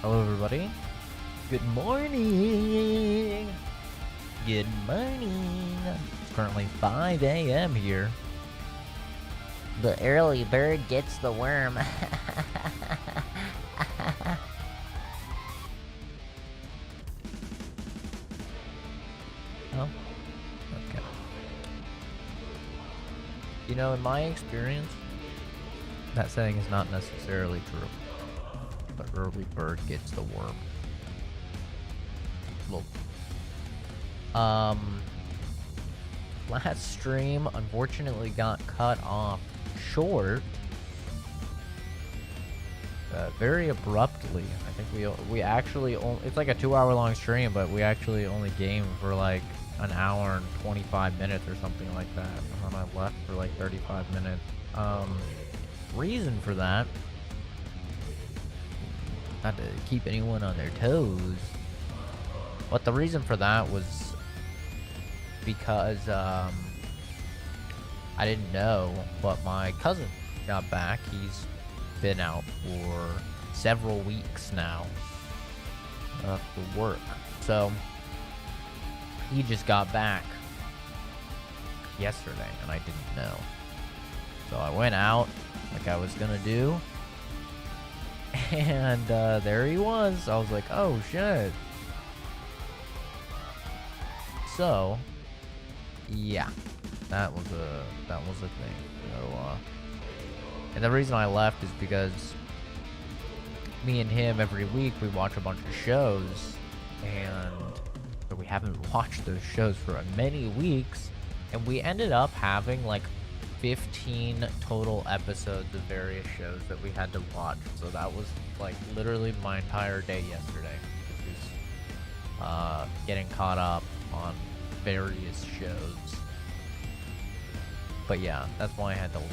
Hello, everybody. Good morning. Good morning. It's currently 5 a.m. here. The early bird gets the worm. Oh, okay. You know, in my experience, that saying is not necessarily true. But early bird gets the worm. Well, last stream unfortunately got cut off short, very abruptly. I think we actually it's like a 2-hour long stream, but we actually only gamed for like an hour and 25 minutes or something like that, and then I left for like 35 minutes. Reason for that, not to keep anyone on their toes, but the reason for that was because I didn't know, but my cousin got back. He's been out for several weeks now for work, so he just got back yesterday and I didn't know. So I went out like I was gonna do, and there he was. I was like, oh shit. So yeah, that was a thing. So and the reason I left is because me and him every week we watch a bunch of shows, but we haven't watched those shows for many weeks, and we ended up having like 15 total episodes of various shows that we had to watch. So that was like literally my entire day yesterday, was getting caught up on various shows. But yeah, that's why I had to leave.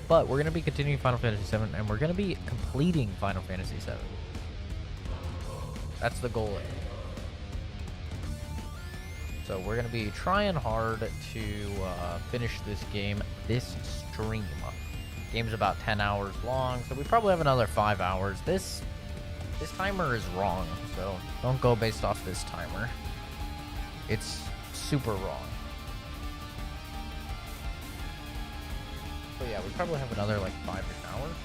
But we're gonna be continuing Final Fantasy VII, and we're gonna be completing Final Fantasy VII. That's the goal. So we're gonna be trying hard to finish this game this stream. Game's about 10 hours long, so we probably have another 5 hours. This timer is wrong, so don't go based off this timer. It's super wrong. So yeah, we probably have another like 5-ish hours.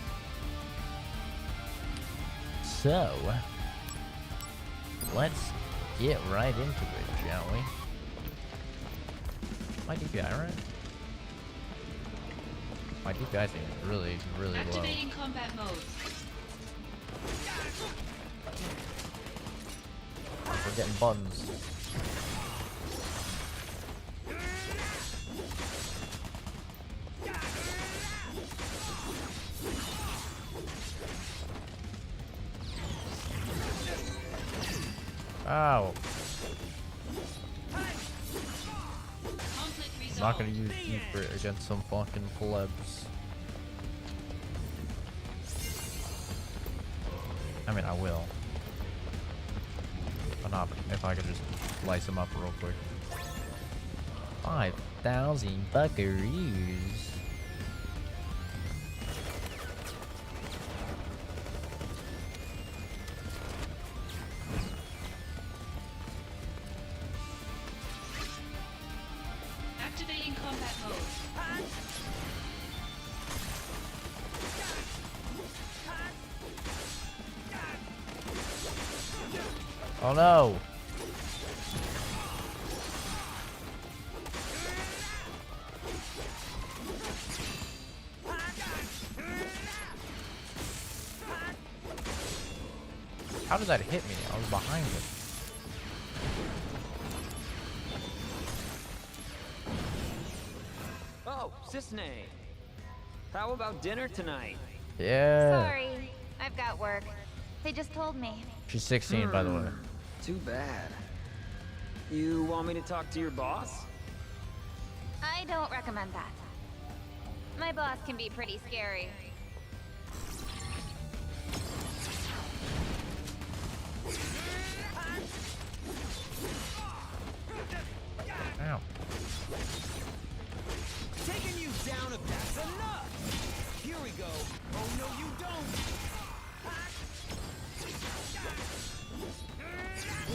So let's get right into it, shall we? My DPI, right? My DPI thing is really, really low. Activating combat mode. We're getting buttons. Ow. I'm not gonna use Efrit against some fucking plebs. I mean, I will. But not if I could just slice them up real quick. 5,000 buckaroos. Activating combat mode. Oh no! How did that hit me? I was behind it. Oh, Cisne. How about dinner tonight? Yeah. Sorry, I've got work. They just told me. She's 16, by the way. Too bad. You want me to talk to your boss? I don't recommend that. My boss can be pretty scary. Taking you down if that's enough. You no, you don't.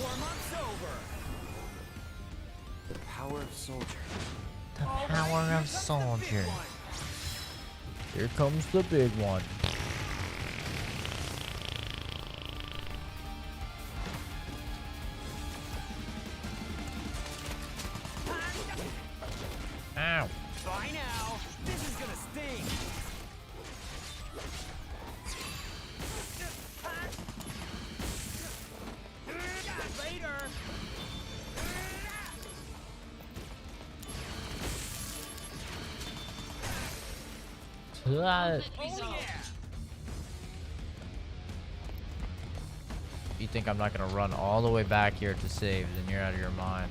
Warm-up's over. The power of soldier. The power of soldier. Here comes the big one. Ow. Bye now. This is gonna sting. Later. Conflict Oh resolved. yeah. You think I'm not gonna run all the way back here to save, then you're out of your mind.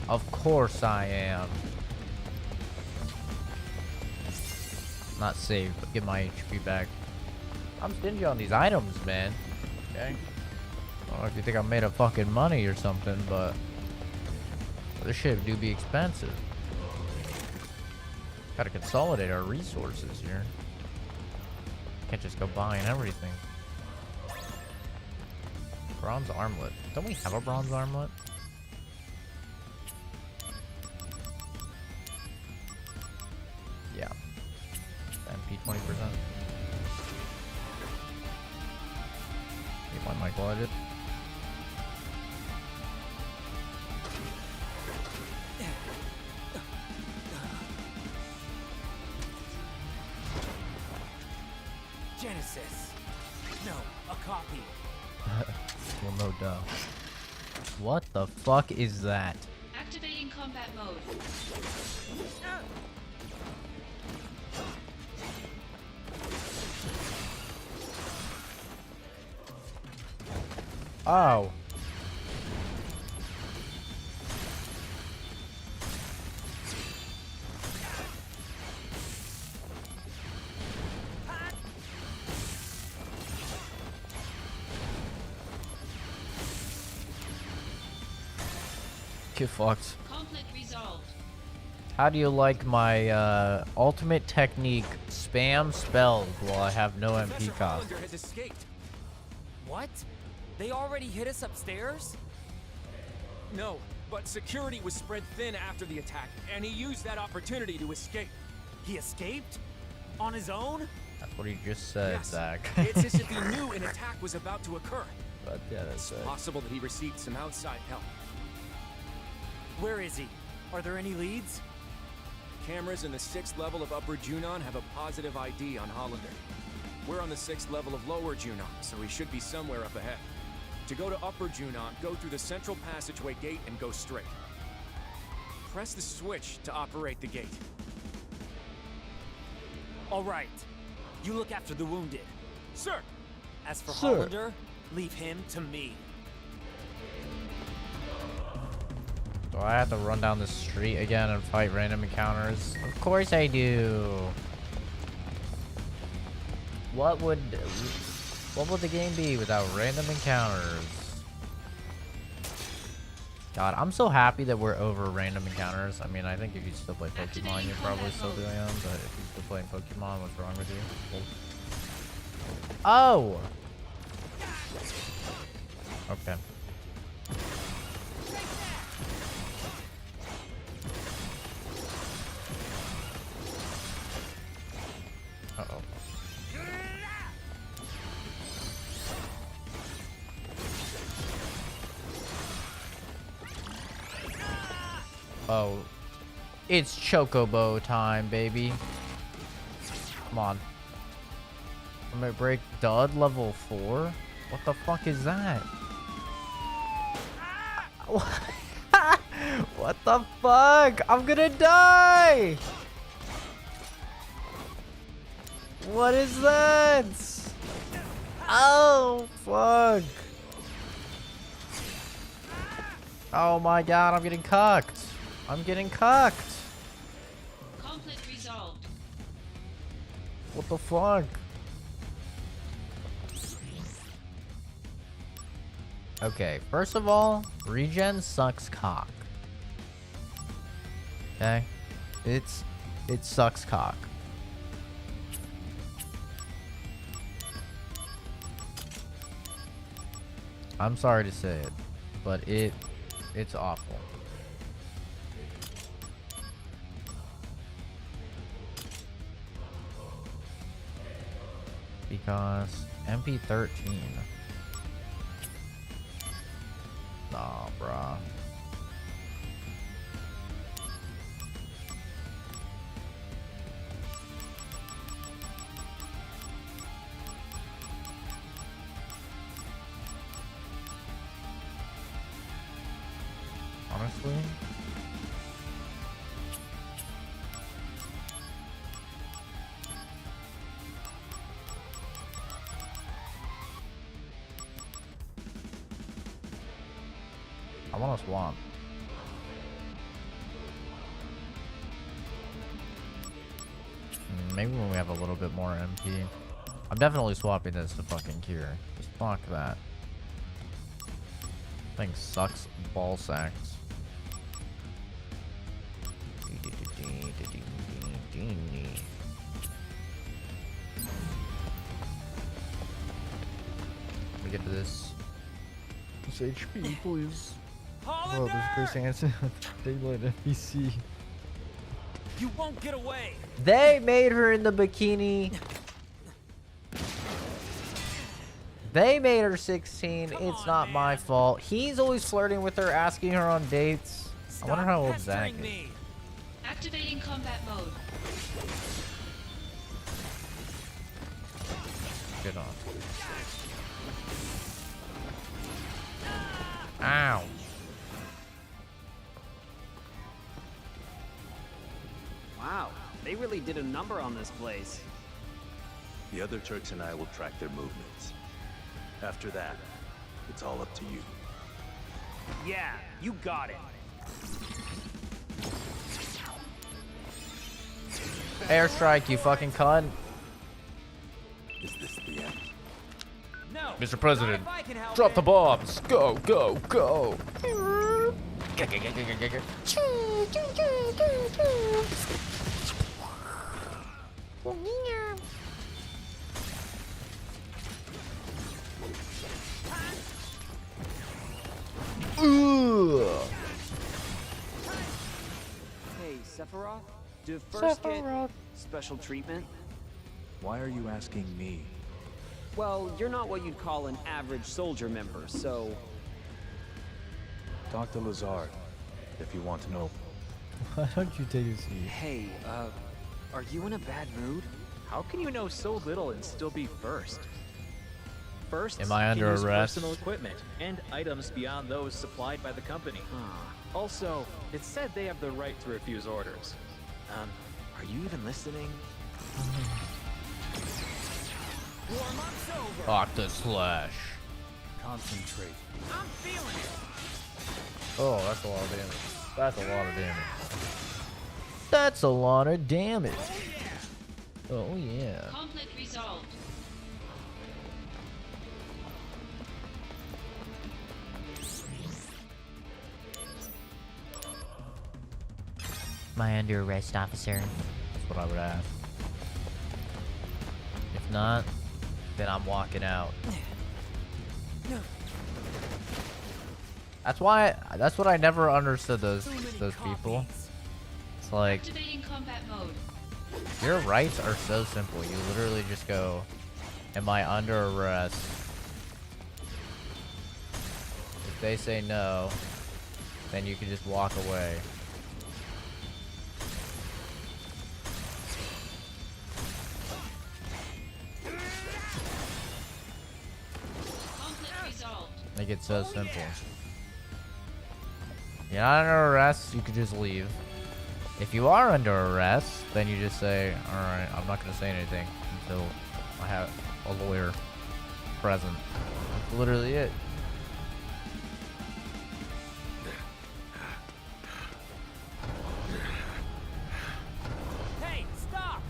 Of course I am. Not save, but get my HP back. I'm stingy on these items, man. Okay? I don't know if you think I made a fucking money or something, but this shit do be expensive. Gotta consolidate our resources here. Can't just go buying everything. Bronze armlet. Don't we have a bronze armlet? Yeah. MP 20%. Get my mic loaded. Genesis. No, a copy. Well, no duh. What the fuck is that? Activating combat mode. Oh. Get fucked. Conflict resolved. How do you like my ultimate technique, spam spells while I have no MP Professor cost? Hollander has escaped. What? They already hit us upstairs? No, but security was spread thin after the attack, and he used that opportunity to escape. He escaped? On his own? That's what he just said, Yes. Zach. It's as if he knew an attack was about to occur. But yeah, that's It's possible that he received some outside help. Where is he? Are there any leads? Cameras in the 6th level of Upper Junon have a positive ID on Hollander. We're on the 6th level of Lower Junon, so he should be somewhere up ahead. To go to Upper Junon, go through the central passageway gate and go straight. Press the switch to operate the gate. All right. You look after the wounded. Sir! As for Sir. Hollander, leave him to me. Do I have to run down the street again and fight random encounters? Of course I do. What would the game be without random encounters? God, I'm so happy that we're over random encounters. I mean, I think if you still play Pokemon, you're probably still doing them, but if you're still playing Pokemon, what's wrong with you? Oh! Okay. Uh-oh. Oh. It's Chocobo time, baby. Come on. I'm gonna break dud level 4? What the fuck is that? What the fuck? I'm gonna die! What is that? Oh, fuck. Oh my god, I'm getting cucked. I'm getting cucked. Conflict resolved. What the fuck? Okay, first of all, regen sucks cock. Okay? It sucks cock. I'm sorry to say it, but it's awful. Because MP13. Nah, bruh. Honestly, I want to swap. Maybe when we have a little bit more MP. I'm definitely swapping this to fucking Cure. Just fuck that. Thing sucks ball sacks. Let me get to this. This HP, please. Oh, this Chris Hansen. Daylight FBC. You won't get away. They made her in the bikini. They made her 16. It's not my fault. He's always flirting with her, asking her on dates. I wonder how old Zach is. Activating combat mode. Get on. Ow. Wow, they really did a number on this place. The other Turks and I will track their movements. After that, it's all up to you. Yeah, you got it. Airstrike, you fucking cunt. Is this the end? No. Mr. President, Not if I can help drop it. the bombs. Go, go, go. Hey, Sephiroth, do first get special treatment? Why are you asking me? Well, you're not what you'd call an average soldier member, so... Talk to Lazard, if you want to know. Why don't you take a seat? Hey, are you in a bad mood? How can you know so little and still be first? First, Am I under arrest? personal equipment and items beyond those supplied by the company. Also, it's said they have the right to refuse orders. Are you even listening? Warm-up's over. Octa Slash. Concentrate. I'm feeling it. Oh, that's a lot of damage. That's a lot of damage. That's a lot of damage. Oh yeah. Conflict resolved. Am I under arrest, officer? That's what I would ask. If not, then I'm walking out. That's why. That's what I never understood those people. It's like Activating combat mode. your rights are so simple. You literally just go, "Am I under arrest?" If they say no, then you can just walk away. Conflict resolved. Make it so simple. You're not under arrest, you could just leave. If you are under arrest, then you just say, alright, I'm not gonna say anything until I have a lawyer present. That's literally it. Hey, stop.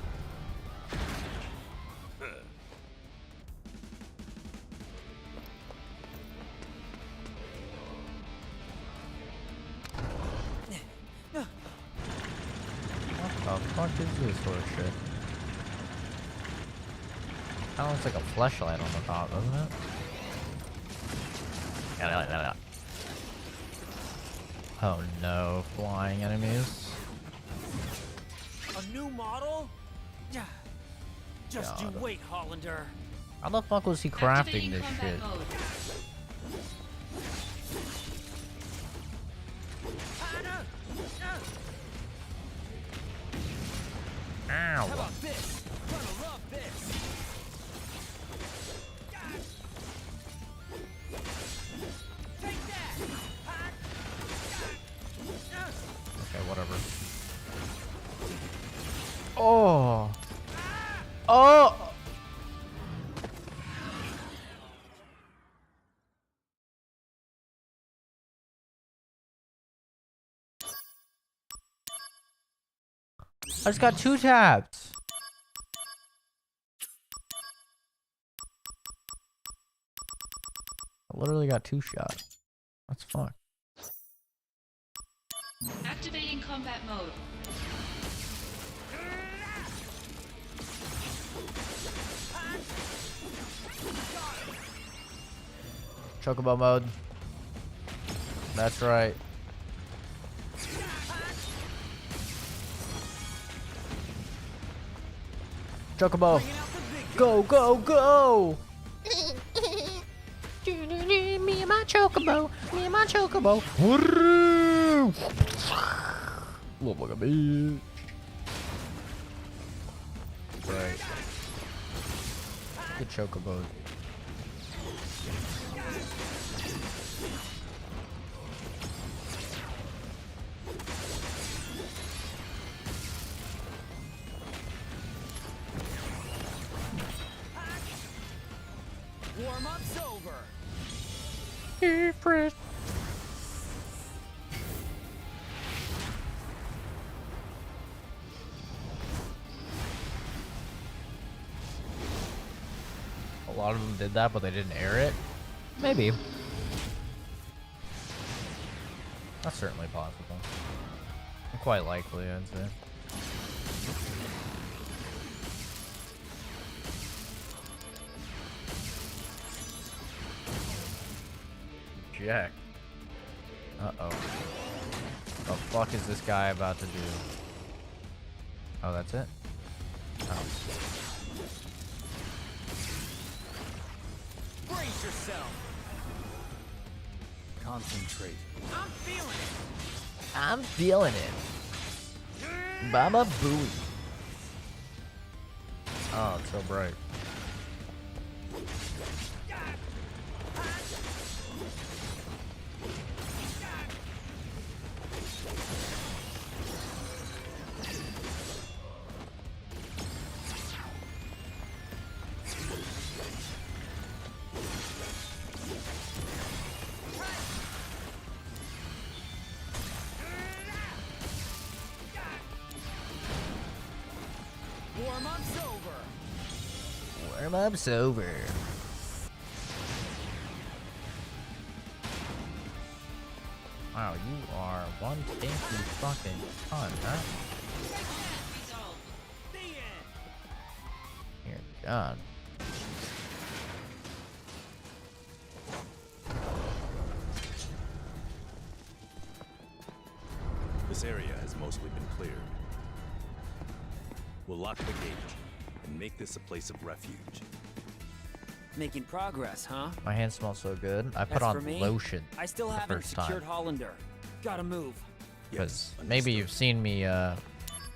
What the fuck is this sort of shit? Kinda looks like a fleshlight on the top, doesn't it? Oh no, flying enemies. A new model? Yeah. Just you God. wait, Hollander. How the fuck was he crafting Activating this combat shit? mode. How Ow. about this? Gonna love this. Take that. Okay, whatever. Oh. Oh. I just got 2 tabs. I literally got 2 shots. That's fine. Activating combat mode. Chocobo mode. That's right. Chocobo. Go, go, go! Me and my chocobo. Me and my chocobo. Look like a bitch. Right. Good chocobo. Warm-up's over. Hey, Fred. A lot of them did that, but they didn't air it. Maybe. That's certainly possible. Quite likely, I'd say. Jack. Uh-oh. The fuck is this guy about to do? Oh, that's it? Oh. Brace yourself. Concentrate. I'm feeling it. I'm feeling it. Baba Booey. Oh, it's so bright. Warm-up's over. Warm-up's over. Wow, you are one stinky fucking cunt, huh? Resolved. The end. You're done. This area has mostly been cleared. We'll lock the gate and make this a place of refuge. Making progress, huh? My hands smell so good. I put As for on me, lotion I still the haven't first time. secured Hollander. Gotta move. Because Yes, maybe understood. you've seen me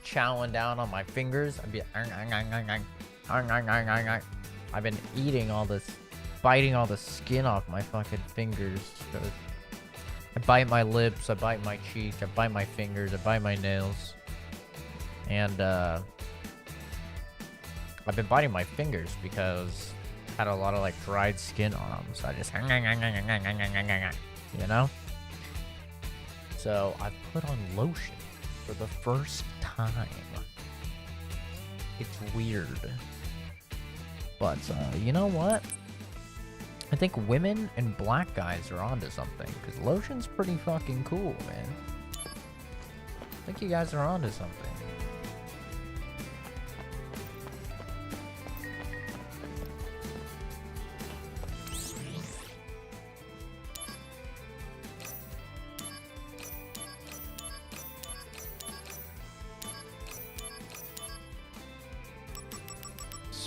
chowing down on my fingers. I'd be I've been eating all this, biting all the skin off my fucking fingers. I bite my lips, I bite my cheeks, I bite my fingers, I bite my nails. And I've been biting my fingers because I had a lot of like dried skin on them. So I just, you know? So I put on lotion for the first time. It's weird. But you know what? I think women and black guys are onto something. Because lotion's pretty fucking cool, man. I think you guys are onto something.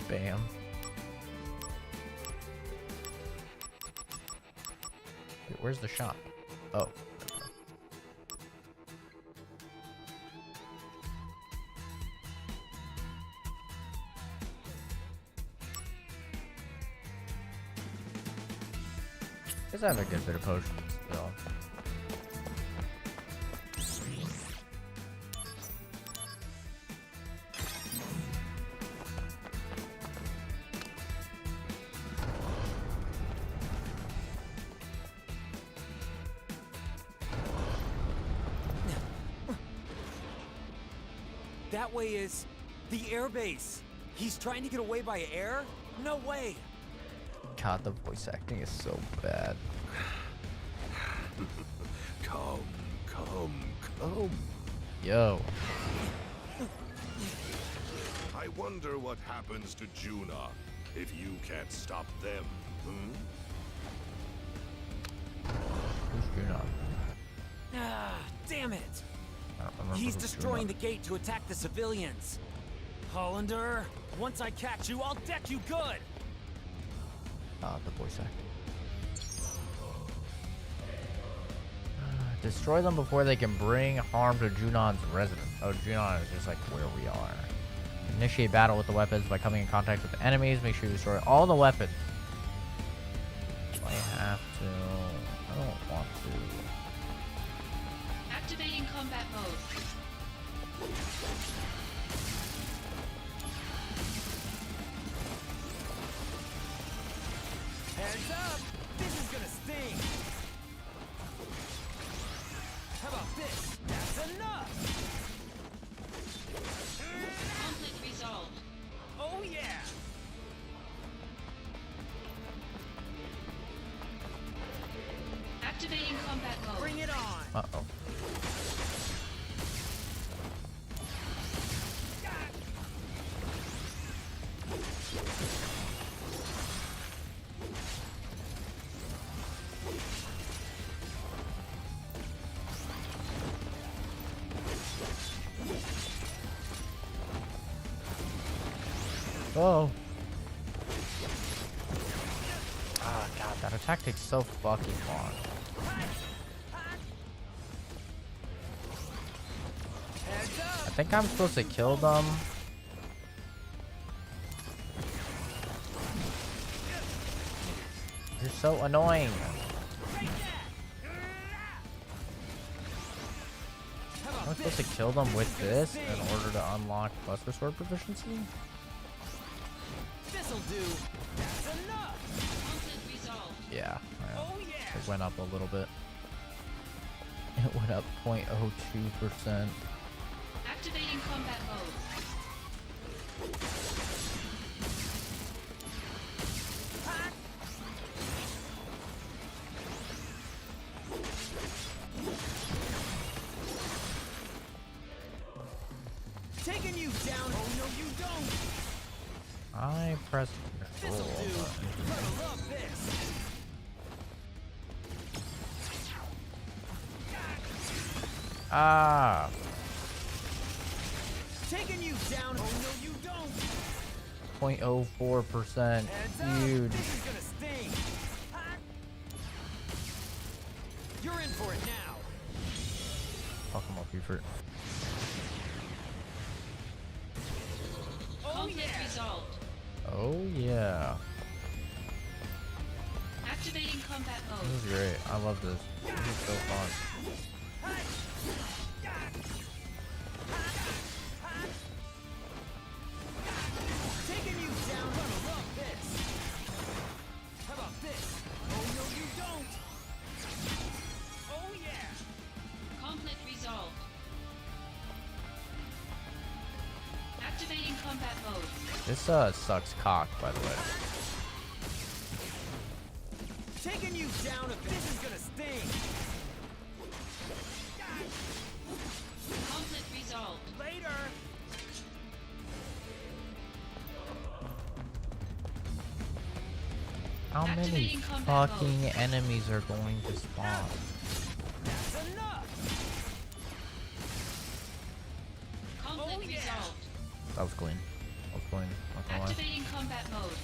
Bam. Wait, where's the shop? Oh. Guess I have a good bit of potions still. That way is the airbase. He's trying to get away by air? No way. God, the voice acting is so bad. Come, come, come. Yo. I wonder what happens to Juna if you can't stop them, hmm? Who's Junon? Ah, damn it. I don't remember He's who's destroying the Junon. gate to attack the civilians. Hollander, once I catch you, I'll deck you good. Ah, the voice acting. Destroy them before they can bring harm to Junon's residence. Oh, Junon is just like where we are. Initiate battle with the weapons by coming in contact with the enemies. Make sure you destroy all the weapons. I have to. I don't want to. Activating combat mode. Hands up! This is gonna sting! How about this? That's enough! Conflict resolved. Oh yeah! Activating combat mode. Bring it on! Uh-oh. Oh. Ah, God, that attack takes so fucking long. Hands up! I think I'm supposed to kill them. You're so annoying. How Am I about supposed to this? kill them with this in order to unlock Buster Sword proficiency? This'll do! That's enough! Conflict resolved. Yeah. Oh yeah! It went up a little bit. It went up 0.02%. Activating combat mode. Taking you down! Oh no, you don't! I pressed This'll control do! button. Gonna love this! Ah! Taking you down! Oh no, you don't! 0.04%. Heads up! Huge. This is gonna sting! You're in for it now! Fuck him up, Buford. Oh Conflict yeah! resolved. Oh, yeah. Activating combat This mode. is great. I love this. This is so fun. Taking you down! Gonna love this! How about this? Oh no, you don't! Oh yeah! Conflict resolved. Activating combat mode. This sucks cock, by the way. Taking you down! This is gonna sting! Conflict resolved. Later! How many Activating combat fucking enemies are going to spawn? That's enough! Conflict Oh, yeah. resolved. That was clean. I was playing, not gonna lie. Activating combat mode.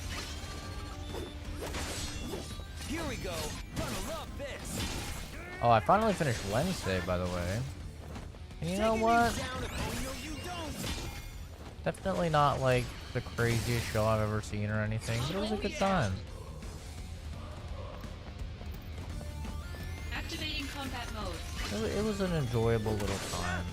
Here we go. Gonna love this. Oh, I finally finished Wednesday, by the way. And you know Taking what? these down if oh, no, you don't. Definitely not like the craziest show I've ever seen or anything, but it was a good time. Activating combat mode. It was an enjoyable little time.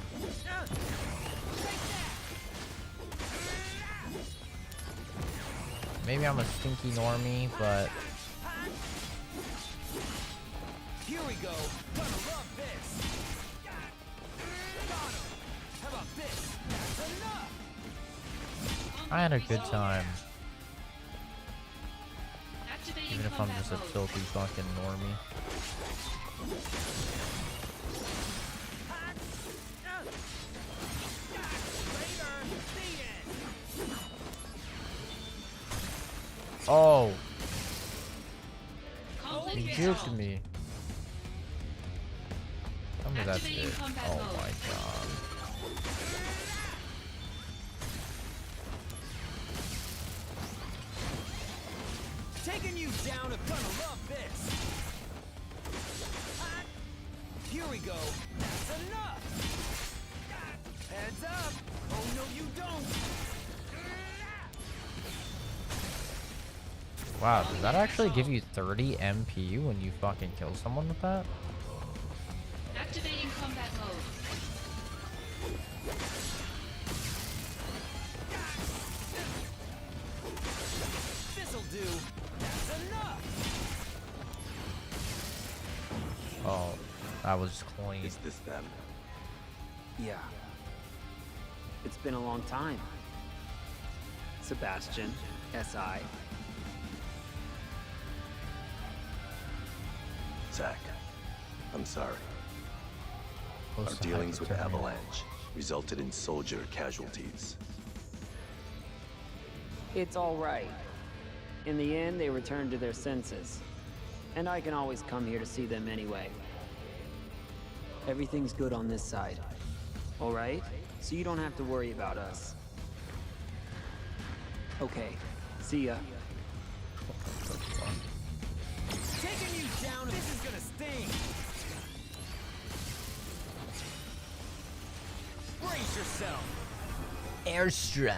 Maybe I'm a stinky normie, but Here we go. Gonna love this. Got him. How about this? That's enough. I had a good time. Activating Even if I'm combat just a mode. filthy fucking normie. Oh, Conflict he resolved. juked me. Tell me that's Activating it. combat Oh mode. my god. Taking you down, if gonna love this. Here we go. That's enough. Heads up. Oh no, you don't. Wow, does that actually give you 30 MP when you fucking kill someone with that? Activating combat mode. This'll do. That's enough. Oh, that was clean. Is this them? Yeah. It's been a long time. Sebastian, S.I. Zach, I'm sorry. Close Our to dealings with hypothermia. Avalanche resulted in soldier casualties. It's all right. In the end, they returned to their senses. And I can always come here to see them anyway. Everything's good on this side. All right? So you don't have to worry about us. Okay. See ya. Taking you down. This is gonna sting. Brace yourself. Airstrike.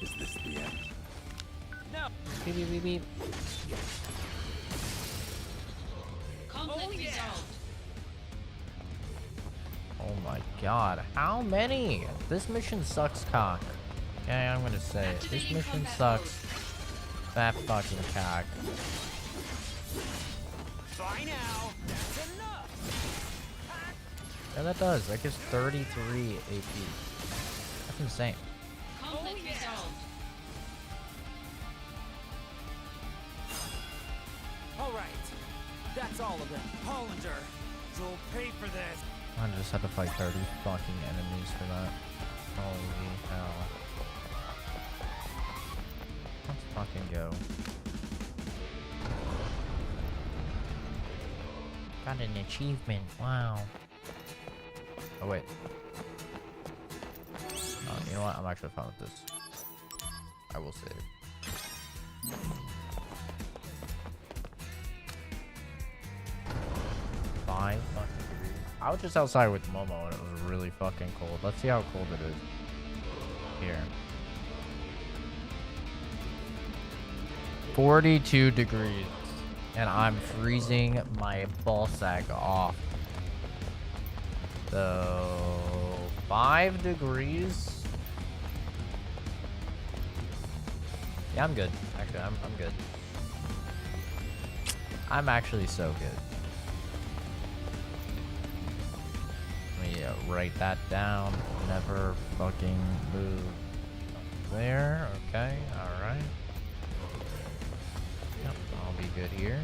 Is this the end? No. Beep, beep, beep, beep. Conflict Oh, yeah. resolved. Oh my god, how many? This mission sucks cock. Okay, I'm gonna say it. This Activating mission combat sucks. That fucking cock. By now. That's enough. Yeah, that does. That gives 33 AP. That's insane. Conflict Oh, yeah. resolved. All right. That's all of them. Hollander, you'll pay for this. I just had to fight 30 fucking enemies for that. Holy hell. Let's fucking go. Got an achievement. Wow. Oh, wait. You know what? I'm actually fine with this. I will save. Five fucking degrees. I was just outside with Momo and it was really fucking cold. Let's see how cold it is. Here. 42 degrees. And I'm freezing my ballsack off. So 5 degrees. Yeah, I'm good. Actually, I'm good. I'm actually so good. Let me write that down. Never fucking move there. Okay, alright. Yep, I'll be good here.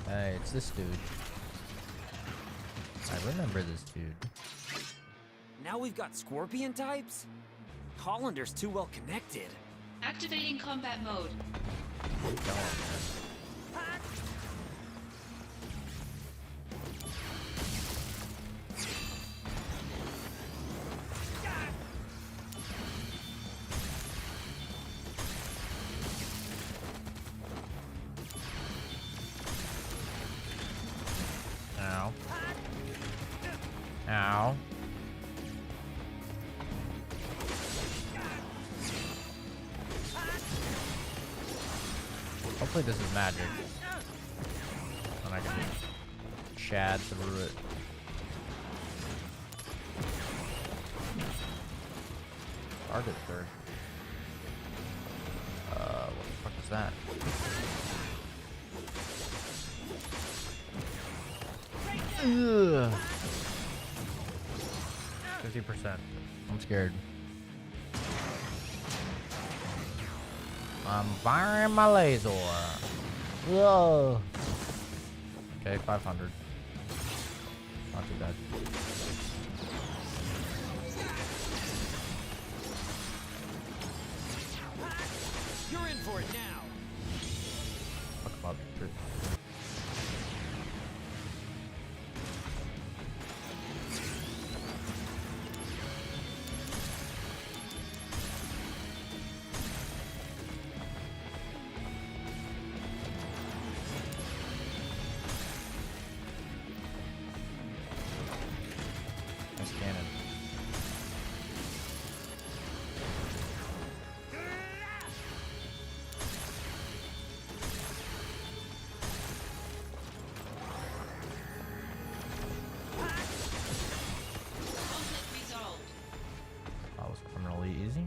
Hey, it's this dude? I remember this dude. Now we've got Scorpion types? Hollander's too well connected. Activating combat mode. Go on, man. Ow. Ow. Hopefully this is magic. And I can shad through it. Target sir. What the fuck is that? Ugh. 50%. I'm scared. I'm firing my laser. Whoa. Okay, 500. Not too bad. You're in for it now. Fuck about it. Nice cannon. Conflict resolved. That was criminally easy.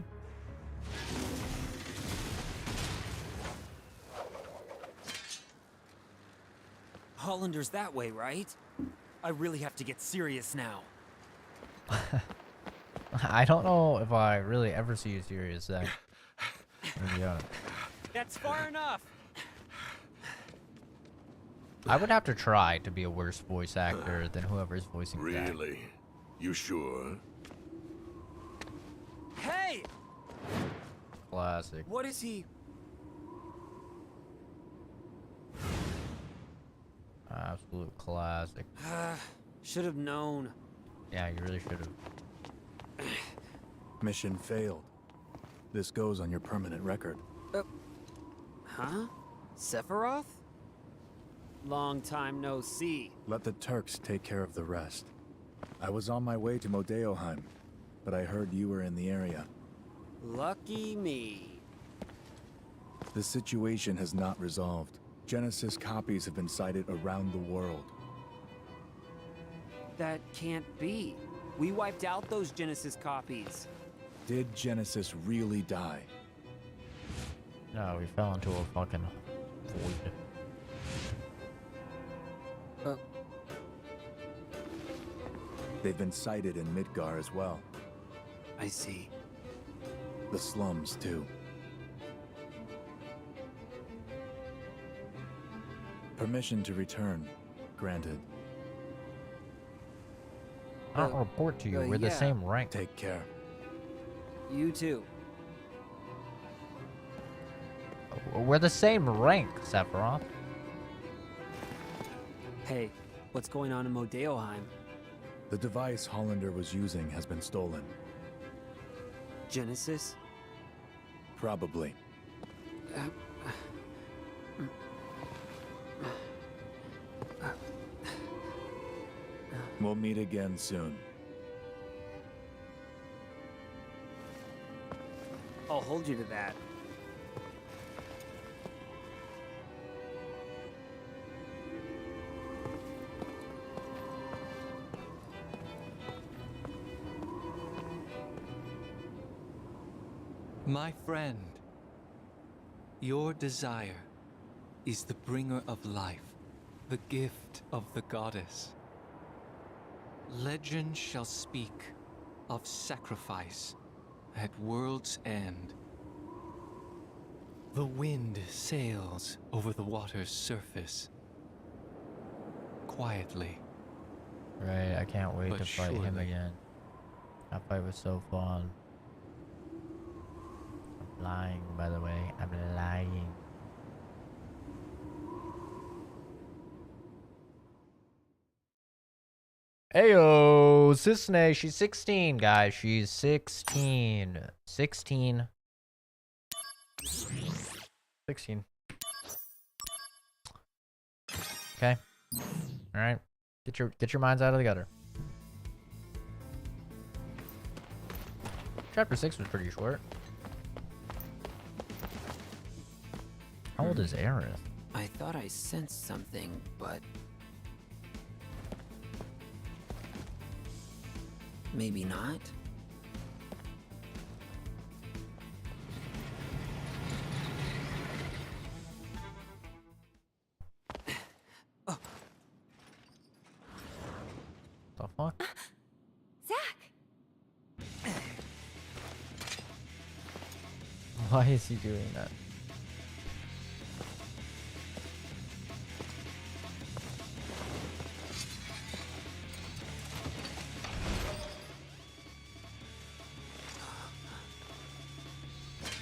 Hollander's that way, right? I really have to get serious now. I don't know if I really ever see you serious, Zach. To be honest. That's far enough. I would have to try to be a worse voice actor than whoever's voicing Zach. Really? You sure? Hey! Classic. What is he? Absolute classic. Should have known. Yeah, you really should have. Mission failed. This goes on your permanent record. Huh? Sephiroth? Long time no see. Let the Turks take care of the rest. I was on my way to Modeoheim, but I heard you were in the area. Lucky me. The situation has not resolved. Genesis copies have been sighted around the world. That can't be. We wiped out those Genesis copies. Did Genesis really die? No, we fell into a fucking void. They've been sighted in Midgar as well. I see. The slums, too. Permission to return. Granted. I don't report to you. We're the yeah. same rank. Take care. You too. We're the same rank, Sephiroth. Hey, what's going on in Modeoheim? The device Hollander was using has been stolen. Genesis? Probably. We'll meet again soon. I'll hold you to that. My friend, your desire is the bringer of life, the gift of the goddess. Legend shall speak of sacrifice at world's end. The wind sails over the water's surface. quietly. Right, I can't wait But to fight him surely. again. That fight was so fun. I'm lying, by the way. I'm lying. Heyo, Sisney, she's 16, guys. She's 16. 16. 16. Okay. Alright. Get your minds out of the gutter. Chapter 6 was pretty short. How old is Aerith? I thought I sensed something, but... maybe not? The fuck? Zach! Why is he doing that?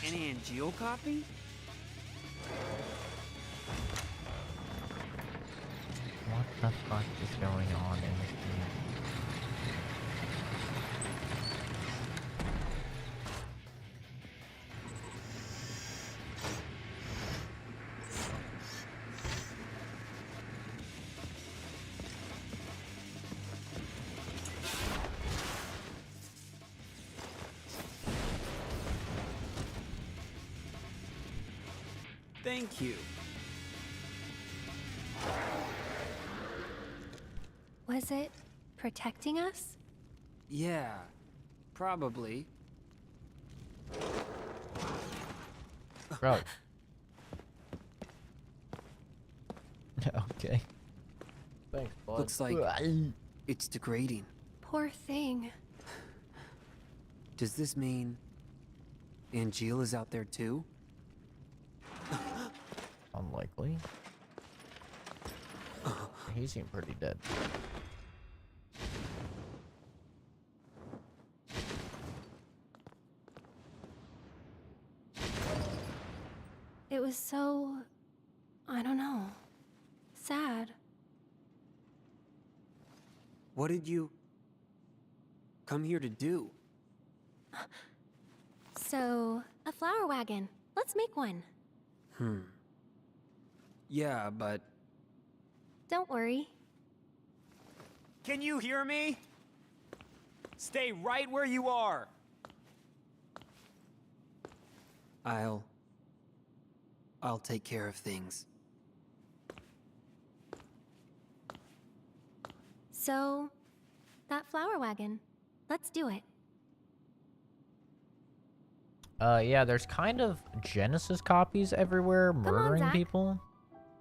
Any Angel copy? What the fuck is going on in this game? Thank you. Was it protecting us? Yeah, probably. Bro. Okay. Thanks, bud. Looks like it's degrading. Poor thing. Does this mean Angel is out there too? Unlikely. He seemed pretty dead. It was so... I don't know. Sad. What did you come here to do? So, a flower wagon. Let's make one. Yeah, but... Don't worry. Can you hear me? Stay right where you are. I'll take care of things. So, that flower wagon. Let's do it. Yeah, there's kind of Genesis copies everywhere on, murdering Zach. people.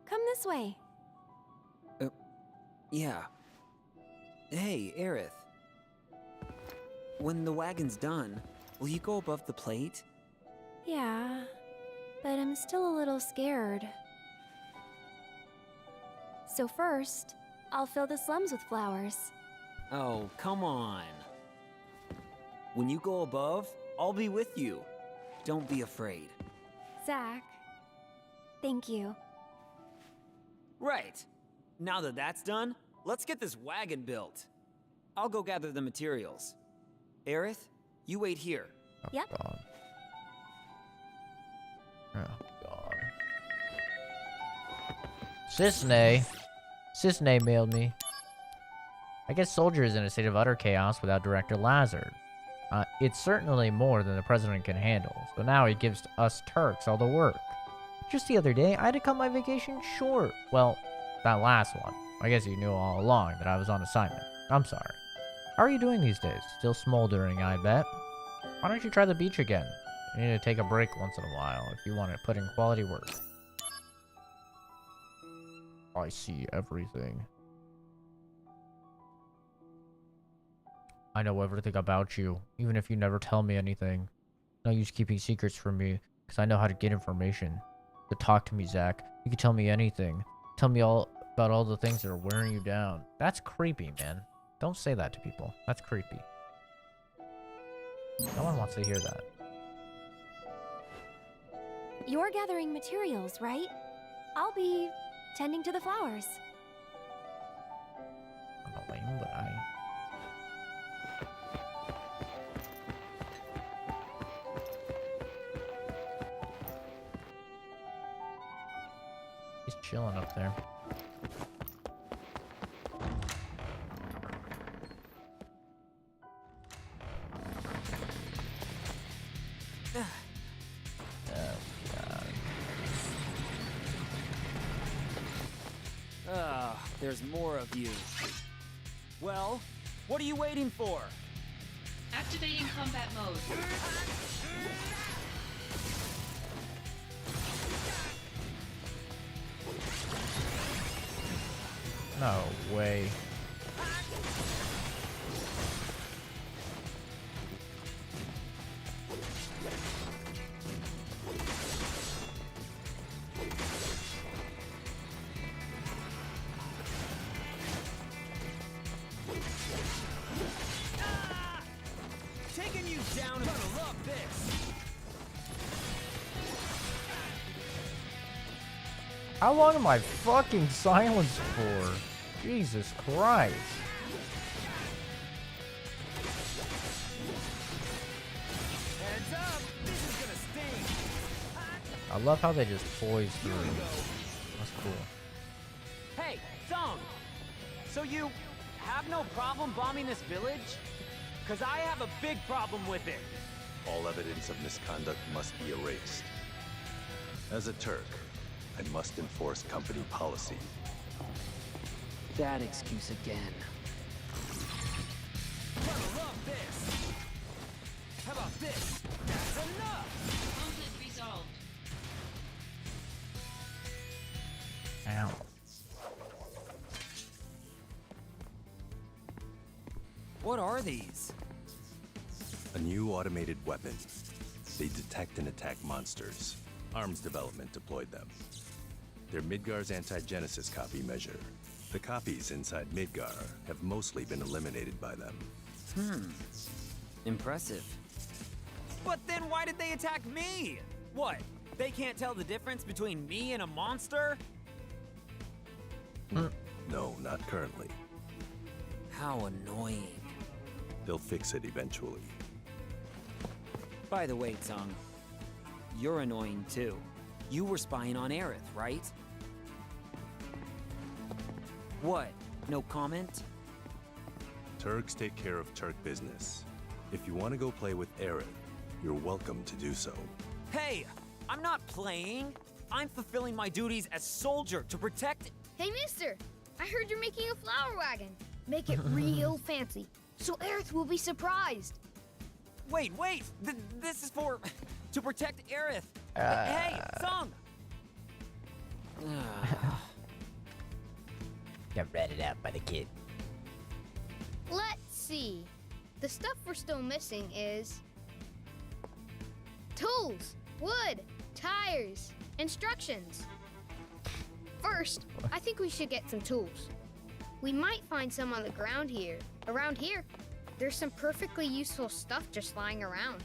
Come this way. Yeah. Hey, Aerith. When the wagon's done, will you go above the plate? Yeah, but I'm still a little scared. So first, I'll fill the slums with flowers. Oh, come on. When you go above, I'll be with you. Don't be afraid. Zach, thank you. Right. Now that that's done, let's get this wagon built. I'll go gather the materials. Aerith, you wait here. Oh, Yep. God. Oh, God. Sisney mailed me. I guess Soldier is in a state of utter chaos without Director Lazard. It's certainly more than the President can handle, so now he gives us Turks all the work. Just the other day, I had to cut my vacation short. Well, that last one. I guess you knew all along that I was on assignment. I'm sorry. How are you doing these days? Still smoldering, I bet. Why don't you try the beach again? You need to take a break once in a while if you want to put in quality work. I see everything. I know everything about you, even if you never tell me anything. No use keeping secrets from me, because I know how to get information. So talk to me, Zach. You can tell me anything. Tell me all about all the things that are wearing you down. That's creepy, man. Don't say that to people. That's creepy. No one wants to hear that. You're gathering materials, right? I'll be tending to the flowers. I'm not lame, but I... He's chilling up there. There's more of you. Well, what are you waiting for? Activating combat mode. No way. Taking you down and gonna love this. How long am I fucking silenced for? Jesus Christ. Heads up, this is gonna sting. I love how they just poise through. That's cool. Hey, Song! So you have no problem bombing this village? Cause I have a big problem with it. All evidence of misconduct must be erased. As a Turk, I must enforce company policy. That excuse again. Gonna love this! How about this? That's enough! Conflict resolved. Ow. What are these? A new automated weapon. They detect and attack monsters. Arms development deployed them. They're Midgar's anti-genesis copy measure. The copies inside Midgar have mostly been eliminated by them. Impressive. But then why did they attack me? What? They can't tell the difference between me and a monster? No, not currently. How annoying. They'll fix it eventually. By the way, Tsung, you're annoying too. You were spying on Aerith, right? What? No comment? Turks take care of Turk business. If you want to go play with Aerith, you're welcome to do so. Hey! I'm not playing! I'm fulfilling my duties as soldier to protect— Hey, mister! I heard you're making a flower wagon. Make it real fancy, so Aerith will be surprised. Wait! This is for— to protect Aerith! Hey, Song! Got ratted out by the kid. Let's see. The stuff we're still missing is tools, wood, tires, instructions. First, I think we should get some tools. We might find some on the ground here. Around here, there's some perfectly useful stuff just lying around.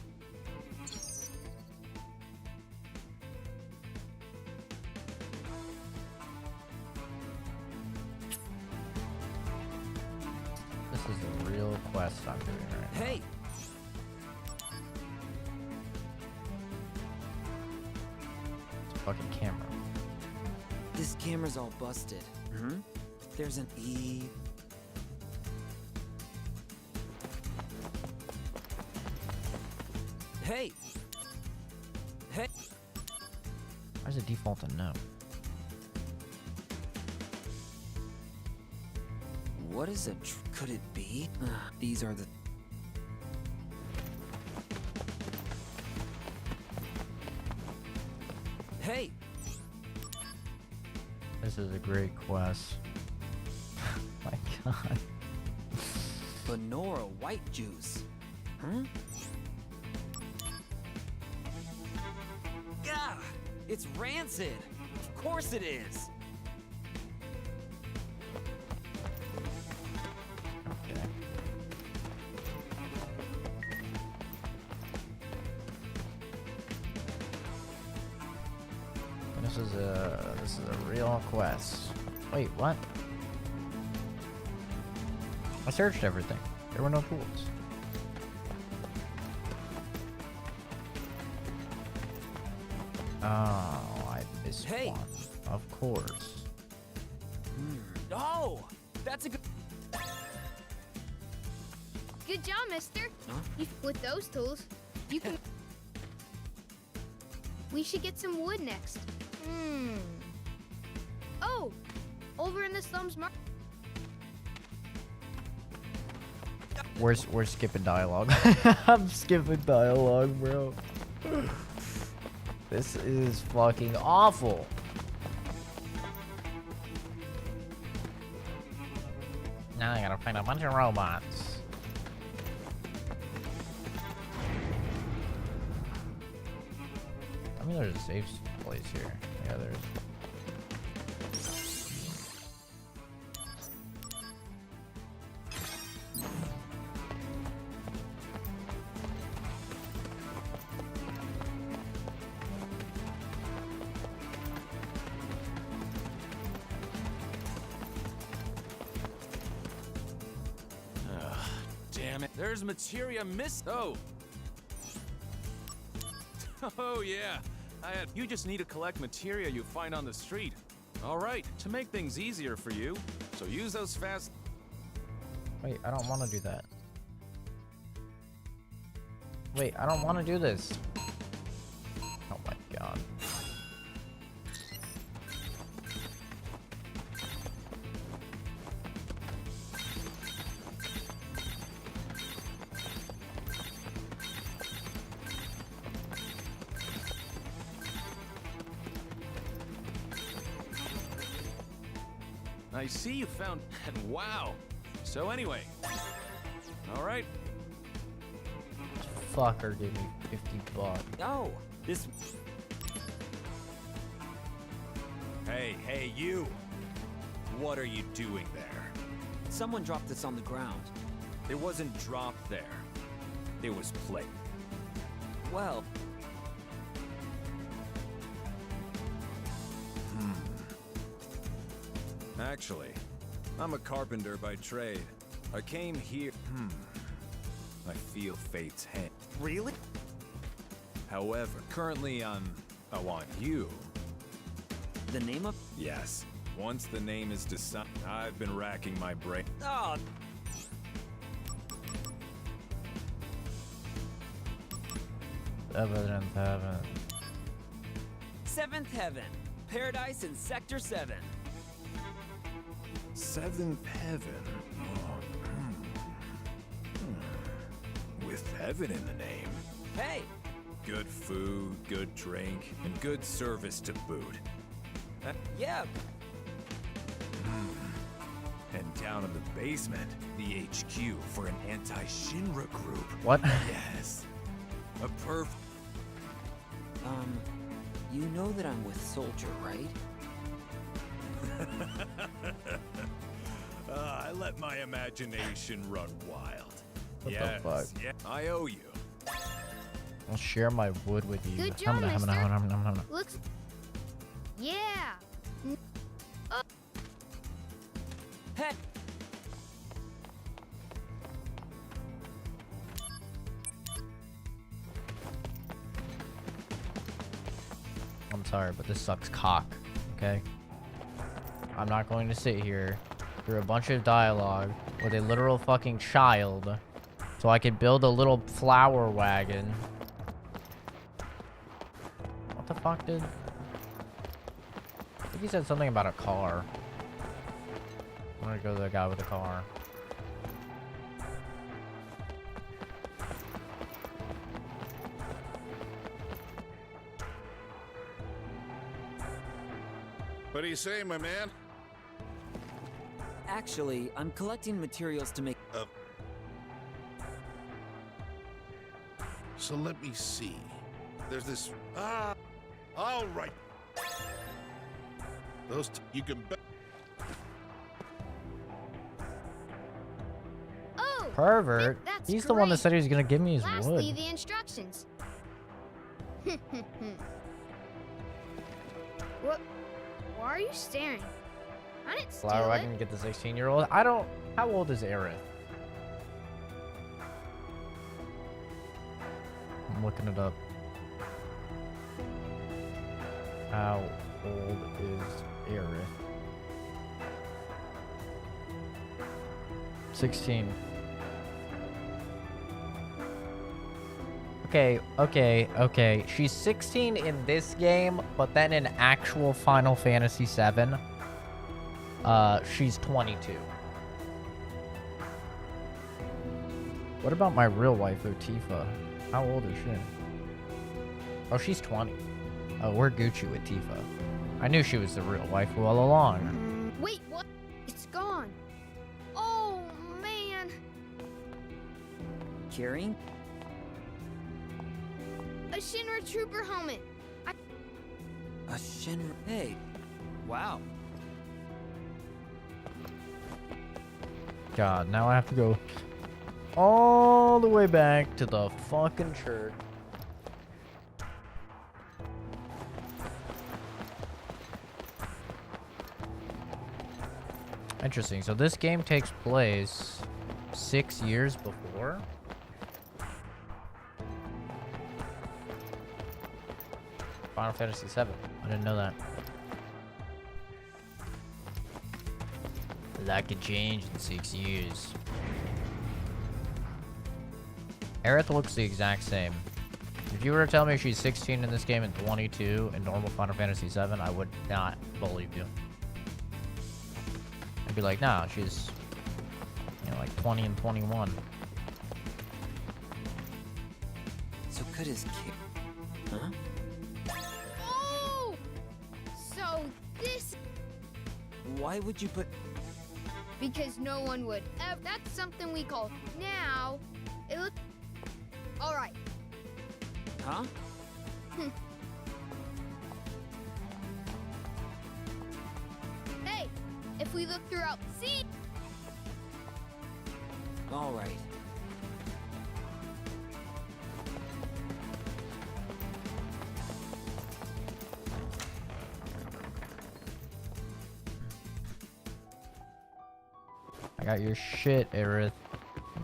This is the real quest I'm doing right now. Hey! It's a fucking camera. This camera's all busted. There's an E. Hey! Hey! Where's the default to no? What is could it be? These are the... Hey! This is a great quest. My god. Benora white juice. Huh? Yeah! It's rancid! Of course it is! This is a real quest. Wait, what? I searched everything. There were no tools. Oh, I missed Hey. one. Of course. Oh, that's a good. Good job, mister. Huh? With those tools, you can... We should get some wood next. Oh, over in the slums market. We're skipping dialogue. I'm skipping dialogue, bro. This is fucking awful. Now I gotta find a bunch of robots. I mean, there's a safe place here. Yeah, there's. Damn it. There's materia Oh. Oh, yeah. You just need to collect materia you find on the street. All right, to make things easier for you, so use those fast... Wait, I don't want to do that. Wait, I don't want to do this. Oh my god. I see you found... Wow. So anyway. All right. Fucker gave me 50 bucks. Oh, this. Hey, you. What are you doing there? Someone dropped this on the ground. It wasn't dropped there. It was placed. Well, Actually, I'm a carpenter by trade. I came here... I feel fate's hand. really? However, currently I want you. The name of? Yes. Once the name is decided, I've been racking my brain. Oh, Seventh heaven. Seventh Heaven. Paradise in Sector 7. Seventh heaven. With heaven in the name. Hey, Good food, good drink, and good service to boot. yeah, And down in the basement, the HQ for an anti-Shinra group. What? Yes. A perf... you know that I'm with Soldier, right? I let my imagination run wild. What Yes, the fuck? yeah, I owe you. I'll share my wood with you. Good job, mister. Mister. Looks... Yeah. Hey, I'm sorry, but this sucks cock, okay? I'm not going to sit here through a bunch of dialogue with a literal fucking child so I can build a little flower wagon. What the fuck, dude? I think he said something about a car. I'm gonna go to the guy with the car. What do you say, my man? actually, I'm collecting materials to make. So let me see. There's this. All right. Those you can bet. Oh, Pervert. that's He's the one that great. said he was gonna give me his Lastly, wood. the instructions. What? Why are you staring? I didn't steal Flower it. wagon to get the 16-year-old. I don't. How old is Aerith? I'm looking it up. How old is Aerith? 16. Okay. She's 16 in this game, but then in actual Final Fantasy VII, she's 22. What about my real waifu, Tifa? How old is she? Oh, she's 20. Oh, we're Gucci with Tifa. I knew she was the real waifu all along. Wait, what? It's gone. Oh, man. Carrying? A Shinra Trooper helmet. A Shinra. Hey. Wow. God, now I have to go all the way back to the fucking church. Interesting. So this game takes place 6 years before. Final Fantasy VII. I didn't know that. That could change in 6 years. Aerith looks the exact same. If you were to tell me she's 16 in this game and 22 in normal Final Fantasy VII, I would not believe you. I'd be like, nah, she's, you know, like 20 and 21. So good as kid. Huh? Oh! So this... Why would you put... Because no one would. That's something we call now. It looks... Alright. Huh? Hey, if we look throughout the sea... All right. I got your shit, Aerith.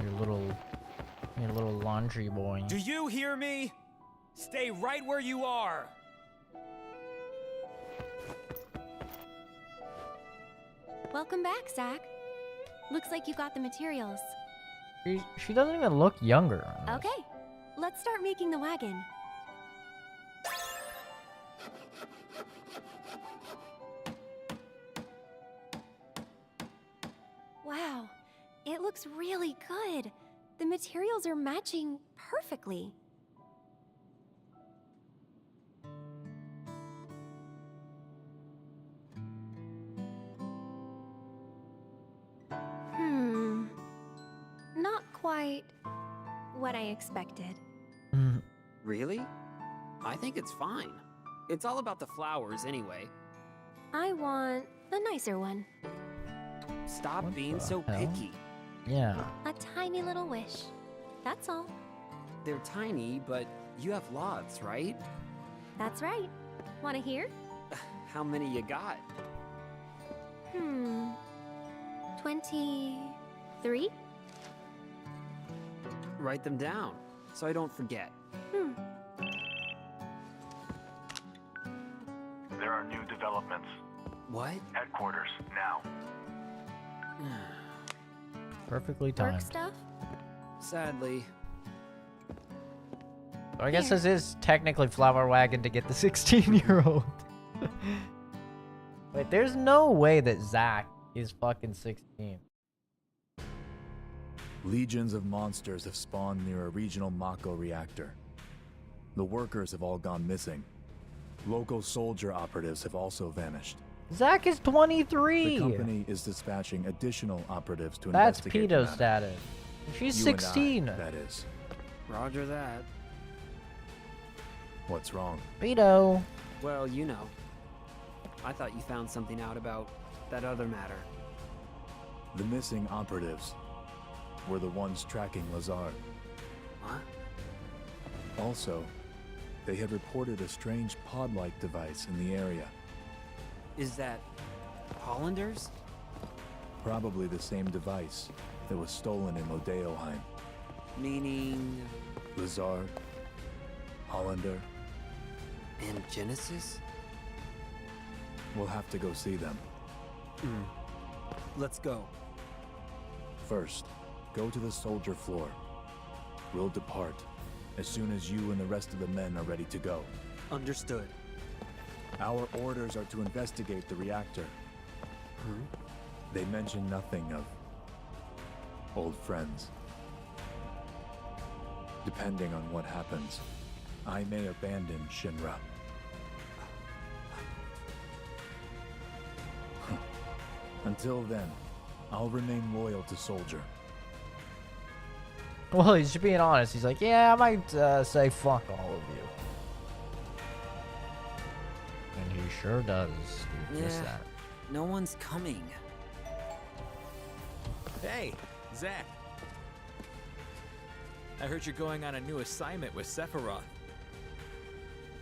Your little laundry boy. Do you hear me? Stay right where you are. Welcome back, Zach. Looks like you got the materials. She doesn't even look younger. Okay, let's start making the wagon. Wow, it looks really good. The materials are matching perfectly. Not quite what I expected. Really? I think it's fine. It's all about the flowers anyway. I want a nicer one. Stop What being the so hell? picky. Yeah. A tiny little wish. That's all. They're tiny, but you have lots, right? That's right. Want to hear? How many you got? 23? Write them down, so I don't forget. There are new developments. What? Headquarters, now. Perfectly Work timed. stuff? Sadly. So I guess this is technically Flower Wagon to get the 16-year-old. Wait, there's no way that Zack is fucking 16. Legions of monsters have spawned near a regional Mako reactor. The workers have all gone missing. Local soldier operatives have also vanished. Zack is 23. The company is dispatching additional operatives to That's investigate pedo the matter. status. She's You and I, 16. that is. Roger that. What's wrong? Pedo. Well, you know. I thought you found something out about that other matter. The missing operatives were the ones tracking Lazar. What? Also, they had reported a strange pod-like device in the area. Is that Hollanders? Probably the same device that was stolen in Lodeoheim. Meaning... Lazard, Hollander. And Genesis? We'll have to go see them. Let's go. First, go to the soldier floor. We'll depart as soon as you and the rest of the men are ready to go. Understood. Our orders are to investigate the reactor. They mention nothing of old friends. Depending on what happens, I may abandon Shinra. Until then, I'll remain loyal to Soldier. Well, he's being honest. He's like, yeah, I might say fuck all of you. And he sure does. Just that. No one's coming. Hey, Zack. I heard you're going on a new assignment with Sephiroth.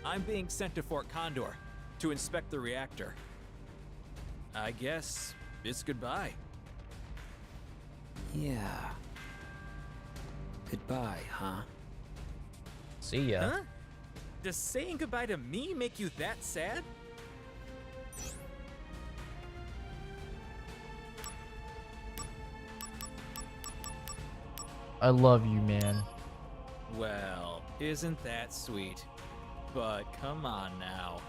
I'm being sent to Fort Condor to inspect the reactor. I guess it's goodbye. Yeah. Goodbye, huh? See ya. Huh? Does saying goodbye to me make you that sad? I love you, man. Well, isn't that sweet? But come on now.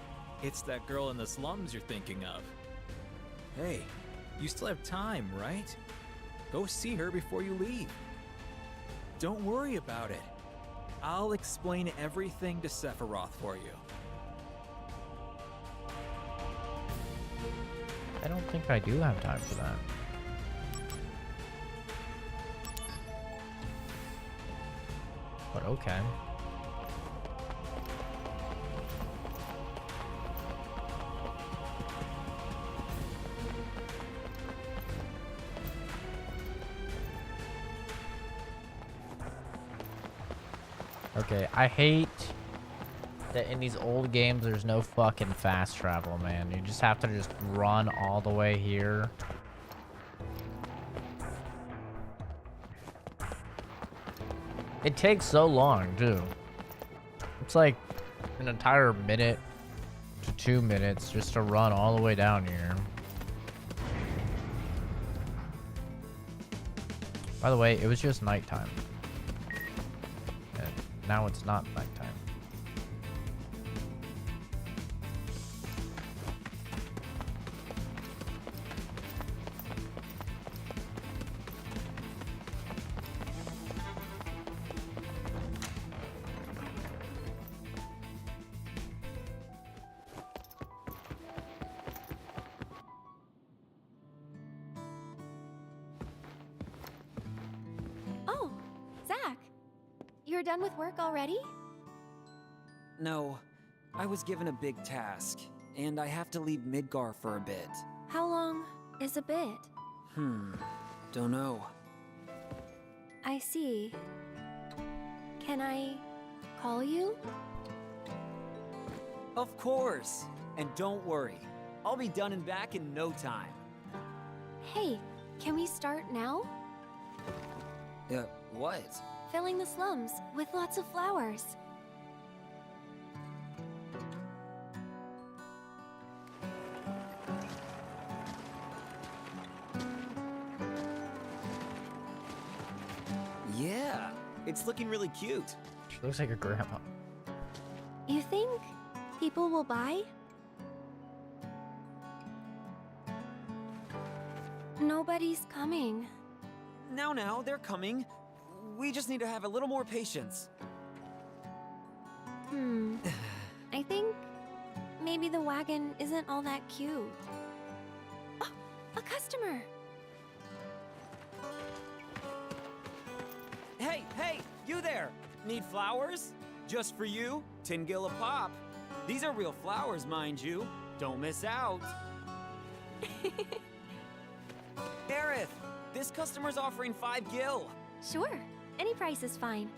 It's that girl in the slums you're thinking of. Hey, you still have time, right? Go see her before you leave. Don't worry about it. I'll explain everything to Sephiroth for you. I don't think I do have time for that. But okay. Okay, I hate that in these old games there's no fucking fast travel, man. You just have to just run all the way here. It takes so long, too. It's like an entire minute to 2 minutes just to run all the way down here. By the way, it was just nighttime. And now it's not nighttime. Oh, Zack. You're done with work already? No, I was given a big task, and I have to leave Midgar for a bit. How long is a bit? Don't know. I see. Can I call you? Of course! And don't worry, I'll be done and back in no time. Hey, can we start now? What? Filling the slums with lots of flowers. Yeah, it's looking really cute. She looks like a grandma. You think people will buy? Nobody's coming. Now, they're coming. We just need to have a little more patience. I think maybe the wagon isn't all that cute. Oh, a customer! Hey, you there! Need flowers? Just for you, 10 gil a pop. These are real flowers, mind you. Don't miss out. Aerith, this customer's offering 5 gil. Sure, any price is fine.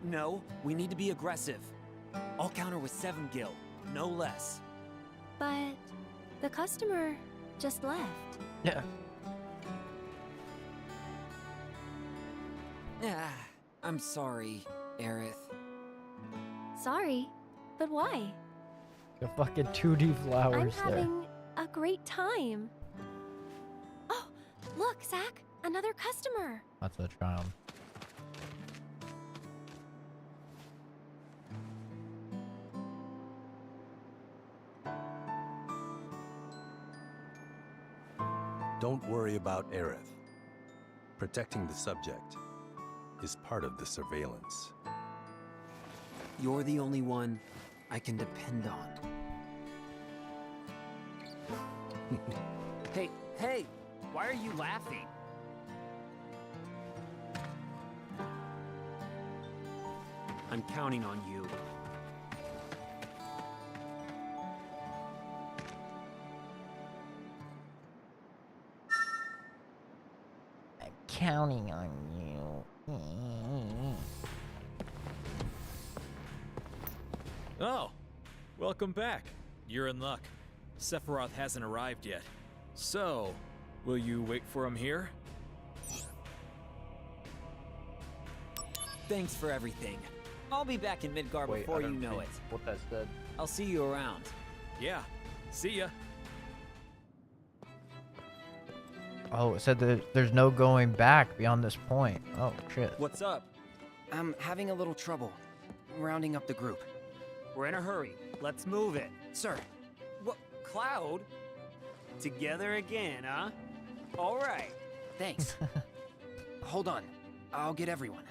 No, we need to be aggressive. I'll counter with 7 gil, no less. But The customer just left. Yeah. Ah, I'm sorry, Aerith. Sorry, but why? The fucking 2D flowers I'm there. having a great time. Oh, look, Zach, another customer. That's a child. Don't worry about Aerith. Protecting the subject is part of the surveillance. You're the only one I can depend on. Hey, why are you laughing? I'm counting on you. Counting on you. Oh, welcome back. You're in luck. Sephiroth hasn't arrived yet. So, will you wait for him here? Thanks for everything. I'll be back in Midgar before you know it. What that said. I'll see you around. Yeah, see ya. Oh, it said that there's no going back beyond this point. Oh, shit. What's up? I'm having a little trouble rounding up the group. We're in a hurry. Let's move it. Sir. What? Cloud? Together again, huh? All right. Thanks. Hold on. I'll get everyone.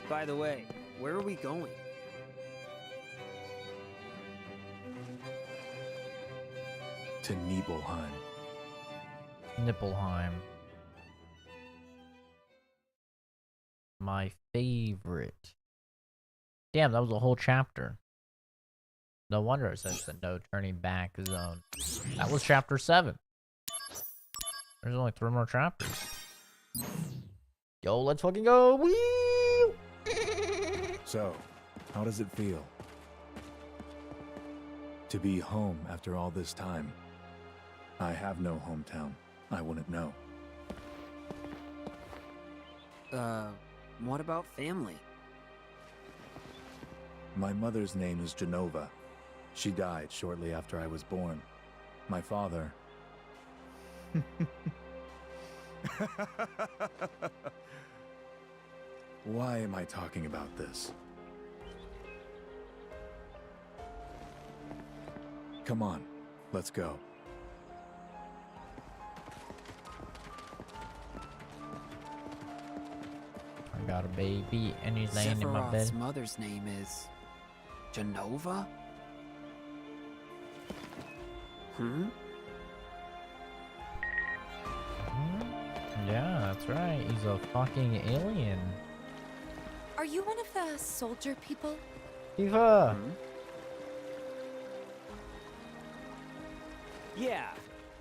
By the way, where are we going? To Nibelheim. Nibelheim. My favorite. Damn, that was a whole chapter. No wonder it says the no turning back zone. That was chapter 7. There's only 3 more chapters. Yo, let's fucking go! Whee! So, how does it feel? To be home after all this time. I have no hometown. I wouldn't know. What about family? My mother's name is Genova. She died shortly after I was born. My father... Why am I talking about this? Come on, let's go. I got a baby and he's laying in my bed. Sephiroth's mother's name is... Genova? Yeah, that's right. He's a fucking alien. Are you one of the soldier people? Eva! Yeah,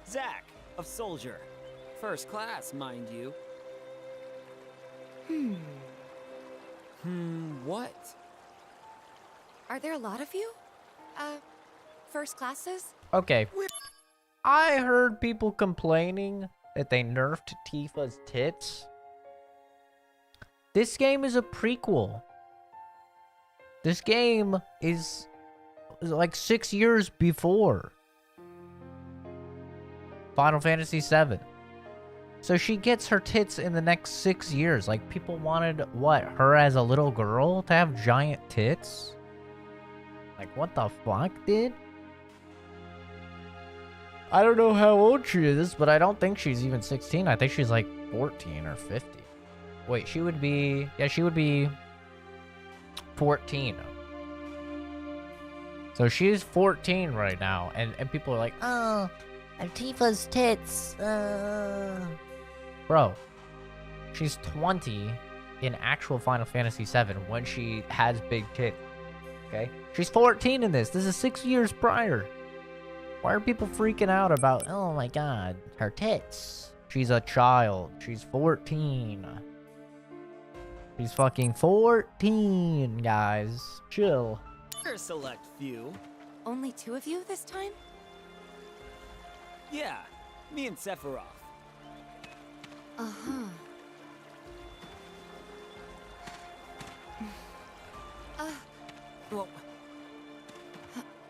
Zach, of Soldier. First class, mind you. What? Are there a lot of you? First classes? Okay. I heard people complaining that they nerfed Tifa's tits. This game is a prequel. This game is like 6 years before Final Fantasy VII. So she gets her tits in the next 6 years. Like, people wanted, what, her as a little girl to have giant tits? Like, what the fuck, dude? I don't know how old she is, but I don't think she's even 16. I think she's like 14 or 50. Wait, she would be... Yeah, she would be 14. So she's 14 right now, and people are like, oh, Tifa's tits. Bro, she's 20 in actual Final Fantasy VII when she has big tits. Okay? She's 14 in this. This is 6 years prior. Why are people freaking out about, oh my god, her tits? She's a child. She's 14. She's fucking 14, guys. Chill. You're a select few. Only 2 of you this time? Yeah, me and Sephiroth. Uh-huh. Well,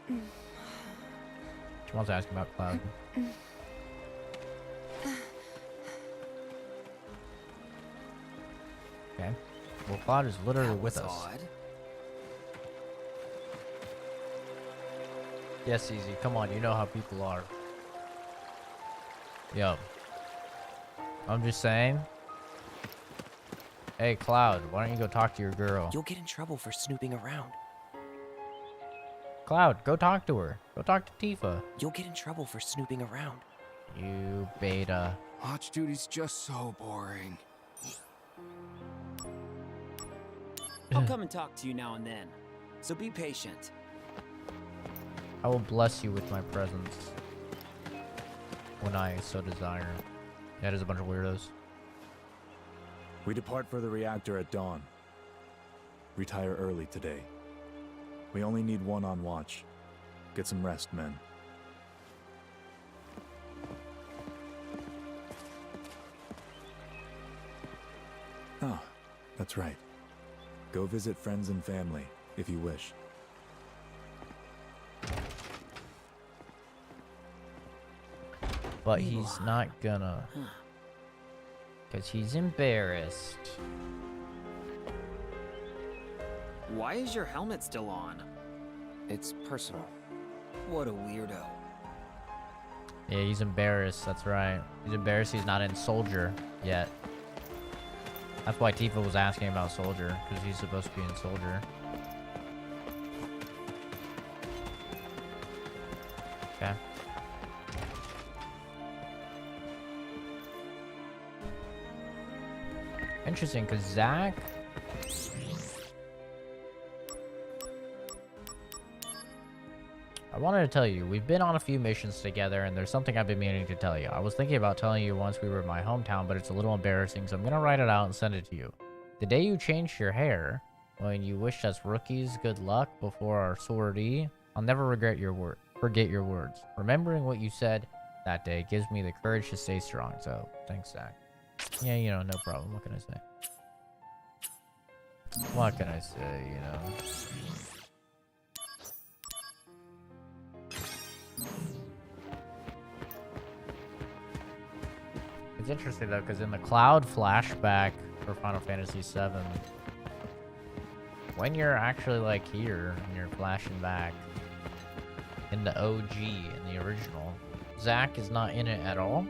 She wants to ask about Cloud. Okay. Well, Cloud is literally with us. odd. Yes, Easy. Come on, you know how people are. Yo. I'm just saying. Hey, Cloud, why don't you go talk to your girl? You'll get in trouble for snooping around. Cloud, go talk to her. Go talk to Tifa. You'll get in trouble for snooping around. You beta. Watch duty's just so boring. I'll come and talk to you now and then. So be patient. I will bless you with my presence. When I so desire. That is a bunch of weirdos. We depart for the reactor at dawn. Retire early today. We only need one on watch. Get some rest, men. Oh, that's right. Go visit friends and family, if you wish. But he's not gonna. Because he's embarrassed. Why is your helmet still on? It's personal. What a weirdo. Yeah, he's embarrassed, that's right. He's embarrassed he's not in Soldier yet. That's why Tifa was asking about Soldier, because he's supposed to be in Soldier. Okay. Interesting, because Zack... I wanted to tell you, we've been on a few missions together, and there's something I've been meaning to tell you. I was thinking about telling you once we were in my hometown, but it's a little embarrassing, so I'm gonna write it out and send it to you. The day you changed your hair, when you wished us rookies good luck before our sortie, I'll never forget your words. Remembering what you said that day gives me the courage to stay strong, so thanks, Zach. Yeah, you know, no problem. What can I say? What can I say, you know? It's interesting though, because in the Cloud flashback for Final Fantasy VII, when you're actually like here and you're flashing back in the OG, in the original, Zack is not in it at all.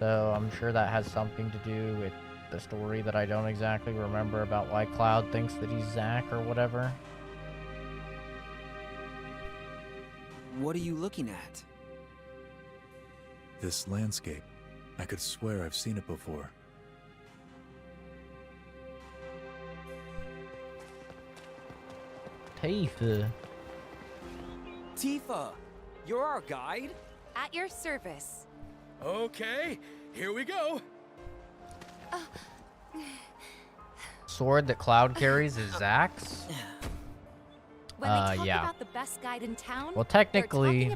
So I'm sure that has something to do with the story that I don't exactly remember about why Cloud thinks that he's Zack or whatever. What are you looking at? This landscape. I could swear I've seen it before. Tifa. Tifa! You're our guide? At your service. Okay, here we go. Sword that Cloud carries is Zack's? When they talk yeah. about the best guide in town, Well, technically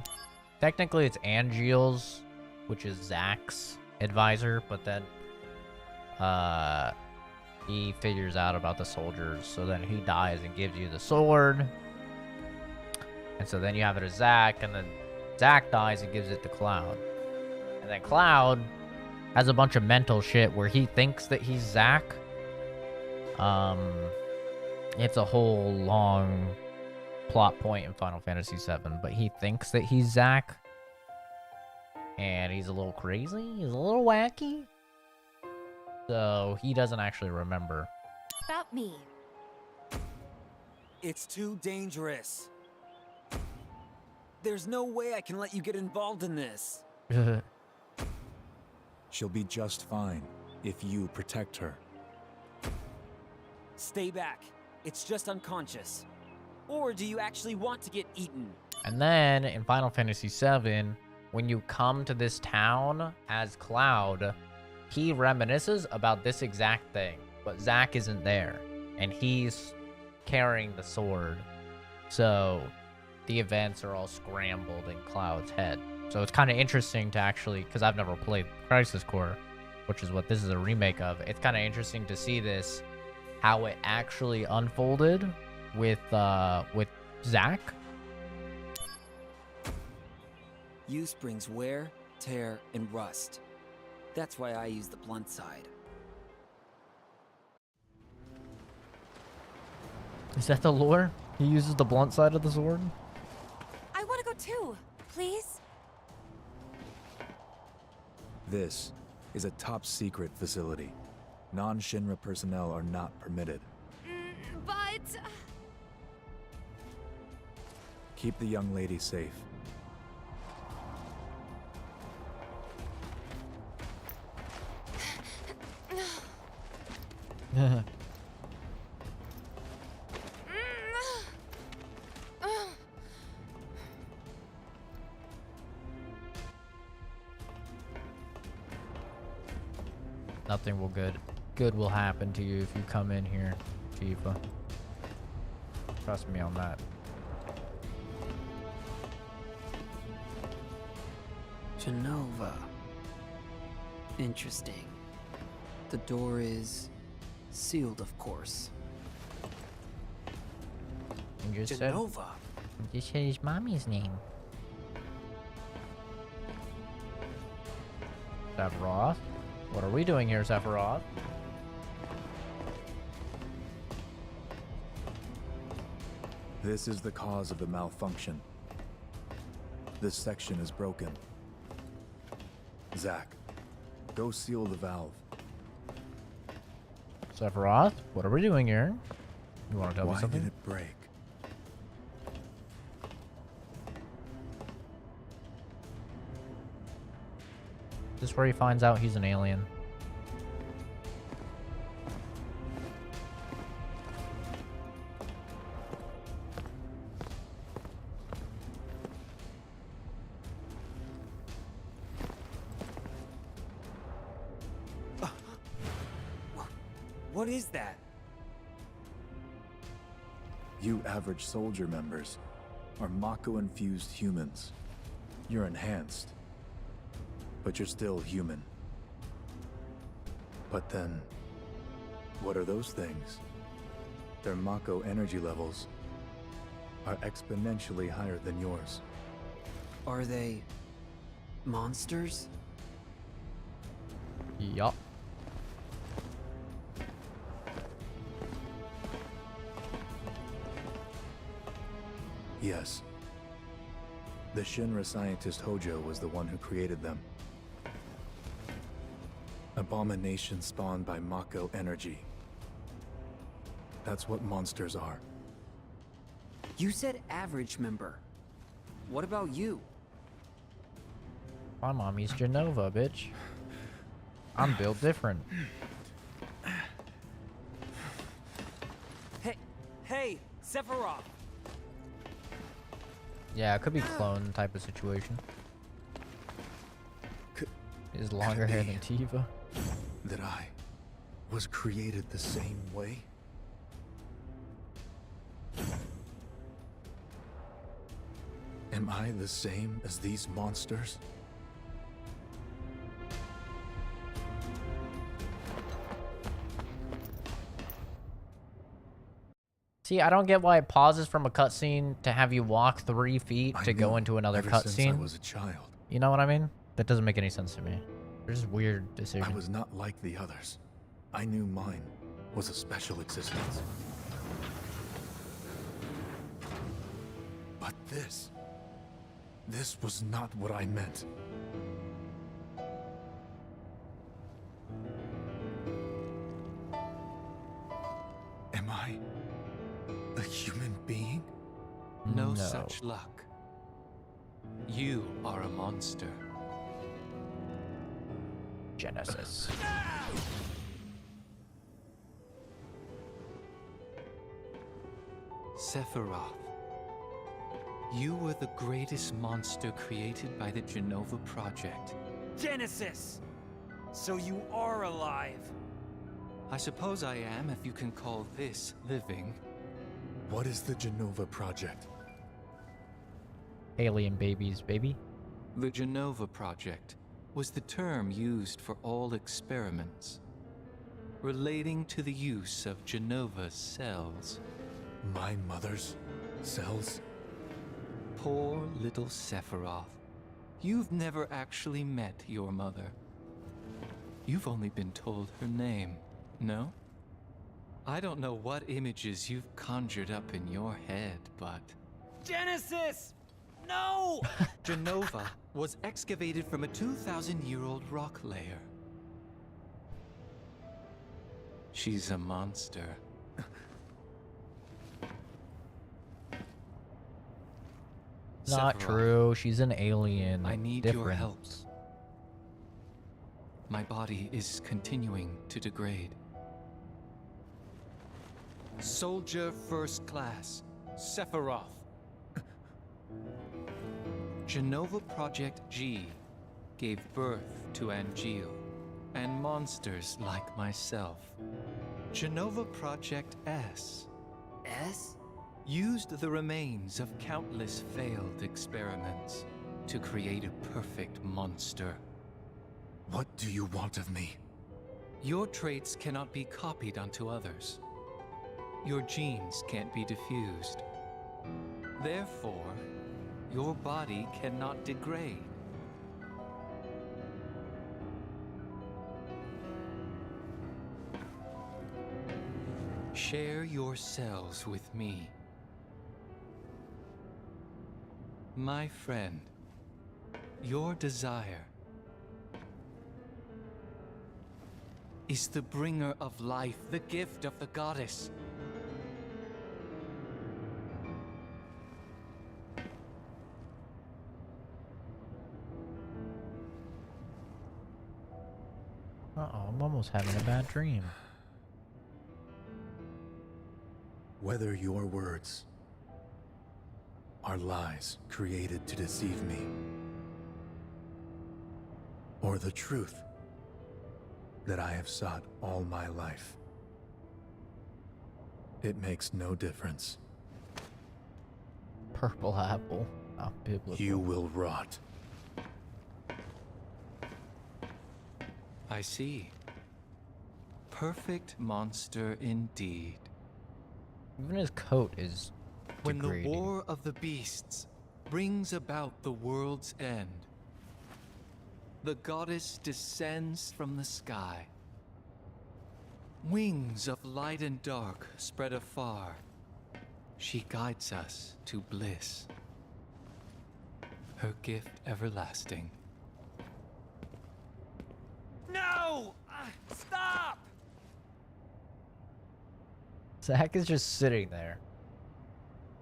it's Angeal's, which is Zack's advisor, but then he figures out about the soldiers, so then he dies and gives you the sword. And so then you have it as Zack, and then Zack dies and gives it to Cloud. And then Cloud has a bunch of mental shit where he thinks that he's Zack. It's a whole long plot point in Final Fantasy VII, but he thinks that he's Zack. And he's a little crazy, he's a little wacky. So he doesn't actually remember. about me. It's too dangerous. There's no way I can let you get involved in this. She'll be just fine if you protect her. Stay back. It's just unconscious. Or do you actually want to get eaten? And then in Final Fantasy VII, when you come to this town as Cloud, he reminisces about this exact thing, but Zack isn't there, and he's carrying the sword. So the events are all scrambled in Cloud's head. So it's kind of interesting to actually, because I've never played Crisis Core, which is what this is a remake of. It's kind of interesting to see this, how it actually unfolded with Zack. Use brings wear, tear, and rust. That's why I use the blunt side. Is that the lore? He uses the blunt side of the sword? I want to go too, please. This is a top-secret facility. Non-Shinra personnel are not permitted. But... Keep the young lady safe. Nothing will good will happen to you if you come in here, Tifa. Trust me on that. Genova. Interesting. The door is sealed, of course. And just Genova. Just said his mommy's name. Sephiroth? What are we doing here, Sephiroth? This is the cause of the malfunction. This section is broken. Zack, go seal the valve. Sephiroth? What are we doing here? You want to tell me Why something? did it break? This is where he finds out he's an alien. What is that? You average soldier members are Mako-infused humans. You're enhanced, but you're still human. But then, what are those things? Their Mako energy levels are exponentially higher than yours. Are they monsters? Yup. Yes. The Shinra scientist Hojo was the one who created them. Abomination spawned by Mako energy. That's what monsters are. You said average member. What about you? My mommy's Genova, bitch. I'm built different. Hey, Sephiroth! Yeah, it could be clone type of situation. Is longer hair than Tifa. That I was created the same way? Am I the same as these monsters? See, I don't get why it pauses from a cutscene to have you walk 3 feet to go into another ever since I cutscene. was a child. You know what I mean? That doesn't make any sense to me. They're just weird decisions. I was not like the others. I knew mine was a special existence. But this was not what I meant. Am I a human being? No such luck. You are a monster. Genesis. Sephiroth, you were the greatest monster created by the Genova Project. Genesis! So you are alive. I suppose I am, if you can call this living. What is the Genova Project? Alien babies, baby. The Genova Project was the term used for all experiments relating to the use of Genova's cells. My mother's cells? Poor little Sephiroth. You've never actually met your mother. You've only been told her name, no? I don't know what images you've conjured up in your head, but... Genesis! No! Genova was excavated from a 2,000-year-old rock layer. She's a monster. Not true. She's an alien. I need Different. your help. My body is continuing to degrade. Soldier First Class, Sephiroth. Genova Project G gave birth to Angeal and monsters like myself. Genova Project S. S? Used the remains of countless failed experiments to create a perfect monster. What do you want of me? Your traits cannot be copied onto others. Your genes can't be diffused. Therefore, your body cannot degrade. Share your cells with me. My friend, your desire is the bringer of life, the gift of the goddess. Uh-oh, I'm almost having a bad dream. Whether your words are lies created to deceive me, or the truth that I have sought all my life, it makes no difference. Purple apple. Not biblical. You will rot. I see. Perfect monster indeed. Even his coat is When the degrading. war of the beasts brings about the world's end, the goddess descends from the sky. Wings of light and dark spread afar. She guides us to bliss. Her gift everlasting. No! Stop! Zack is just sitting there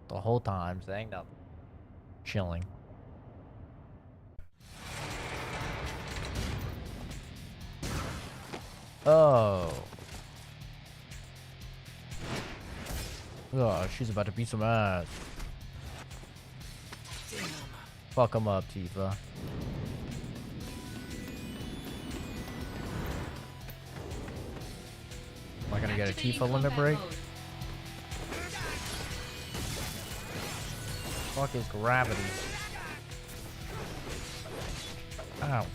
the whole time, saying nothing. Chilling. Oh. Oh, she's about to beat some ass. Damn. Fuck him up, Tifa. Am I gonna get a Tifa limit break? Fuck his gravity. Ow.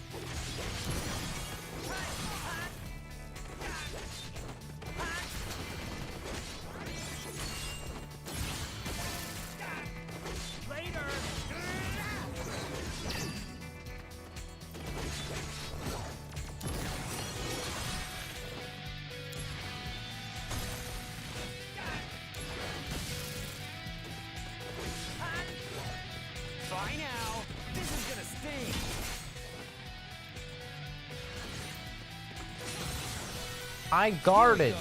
Bye now. This is gonna sting. I guarded.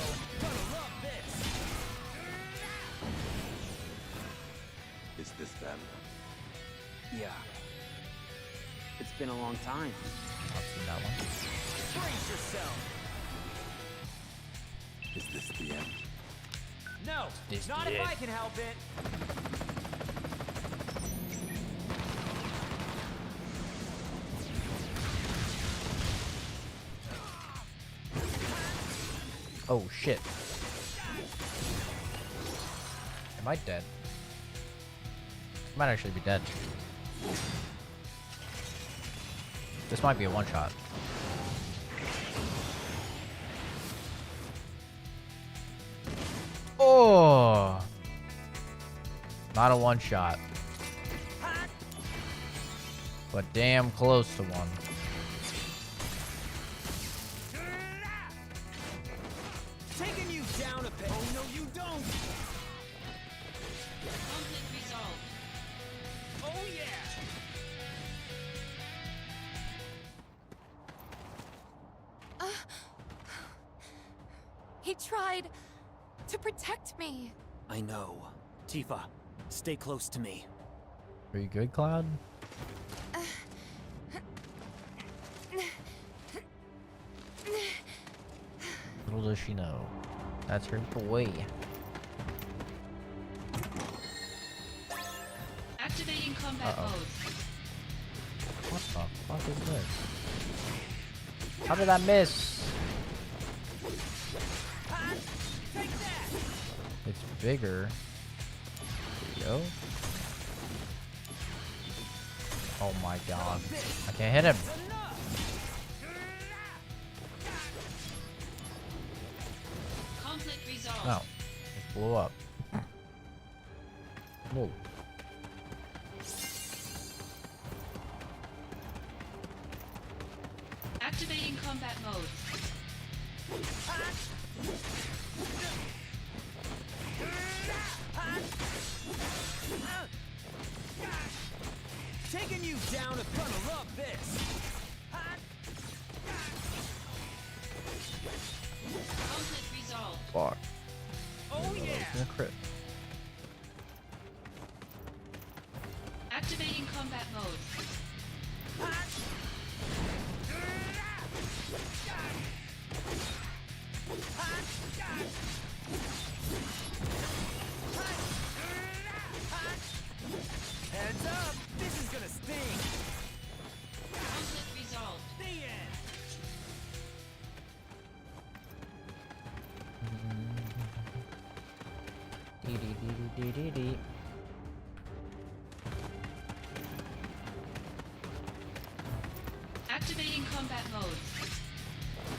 Is this them? Yeah. It's been a long time. I've seen that one. Brace yourself. Is this the end? No, This not kid. if I can help it. Oh shit. Am I dead? I might actually be dead. This might be a one shot. Oh! Not a one shot. But damn close to one. Taking you down a bit. Oh no, you don't. Conflict resolved. Oh yeah. He tried to protect me. I know. Tifa, stay close to me. Are you good, Cloud? Little does she know. That's her boy. Activating combat Uh-oh. mode. What the fuck is this? How did I miss? It's bigger. There you go. Oh my god. I can't hit him. Conflict resolved. No. It blew up. Whoa. Activating combat mode. Taking you down is gonna love this. Conflict resolved. Fuck. Oh yeah. Gonna crit. Activating combat mode. Heads up. This is gonna sting. Conflict resolved. The end. Dee dee dee dee dee dee. Activating combat mode.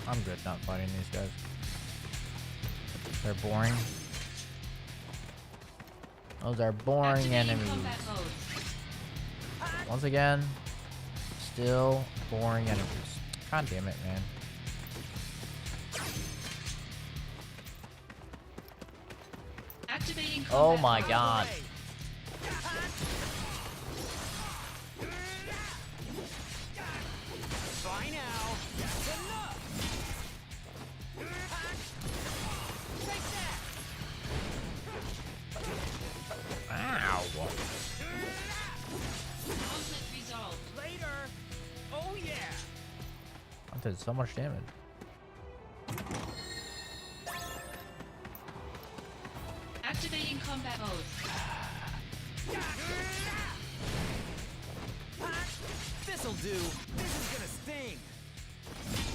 I'm good not fighting these guys. They're boring. Those are boring Activating enemies. combat mode. Once again, still boring enemies. God damn it, man. Activating combat Oh my mode. god. Bye now. That's enough. Take that. Ow. Conflict resolved. Later. Oh yeah. I did so much damage. Activating combat mode. This'll do. This is gonna sting.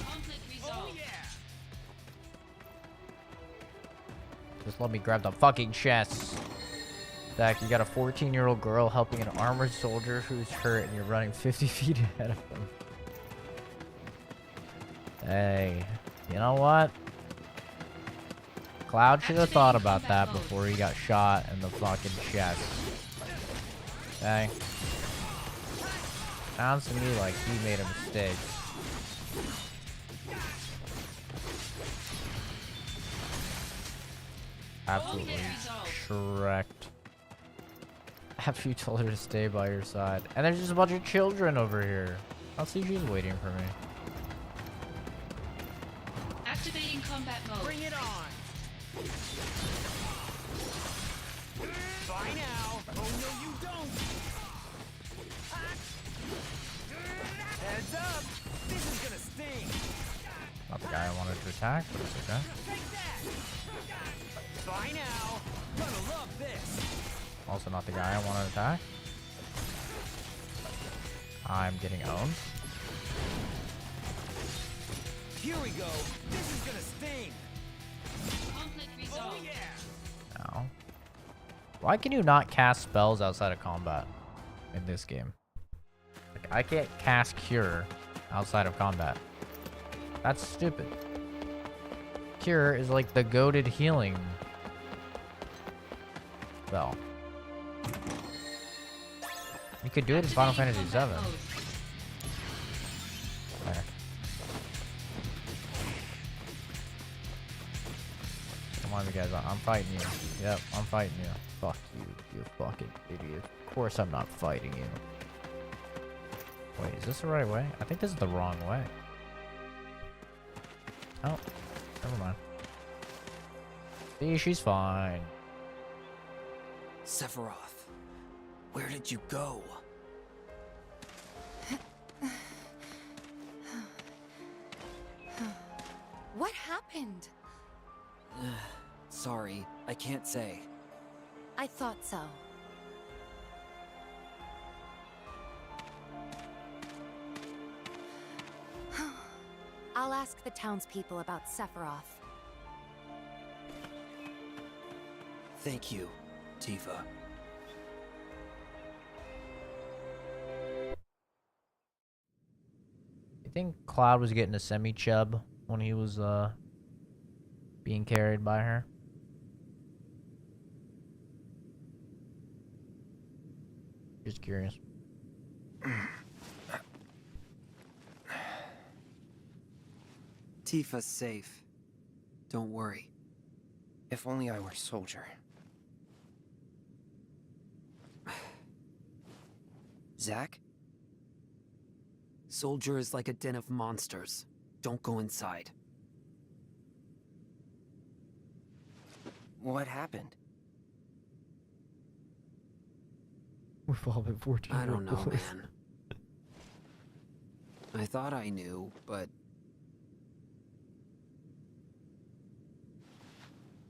Conflict Oh resolved. yeah. Just let me grab the fucking chest. Zach, you got a 14-year-old girl helping an armored soldier who's hurt and you're running 50 feet ahead of him. Hey, you know what? Cloud should have thought about that before he got shot in the fucking chest. Okay? Sounds to me like he made a mistake. Absolutely correct. After you told her to stay by your side. And there's just a bunch of children over here. I'll see she's waiting for me. Activating combat mode. Bring it on. Bye now. Oh no, you don't. Heads up. This is gonna sting. Not the guy I wanted to attack, but it's okay. Bye now. Gonna love this. Also not the guy I want to attack. I'm getting owned. Here we go. This is gonna sting. Conflict resolved. Oh yeah. Ow. Why can you not cast spells outside of combat in this game? Like, I can't cast Cure outside of combat. That's stupid. Cure is like the goated healing spell. You could do it in Final Fantasy VII. There. Come on, you guys. I'm fighting you. Yep, I'm fighting you. Fuck you, you fucking idiot. Of course I'm not fighting you. Wait, is this the right way? I think this is the wrong way. Oh, never mind. See, she's fine. Sephiroth, where did you go? What happened? Sorry, I can't say. I thought so. I'll ask the townspeople about Sephiroth. Thank you, Tifa. You think Cloud was getting a semi-chub when he was being carried by her? Just curious. Tifa's safe. Don't worry. If only I were Soldier. Zack? Soldier is like a den of monsters. Don't go inside. What happened? We've all been 14 I don't know, man. I thought I knew, but...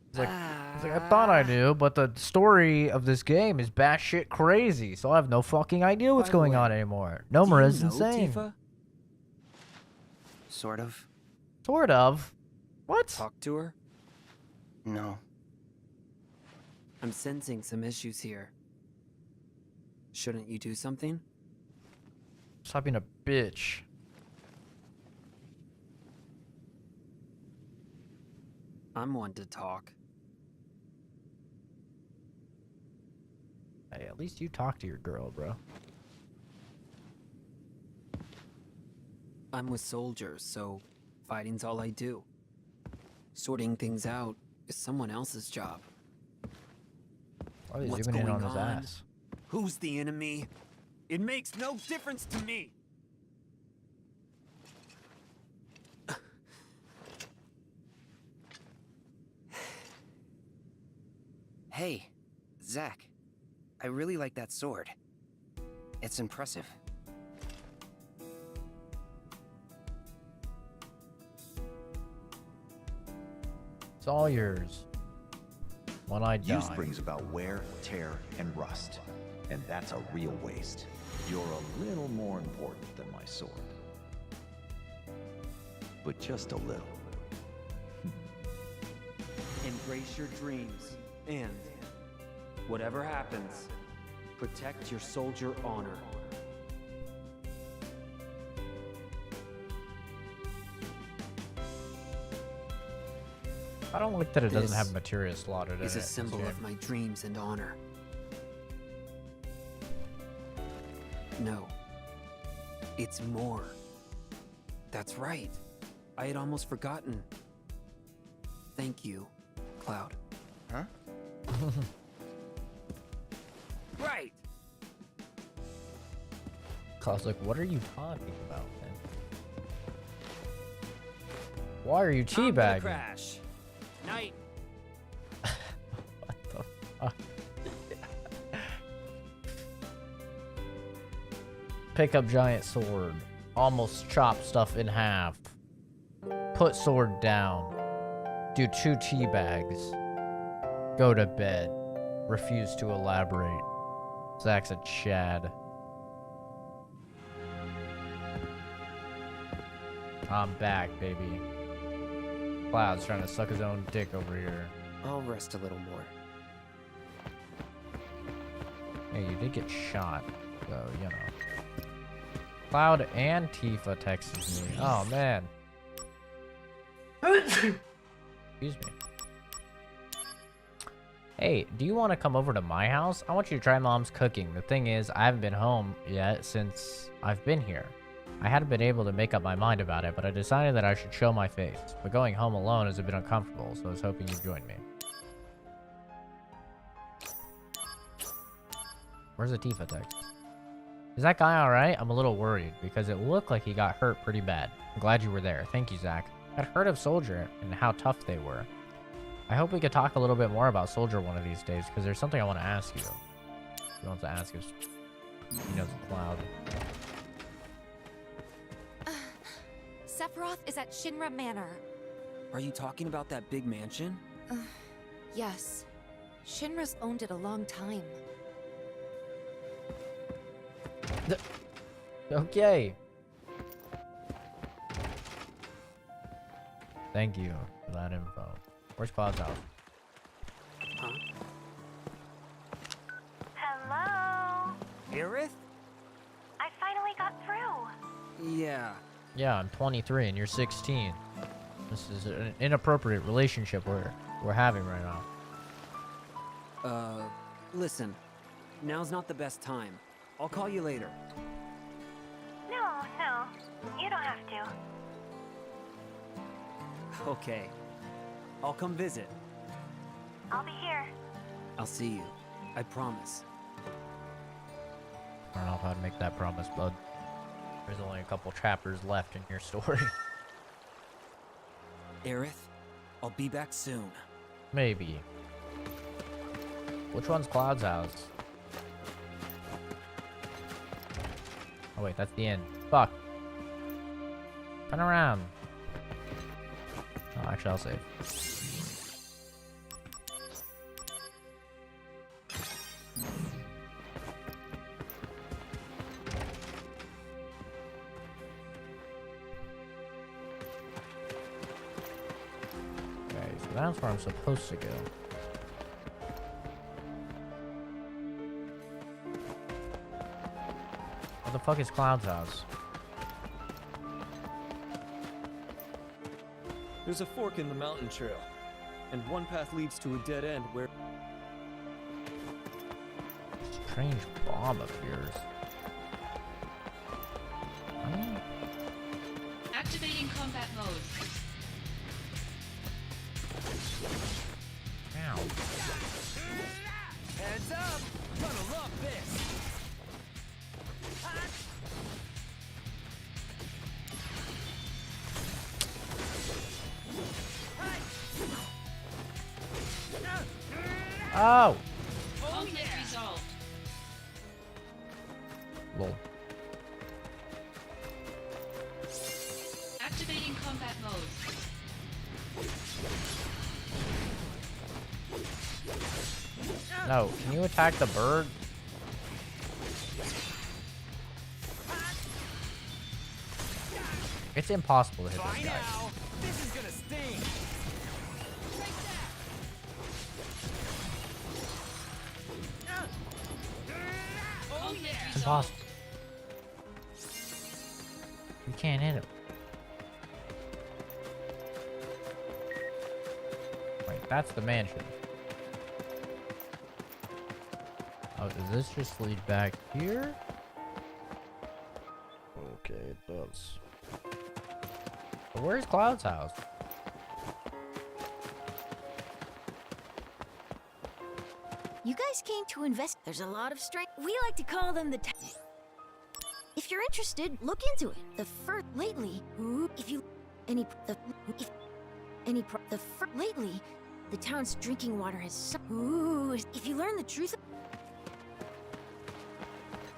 It's like, I thought I knew, but the story of this game is batshit crazy, so I have no fucking idea what's going on anymore. Nomura's insane. Tifa? Sort of. Sort of. What? Talk to her? No. I'm sensing some issues here. Shouldn't you do something? Stop being a bitch. I'm one to talk. Hey, at least you talk to your girl, bro. I'm with soldiers, so fighting's all I do. Sorting things out is someone else's job. Why are they What's zooming in going on his on? ass? Who's the enemy? It makes no difference to me. Hey, Zack. I really like that sword. It's impressive. It's all yours. When I die. Use brings about wear, tear, and rust. And that's a real waste. You're a little more important than my sword. But just a little. Embrace your dreams, and whatever happens, protect your soldier honor. I don't like that it doesn't This have materia slotted in it. Is a this symbol game. of my dreams and honor. No. It's more. That's right. I had almost forgotten. Thank you, Cloud. Huh? Right! Cloud's like, what are you talking about, man? Why are you I'm gonna teabagging? crash. Night. What the fuck? Pick up giant sword. Almost chop stuff in half. Put sword down. Do 2 tea bags. Go to bed. Refuse to elaborate. Zach's a Chad. I'm back, baby. Cloud's trying to suck his own dick over here. I'll rest a little more. Hey, you did get shot, so, you know. Cloud and Tifa texted me. Oh, man. Excuse me. Hey, do you want to come over to my house? I want you to try Mom's cooking. The thing is, I haven't been home yet since I've been here. I hadn't been able to make up my mind about it, but I decided that I should show my face. But going home alone is a bit uncomfortable, so I was hoping you'd join me. Where's the Tifa text? Is that guy alright? I'm a little worried, because it looked like he got hurt pretty bad. I'm glad you were there. Thank you, Zach. I'd heard of Soldier and how tough they were. I hope we could talk a little bit more about Soldier one of these days, because there's something I want to ask you. He wants to ask us. He knows Cloud. Sephiroth is at Shinra Manor. Are you talking about that big mansion? Yes. Shinra's owned it a long time. Okay. Thank you for that info. Where's Cloud's house? Hello? Aerith? I finally got through. Yeah. Yeah, I'm 23 and you're 16. This is an inappropriate relationship we're having right now. Listen. Now's not the best time. I'll call you later. No, you don't have to. Okay. I'll come visit. I'll be here. I'll see you. I promise. I don't know if I'd make that promise, bud. There's only a couple chapters left in your story. Aerith, I'll be back soon. Maybe. Which one's Cloud's house? Oh wait, that's the end. Fuck. Turn around. Oh, actually, I'll save. Okay, so that's where I'm supposed to go. Where the fuck is Cloud's house? There's a fork in the mountain trail, and one path leads to a dead end where... Strange bomb appears. Activating combat mode. Ow. Heads up! Gonna love this! Oh! Conflict resolved. Lol. Activating combat mode. No, can you attack the bird? It's impossible to hit this guy. This is gonna sting! It's impossible. You can't hit him. Wait, that's the mansion. Oh, does this just lead back here? Okay, it does. But where's Cloud's house? You guys came to invest. There's a lot of strength. We like to call them the. If you're interested, look into it. The first lately, if you any the if any the lately, the town's drinking water has. If you learn the truth.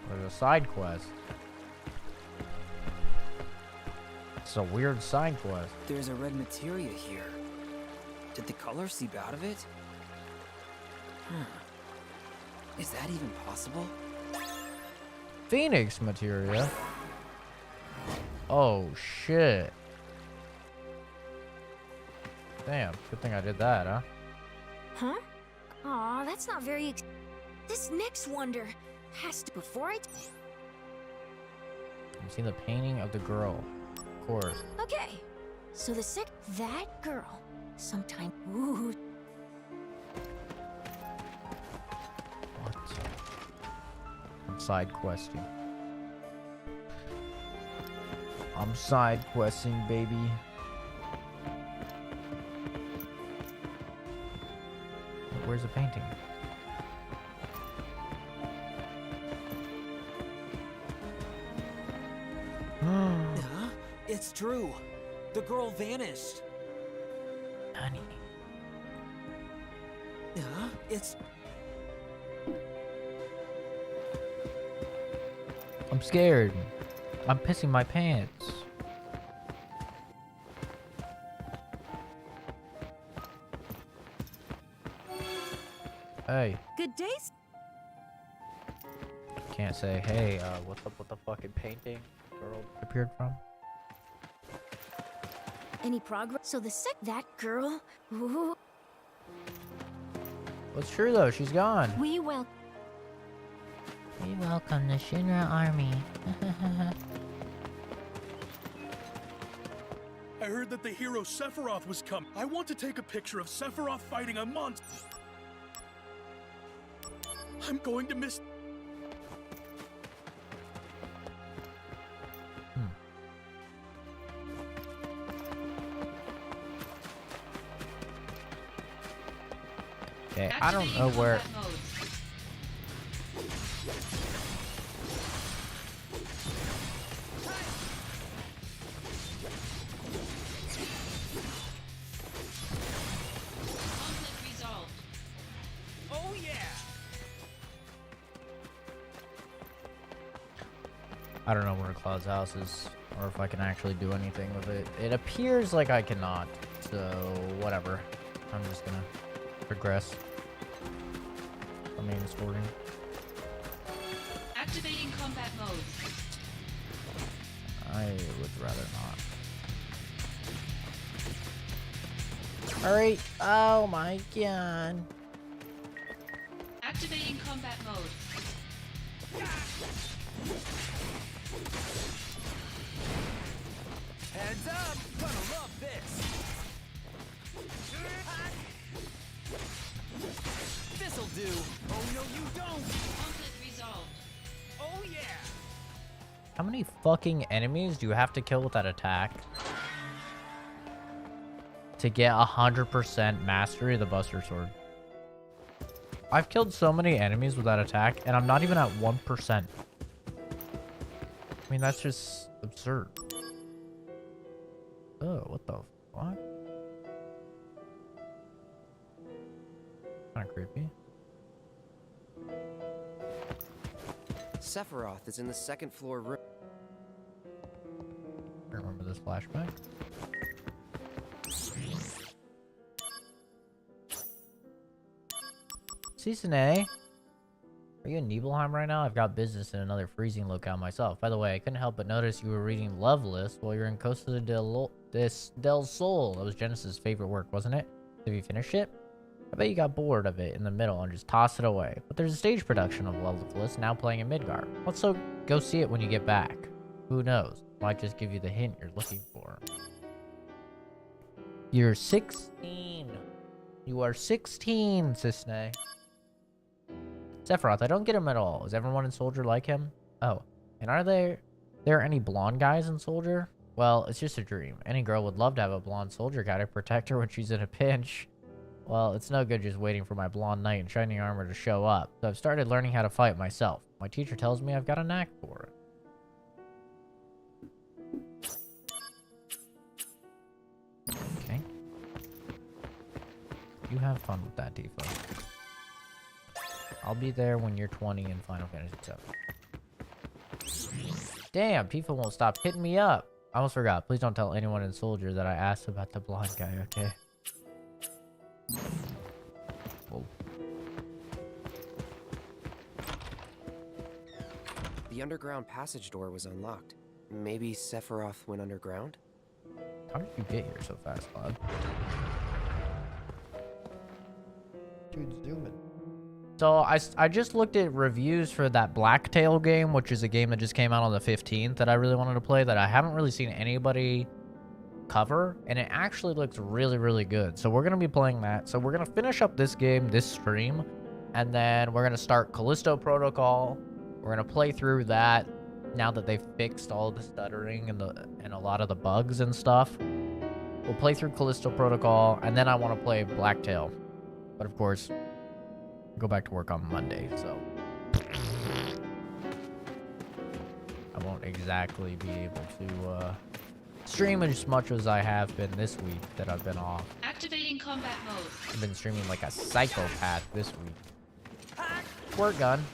There's a side quest. It's a weird side quest. There's a red materia here. Did the color seep out of it? Is that even possible? Phoenix materia? Oh, shit. Damn, good thing I did that, huh? Huh? Aw, that's not very this next wonder has to before I You've seen the painting of the girl. Of course. Okay. So that girl sometime ooh. What? I'm side questing. I'm side questing, baby. Where's the painting? It's true. The girl vanished. Honey. It's... I'm scared. I'm pissing my pants. Hey. Good days. Can't say, hey, what's up with the fucking painting girl appeared from? Any progress? So that girl ooh. Well, it's true though, she's gone. We welcome the Shinra army. I heard that the hero Sephiroth was coming. I want to take a picture of Sephiroth fighting a monster. I'm going to miss... Okay, I don't know where... Oh yeah! I don't know where Cloud's house is, or if I can actually do anything with it. It appears like I cannot, so whatever. I'm just gonna progress. Remain story. Activating combat mode. I would rather not. Alright. Oh my god. Activating combat mode. Heads up! Gonna love this! This'll do! Oh no you don't! Conflict resolved. Oh yeah! How many fucking enemies do you have to kill with that attack to get 100% mastery of the Buster Sword? I've killed so many enemies with that attack, and I'm not even at 1%. I mean, that's just absurd. Oh, what the fuck? Kinda creepy. Sephiroth is in the second floor room. I remember this flashback. Season A. Are you in Nibelheim right now? I've got business in another freezing locale myself. By the way, I couldn't help but notice you were reading Love List while you're in Costa del Sol. That was Genesis' favorite work, wasn't it? Have you finished it? I bet you got bored of it in the middle and just tossed it away. But there's a stage production of Love List now playing in Midgar. Let's go see it when you get back. Who knows? Might just give you the hint you're looking for. You're 16. You are 16, Cisne. Sephiroth, I don't get him at all. Is everyone in Soldier like him? Oh, and are there any blonde guys in Soldier? Well, it's just a dream. Any girl would love to have a blonde soldier guy to protect her when she's in a pinch. Well, it's no good just waiting for my blonde knight in shining armor to show up. So I've started learning how to fight myself. My teacher tells me I've got a knack for it. Okay. You have fun with that, Tifa. I'll be there when you're 20 in Final Fantasy VII. Damn, Tifa won't stop hitting me up. I almost forgot. Please don't tell anyone in Soldier that I asked about the blonde guy, okay? Whoa. The underground passage door was unlocked. Maybe Sephiroth went underground? How did you get here so fast, bud? Dude, zoom in. So I just looked at reviews for that Blacktail game, which is a game that just came out on the 15th that I really wanted to play that I haven't really seen anybody cover, and it actually looks really, really good. So we're going to be playing that. So we're going to finish up this game, this stream, and then we're going to start Callisto Protocol. We're going to play through that now that they've fixed all the stuttering and a lot of the bugs and stuff. We'll play through Callisto Protocol, and then I want to play Blacktail. But of course, go back to work on Monday, so I won't exactly be able to stream as much as I have been this week that I've been off. Activating combat mode. I've been streaming like a psychopath this week. Squirt gun.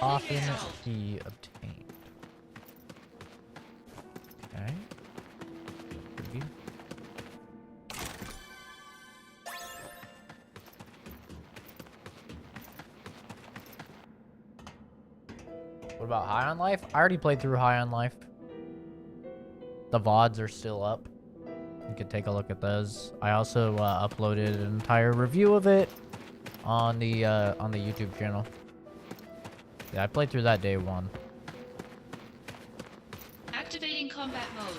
Often he obtained. Okay. Review. What about High on Life? I already played through High on Life. The VODs are still up. You can take a look at those. I also uploaded an entire review of it on the YouTube channel. Yeah, I played through that day one. Activating combat mode.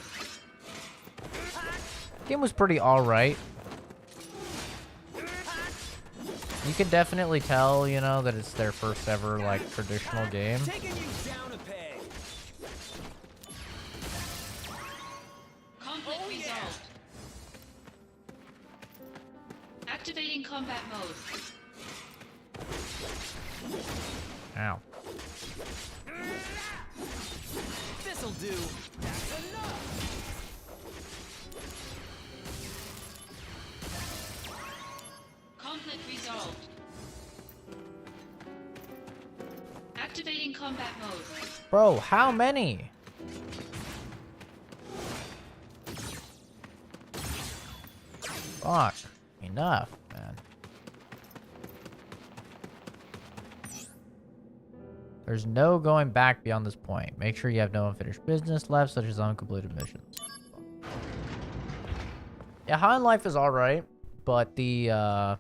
Game was pretty alright. You can definitely tell, you know, that it's their first ever, like, traditional game. Taking you down a peg. Conflict resolved. Activating combat mode. Ow. This'll do. That's enough. Conflict resolved. Activating combat mode. Bro, how many? Fuck. Enough, man. There's no going back beyond this point. Make sure you have no unfinished business left, such as uncompleted missions. Yeah, High on Life is alright, but the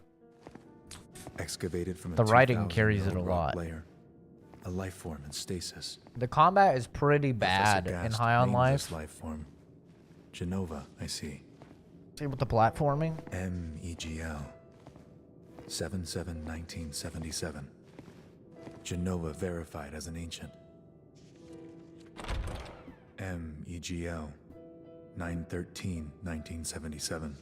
Excavated from the writing carries it a lot. Layer, a life form in stasis. The combat is pretty bad Professor in Gast High on named Life. this life form Genova, I see. See with the platforming? MEGL 7/7/1977. Genova verified as an ancient. MEGL 9/13/1977.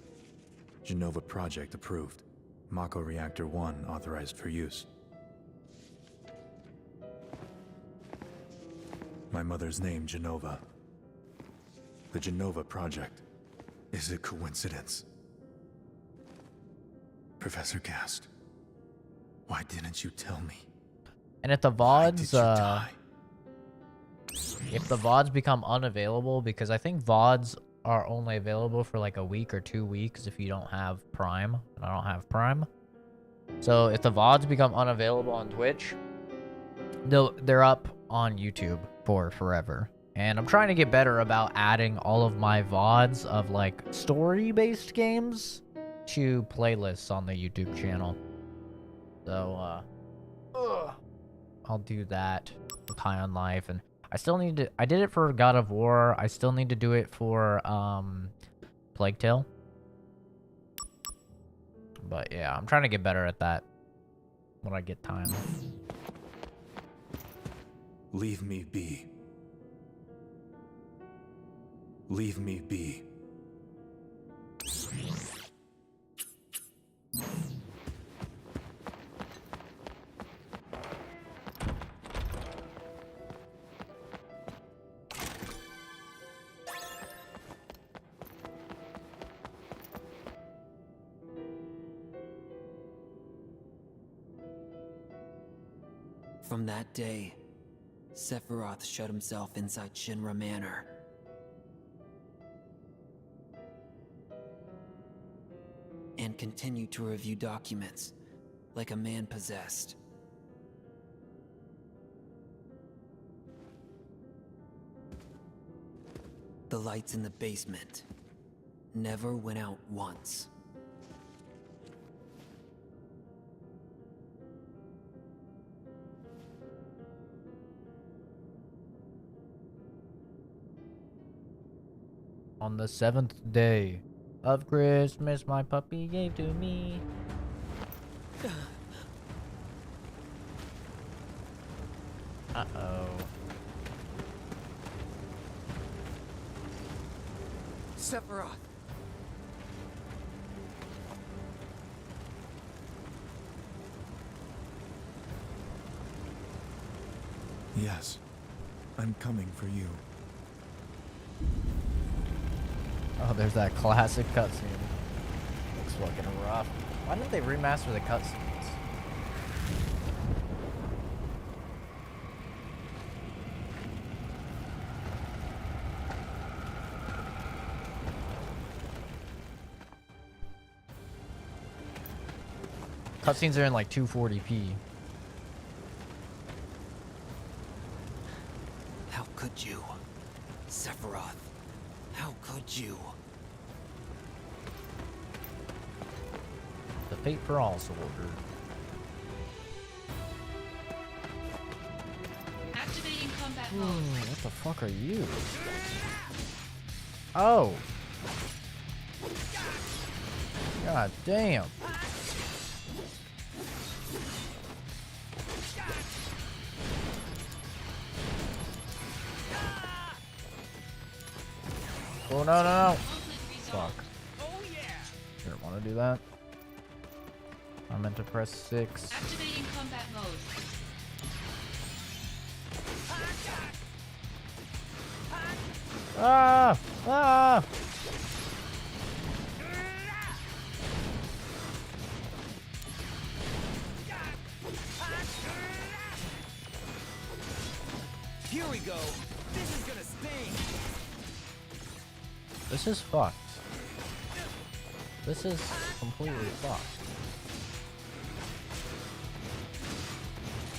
Genova project approved. Mako Reactor 1 authorized for use. My mother's name, Genova. The Genova project. Is it coincidence? Professor Gast, why didn't you tell me? And if the VODs, if the VODs become unavailable, because I think VODs are only available for like a week or 2 weeks if you don't have Prime, and I don't have Prime. So if the VODs become unavailable on Twitch, they're up on YouTube for forever. And I'm trying to get better about adding all of my VODs of like story-based games to playlists on the YouTube channel. So, I'll do that with High on Life, and I still need to. I did it for God of War. I still need to do it for Plague Tale. But yeah, I'm trying to get better at that when I get time. Leave me be. Leave me be. From that day, Sephiroth shut himself inside Shinra Manor. And continued to review documents like a man possessed. The lights in the basement never went out once. On the 7th day of Christmas, my puppy gave to me. Uh-oh. Sephiroth! Yes, I'm coming for you. Oh, there's that classic cutscene. Looks fucking rough. Why didn't they remaster the cutscenes? Cutscenes are in like 240p. How could you? Sephiroth, how could you? The fate for all soldier. Activating combat mode. What the fuck are you? Oh. God damn. Oh, no, no, no. Fuck. Didn't want to do that. I meant to press 6. Activating combat mode. Ah! Ah! Here we go. This is gonna sting. This is fucked. This is completely fucked.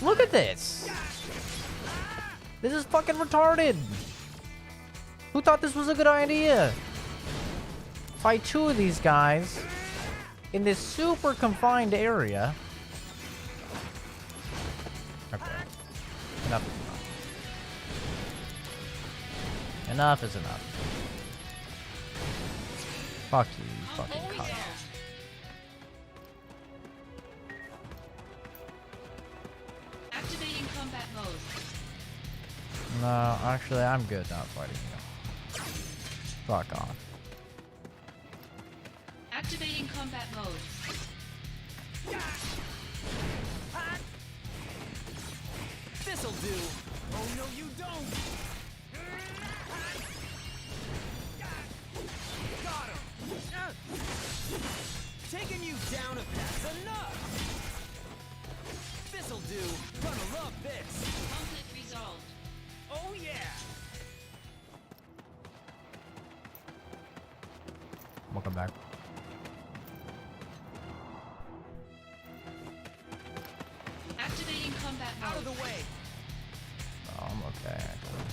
Look at this! This is fucking retarded! Who thought this was a good idea? Fight 2 of these guys in this super confined area. Okay. Enough is enough. Enough is enough. Fuck you, you fucking cunt. Activating combat mode. No, actually, I'm good not fighting you. Fuck off. Activating combat mode. This'll do. Oh no, you don't. Got him. Taking you down a pass enough. This'll do. Gonna love this. Conflict resolved. Oh yeah. Welcome back. Activating combat mode. Out of the way. Oh, I'm okay, actually.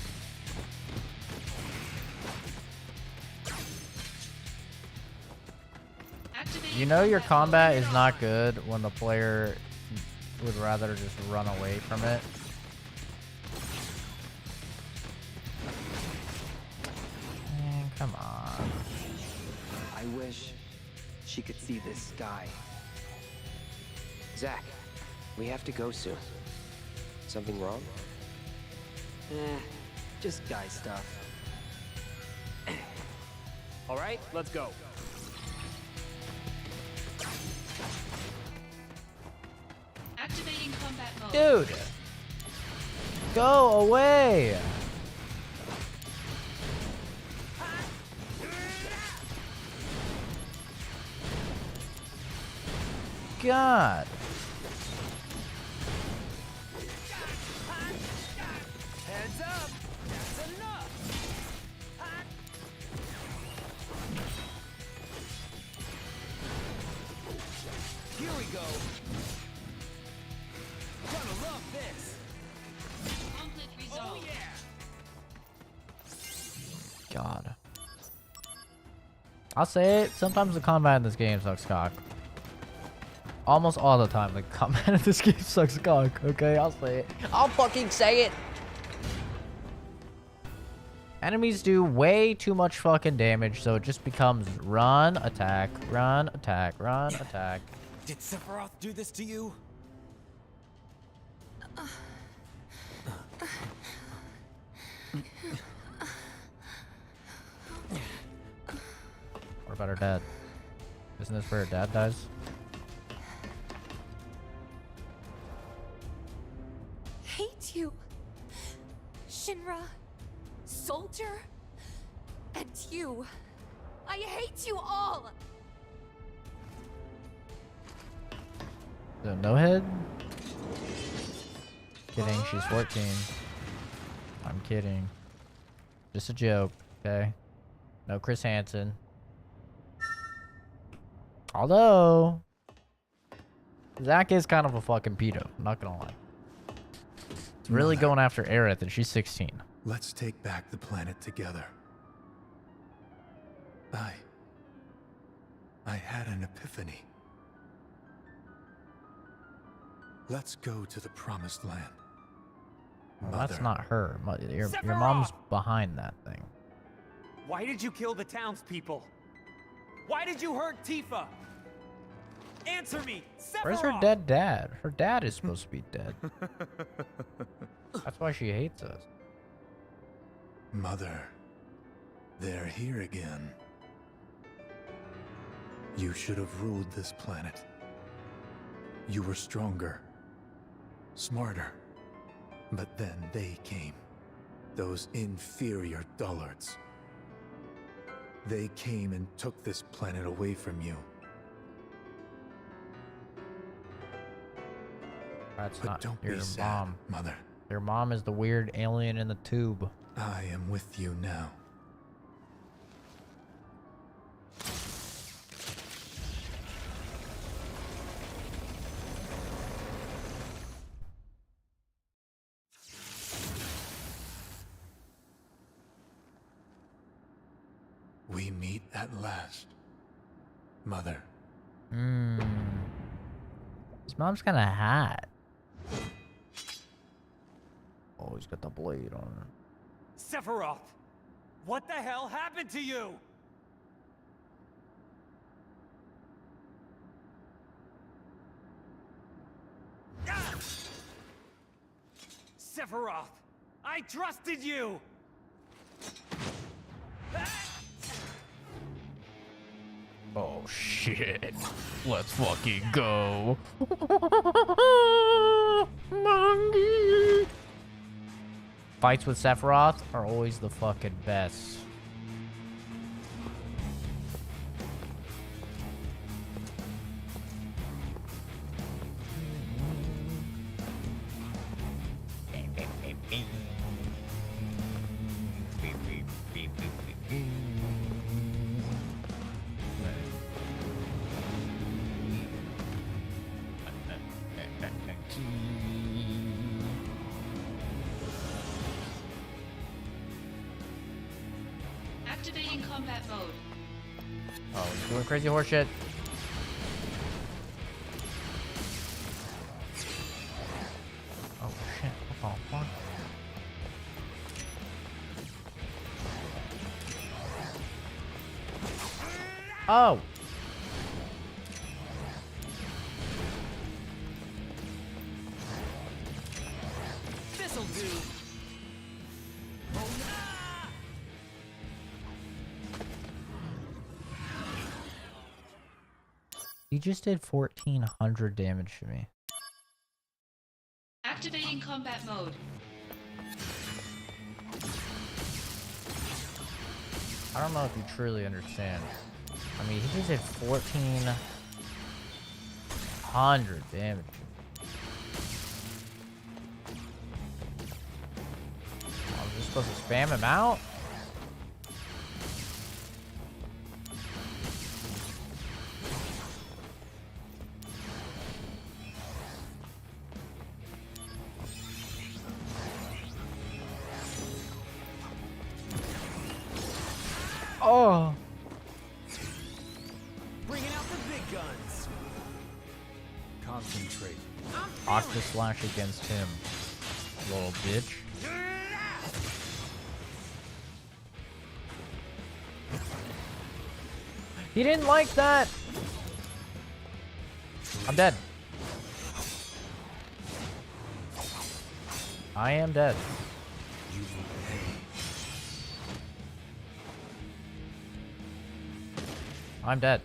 Activating You know your combat mode. is not good when the player would rather just run away from it. Man, come on. I wish she could see this sky. Zach, we have to go soon. Something wrong? Just guy stuff. All right, let's go. Activating combat mode. Dude! Go away! God. Hands up! That's enough! Hot. Here we go. Gonna love this. Conflict Oh resolved. yeah. God. I'll say it. Sometimes the combat in this game sucks cock. Almost all the time, the combat in this game sucks cock. Okay, I'll say it. I'll fucking say it. Enemies do way too much fucking damage, so it just becomes run, attack, run, attack, run, attack. Did Sephiroth do this to you? What about her dad? Isn't this where her dad dies? Hate you, Shinra, Soldier, and you. I hate you all. No head? Kidding, she's 14. I'm kidding. Just a joke, okay? No Chris Hansen. Although, Zack is kind of a fucking pedo, I'm not gonna lie. It's really going after Aerith, and she's 16. Let's take back the planet together. I had an epiphany. Let's go to the promised land. Well, that's not her. Your Sephiroth! mom's behind that thing. Why did you kill the townspeople? Why did you hurt Tifa? Answer me, Sephiroth! Where's her dead dad? Her dad is supposed to be dead. That's why she hates us. Mother, they're here again. You should have ruled this planet. You were stronger, smarter. But then they came. Those inferior dullards. They came and took this planet away from you. That's But not don't your be sad, mom. Mother. Your mom is the weird alien in the tube. I am with you now. We meet at last, Mother. His mom's kind of hot. Oh, he's got the blade on her. Sephiroth! What the hell happened to you? Ah! Sephiroth! I trusted you! Oh shit. Let's fucking go. Monkey. Fights with Sephiroth are always the fucking best. Activating combat mode. Oh, he's doing crazy horseshit. Oh shit, what the fuck? Oh! This'll do! He just did 1400 damage to me. Activating combat mode. I don't know if you truly understand. I mean, he just did 1400 damage. Supposed to spam him out? Oh! Bringing out the big guns. Concentrate. Octa slash against him, little bitch. He didn't like that. I'm dead. I am dead. I'm dead.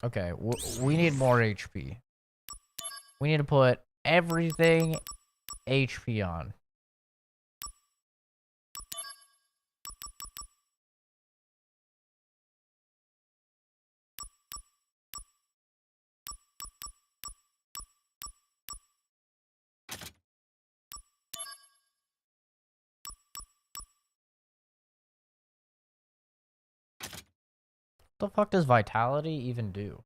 Okay, we need more HP. We need to put everything HP on. What the fuck does Vitality even do?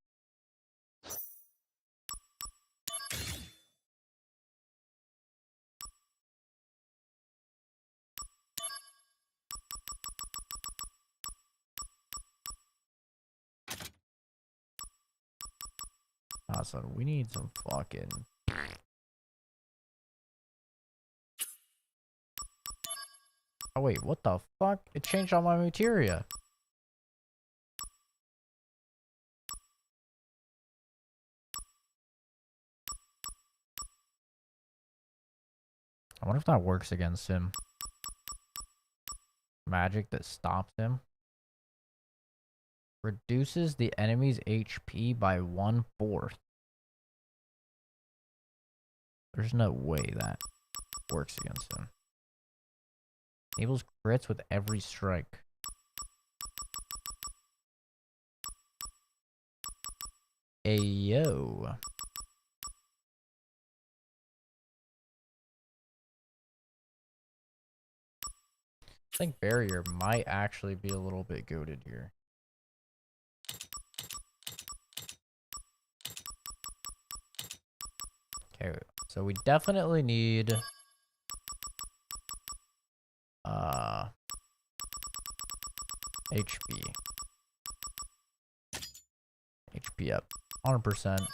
Awesome, we need some fucking... Oh wait, what the fuck? It changed all my materia. I wonder if that works against him. Magic that stops him. Reduces the enemy's HP by 1/4. There's no way that works against him. Enables crits with every strike. Ayo. I think barrier might actually be a little bit goated here. Okay, so we definitely need HP. HP up 100%.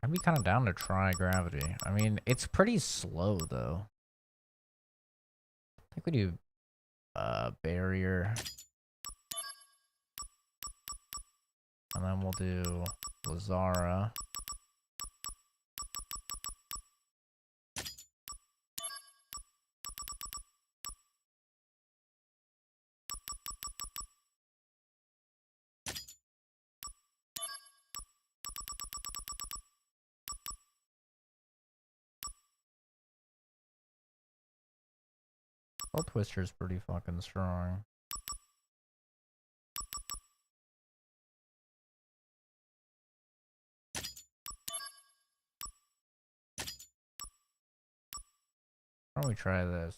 I'd be kind of down to try gravity. I mean, it's pretty slow though. I think we do barrier. And then we'll do Lazara. Well, Twister's pretty fucking strong. Why don't we try this?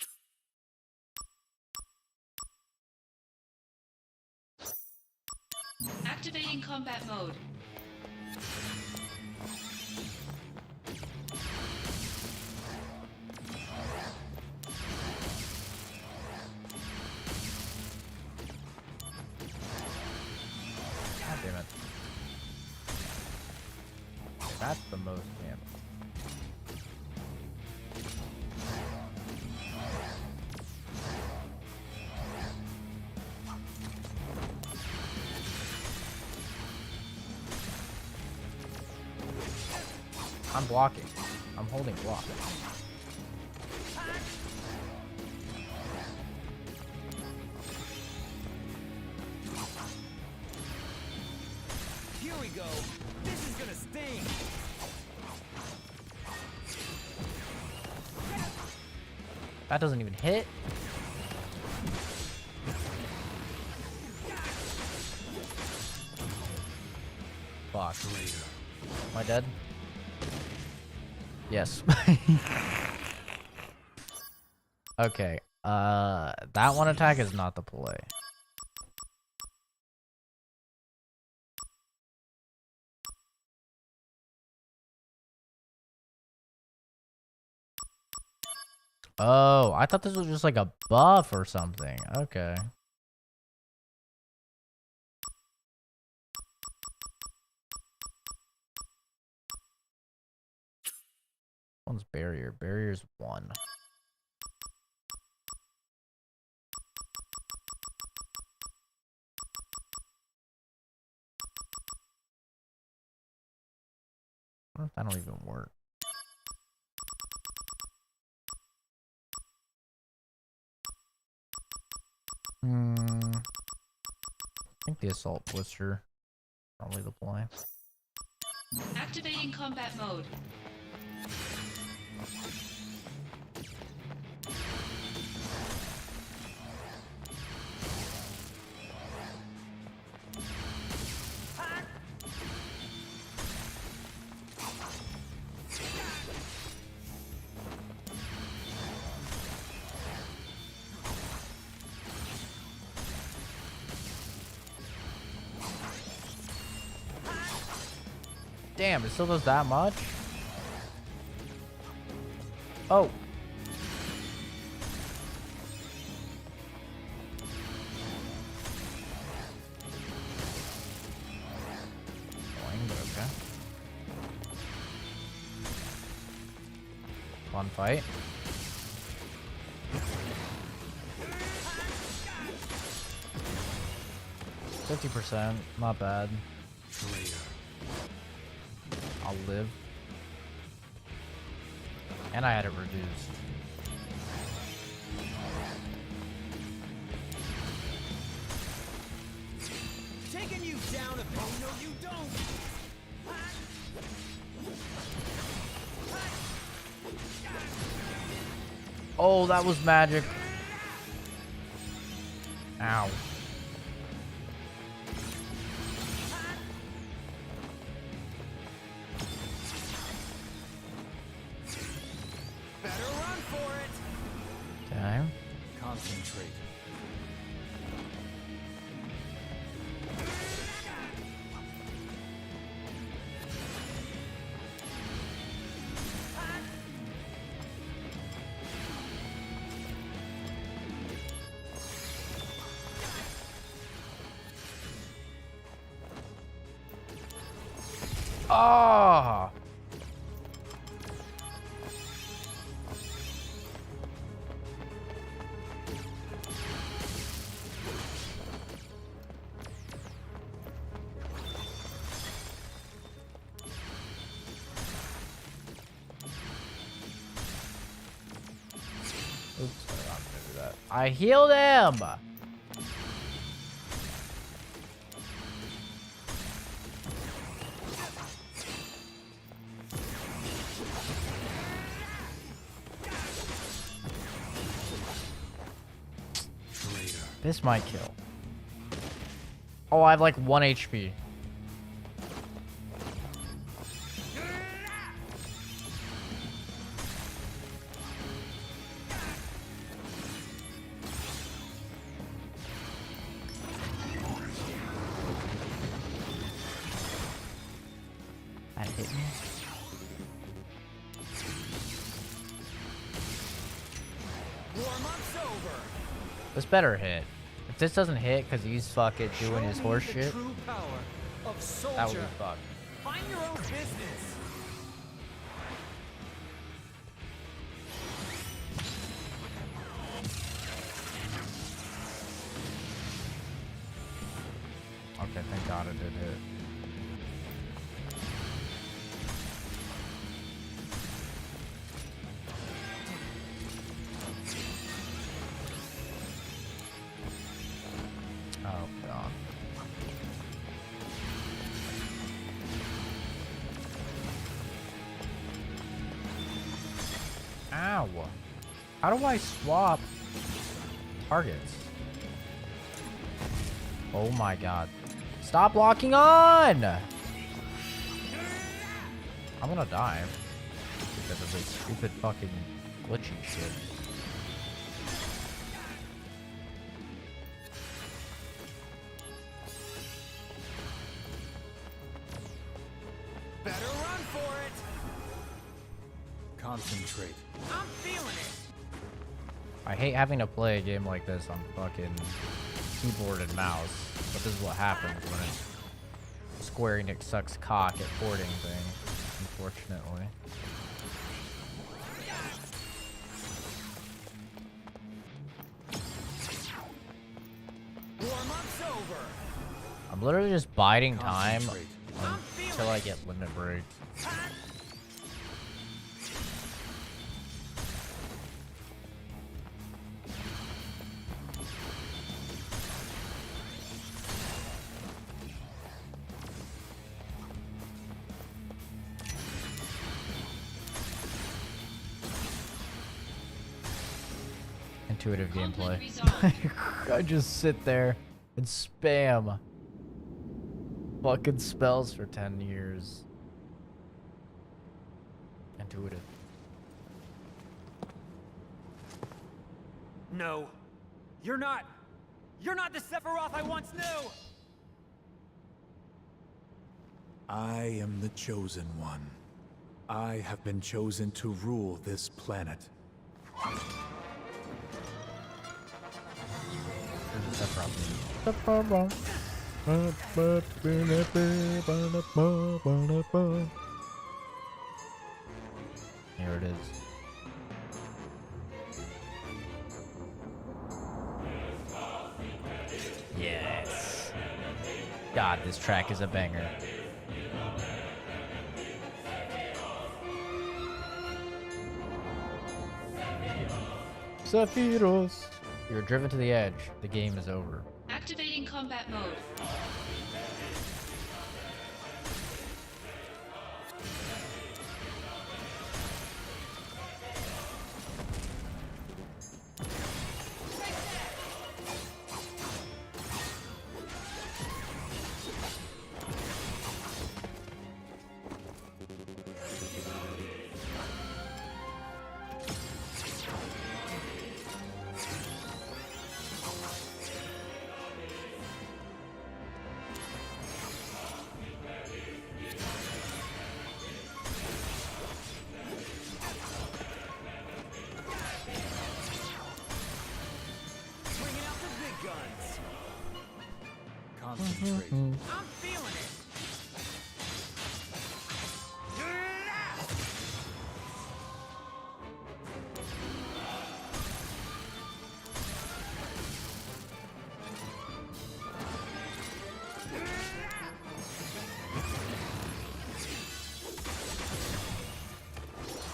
Activating combat mode. God damn it. That's the most damage. I'm blocking. I'm holding block. Here we go. This is gonna sting. That doesn't even hit. Am I dead? Yes. Okay. That one attack is not the play. Oh, I thought this was just like a buff or something. Okay. One's barrier. Barrier's 1. What if that don't even work? I think the assault blister probably the play. Activating combat mode. Damn, it still does that much? Oh. Annoying, but okay. Fun fight. %, not bad. I'll live. And I had it reduced. Taking you down a bit. Oh, no, you don't. Oh, that was magic. Ow. Concentrate. Ah. Oops, I'm not gonna do that. I healed him! This might kill. Oh, I have like 1 HP. That hit me. Warm-up's over. This better hit. If this doesn't hit because he's fucking doing his horse Show me the shit, true power of that would be soldier. fucked. Find your own business. Okay, thank God it did hit. Oh, God. Ow. How do I swap targets? Oh my God. Stop locking on! I'm gonna die because of this stupid fucking glitchy shit. Better run for it! Concentrate. I'm feeling it! I hate having to play a game like this on fucking keyboard and mouse, but this is what happens when Square Enix sucks cock at porting things, unfortunately. Warm-up's over! I'm literally just biding time until I get limit break. Intuitive gameplay. I just sit there and spam fucking spells for 10 years. Intuitive. No. You're not the Sephiroth I once knew! I am the chosen one. I have been chosen to rule this planet. Here it is. Yes. God, this track is a banger. Sephiroth. You're driven to the edge. The game is over. Activating combat mode. Bringing out the big guns! Concentrate. I'm feeling it!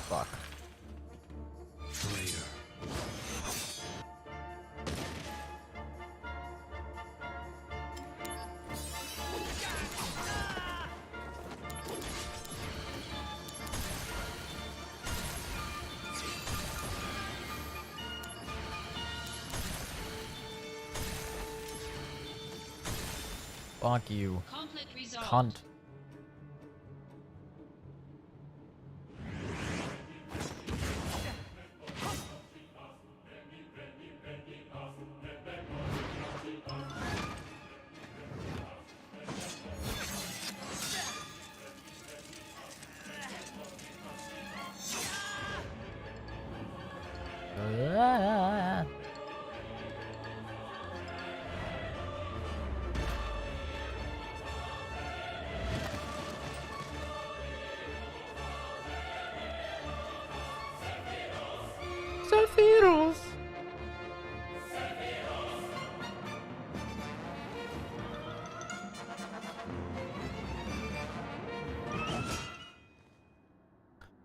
Fuck. Traitor. Fuck you. Conflict resolved. Cunt. Ah. Sephiroth.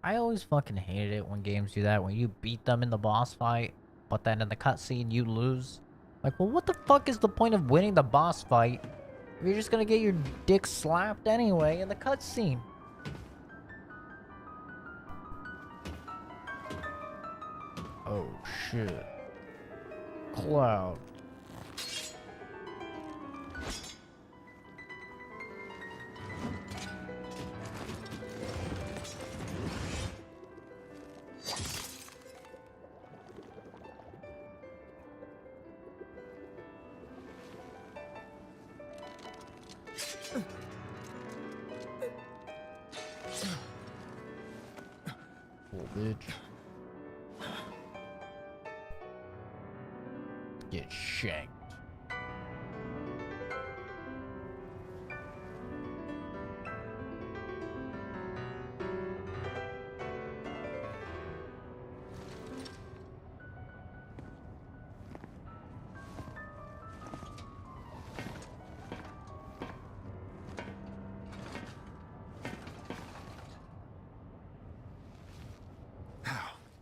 I always fucking hated it when games do that, when you beat them in the boss fight, but then in the cutscene you lose. Like, well, what the fuck is the point of winning the boss fight if you're just gonna get your dick slapped anyway in the cutscene? Oh shit. Cloud. Little bitch. Get shanked.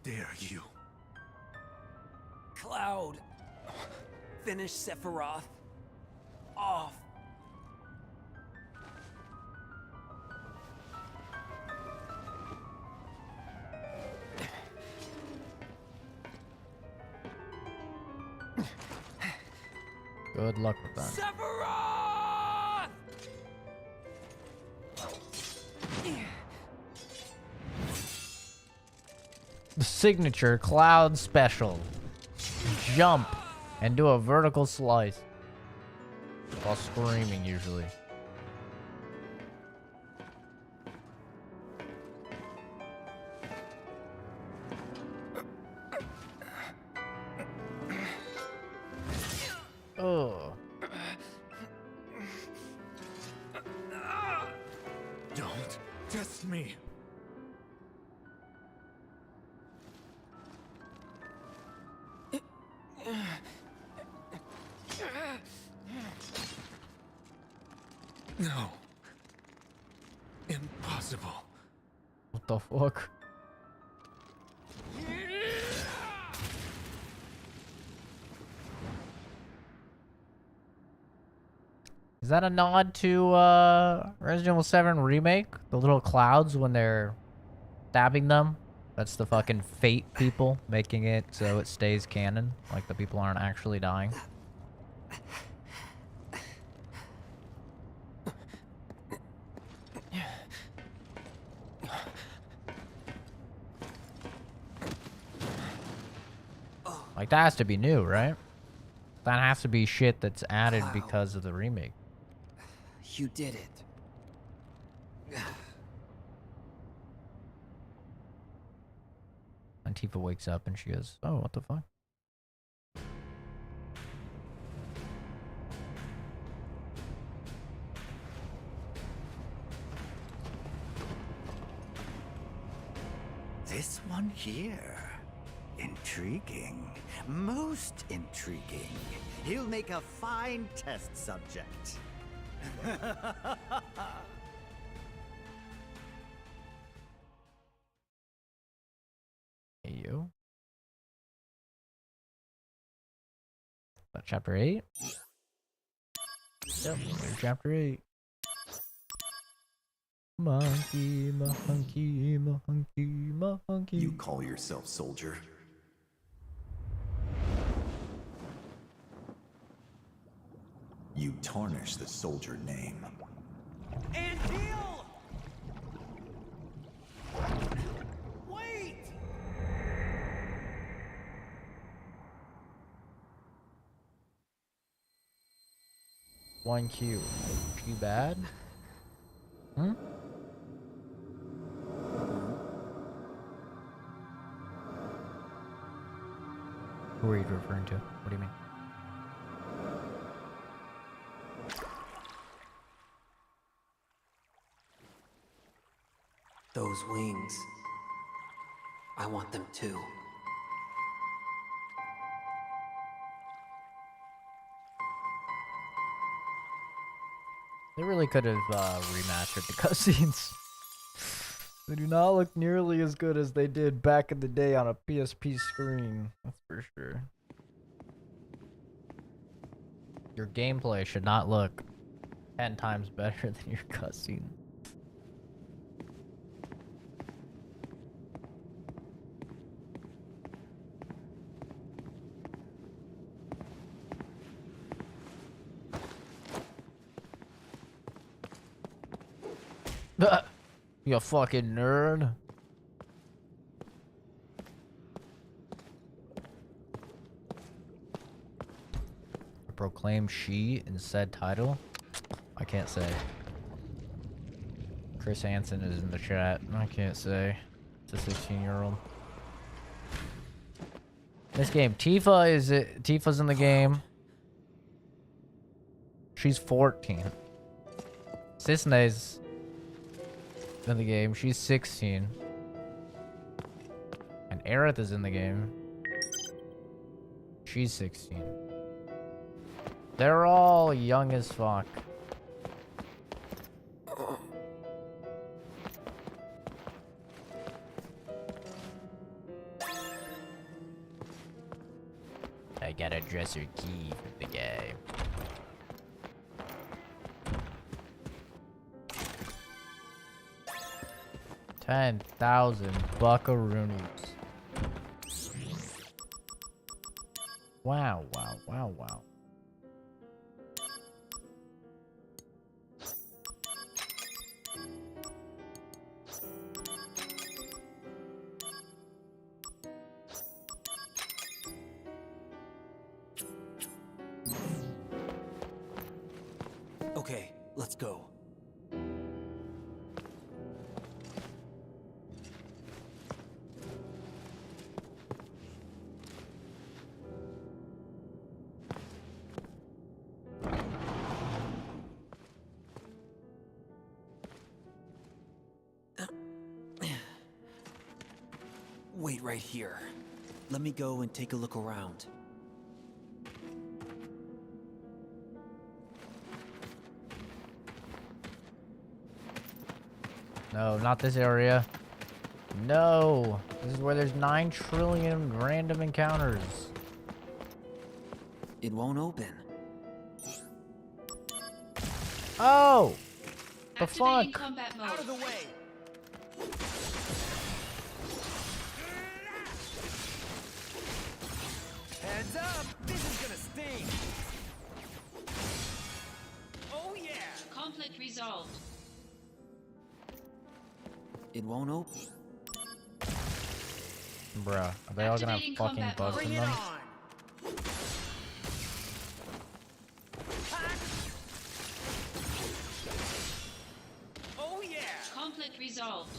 Dare you? Cloud. Finish Sephiroth. Off. Good luck with that. Sephiroth! The signature Cloud special. Jump and do a vertical slice. While screaming, usually. Oh. Don't test me. No. Impossible. What the fuck? Is that a nod to Resident Evil 7 Remake? The little clouds when they're stabbing them? That's the fucking fate people making it so it stays canon. Like the people aren't actually dying. Like that has to be new, right? That has to be shit that's added because of the remake. You did it. And Tifa wakes up and she goes, "Oh, what the fuck?" This one here. Intriguing. Most intriguing. He'll make a fine test subject. Hey, you. That chapter 8? Yep, we're chapter 8. Monkey, monkey, monkey, monkey. You call yourself soldier? You tarnish the soldier name. And heal! Wait! 1Q. Too bad? Hmm? Who are you referring to? What do you mean? Those wings. I want them too. They really could have remastered the cutscenes. They do not look nearly as good as they did back in the day on a PSP screen. That's for sure. Your gameplay should not look 10 times better than your cutscene. You fucking nerd. Proclaim she in said title? I can't say. Chris Hansen is in the chat. I can't say. It's a 16-year-old. This game, Tifa's in the game. She's 14. Cisne's in the game. She's 16. And Aerith is in the game. She's 16. They're all young as fuck. I got a dresser key for the game. $10,000 buckaroonies. Wow, wow, wow, wow. Okay, let's go. Wait right here. Let me go and take a look around. No, not this area. No. This is where there's 9 trillion random encounters. It won't open. Oh! The Activating fuck? combat mode. Out of the way. Heads up! This is gonna sting. Oh yeah! Conflict resolved. It won't open. Bruh, are they all gonna have Activating fucking combat bugs mode. in Bring it them? on. Oh yeah! Conflict resolved.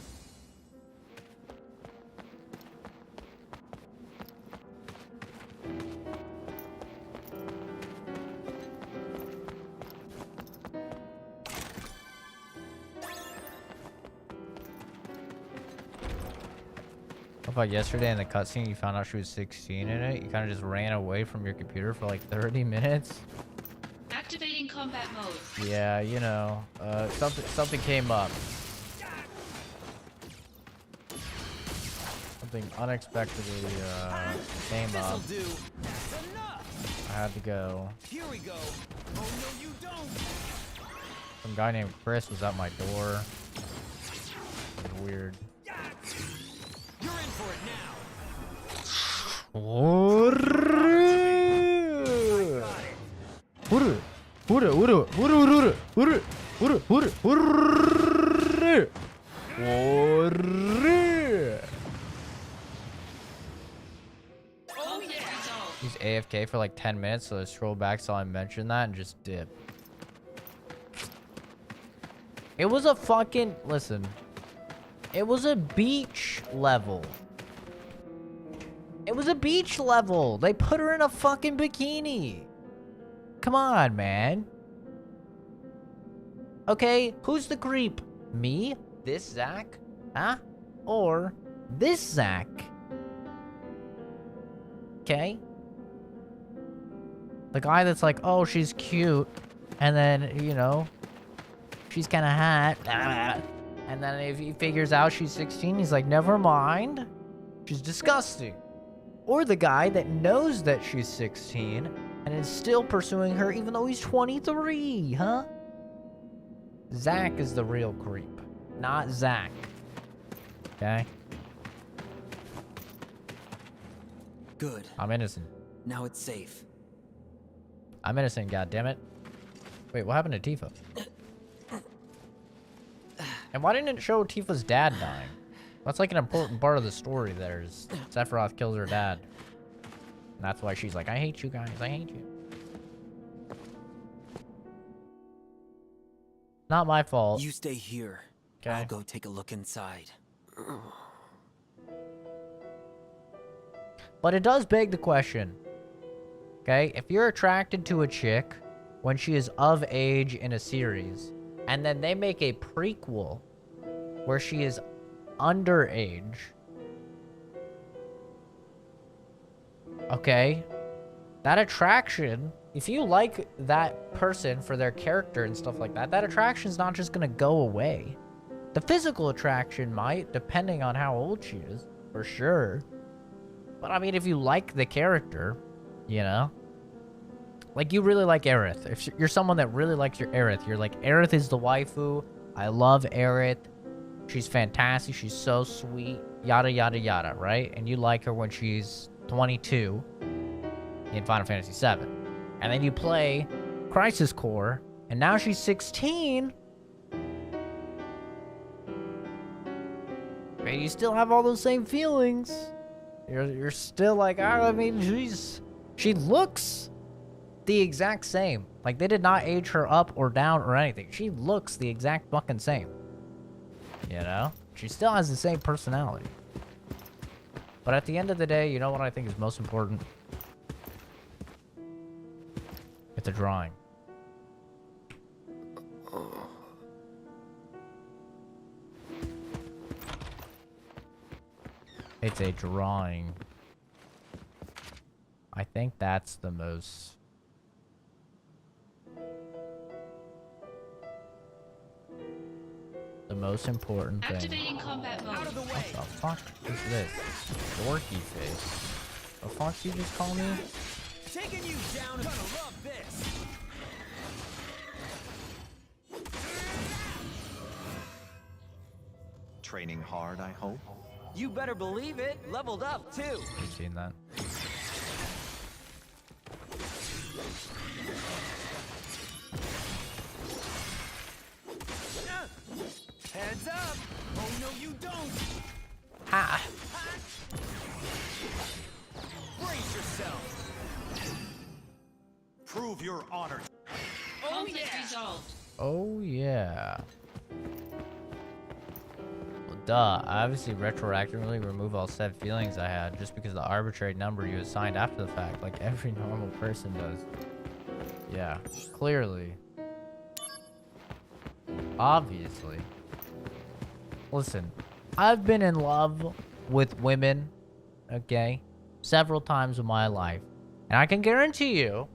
How about yesterday in the cutscene you found out she was 16 in it? You kind of just ran away from your computer for like 30 minutes? Activating combat mode. Yeah, you know, something came up. Something unexpectedly, came This'll up. do. That's enough. I had to go. Here we go. Oh no, you don't. Some guy named Chris was at my door. It was weird. You're in for it now. Conflict resolved. He's AFK for like 10 minutes, so I scroll back so I mentioned that and just dip. It was a fucking... Listen. It was a beach level. It was a beach level. They put her in a fucking bikini. Come on, man. Okay, who's the creep? Me? This Zach? Huh? Or this Zach? Okay. The guy that's like, oh, she's cute. And then, you know, she's kind of hot. And then if he figures out she's 16, he's like, never mind. She's disgusting. Or the guy that knows that she's 16 and is still pursuing her even though he's 23, huh? Zach is the real creep, not Zach. Okay? Good. I'm innocent. Now it's safe. I'm innocent, goddammit. Wait, what happened to Tifa? And why didn't it show Tifa's dad dying? That's like an important part of the story there is Sephiroth kills her dad. And that's why she's like, I hate you guys, I hate you. Not my fault. You stay here. Okay. I'll go take a look inside. But it does beg the question. Okay? If you're attracted to a chick when she is of age in a series, and then they make a prequel where she is underage. Okay? That attraction, if you like that person for their character and stuff like that, that attraction's not just gonna go away. The physical attraction might, depending on how old she is, for sure. But I mean, if you like the character, you know? Like, you really like Aerith. If you're someone that really likes your Aerith, you're like, Aerith is the waifu. I love Aerith. She's fantastic. She's so sweet. Yada, yada, yada, right? And you like her when she's 22 in Final Fantasy VII. And then you play Crisis Core, and now she's 16. But you still have all those same feelings. You're still like, I mean, she looks the exact same. Like, they did not age her up or down or anything. She looks the exact fucking same. You know? She still has the same personality. But at the end of the day, you know what I think is most important? It's a drawing. It's a drawing. I think that's the most... important thing. Activating combat mode. What the fuck is this? Dorky face. The fuck you just call me? Taking you down and gonna love this. Training hard, I hope. You better believe it. Leveled up too. You've seen that. Heads up! Oh no, you don't! Ha! Brace yourself! Prove your honor. Conflict resolved. Oh yeah. Well, duh. I obviously retroactively remove all sad feelings I had just because of the arbitrary number you assigned after the fact, like every normal person does. Yeah, clearly. Obviously. Listen, I've been in love with women, okay, several times in my life. And I can guarantee you,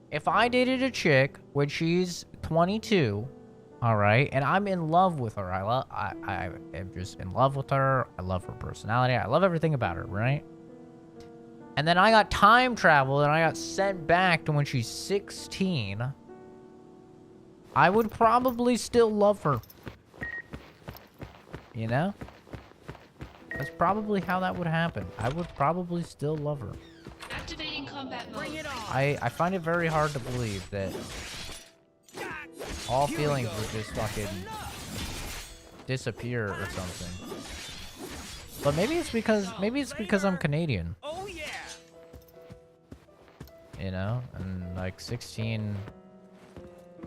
if I dated a chick when she's 22, all right, and I'm in love with her, I am just in love with her. I love her personality. I love everything about her, right? And then I got time travel and I got sent back to when she's 16. I would probably still love her. You know? That's probably how that would happen. I would probably still love her. Activating combat mode. Bring it on. I find it very hard to believe that all feelings would just fucking disappear or something. But maybe it's because I'm Canadian. Oh yeah. You know? And like 16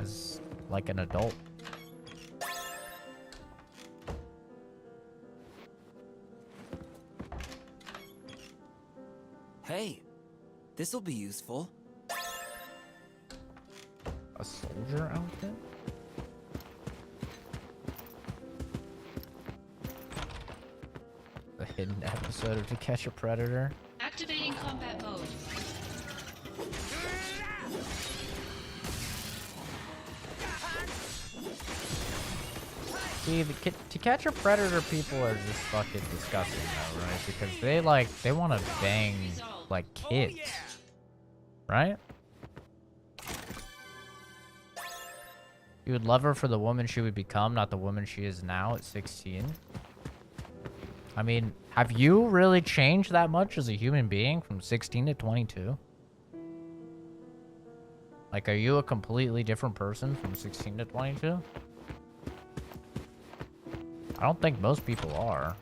is like an adult. Hey, this'll be useful. A soldier outfit? The hidden episode of To Catch a Predator? Activating combat mode. See, To Catch a Predator people are just fucking disgusting though, right? Because they want to bang, like, kids. Right? You would love her for the woman she would become, not the woman she is now at 16. I mean, have you really changed that much as a human being from 16 to 22? Like, are you a completely different person from 16 to 22? I don't think most people are.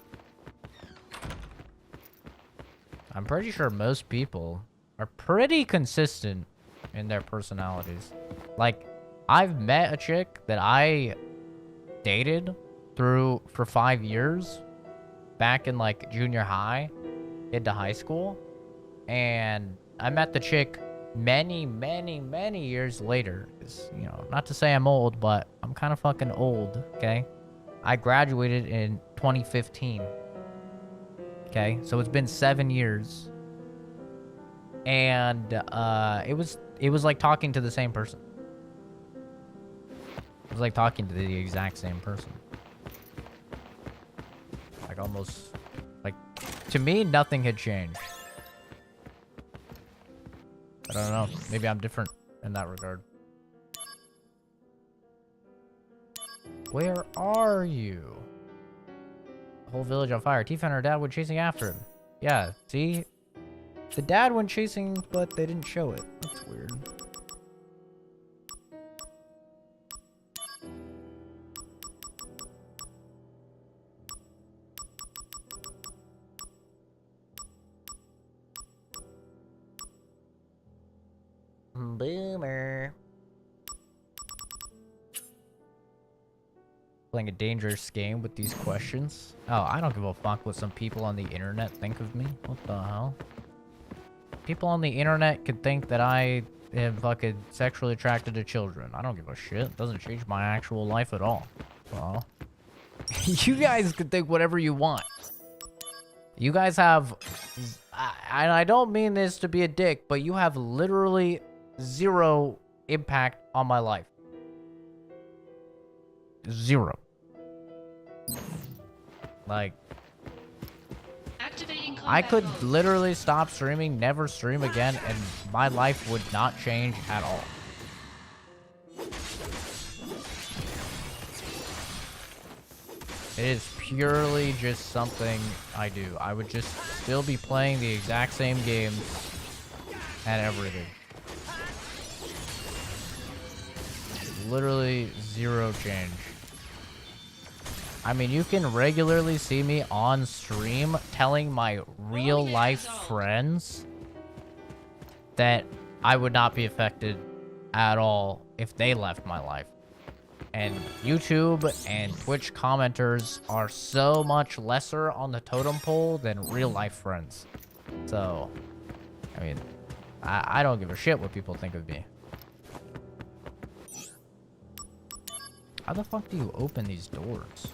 I'm pretty sure most people are pretty consistent in their personalities. Like, I've met a chick that I dated for 5 years back in like junior high into high school, And I met the chick many, many, many years later. 'Cause, you know, not to say I'm old, but I'm kind of fucking old, okay? I graduated in 2015. Okay, so it's been 7 years. And it was like talking to the same person. It was like talking to the exact same person. Like almost, like, to me, nothing had changed. I don't know. Maybe I'm different in that regard. Where are you? The whole village on fire. Tifa and her dad went chasing after him. Yeah, see? The dad went chasing, but they didn't show it. That's weird. Boomer. Playing a dangerous game with these questions. Oh, I don't give a fuck what some people on the internet think of me. What the hell? People on the internet could think that I am fucking sexually attracted to children. I don't give a shit. It doesn't change my actual life at all. Well, you guys can think whatever you want. You guys have, and I don't mean this to be a dick, but you have literally zero impact on my life. Zero. Like, I could literally stop streaming, never stream again, and my life would not change at all. It is purely just something I do. I would just still be playing the exact same games and everything. Literally zero change. I mean, you can regularly see me on stream telling my real life friends that I would not be affected at all if they left my life. And YouTube and Twitch commenters are so much lesser on the totem pole than real life friends. So, I mean, I don't give a shit what people think of me. How the fuck do you open these doors?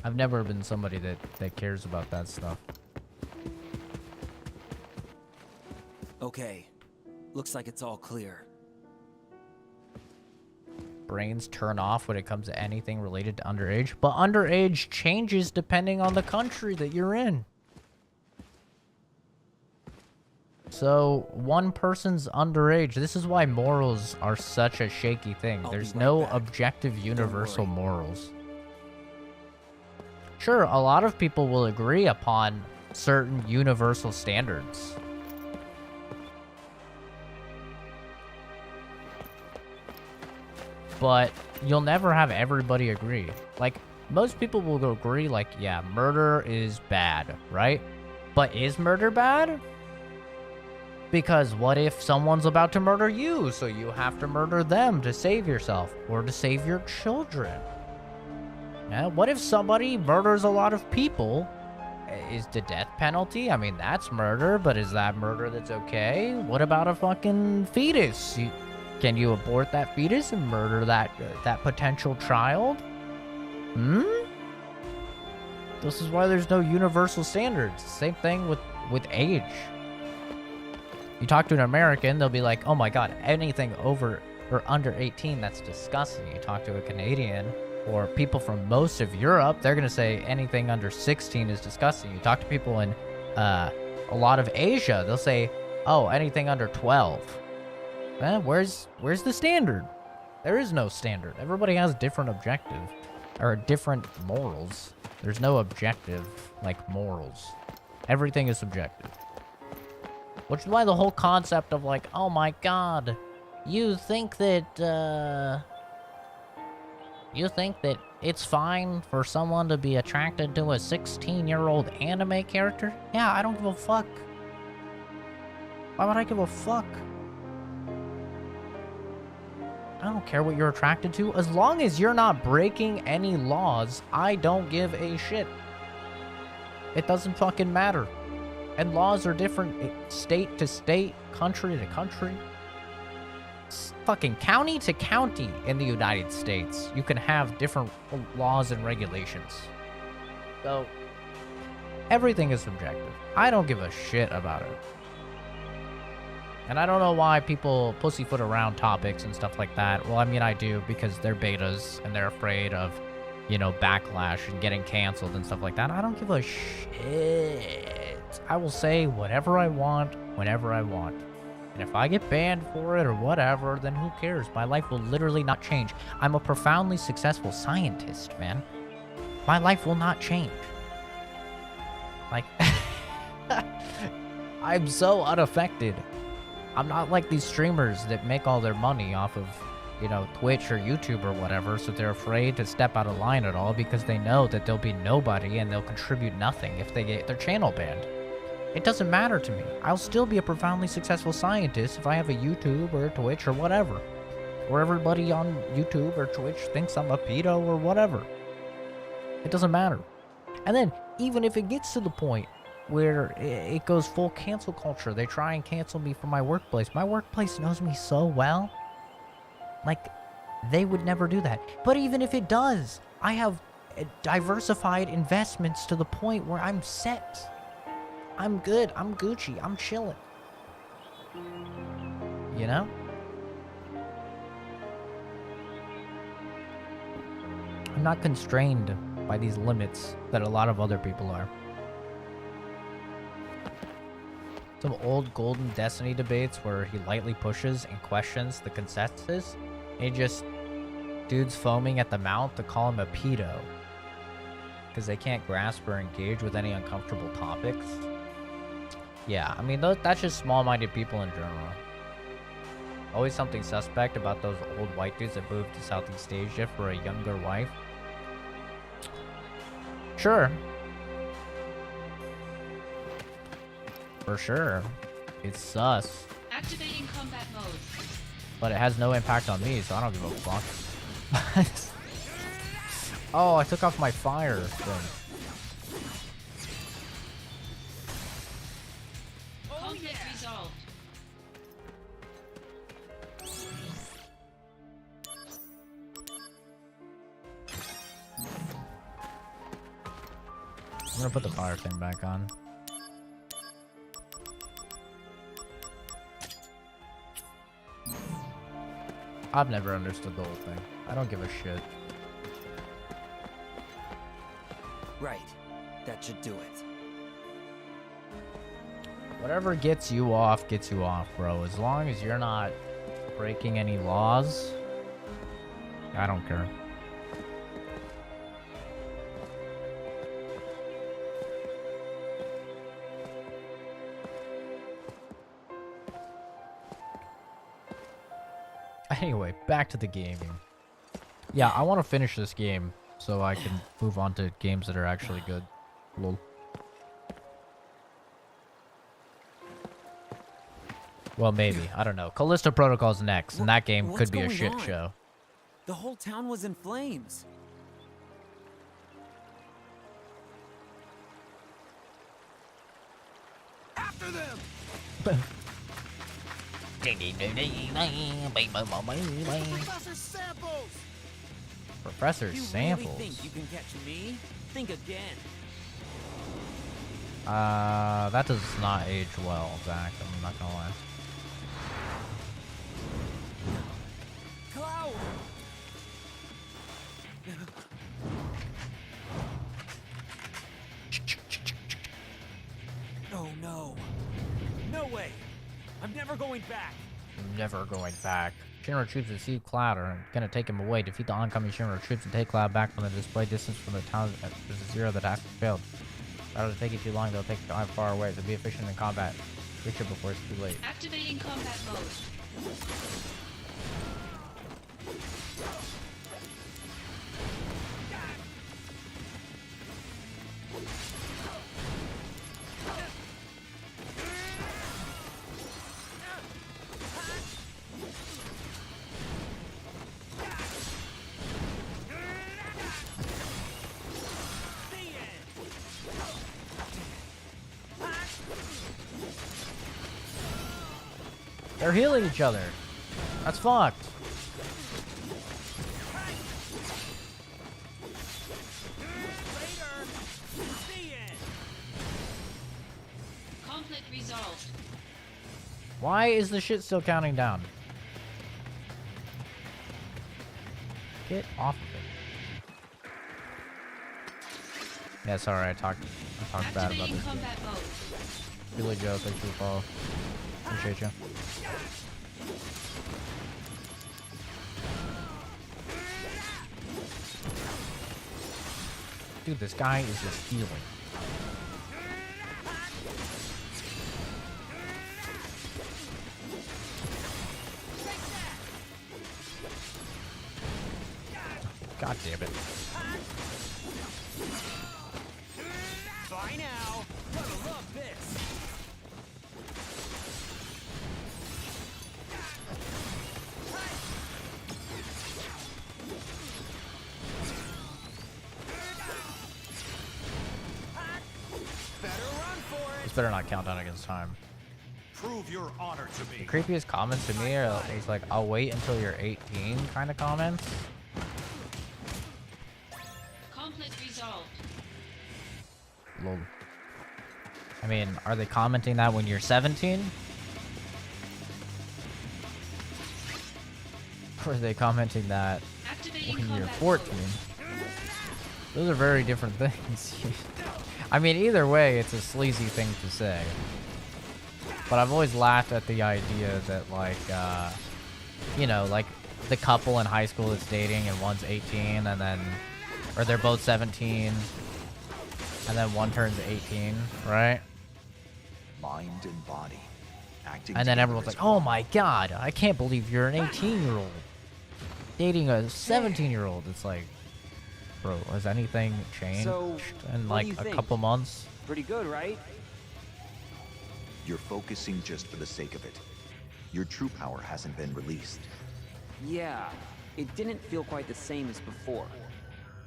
I've never been somebody that cares about that stuff. Okay. Looks like it's all clear. Brains turn off when it comes to anything related to underage, but underage changes depending on the country that you're in. So, one person's underage. This is why morals are such a shaky thing. There's no objective universal morals. Sure, a lot of people will agree upon certain universal standards. But you'll never have everybody agree. Like, most people will agree, like, yeah, murder is bad, right? But is murder bad? Because what if someone's about to murder you, so you have to murder them to save yourself or to save your children? Yeah, what if somebody murders a lot of people? Is the death penalty? I mean, that's murder, but is that murder that's okay? What about a fucking fetus? Can you abort that fetus and murder that potential child? This is why there's no universal standards. Same thing with age. You talk to an American, they'll be like, oh my god, anything over or under 18, that's disgusting. You talk to a Canadian or people from most of Europe, they're going to say anything under 16 is disgusting. You talk to people in a lot of Asia, they'll say, oh, anything under 12. Where's the standard? There is no standard. Everybody has different objectives or different morals. There's no objective like morals. Everything is subjective. Which is why the whole concept of like, oh my god, you think that it's fine for someone to be attracted to a 16-year-old anime character? Yeah, I don't give a fuck. Why would I give a fuck? I don't care what you're attracted to. As long as you're not breaking any laws, I don't give a shit. It doesn't fucking matter. And laws are different state to state, country to country. Fucking county to county in the United States. You can have different laws and regulations. So, everything is subjective. I don't give a shit about it. And I don't know why people pussyfoot around topics and stuff like that. Well, I mean, I do, because they're betas and they're afraid of, you know, backlash and getting canceled and stuff like that. I don't give a shit. I will say whatever I want, whenever I want. And if I get banned for it or whatever, then who cares? My life will literally not change. I'm a profoundly successful scientist, man. My life will not change. Like, I'm so unaffected. I'm not like these streamers that make all their money off of, you know, Twitch or YouTube or whatever, so they're afraid to step out of line at all because they know that they'll be nobody and they'll contribute nothing if they get their channel banned. It doesn't matter to me. I'll still be a profoundly successful scientist if I have a YouTube or a Twitch or whatever. Or everybody on YouTube or Twitch thinks I'm a pedo or whatever. It doesn't matter. And then, even if it gets to the point where it goes full cancel culture, they try and cancel me from my workplace. My workplace knows me so well. Like, they would never do that. But even if it does, I have diversified investments to the point where I'm set. I'm good. I'm Gucci. I'm chilling. You know? I'm not constrained by these limits that a lot of other people are. Some old Golden Destiny debates where he lightly pushes and questions the consensus. And he just... dudes foaming at the mouth to call him a pedo. Because they can't grasp or engage with any uncomfortable topics. Yeah, I mean, that's just small-minded people in general. Always something suspect about those old white dudes that moved to Southeast Asia for a younger wife. Sure. For sure. It's sus. Activating combat mode. But it has no impact on me, so I don't give a fuck. Oh, I took off my fire thing. Conflict resolved. I'm gonna put the fire thing back on. I've never understood the whole thing. I don't give a shit. Right. That should do it. Whatever gets you off, bro. As long as you're not breaking any laws, I don't care. Anyway, back to the gaming. Yeah, I want to finish this game so I can move on to games that are actually good. Lol. Well, maybe. I don't know. Callisto Protocol's next, and that game could be a shit show. The whole town was in flames. After them! Professor Samples! Professor Samples? You really think you can catch me? Think again. That does not age well, Zach. I'm not gonna lie. Cloud! Oh no. No way. I'm never going back. Never going back. Shinra troops receive Cloud are gonna take him away. Defeat the oncoming Shinra troops and take Cloud back from the display distance from the town. There's a zero that has failed. Rather than take it too long, they'll take Cloud far away. So be efficient in combat. Reach it before it's too late. Activating combat mode. They're healing each other. That's fucked. Conflict resolved. Why is the shit still counting down? Get off of it. Yeah, sorry, I talked bad about this. Combat mode. Really, Joe, thanks for the follow. Appreciate you. Dude, this guy is just healing. God damn it. Bye now. Gonna love this. This better not count down against time. Prove your honor to The me. creepiest comments to me are is like, I'll wait until you're 18 kind of comments. Conflict resolved. Lol. I mean, are they commenting that when you're 17? Or are they commenting that when you're 14? Those are very different things. I mean, either way, it's a sleazy thing to say. But I've always laughed at the idea that, like, you know, like, the couple in high school that's dating and one's 18 and then, or they're both 17 and then one turns 18, right? Mind and body. Acting And then together everyone's as like, oh my god, I can't believe you're an 18-year-old dating a 17-year-old. It's like, bro, has anything changed So, in what like do you a think? couple months? Pretty good, right? You're focusing just for the sake of it. Your true power hasn't been released. Yeah, it didn't feel quite the same as before.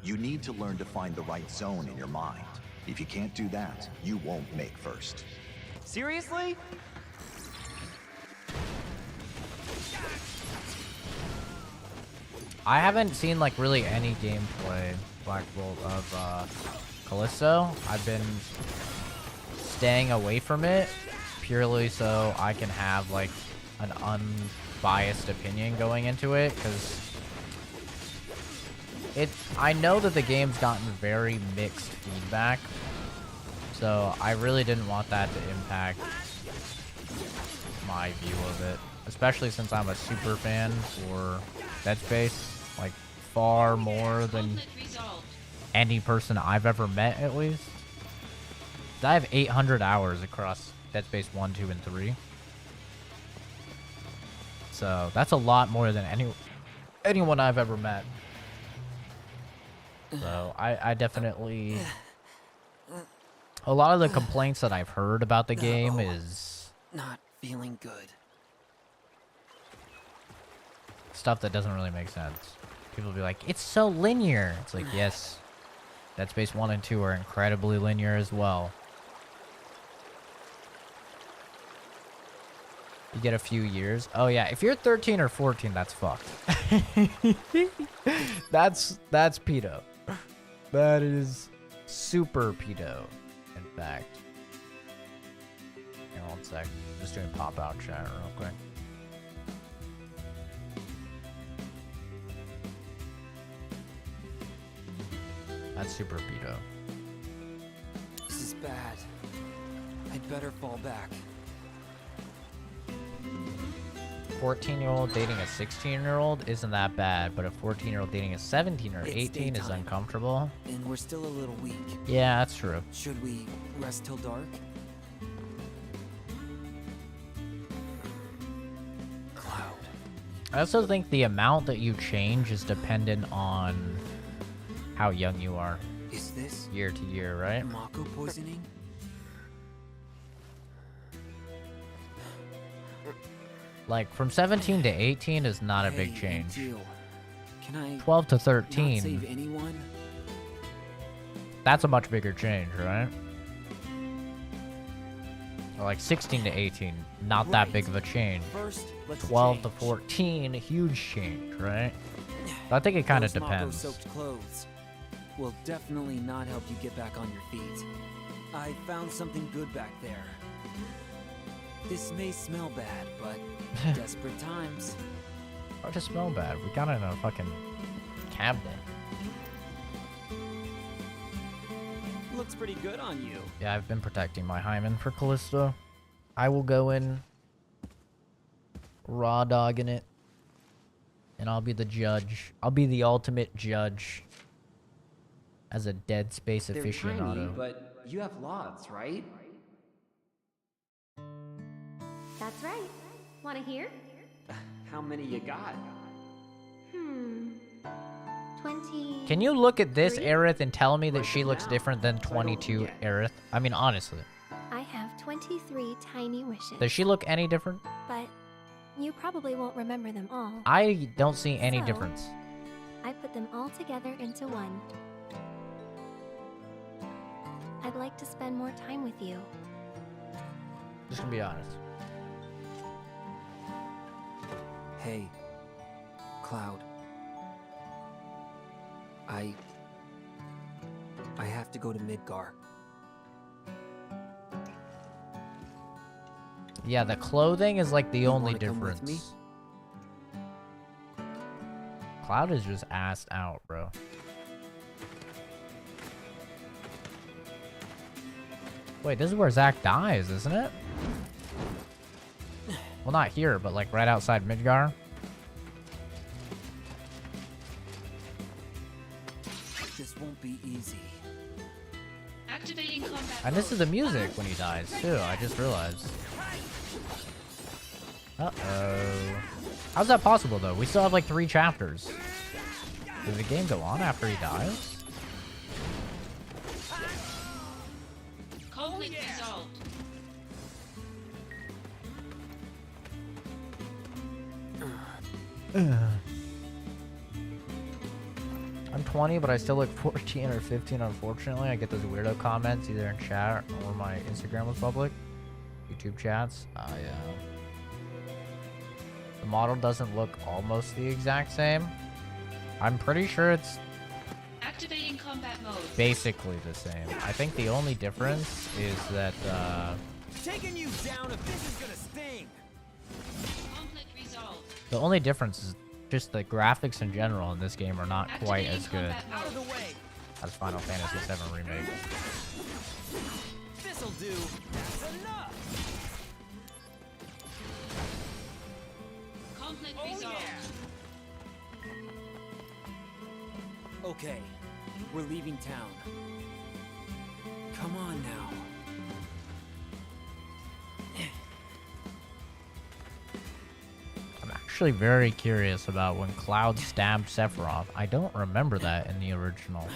You need to learn to find the right zone in your mind. If you can't do that, you won't make first. Seriously? I haven't seen like really any gameplay, Black Bolt, of Callisto. I've been staying away from it purely so I can have like an unbiased opinion going into it, because I know that the game's gotten very mixed feedback, so I really didn't want that to impact my view of it, especially since I'm a super fan for Dead Space, like far more than any person I've ever met, at least. I have 800 hours across Dead Space 1, 2, and 3. So that's a lot more than anyone I've ever met. So I definitely... A lot of the complaints that I've heard about the game is... Not feeling good. stuff that doesn't really make sense. People be like, it's so linear. It's like, yes, Dead Space 1 and 2 are incredibly linear as well. You get a few years. Oh yeah, if you're 13 or 14, that's fucked. that's pedo. That is super pedo, in fact. Hang on one sec. Just doing pop-out chat real quick. That's super pedo. This is bad. I'd better fall back. 14-year-old dating a 16-year-old isn't that bad, but a 14-year-old dating a 17 or 18 is uncomfortable. And we're still a little weak. Yeah, that's true. Should we rest till dark? Cloud. I also think the amount that you change is dependent on how young you are. Is this year to year, right? Mako poisoning? Like, from 17 to 18 is not a big change. Deal. Can I 12 to not 13, save anyone? that's a much bigger change, right? Or like 16 to 18, not that big of a change. First, let's 12 to change. 14, huge change, right? But I think it kind of Those depends. Mako-soaked clothes will definitely not help you get back on your feet. I found something good back there. This may smell bad, but desperate times. Hard to smell bad. We got it in a fucking cabinet. Looks pretty good on you. Yeah, I've been protecting my hymen for Callisto. I will go in raw dogging it. And I'll be the judge. I'll be the ultimate judge. As a Dead Space They're aficionado. tiny, but you have lots, right? That's right. Want to hear? How many you got? 20. Can you look at this Aerith and tell me that she looks different than 22 Aerith? I mean, honestly. I have 23 tiny wishes. Does she look any different? But you probably won't remember them all. I don't see any So, difference. I put them all together into one. I'd like to spend more time with you. Just gonna be honest. Hey, Cloud. I have to go to Midgar. Yeah, the clothing is like the only wanna come with difference. Cloud is just assed out, bro. Wait, this is where Zack dies, isn't it? Well, not here, but like right outside Midgar. This won't be easy. Activating combat And this is the music when he dies, too. I just realized. Uh-oh. How's that possible, though? We still have like 3 chapters. Does the game go on after he dies? Conflict resolved. I'm 20, but I still look 14 or 15, unfortunately. I get those weirdo comments either in chat or when my Instagram was public. YouTube chats. Yeah. The model doesn't look almost the exact same. I'm pretty sure it's Activating combat mode. basically the same. I think the only difference is that, Taking you down if this is gonna sting. Conflict resolved. the only difference is just the graphics in general in this game are not quite as good Out of the way. as Final Fantasy VII Remake. This'll do. That's enough. Conflict Oh, resolved. yeah. Okay, we're leaving town. Come on now. I'm actually very curious about when Cloud stabbed Sephiroth. I don't remember that in the original.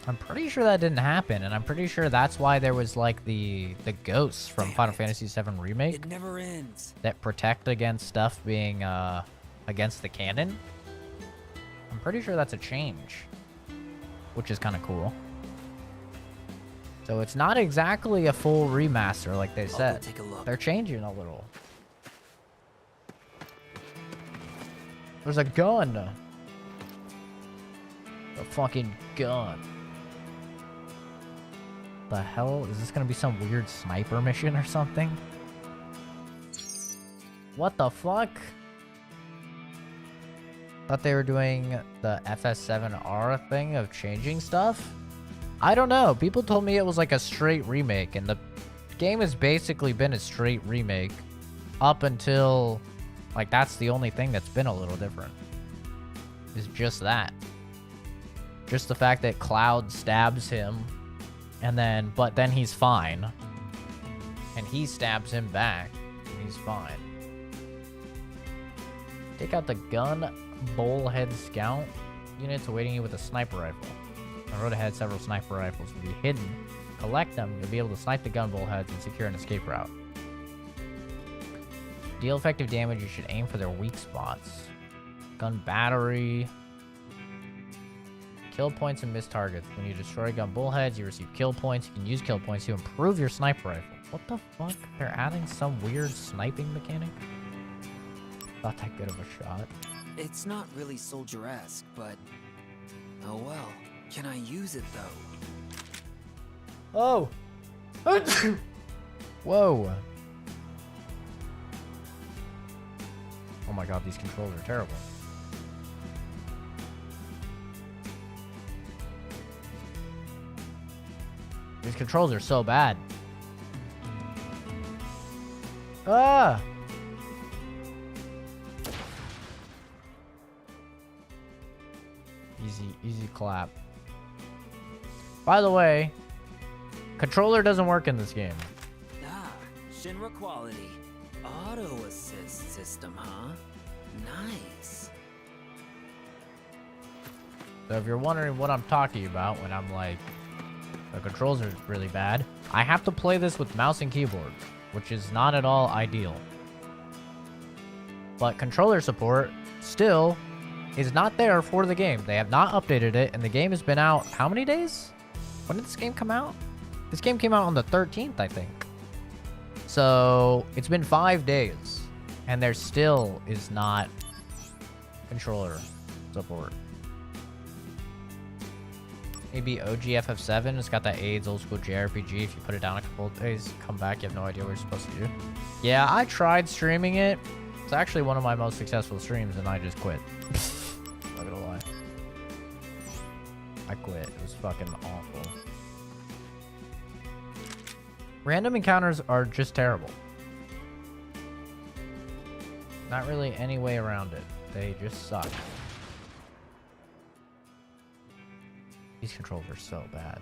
I'm pretty sure that didn't happen, and I'm pretty sure that's why there was like the ghosts from Final Fantasy VII Remake It never ends. that protect against stuff being against the canon. I'm pretty sure that's a change, which is kind of cool. So it's not exactly a full remaster like they said. take a look. They're changing a little. There's a gun. A fucking gun. The hell? Is this gonna be some weird sniper mission or something? What the fuck? Thought they were doing the FS7R thing of changing stuff? I don't know. People told me it was like a straight remake, and the game has basically been a straight remake up until, like, that's the only thing that's been a little different. Is just that. Just the fact that Cloud stabs him, and then, but then he's fine. And he stabs him back, and he's fine. Take out the gun, bullhead scout. Units awaiting you with a sniper rifle. On the road ahead, several sniper rifles will be hidden. Collect them, you'll be able to snipe the gun bullheads and secure an escape route. Deal effective damage, you should aim for their weak spots. Gun battery. kill points and miss targets. When you destroy gun bullheads, you receive kill points. You can use kill points to improve your sniper rifle. What the fuck? They're adding some weird sniping mechanic? Not that good of a shot. It's not really soldier-esque, but... oh well. Can I use it, though? Oh! Whoa! Oh my god, these controls are terrible. These controls are so bad. Ah! Easy clap. By the way, controller doesn't work in this game. Ah, Shinra quality. Auto assist system, huh? Nice. So if you're wondering what I'm talking about when I'm like, the controls are really bad, I have to play this with mouse and keyboard, which is not at all ideal. But controller support still is not there for the game. They have not updated it, and the game has been out how many days? When did this game come out? This game came out on the 13th, I think. So it's been 5 days, and there still is not controller support. Maybe OG FF7 has got that AIDS old school JRPG. If you put it down a couple of days, come back, you have no idea what you're supposed to do. Yeah, I tried streaming it. It's actually one of my most successful streams, and I just quit. Not gonna lie. I quit. It was fucking awful. Random encounters are just terrible. Not really any way around it. They just suck. These controls are so bad.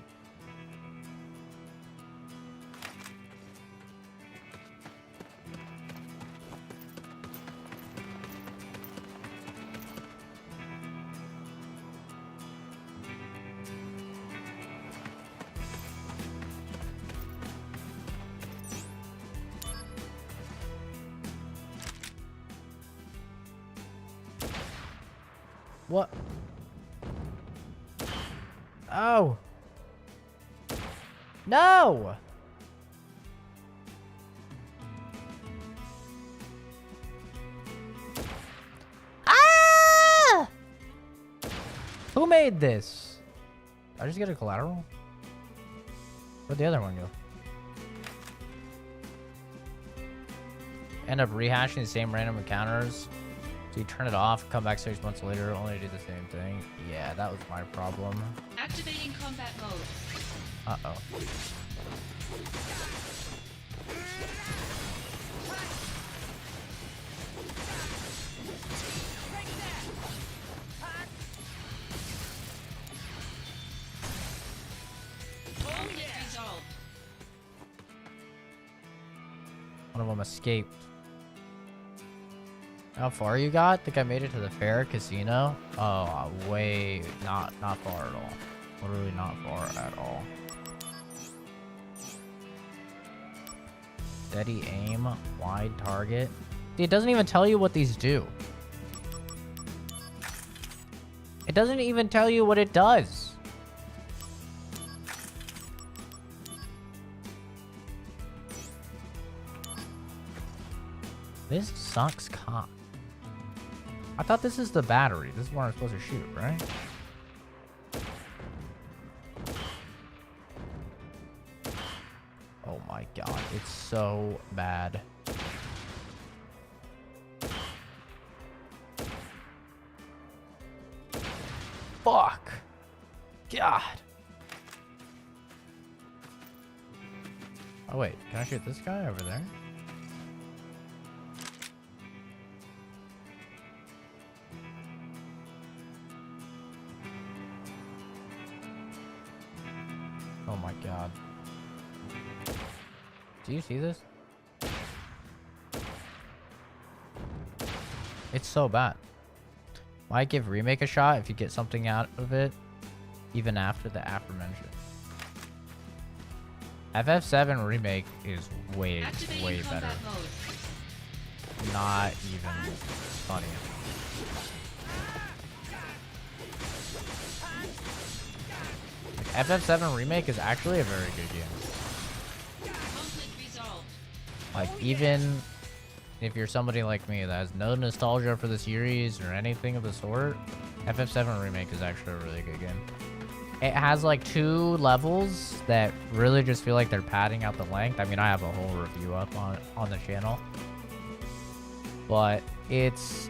What? Oh. No. Ah! Who made this? Did I just get a collateral? Where'd the other one go? End up rehashing the same random encounters. So you turn it off, come back 6 months later, only to do the same thing. Yeah, that was my problem. Activating combat mode. Uh-oh. Conflict resolved. One of them escaped. How far you got? Think I made it to the fair casino? Oh, way not far at all. Literally not far at all. Steady aim, wide target. See, it doesn't even tell you what these do. It doesn't even tell you what it does. This sucks cock. I thought this is the battery. This is where I'm supposed to shoot, right? Oh my god, it's so bad. Fuck. God. Oh wait, can I shoot this guy over there? Oh my god. Do you see this? It's so bad. Might give Remake a shot if you get something out of it, even after the aforementioned. FF7 Remake is way better. Not even funny. FF7 Remake is actually a very good game. Like, even if you're somebody like me that has no nostalgia for the series or anything of the sort, FF7 Remake is actually a really good game. It has like 2 levels that really just feel like they're padding out the length. I mean, I have a whole review up on the channel. But it's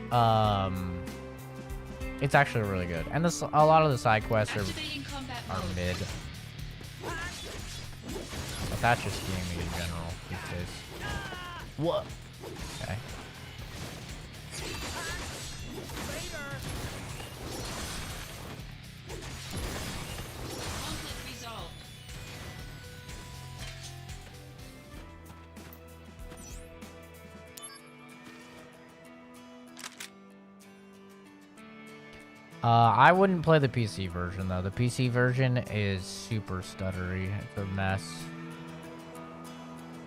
actually really good. And this, a lot of the side quests are mid. But that's just gaming in general these days. What? Okay. I wouldn't play the PC version though. The PC version is super stuttery. It's a mess.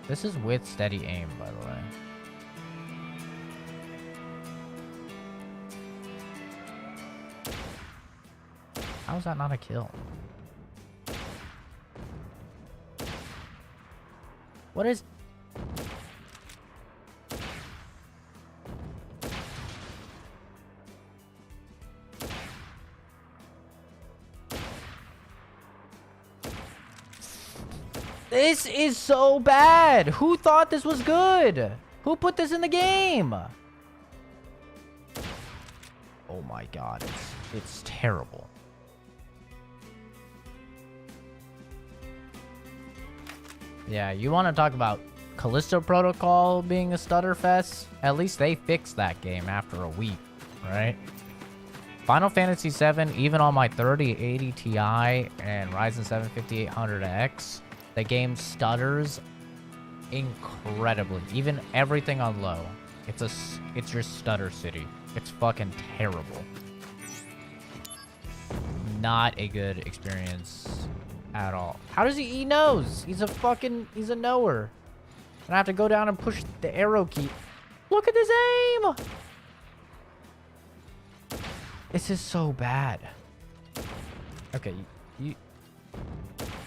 This is with steady aim, by the way. How is that not a kill? What is... This is so bad. Who thought this was good? Who put this in the game? Oh my god, it's terrible. Yeah, you want to talk about Callisto Protocol being a stutter fest? At least they fixed that game after a week, right? Final Fantasy VII, even on my 3080 Ti and Ryzen 7 5800X, the game stutters incredibly. Even everything on low. It's your stutter city. It's fucking terrible. Not a good experience at all. How does he knows? He's a knower. And I have to go down and push the arrow key. Look at this aim! This is so bad. Okay,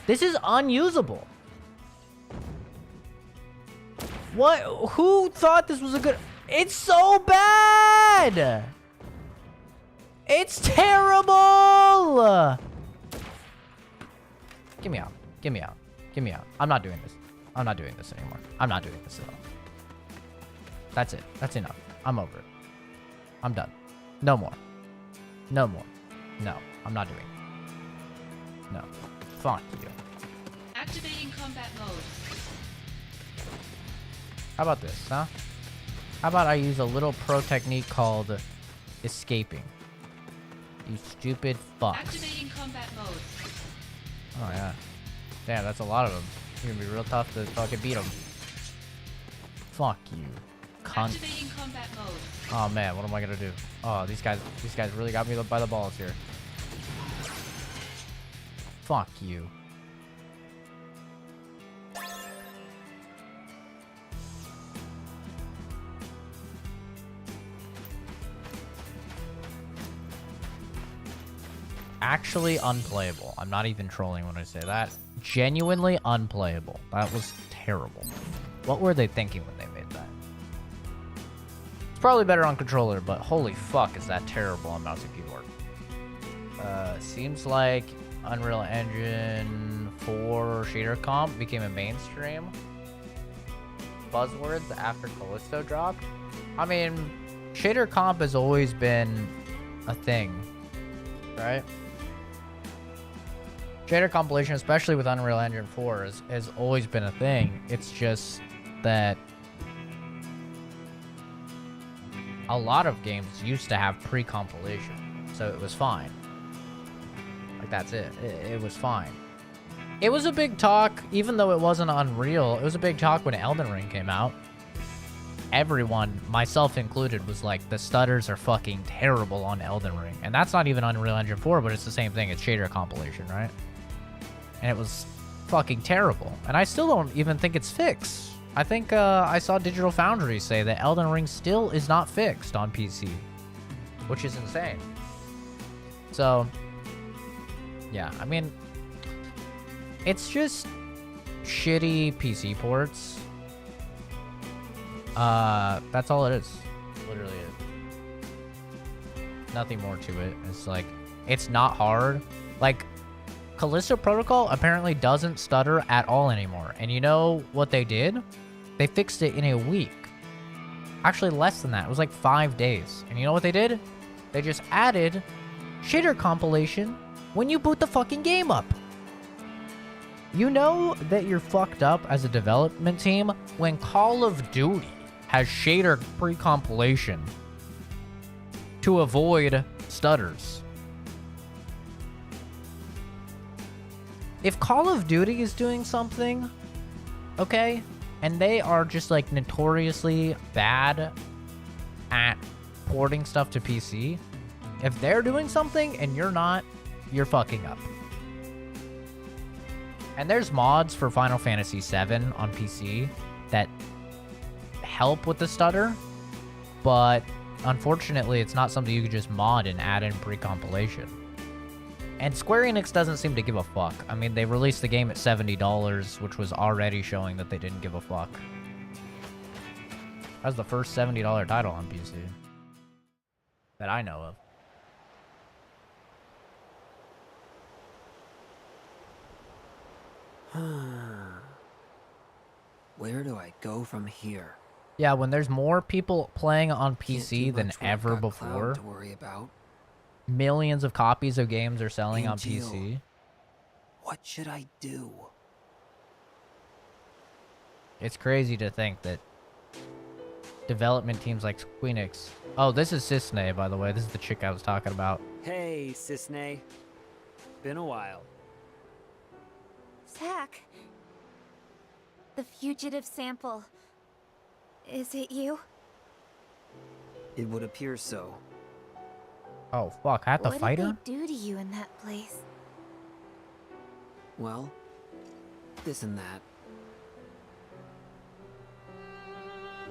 this is unusable. What? Who thought this was a good... It's so bad! It's terrible! Get me out. Get me out. Get me out. I'm not doing this. I'm not doing this anymore. I'm not doing this at all. That's it. That's enough. I'm over it. I'm done. No more. No more. No. I'm not doing it. No. Fuck you. Activating combat mode. How about this, huh? How about I use a little pro technique called escaping? You stupid fucks. Activating combat mode. Oh, yeah. Damn, that's a lot of them. It's gonna be real tough to fucking beat them. Fuck you, cunt. Activating combat mode. Oh, man, what am I gonna do? Oh, these guys really got me by the balls here. Fuck you. Actually unplayable. I'm not even trolling when I say that. Genuinely unplayable. That was terrible. What were they thinking when they made that? It's probably better on controller, but holy fuck is that terrible on mouse and keyboard. Seems like Unreal Engine 4 shader comp became a mainstream buzzword after Callisto dropped. I mean, shader comp has always been a thing, right? Shader compilation, especially with Unreal Engine 4, has always been a thing. It's just that a lot of games used to have pre-compilation, so it was fine. Like, that's it. It was fine. It was a big talk, even though it wasn't Unreal. It was a big talk when Elden Ring came out. Everyone, myself included, was like, the stutters are fucking terrible on Elden Ring. And that's not even Unreal Engine 4, but it's the same thing. It's shader compilation, right? And it was fucking terrible. And I still don't even think it's fixed. I think I saw Digital Foundry say that Elden Ring still is not fixed on PC, which is insane. So, yeah, I mean, It's just shitty PC ports. That's all it is. Literally it. Nothing more to it. It's like, it's not hard. Like, Callisto Protocol apparently doesn't stutter at all anymore. And you know what they did? They fixed it in a week. Actually, less than that. It was like 5 days. And you know what they did? They just added shader compilation when you boot the fucking game up. You know that you're fucked up as a development team when Call of Duty has shader pre-compilation to avoid stutters. If Call of Duty is doing something, okay, and they are just like notoriously bad at porting stuff to PC, if they're doing something and you're not, you're fucking up. And there's mods for Final Fantasy VII on PC that help with the stutter, but unfortunately it's not something you can just mod and add in pre-compilation. And Square Enix doesn't seem to give a fuck. I mean, they released the game at $70, which was already showing that they didn't give a fuck. That was the first $70 title on PC that I know of. Where do I go from here? Yeah, when there's more people playing on PC than ever Cloud before, to worry about. millions of copies of games are selling on Angel, PC. What should I do? It's crazy to think that development teams like Square Enix. Oh, this is Cisne, by the way. This is the chick I was talking about. Hey, Cisne. Been a while. Zach. The fugitive sample. Is it you? It would appear so. Oh, fuck. I have to fight her? What did they do to you in that place? Well, this and that.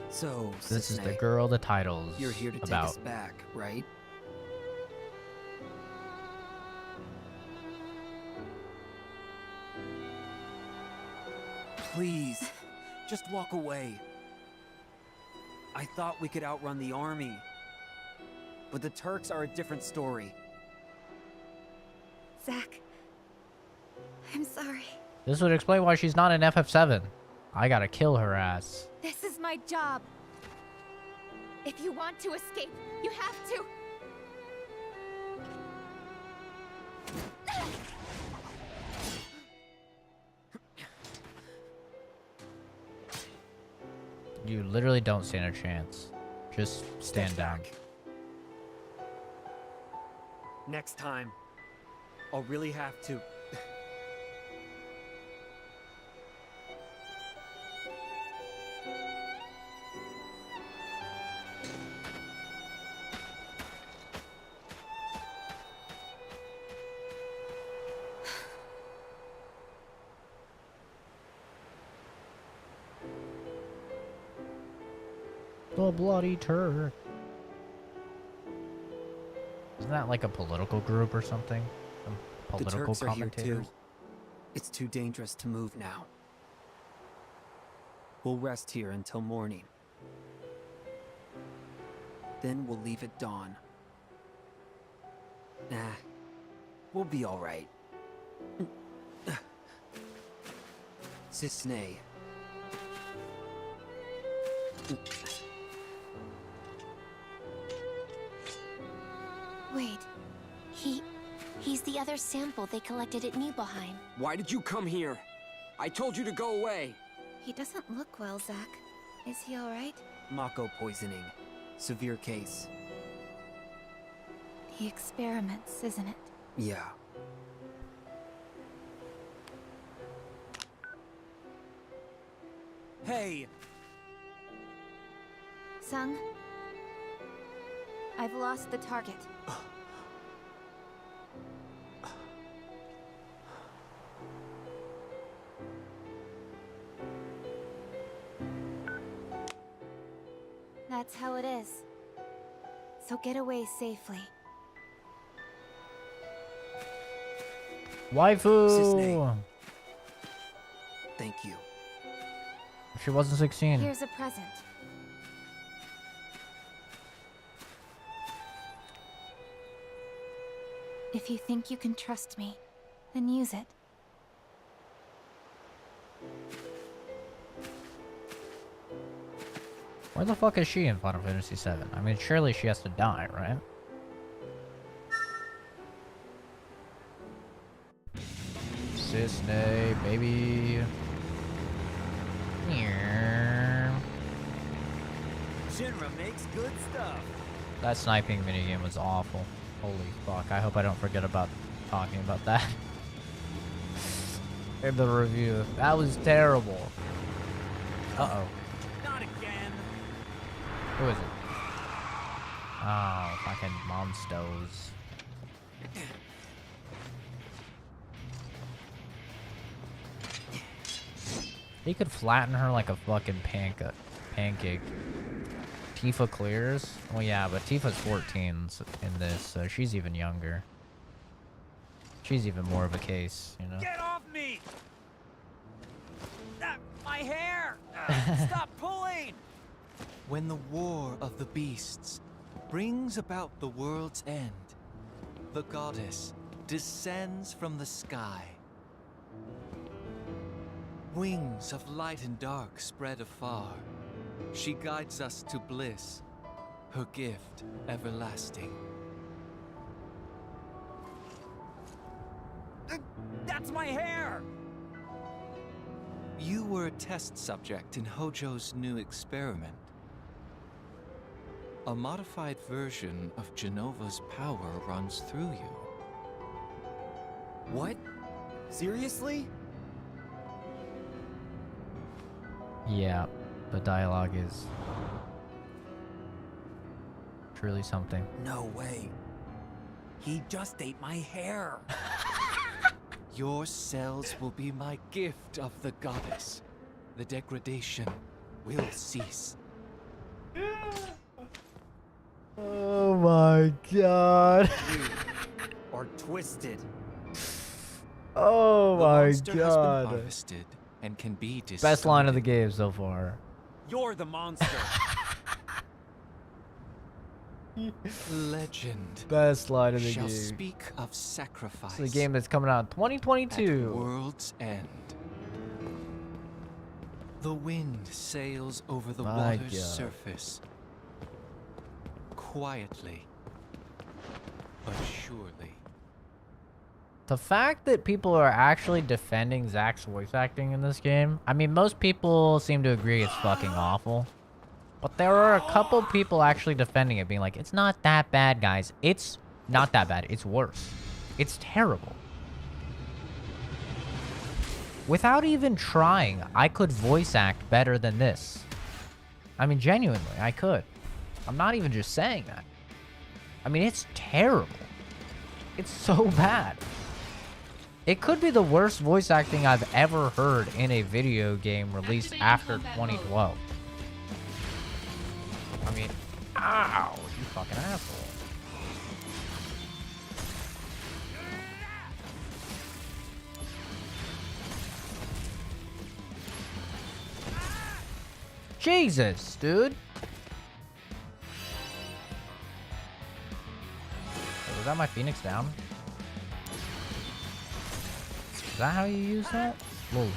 So, This is the Cisne, girl the title's you're here to take about. us back, right? Please, just walk away. I thought we could outrun the army. But the Turks are a different story. Zach. I'm sorry. This would explain why she's not in FF7. I gotta kill her ass. This is my job. If you want to escape, you have to. You literally don't stand a chance. Just stand down. Next time, I'll really have to. The bloody Turk. Isn't that like a political group or something? Some The political Turks are here commentators? too. It's too dangerous to move now. We'll rest here until morning. Then we'll leave at dawn. Nah, we'll be all right. Cisne. Wait. He's the other sample they collected at Nibelheim. Why did you come here? I told you to go away. He doesn't look well, Zach. Is he alright? Mako poisoning. Severe case. The experiments, isn't it? Yeah. Hey! Sung? I've lost the target. That's how it is. So get away safely. Waifu! Cisne. thank you. She wasn't 16. Here's a present. If you think you can trust me, then use it. Where the fuck is she in Final Fantasy VII? I mean, surely she has to die, right? Cisne, baby. Shinra makes good stuff. That sniping minigame was awful. Holy fuck. I hope I don't forget about talking about that in the review. That was terrible. Uh-oh. Not again. Who is it? Oh, fucking Monstos. He could flatten her like a fucking pancake. Tifa clears? Well, yeah, but Tifa's 14 in this, so she's even younger. She's even more of a case, you know? Get off me! My hair! Stop pulling! When the war of the beasts brings about the world's end, the goddess descends from the sky. Wings of light and dark spread afar. She guides us to bliss, her gift everlasting. That's my hair! You were a test subject in Hojo's new experiment. A modified version of Genova's power runs through you. What? Seriously? Yeah, the dialogue is truly something. No way. He just ate my hair. Your cells will be my gift of the goddess. The degradation will cease. Oh my god. You are twisted. Oh my monster has been god. harvested and can be Best line of the game so far. You're the monster. Legend. Best line of the shall game. speak of sacrifice. It's a game that's coming out in 2022. At world's end. The wind sails over the My water's God. surface. Quietly, but surely. The fact that people are actually defending Zack's voice acting in this game, I mean, most people seem to agree it's fucking awful. But there are a couple people actually defending it, being like, it's not that bad, guys. It's not that bad. It's worse. It's terrible. Without even trying, I could voice act better than this. I mean, genuinely, I could. I'm not even just saying that. I mean, it's terrible. It's so bad. It could be the worst voice acting I've ever heard in a video game released after 2012. I mean, ow, you fucking asshole. Jesus, dude. Wait, was that my Phoenix down? Is that how you use that? Whoa.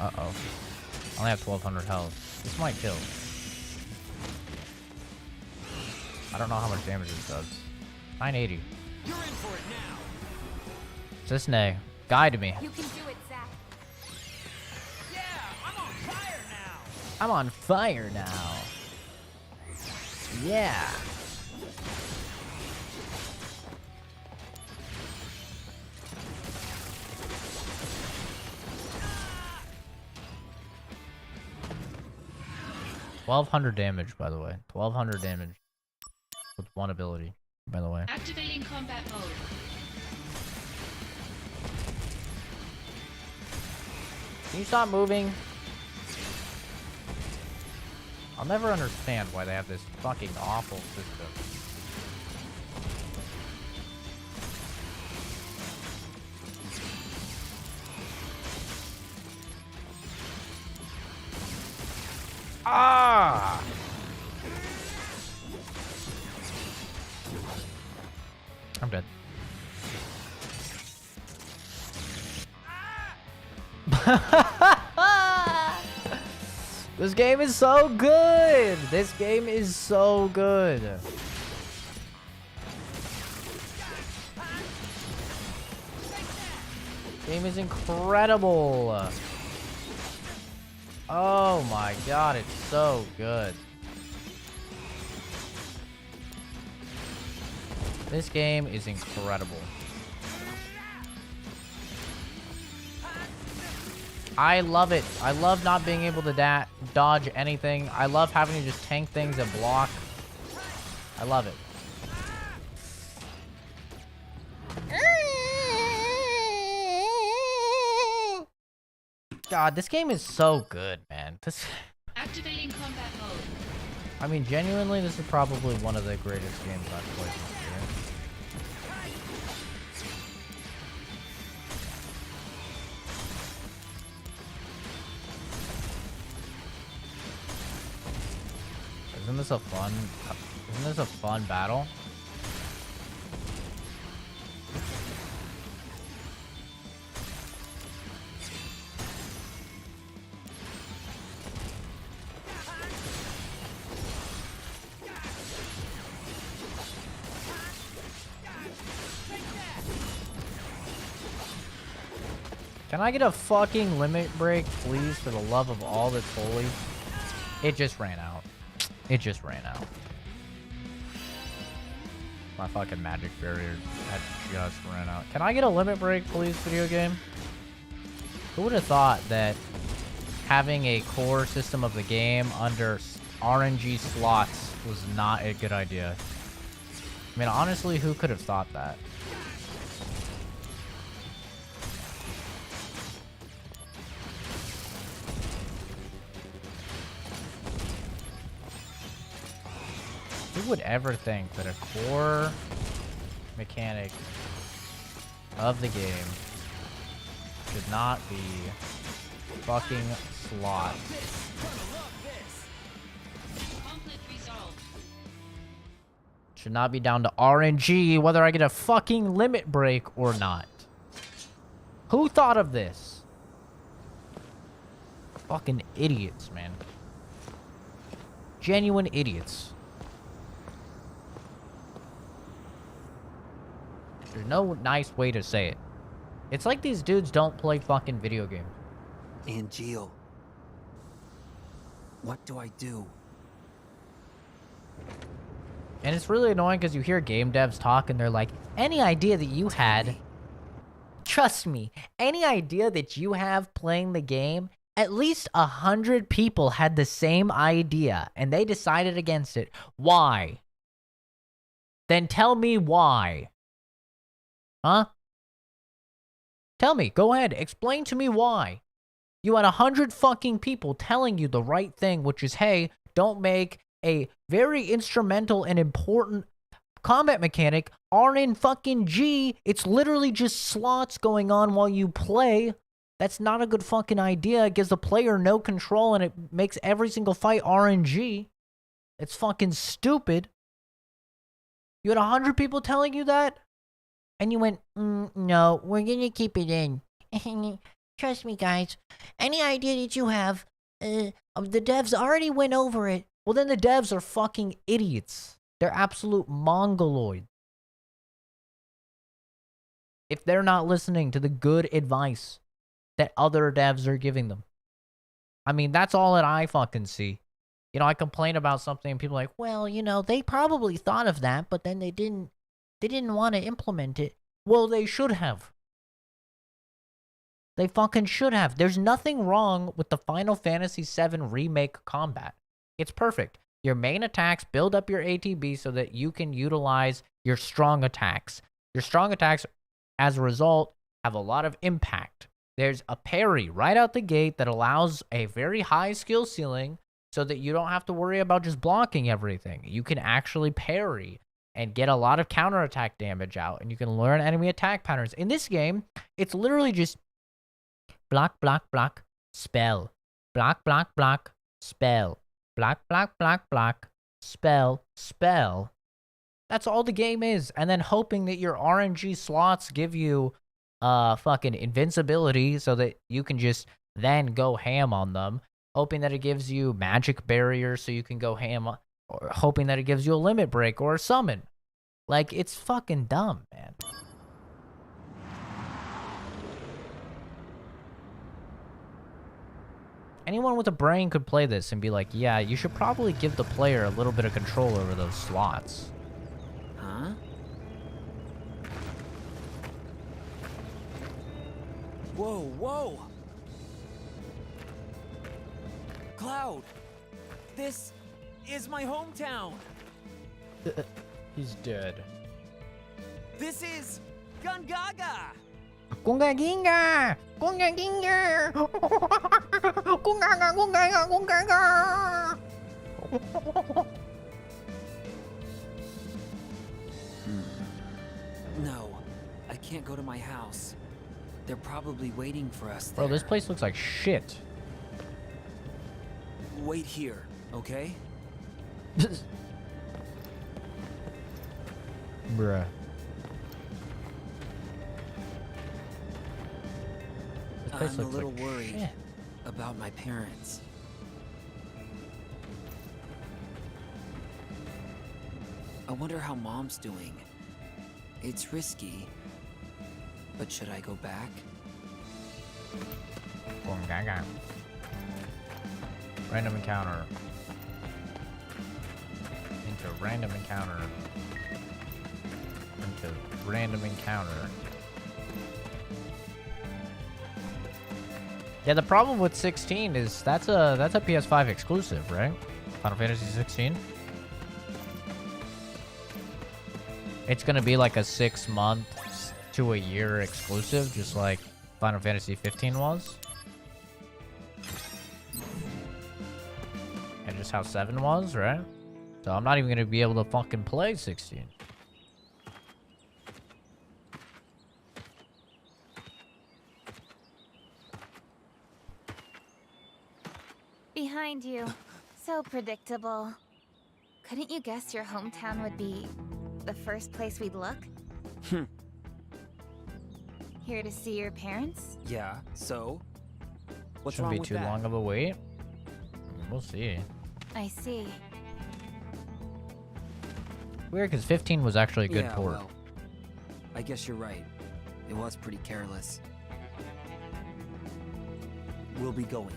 Uh-oh. I only have 1,200 health. This might kill. I don't know how much damage this does. 980. You're in for it now. Cisne, guide me. You can do it, Zack. Yeah, I'm on fire now. I'm on fire now. Yeah. $1,200 damage, by the way. 1,200 damage with one ability, by the way. Activating combat mode. Can you stop moving? I'll never understand why they have this fucking awful system. Ah! I'm dead. This game is so good. This game is so good. Game is incredible. Oh my god, it's so good. This game is incredible. I love it. I love not being able to dodge anything. I love having to just tank things and block. I love it. God, this game is so good, man. Activating combat mode. I mean, genuinely, this is probably one of the greatest games I've played this year. Isn't this a fun battle? Can I get a fucking limit break, please, for the love of all that's holy? It just ran out. It just ran out. My fucking magic barrier had just ran out. Can I get a limit break, please, video game? Who would have thought that having a core system of the game under RNG slots was not a good idea? I mean, honestly, who could have thought that? Who would ever think that a core mechanic of the game should not be fucking slot? Should not be down to RNG whether I get a fucking limit break or not. Who thought of this? Fucking idiots, man. Genuine idiots. There's no nice way to say it. It's like these dudes don't play fucking video games. And Gio, what do I do? And it's really annoying because you hear game devs talk and they're like, any idea that you had, trust me, any idea that you have playing the game, at least 100 people had the same idea and they decided against it. Why? Then tell me why. Huh? Tell me. Go ahead. Explain to me why. You had 100 fucking people telling you the right thing, which is, hey, don't make a very instrumental and important combat mechanic RN fucking G. It's literally just slots going on while you play. That's not a good fucking idea. It gives the player no control and it makes every single fight RNG. It's fucking stupid. You had 100 people telling you that? And you went, no, we're gonna keep it in. Trust me, guys. Any idea that you have, the devs already went over it. Well, then the devs are fucking idiots. They're absolute mongoloid. If they're not listening to the good advice that other devs are giving them. I mean, that's all that I fucking see. You know, I complain about something and people are like, well, you know, they probably thought of that, but then they didn't want to implement it. Well, they should have. They fucking should have. There's nothing wrong with the Final Fantasy VII Remake combat. It's perfect. Your main attacks build up your ATB so that you can utilize your strong attacks. Your strong attacks, as a result, have a lot of impact. There's a parry right out the gate that allows a very high skill ceiling, so that you don't have to worry about just blocking everything. You can actually parry and get a lot of counterattack damage out, and you can learn enemy attack patterns. In this game, it's literally just block, block, block, spell. Block, block, block, spell. Block, block, block, block, spell, spell. That's all the game is. And then hoping that your RNG slots give you fucking invincibility so that you can just then go ham on them. Hoping that it gives you magic barriers so you can go ham, or hoping that it gives you a limit break or a summon. Like, it's fucking dumb, man. Anyone with a brain could play this and be like, yeah, you should probably give the player a little bit of control over those slots. Huh? Whoa, whoa! Cloud! This is my hometown! He's dead. This is Gungaga! Gunga ginga! Gunga ginga! Gungaga, gungaga, gungaga! No, I can't go to my house. They're probably waiting for us there. Bro, this place looks like shit. Wait here, okay? Bruh. This place I'm a looks little like worried shit. about my parents. I wonder how Mom's doing. It's risky, but should I go back? Gungaga. Random encounter. Into random encounter. Into random encounter. Yeah, the problem with 16 is that's a PS5 exclusive, right? Final Fantasy 16. It's gonna be like a 6 month to a year exclusive, just like Final Fantasy 15 was. And just how 7 was, right? So I'm not even gonna be able to fucking play 16. Behind you. So predictable. Couldn't you guess your hometown would be the first place we'd look? Here to see your parents? Yeah, so? What's Shouldn't wrong be with too that? long of a wait. We'll see. I see. Weird, because 15 was actually a good Yeah, port. well, I guess you're right. It was pretty careless. We'll be going.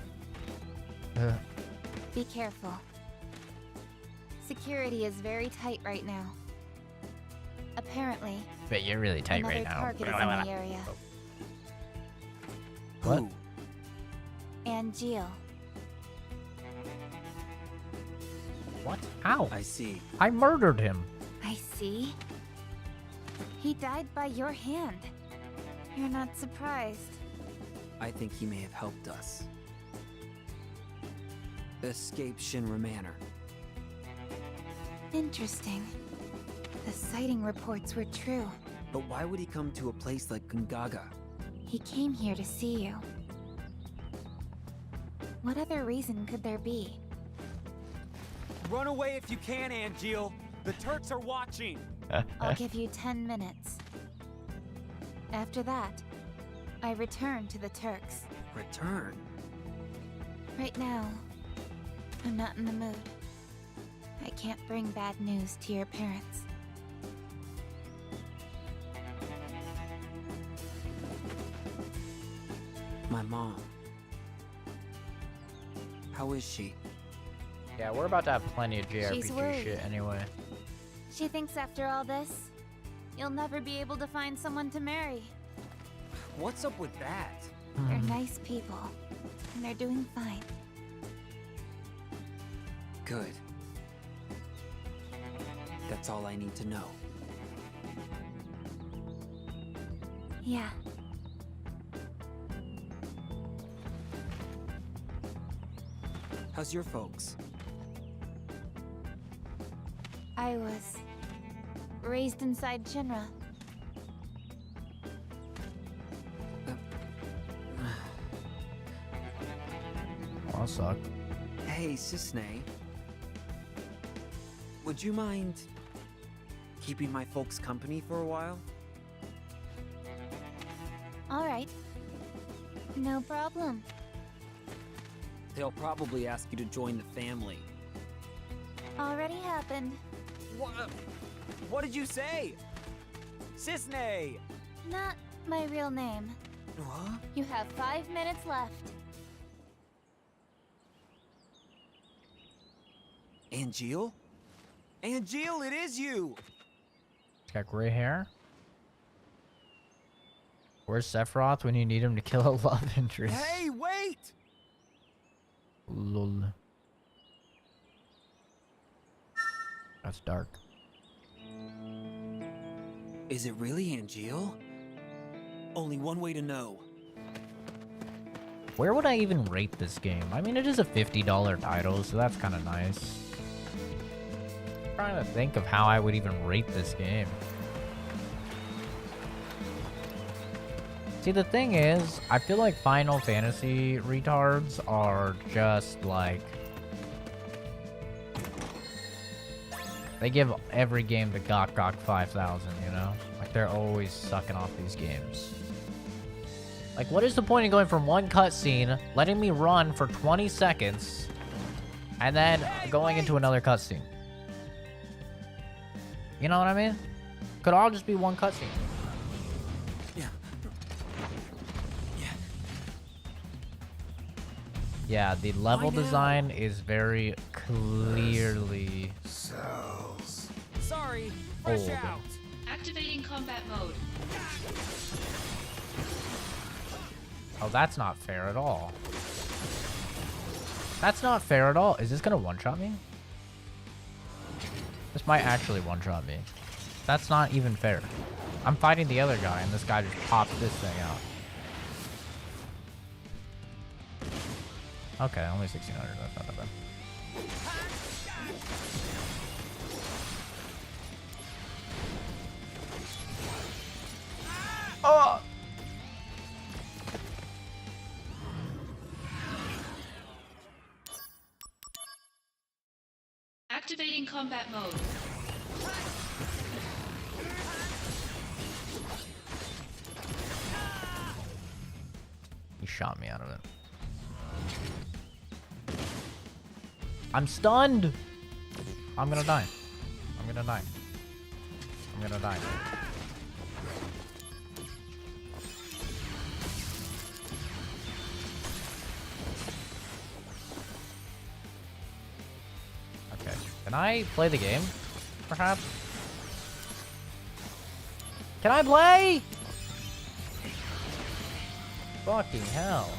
Be careful. Security is very tight right now. Apparently, But you're really tight another right now. target is in the area. What? Who? And Jill. What? How? I see. I murdered him. I see. He died by your hand. You're not surprised. I think he may have helped us. Escape Shinra Manor. Interesting. The sighting reports were true. But why would he come to a place like Gungaga? He came here to see you. What other reason could there be? Run away if you can, Angeal. The Turks are watching. I'll give you 10 minutes. After that, I return to the Turks. Return? Right now, I'm not in the mood. I can't bring bad news to your parents. My mom. How is she? Yeah, we're about to have plenty of JRPG worried. shit anyway. She thinks after all this, you'll never be able to find someone to marry. What's up with that? They're nice people, and they're doing fine. Good. That's all I need to know. Yeah. How's your folks? I was raised inside Shinra. I'll suck. Hey, Sisney. Would you mind keeping my folks company for a while? All right. No problem. They'll probably ask you to join the family. Already happened. What did you say? Sisney! Not my real name. What? You have 5 minutes left. Angeal? Angeal, it is you! He's got gray hair. Where's Sephiroth when you need him to kill a love interest? Hey, wait! Lol. That's dark. Is it really Angeal? Only one way to know. Where would I even rate this game? I mean, it is a $50 title, so that's kind of nice. I'm trying to think of how I would even rate this game. See, the thing is, I feel like Final Fantasy retards are just like... They give every game the Gok 5000, you know? Like, they're always sucking off these games. Like, what is the point of going from one cutscene, letting me run for 20 seconds, and then going into another cutscene? You know what I mean? Could all just be one cutscene. Yeah, the level design is very clearly cells. Sorry, old. out. Activating combat mode. Oh, that's not fair at all. That's not fair at all. Is this gonna one-shot me? This might actually one-shot me. That's not even fair. I'm fighting the other guy, and this guy just pops this thing out. Okay, only 1600. That's not that bad. Oh! Activating combat mode. He shot me out of it. I'm stunned! I'm gonna die. I'm gonna die. I'm gonna die. Okay. Can I play the game? Perhaps? Can I play? Fucking hell.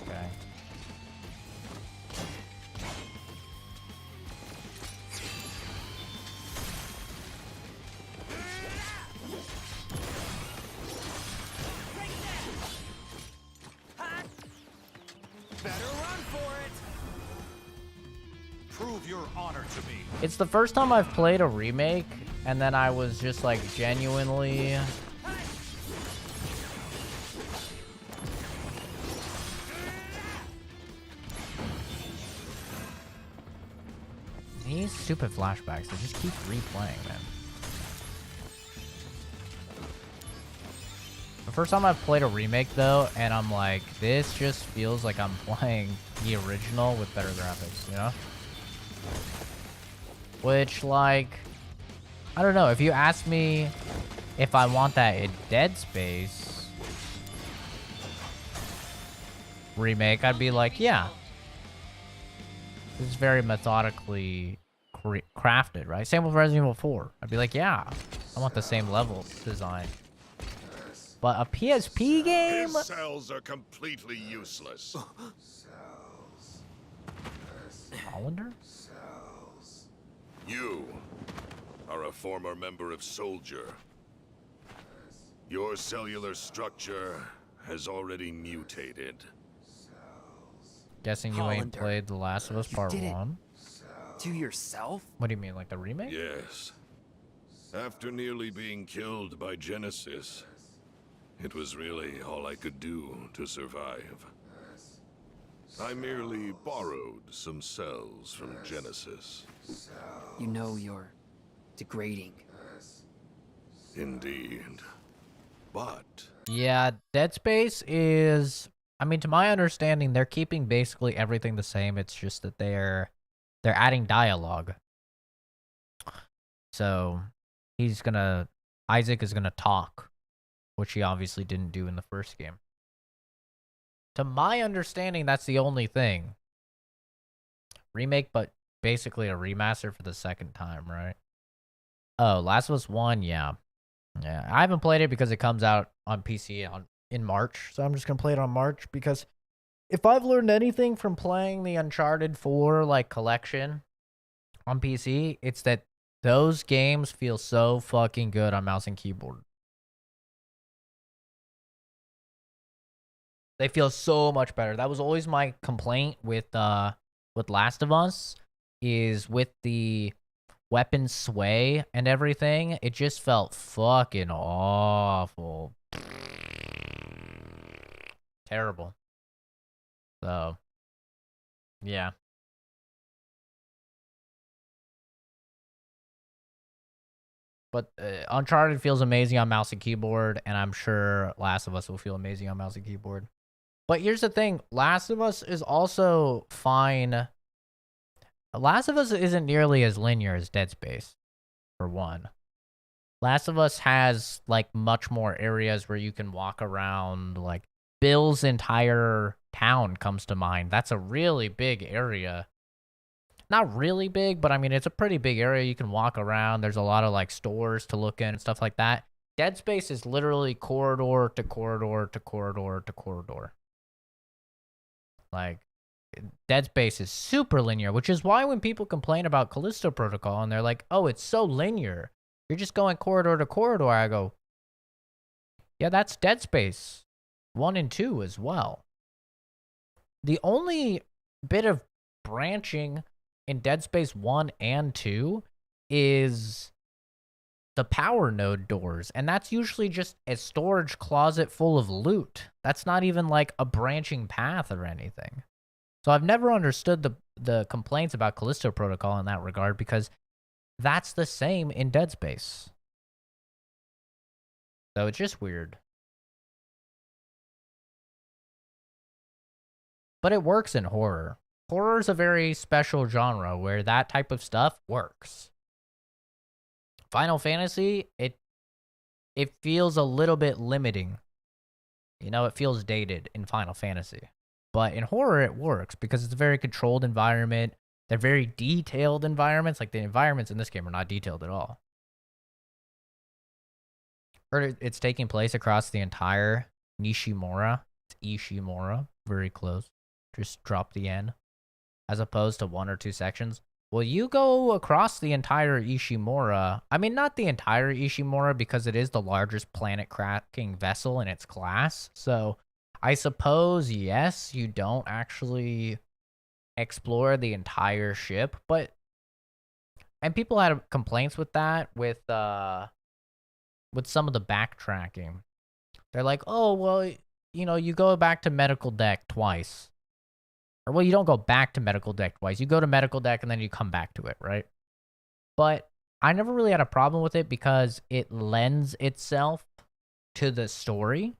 Okay. Better run for it. Prove your honor to me. It's the first time I've played a remake, and then I was just like genuinely... These stupid flashbacks, they just keep replaying, man. The first time I've played a remake, though, and I'm like, this just feels like I'm playing the original with better graphics, you know? Which, like, I don't know. If you ask me if I want that in Dead Space remake, I'd be like, yeah. This is very methodically crafted, right? Same with Resident Evil 4. I'd be like, yeah, I want the same level design. But a PSP game? His cells are completely useless. Hollander? You are a former member of Soldier. Your cellular structure has already mutated. Guessing you ain't Hollander, played The Last of Us Part did it 1? to yourself? What do you mean, like the remake? Yes. After nearly being killed by Genesis, it was really all I could do to survive. I merely borrowed some cells from Genesis. You know you're degrading. Indeed. But Yeah, Dead Space is... I mean, to my understanding, they're keeping basically everything the same. It's just that they're adding dialogue. So, Isaac is gonna talk, which he obviously didn't do in the first game. To my understanding, that's the only thing. Remake, but basically a remaster for the second time, right? Oh, Last of Us 1, yeah. Yeah, I haven't played it because it comes out on PC in March, so I'm just gonna play it on March because if I've learned anything from playing the Uncharted 4 like collection on PC, it's that those games feel so fucking good on mouse and keyboard. They feel so much better. That was always my complaint with Last of Us, is with the weapon sway and everything. It just felt fucking awful. Terrible. So, yeah. But Uncharted feels amazing on mouse and keyboard, and I'm sure Last of Us will feel amazing on mouse and keyboard. But here's the thing. Last of Us is also fine. Last of Us isn't nearly as linear as Dead Space, for one. Last of Us has, like, much more areas where you can walk around. Like, Bill's entire town comes to mind. That's a really big area. Not really big, but I mean, it's a pretty big area. You can walk around. There's a lot of, like, stores to look in and stuff like that. Dead Space is literally corridor to corridor to corridor to corridor. Like, Dead Space is super linear, which is why when people complain about Callisto Protocol and they're like, oh, it's so linear, you're just going corridor to corridor, I go, yeah, that's Dead Space 1 and 2 as well. The only bit of branching in Dead Space 1 and 2 is the power node doors, and that's usually just a storage closet full of loot. That's not even like a branching path or anything. So I've never understood the complaints about Callisto Protocol in that regard, because that's the same in Dead Space. So it's just weird. But it works in horror. Horror is a very special genre where that type of stuff works. Final Fantasy, it feels a little bit limiting. You know, it feels dated in Final Fantasy. But in horror, it works because it's a very controlled environment. They're very detailed environments. Like, the environments in this game are not detailed at all. Or it's taking place across the entire Nishimura. It's Ishimura. Very close. Just drop the N. As opposed to 1 or 2 sections. Well, you go across the entire Ishimura. I mean, not the entire Ishimura, because it is the largest planet-cracking vessel in its class. So, I suppose, yes, you don't actually explore the entire ship, but... And people had complaints with that, with some of the backtracking. They're like, oh, well, you know, you go back to medical deck twice. Or, well, you don't go back to medical deck twice. You go to medical deck and then you come back to it, right? But I never really had a problem with it because it lends itself to the story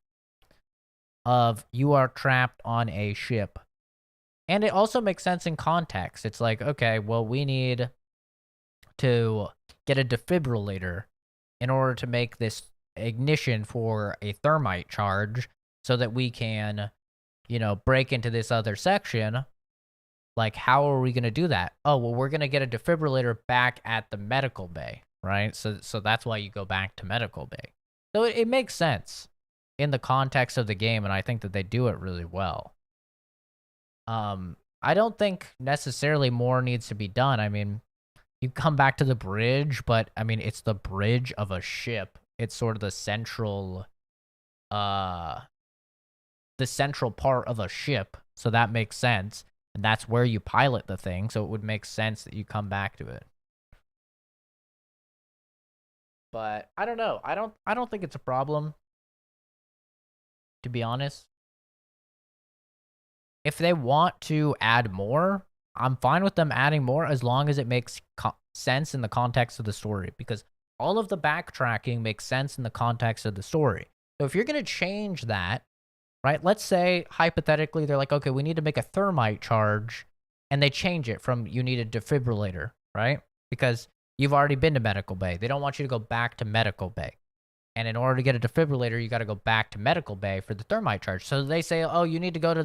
of you are trapped on a ship. And it also makes sense in context. It's like, okay, well, we need to get a defibrillator in order to make this ignition for a thermite charge so that we can, you know, break into this other section. Like, how are we going to do that? Oh, well, we're going to get a defibrillator back at the medical bay, right? So that's why you go back to medical bay. So it makes sense in the context of the game, and I think that they do it really well. I don't think necessarily more needs to be done. I mean, you come back to the bridge, but I mean, it's the bridge of a ship. It's sort of the central the central part of a ship, so that makes sense. And that's where you pilot the thing, so it would make sense that you come back to it. But I don't know. I don't think it's a problem, to be honest. If they want to add more, I'm fine with them adding more as long as it makes sense in the context of the story, because all of the backtracking makes sense in the context of the story. So if you're going to change that, right? Let's say, hypothetically, they're like, okay, we need to make a thermite charge, and they change it from you need a defibrillator, right? Because you've already been to medical bay. They don't want you to go back to medical bay. And in order to get a defibrillator, you got to go back to medical bay for the thermite charge. So they say, oh, you need to go to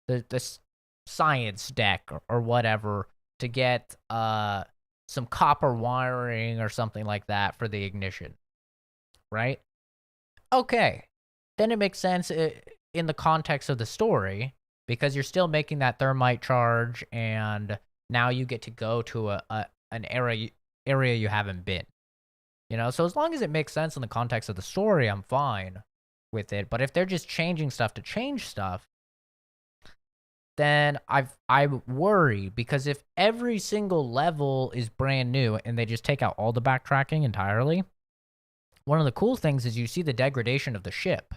the science deck or whatever to get some copper wiring or something like that for the ignition, right? Okay, then it makes sense in the context of the story, because you're still making that thermite charge, and now you get to go to an area you haven't been. You know, so as long as it makes sense in the context of the story, I'm fine with it. But if they're just changing stuff to change stuff, then I worry, because if every single level is brand new and they just take out all the backtracking entirely, one of the cool things is you see the degradation of the ship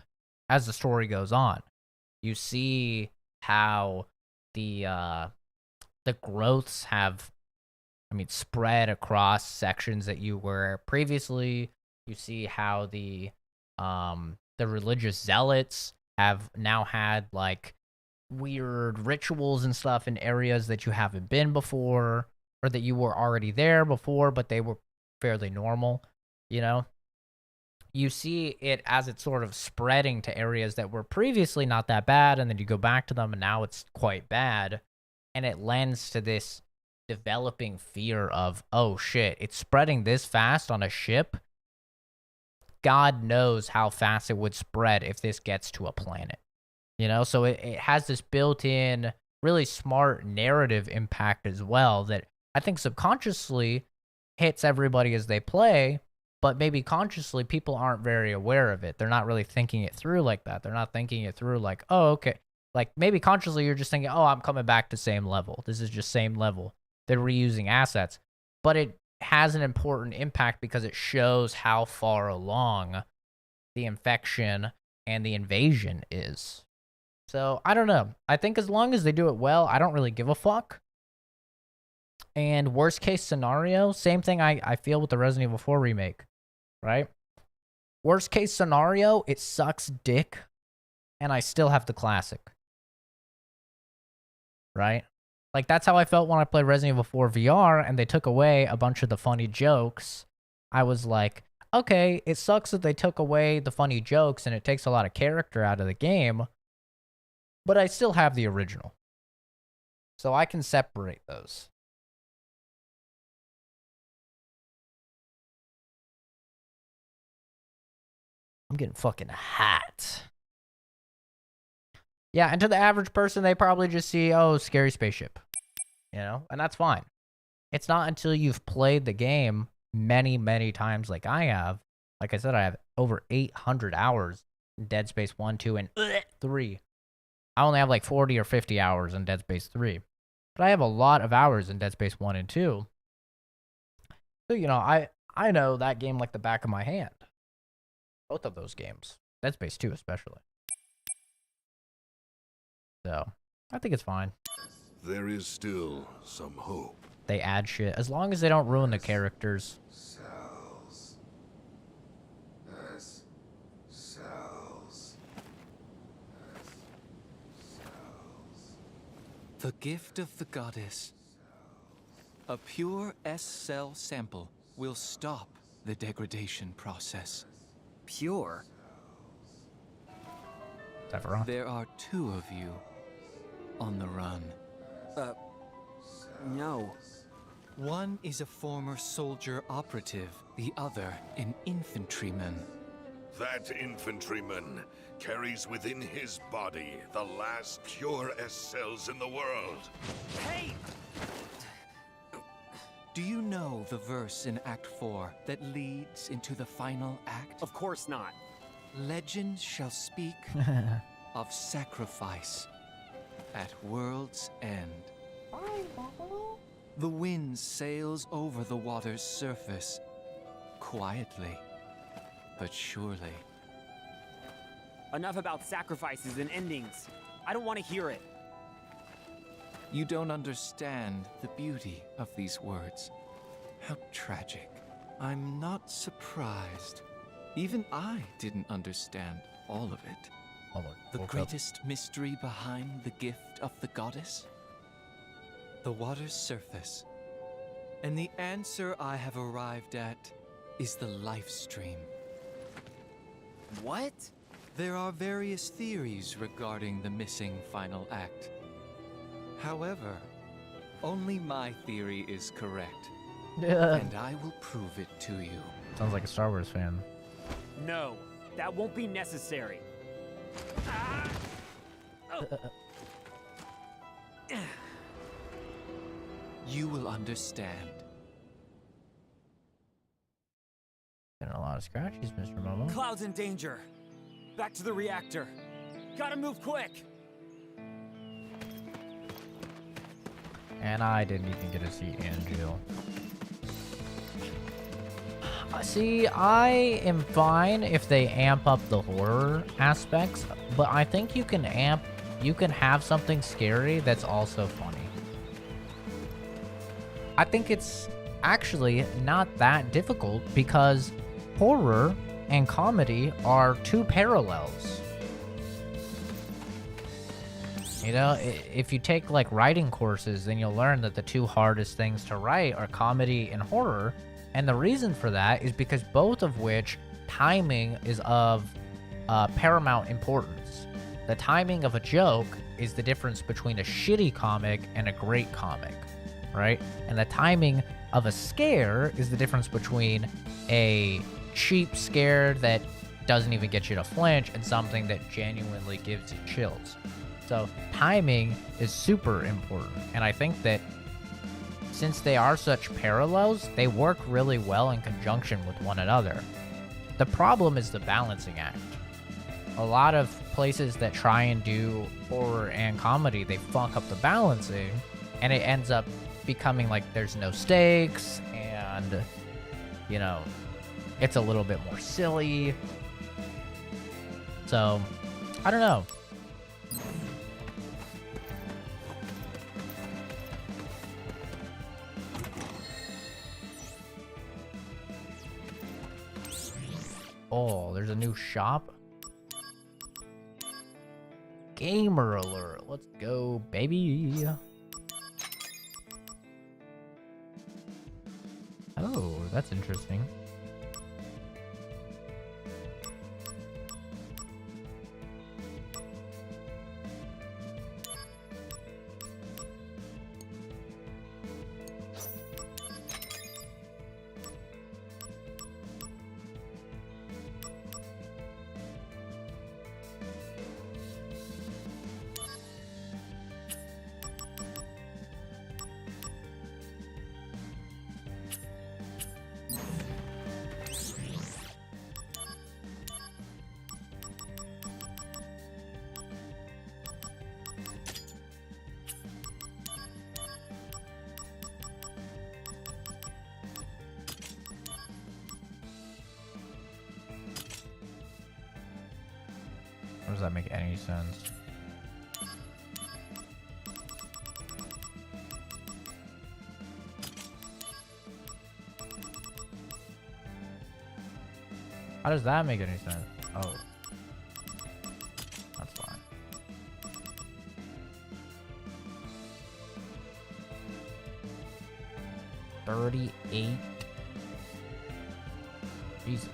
as the story goes on. You see how the growths have, spread across sections that you were previously. You see how the religious zealots have now had like weird rituals and stuff in areas that you haven't been before, or that you were already there before, but they were fairly normal, you know? You see it as it's sort of spreading to areas that were previously not that bad, and then you go back to them and now it's quite bad. And it lends to this developing fear of, oh shit, it's spreading this fast on a ship. God knows how fast it would spread if this gets to a planet. You know, so it has this built-in, really smart narrative impact as well that I think subconsciously hits everybody as they play, but maybe consciously people aren't very aware of it. They're not really thinking it through like that. They're not thinking it through like, oh, okay. Like maybe consciously you're just thinking, oh, I'm coming back to same level. This is just same level. They're reusing assets. But it has an important impact because it shows how far along the infection and the invasion is. So, I don't know. I think as long as they do it well, I don't really give a fuck. And worst case scenario, same thing I feel with the Resident Evil 4 remake, right? Worst case scenario, it sucks dick, and I still have the classic. Right? Like, that's how I felt when I played Resident Evil 4 VR, and they took away a bunch of the funny jokes. I was like, okay, it sucks that they took away the funny jokes, and it takes a lot of character out of the game, but I still have the original. So I can separate those. I'm getting fucking hot. Yeah, and to the average person, they probably just see, oh, scary spaceship. You know? And that's fine. It's not until you've played the game many, many times like I have. Like I said, I have over 800 hours in Dead Space 1, 2, and 3. I only have like 40 or 50 hours in Dead Space 3. But I have a lot of hours in Dead Space 1 and 2. So, you know, I know that game like the back of my hand. Both of those games. Dead Space 2 especially. So, I think it's fine. There is still some hope. They add shit. As long as they don't ruin the characters. The gift of the goddess. A pure S-cell sample will stop the degradation process. Pure? Sephiroth. There are 2 of you on the run. No. One is a former soldier operative, the other an infantryman. That infantryman carries within his body the last pure S-cells in the world. Hey! Do you know the verse in Act 4 that leads into the final act? Of course not. Legends shall speak of sacrifice at world's end. The wind sails over the water's surface, quietly, but surely. Enough about sacrifices and endings. I don't want to hear it. You don't understand the beauty of these words. How tragic. I'm not surprised. Even I didn't understand all of it. The greatest mystery behind the gift of the goddess? The water's surface. And the answer I have arrived at is the life stream. What? There are various theories regarding the missing final act. However, only my theory is correct. And I will prove it to you. Sounds like a Star Wars fan. No, that won't be necessary. Ah! Oh. You will understand. Getting a lot of scratches, Mr. Momo. Cloud's in danger. Back to the reactor. Gotta move quick. And I didn't even get to see Angel. See, I am fine if they amp up the horror aspects, but I think you can have something scary that's also funny. I think it's actually not that difficult because horror and comedy are two parallels. You know, if you take like writing courses, then you'll learn that the two hardest things to write are comedy and horror. And the reason for that is because both of which timing is of paramount importance. The timing of a joke is the difference between a shitty comic and a great comic, right? And the timing of a scare is the difference between a cheap scare that doesn't even get you to flinch and something that genuinely gives you chills. So timing is super important. And I think that since they are such parallels, they work really well in conjunction with one another. The problem is the balancing act. A lot of places that try and do horror and comedy, they fuck up the balancing, and it ends up becoming like there's no stakes, and, you know, it's a little bit more silly. So, I don't know. Oh, there's a new shop. Gamer alert. Let's go, baby. Oh, that's interesting. How does that make any sense? How does that make any sense? Oh. That's fine. $38. Jesus.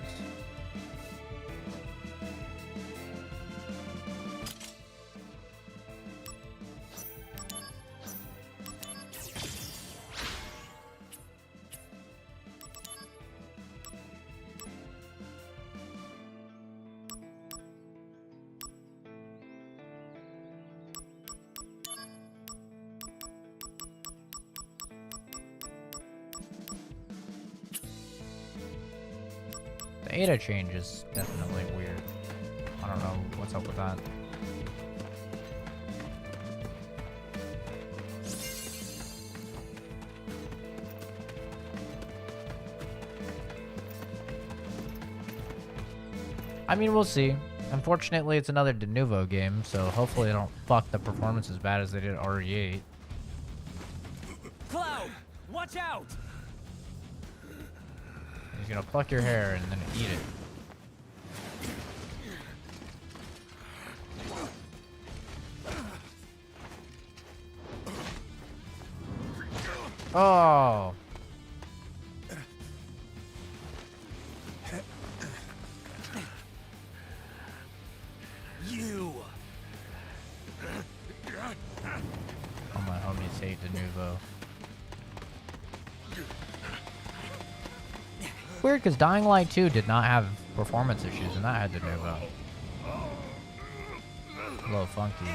The ADA change is definitely weird. I don't know what's up with that. I mean, we'll see. Unfortunately, it's another de novo game, so hopefully they don't fuck the performance as bad as they did at RE8. Cloud, watch out! He's gonna pluck your hair and then eat it. Oh. You. All my homies hate de novo. Weird, because Dying Light 2 did not have performance issues, and that had de novo. A little funky.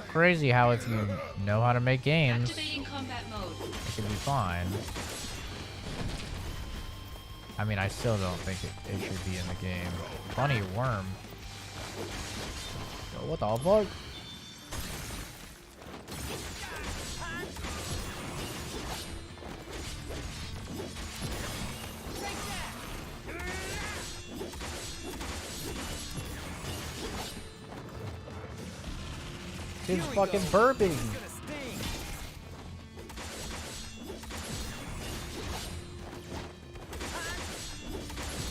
Crazy how if you know how to make games, Activating combat mode. it can be fine. I mean, I still don't think it should be in the game. Funny worm. Yo, what the fuck? Dude's fucking burping.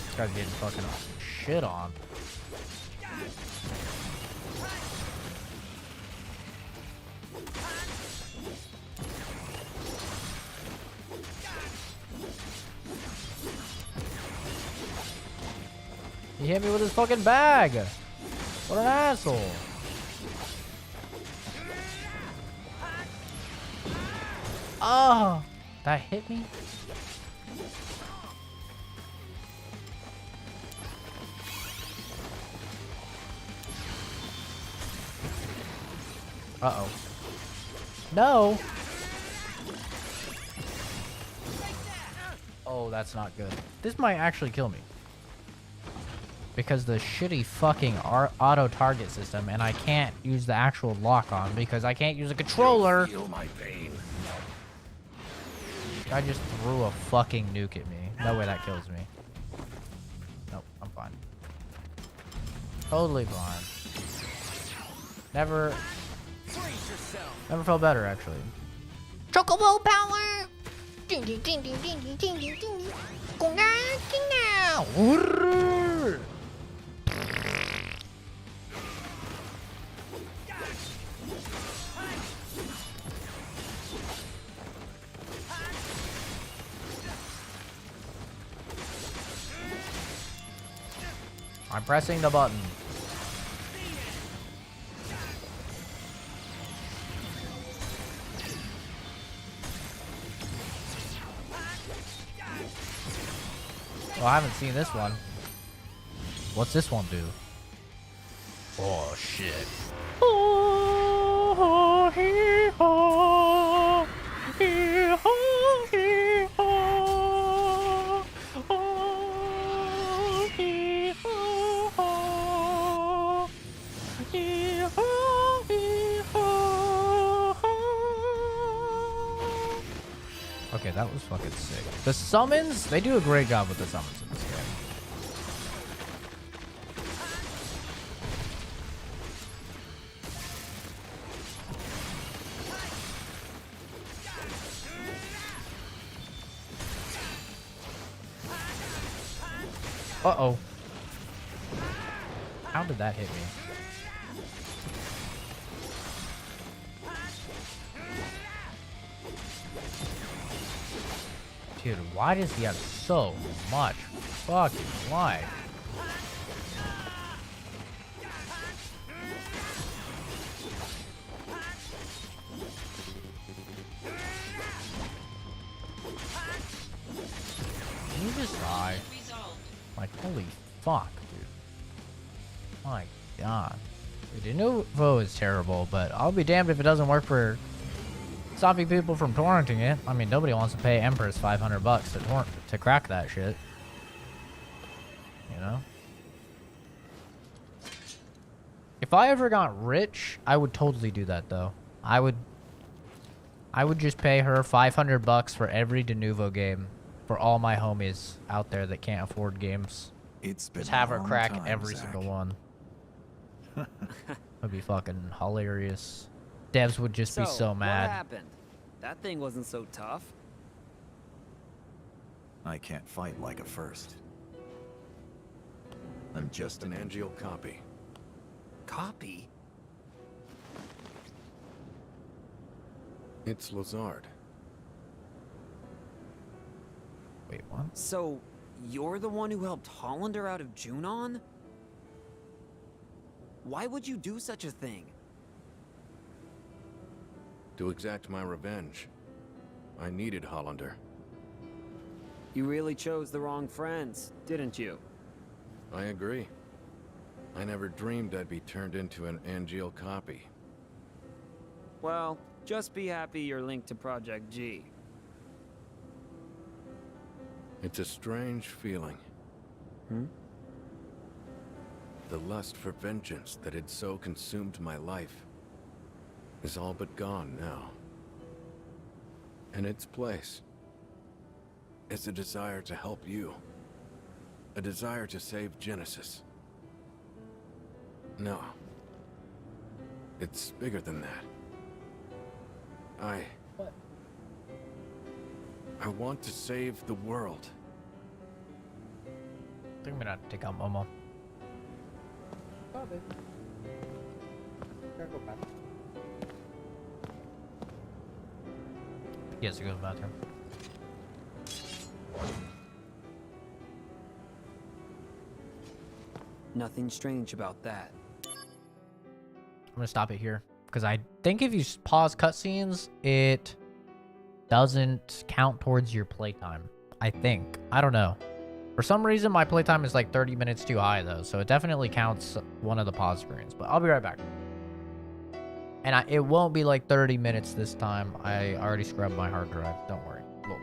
This guy's getting fucking shit on. He hit me with his fucking bag. What an asshole. Oh, that hit me? Uh-oh. No! Oh, that's not good. This might actually kill me. Because the shitty fucking auto-target system, and I can't use the actual lock-on because I can't use a controller! Feel my pain. I just threw a fucking nuke at me. No way that kills me. Nope, I'm fine. Totally fine. Never felt better, actually. Chocobo power! Ding ding ding ding ding ding ding ding ding. Go now! I'm pressing the button. Well, I haven't seen this one. What's this one do? Oh, shit. Oh, hee haw. Hee haw, hee haw. Oh, hee haw. Hee haw, hee haw. Okay, that was fucking sick. The summons, they do a great job with the summons in this game. Uh-oh. How did that hit me? Dude, why does he have so much fucking life? Can you just die? Like, holy fuck, dude. My god. The Denuvo is terrible, but I'll be damned if it doesn't work for stopping people from torrenting it. I mean, nobody wants to pay Empress $500 to crack that shit. You know? If I ever got rich, I would totally do that, though. I would just pay her $500 for every Denuvo game for all my homies out there that can't afford games. It's been Just have a her long crack time, every Zach. single one. That'd be fucking hilarious. Devs would just be so What mad. happened? That thing wasn't so tough. I can't fight like a first. I'm just an Angeal copy. Copy? It's Lazard. Wait, what? So, you're the one who helped Hollander out of Junon? Why would you do such a thing? To exact my revenge. I needed Hollander. You really chose the wrong friends, didn't you? I agree. I never dreamed I'd be turned into an Angeal copy. Well, just be happy you're linked to Project G. It's a strange feeling. The lust for vengeance that had so consumed my life is all but gone now. In its place is a desire to help you. A desire to save Genesis. No. It's bigger than that. I want to save the world. I think I'm gonna take out Momo. Sabe. Quero go back. He has to go to the bathroom. Nothing strange about that. I'm gonna stop it here because I think if you pause cutscenes, it doesn't count towards your playtime. I think. I don't know. For some reason, my playtime is like 30 minutes too high though, so it definitely counts one of the pause screens. But I'll be right back. And it won't be like 30 minutes this time. I already scrubbed my hard drive. Don't worry. Whoa.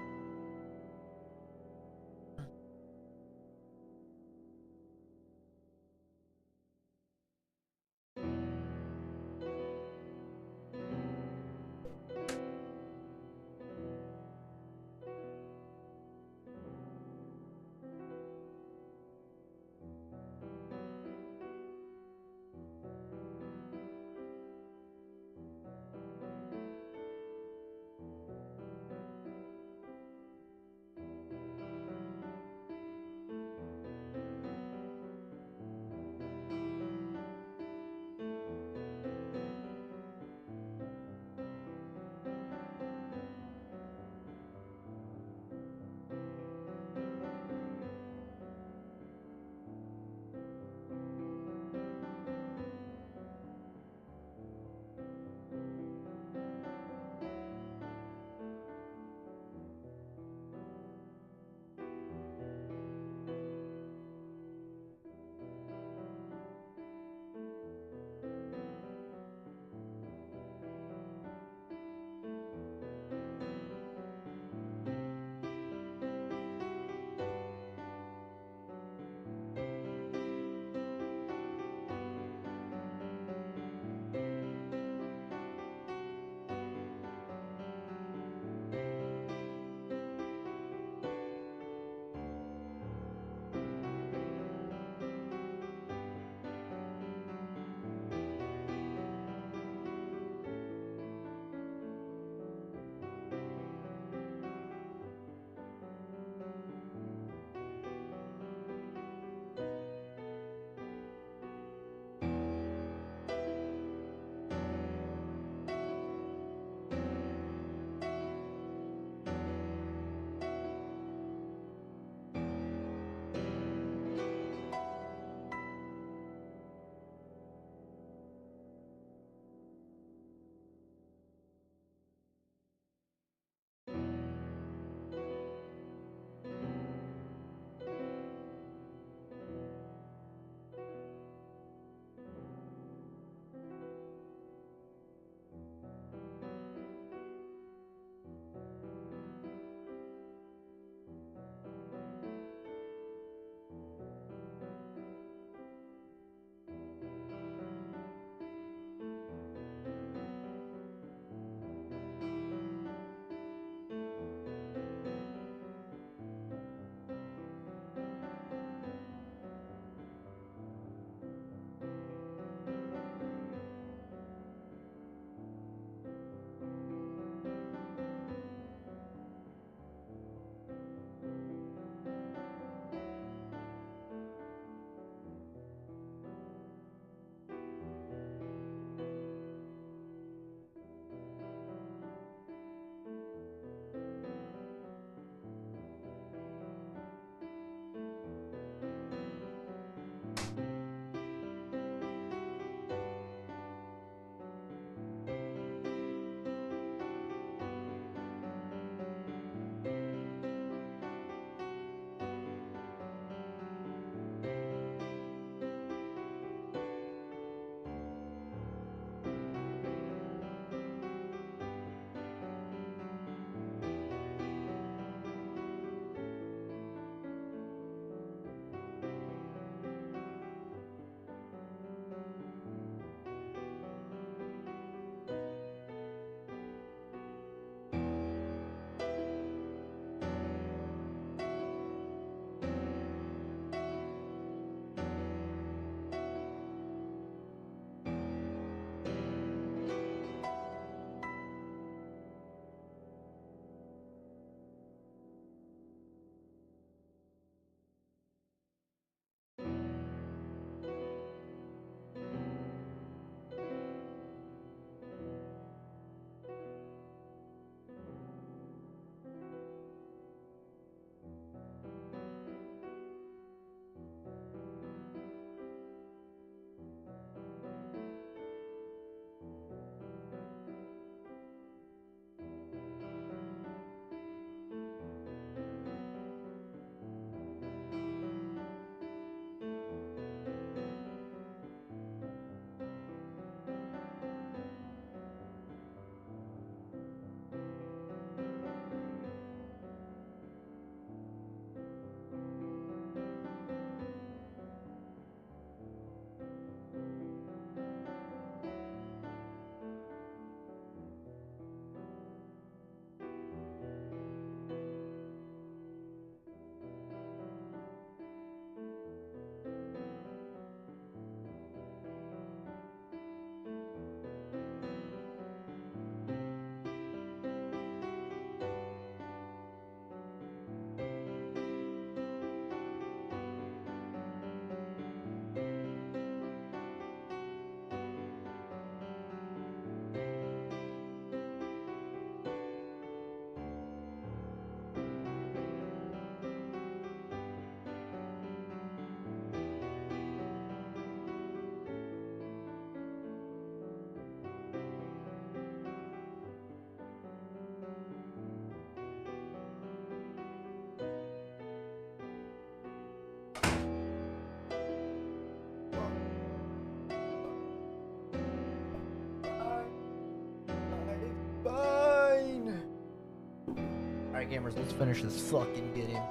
Alright, gamers, let's finish this fucking game.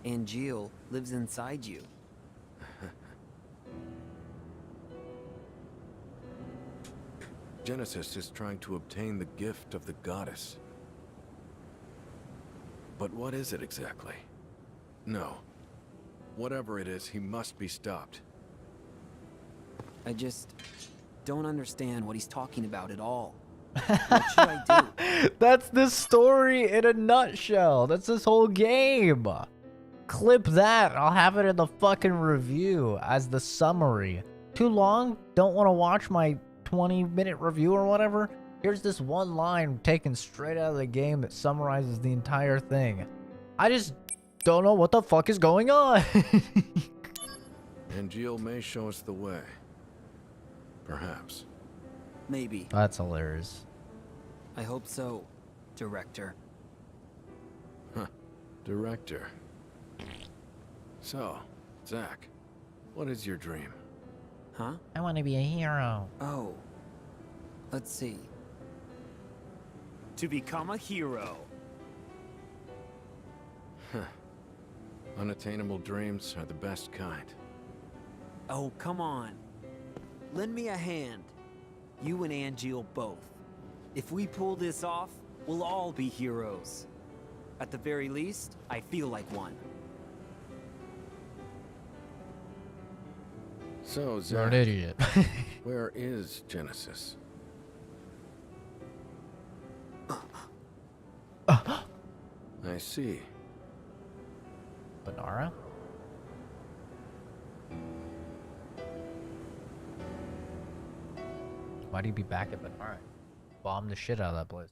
Angeal lives inside you. Genesis is trying to obtain the gift of the goddess. But what is it exactly? No. Whatever it is, he must be stopped. I just don't understand what he's talking about at all. What should I do? That's the story in a nutshell. That's this whole game. Clip that. I'll have it in the fucking review as the summary. Too long? Don't want to watch my 20-minute review or whatever? Here's this one line taken straight out of the game that summarizes the entire thing. I just don't know what the fuck is going on. Angeal may show us the way. Perhaps. Maybe. That's hilarious. I hope so, Director. Huh. Director. So, Zach, what is your dream? Huh? I want to be a hero. Oh. Let's see. To become a hero. Huh. Unattainable dreams are the best kind. Oh, come on. Lend me a hand. You and Angeal both. If we pull this off, we'll all be heroes. At the very least, I feel like one. So, Zach, You're an idiot. where is Genesis? I see. Banara? Why'd he be back at Banara? Bomb the shit out of that place.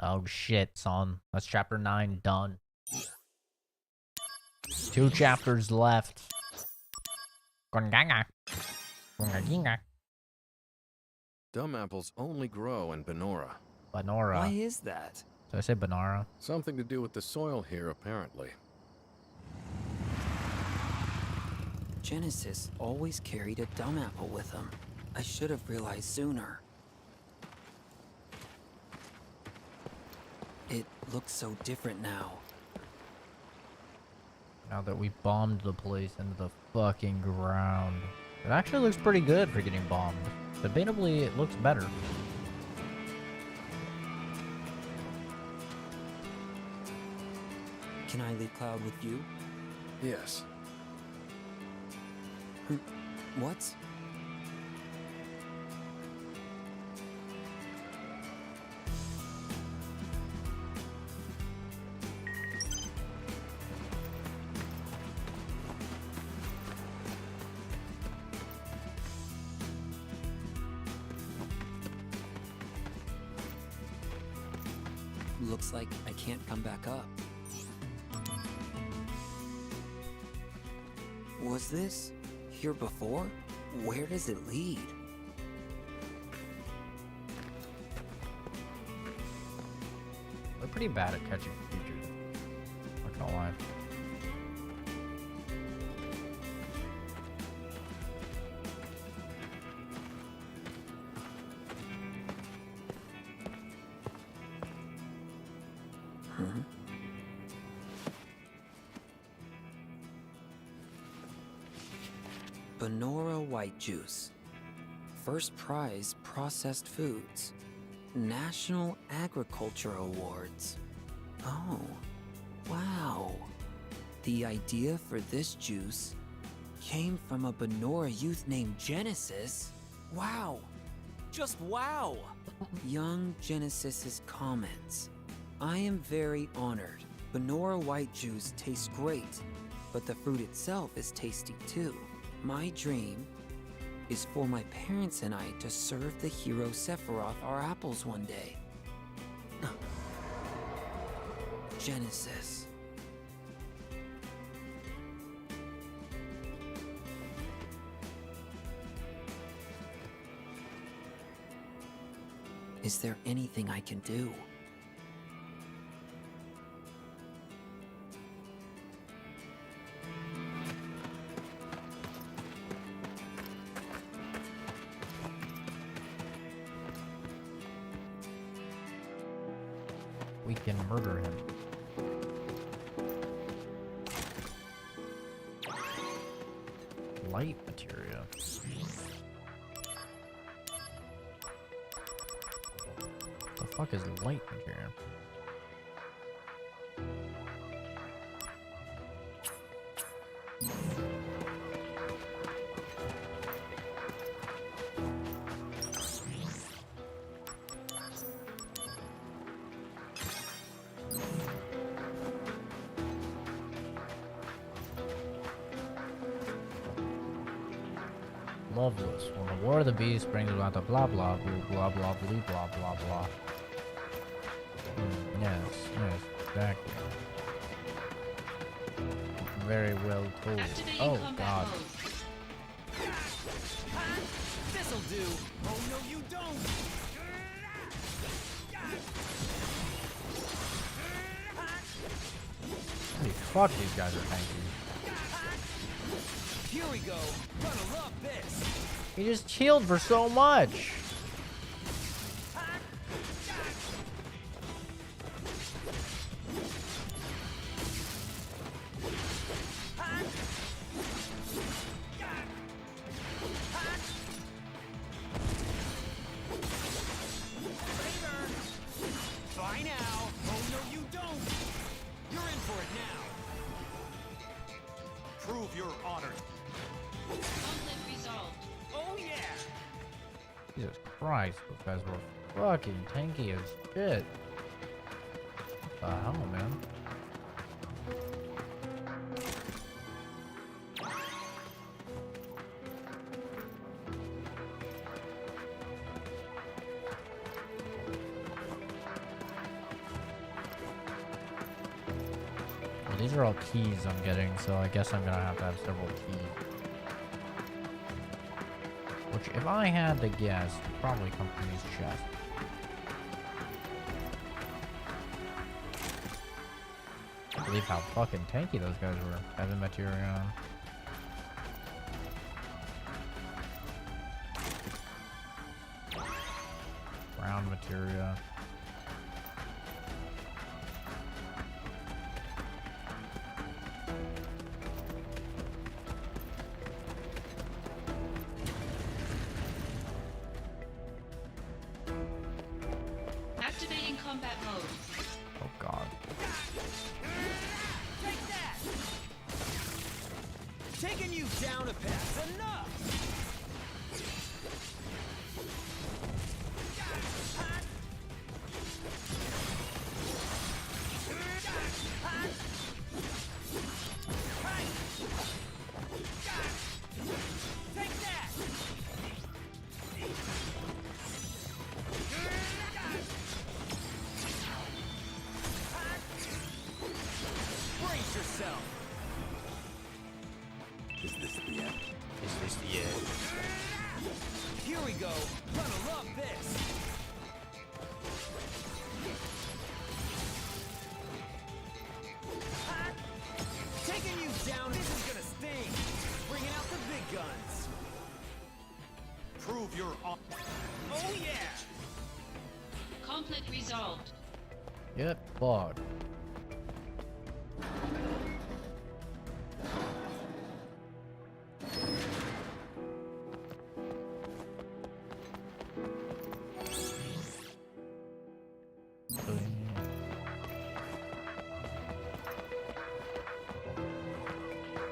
Oh shit, son. That's chapter 9 done. 2 chapters left. Gonganga. Gongaginga. Dumb apples only grow in Banora. Banora. Why is that? Did I say Banara? Something to do with the soil here, apparently. Genesis always carried a dumb apple with him. I should have realized sooner. It looks so different now. Now that we bombed the place into the fucking ground. It actually looks pretty good for getting bombed. Debatably, it looks better. Can I leave Cloud with you? Yes. What? Looks like I can't come back up. Was this here before? Where does it lead? We're pretty bad at catching creatures. Not gonna lie. Banora White Juice. First prize processed foods. National Agriculture Awards. Oh, wow. The idea for this juice came from a Banora youth named Genesis. Wow. Just wow. Young Genesis's comments. I am very honored. Banora White Juice tastes great, but the fruit itself is tasty too. My dream is for my parents and I to serve the hero Sephiroth our apples one day. Genesis. Is there anything I can do? we can murder him. Light materia. The fuck is light materia? Loveless. When the War of the Beast brings about the blah blah blah blah blah blah blah blah blah. Yes, yes, exactly. Very well told. Oh god. This'll do. Oh no, you don't. Holy fuck, these guys are tanky. Here we go. Gonna love this. He just healed for so much. Bye now. Oh no, you don't. You're in for it now. Prove your honor. Conflict resolved. Oh yeah. Jesus Christ, those guys were fucking tanky as shit. What the hell, man? Well, these are all keys I'm getting, so I guess I'm gonna have to have several keys. Which, if I had to guess, would probably come from these chests. I can't believe how fucking tanky those guys were. Heavy material. Ground materia. Activating combat mode. Oh god. Take that. Taking you down a path. Enough. Take that. Brace yourself. Is this the end? Is this the end? Here we go. Gonna love this. Taking you down. This is gonna sting. Bringing out the big guns. Prove your honor. Oh yeah. Conflict resolved. Get fucked.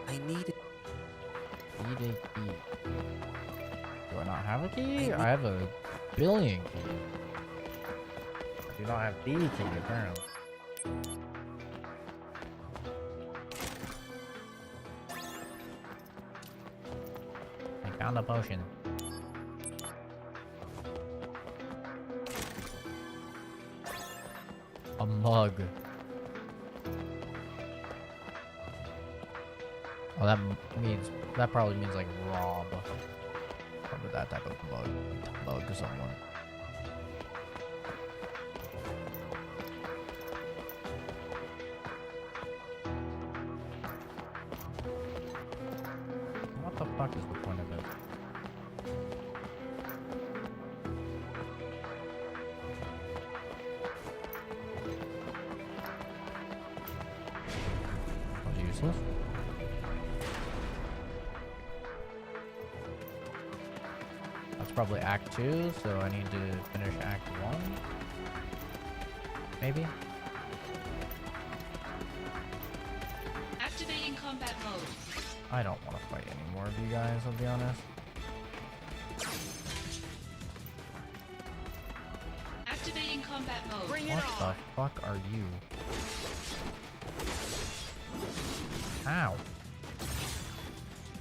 I need it. Need a key. Do I not have a key? I have a billion keys. I do not have the key, apparently. I found a potion. A mug. Oh, that probably means like rob. Probably that type of mug. Mug someone. What the fuck is the point of it? useless. That's probably Act 2, so I need to finish Act 1. Maybe? Activating combat mode. I don't want to fight any more of you guys, I'll be honest. Activating combat mode. What the fuck are you? Ow.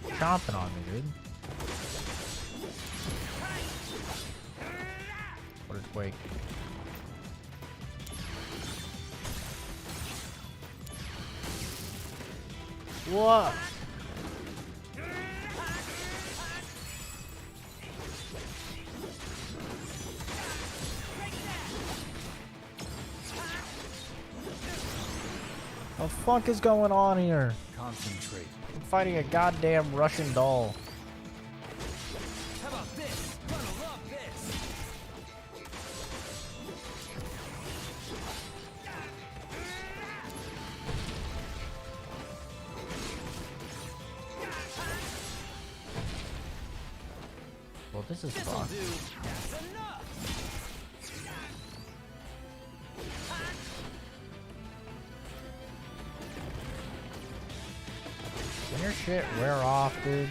Chomping on me, dude. What is Quake? What? The fuck is going on here? Concentrate. I'm fighting a goddamn Russian doll. How about this? Gonna love this. Well, this is This'll fucked. do. That's enough. Can your shit wear off, dude?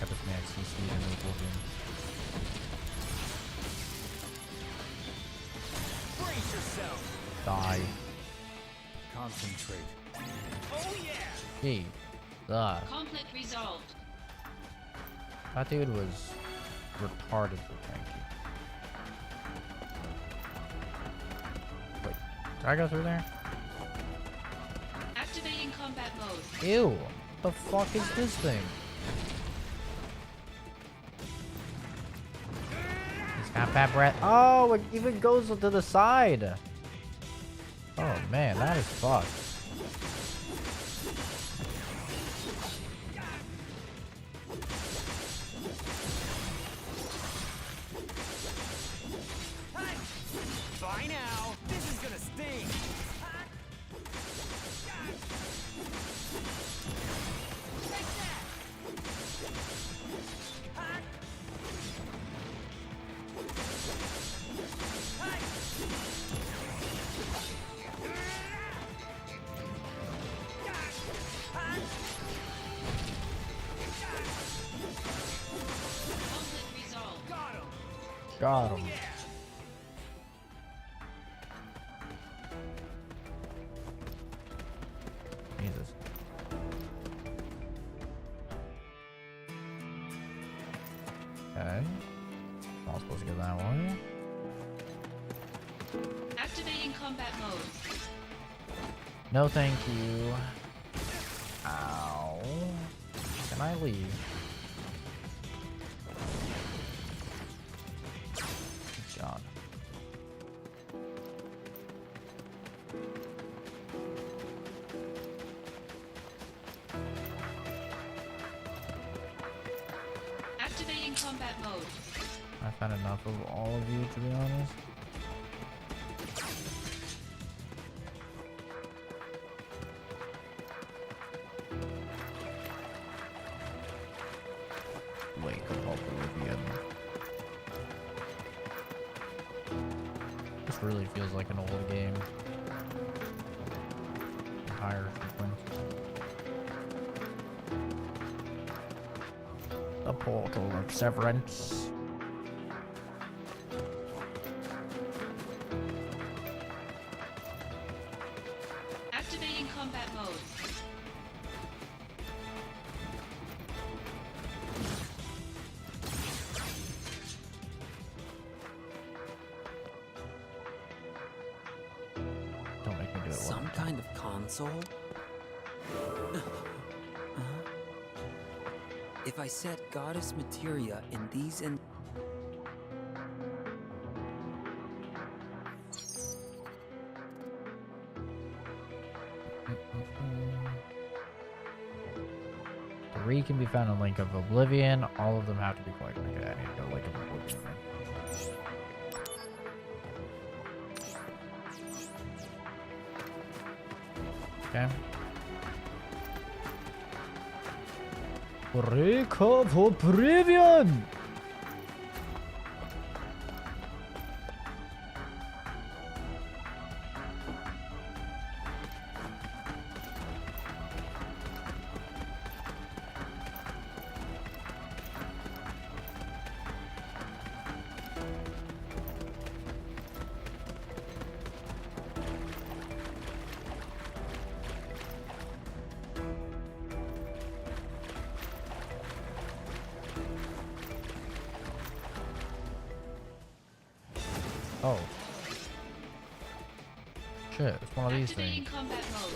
Got this man CC and Wolverine. Brace yourself. Die. Concentrate. Oh yeah. Gee. Conflict resolved. That dude was retarded, thank you. Wait, did I go through there? Activating combat mode. Ew! What the fuck is this thing? He's got bad breath. Oh, it even goes to the side! Oh man, that is fucked. Bye now. This is gonna sting. Conflict resolved. Got him. Got him. Jesus. Okay. Not supposed to go that way. Activating combat mode. No, thank you. Ow. Can I leave? Good God. Activating combat mode. I've had enough of all of you, to be honest. Wake up, Oblivion. This really feels like an old game. Higher sequence. The portal of severance. Activating combat mode. Don't make me do it. Some kind of console? If I set Goddess Materia in these and 3 can be found in Link of Oblivion. All of them have to be collected. Okay, I need to go Link of Oblivion. Okay. Link of Oblivion! Oh. Shit, it's one of these Activating things. combat mode.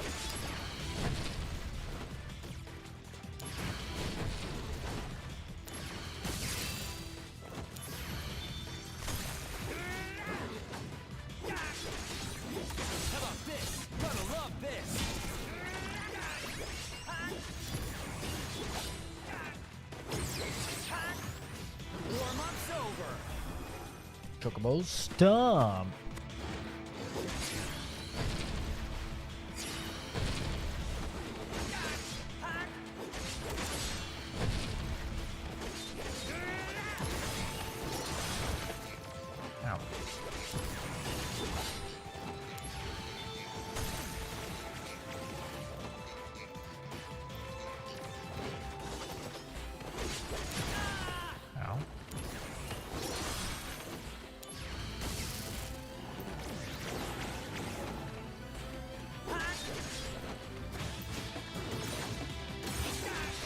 How about this? Gonna love this. Warm-up's over. Chocobo Stomp! Ow. Ow.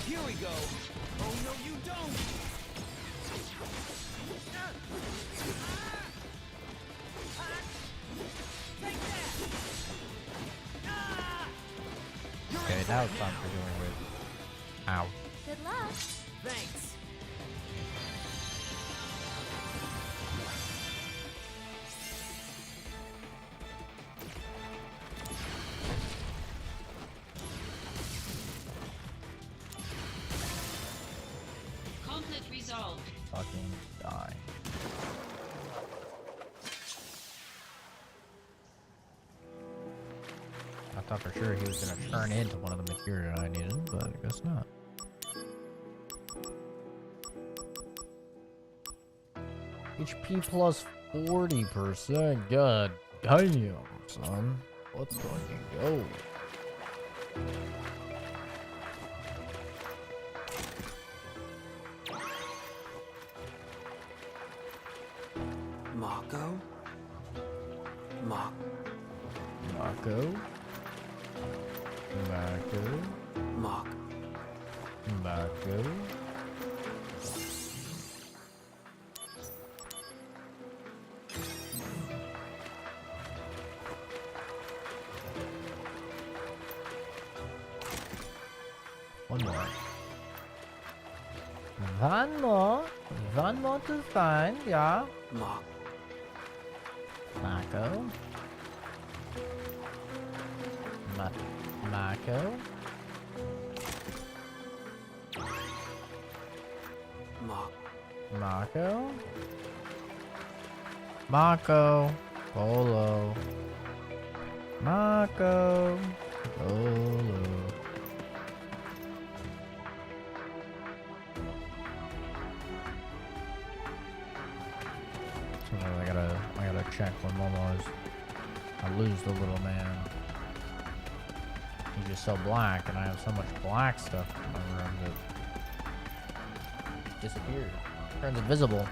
Here we go. Oh no, you don't. Okay, now it's time for dealing with. Ow. Good luck. Thanks. Conflict resolved. Fucking die. I thought for sure he was gonna turn into one of the material I needed, but I guess not. HP plus 40%. God damn, son. Let's fucking go. Mako? Mako? Mako. Mako. Mako. Mako. One more. One more. One more to find, yeah. Mako. Mako. Mako. Mako. Mako. Polo. Mako. Polo. Sometimes I gotta check when Momo is. I lose the little man. He's just so black, and I have so much black stuff in my room that it disappears. Turns invisible.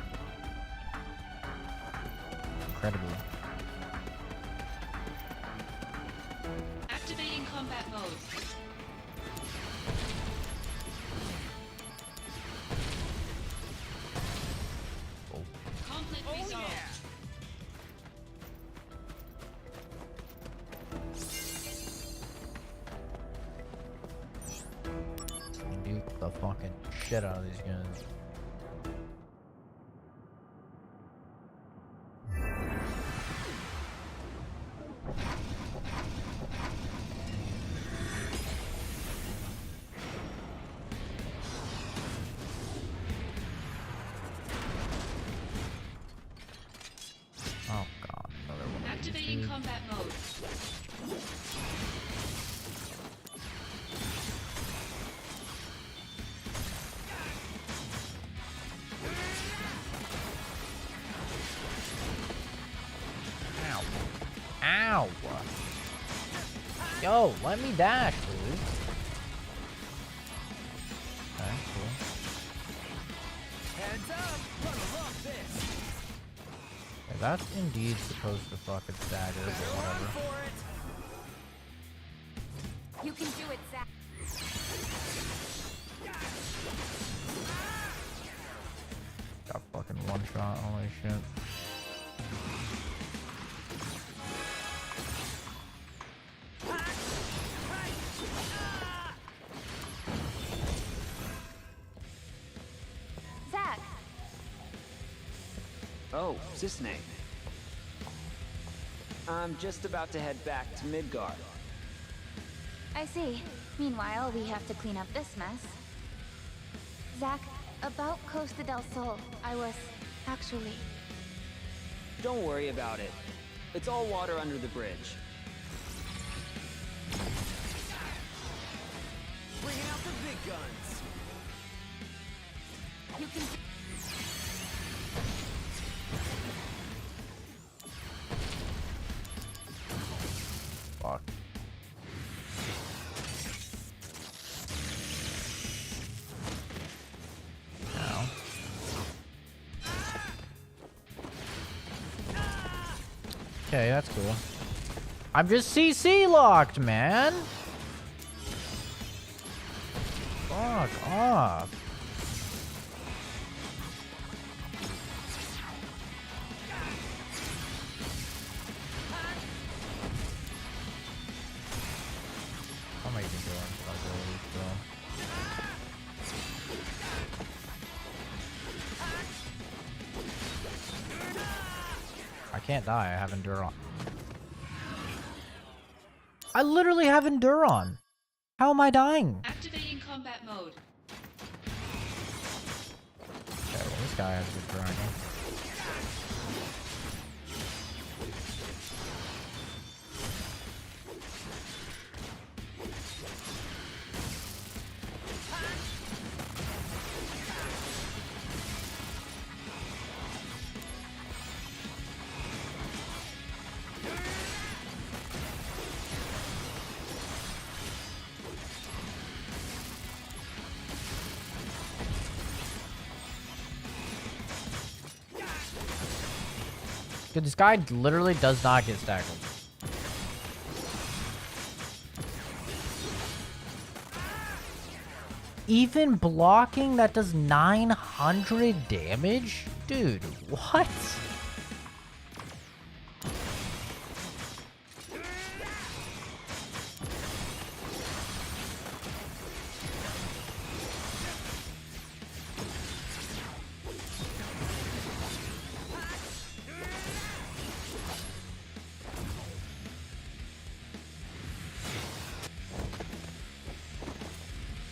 Incredible. Activating combat mode. Conflict resolved. Nuke the fucking shit out of these guns. combat mode. Ow. Yo, let me dash, dude. Okay, cool. Heads up! Gonna love this! Okay, that's indeed supposed to fucking stagger, but whatever. You can do it, Zach. Got fucking one shot, holy shit. Zach, Oh, Cisne. I'm just about to head back to Midgard. I see. Meanwhile, we have to clean up this mess. Zach, about Costa del Sol, I was actually... Don't worry about it. It's all water under the bridge. Bringing out the big guns! You can. Fuck. Ow. Okay, that's cool. I'm just CC locked, man. Fuck off. How am I even doing? I can't die. I have Enduron. I literally have Enduron. How am I dying? Activating combat mode. Okay, well, this guy has good dragon. Dude, this guy literally does not get staggered. Even blocking that does 900 damage? Dude, what?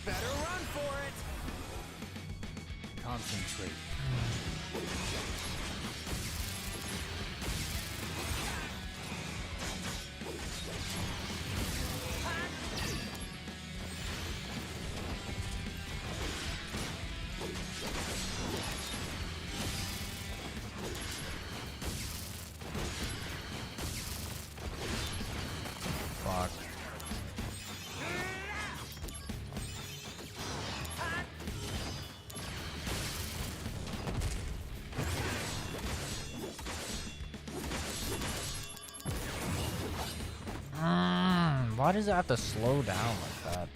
Better run for it! Concentrate. Fuck. Why does it have to slow down like that?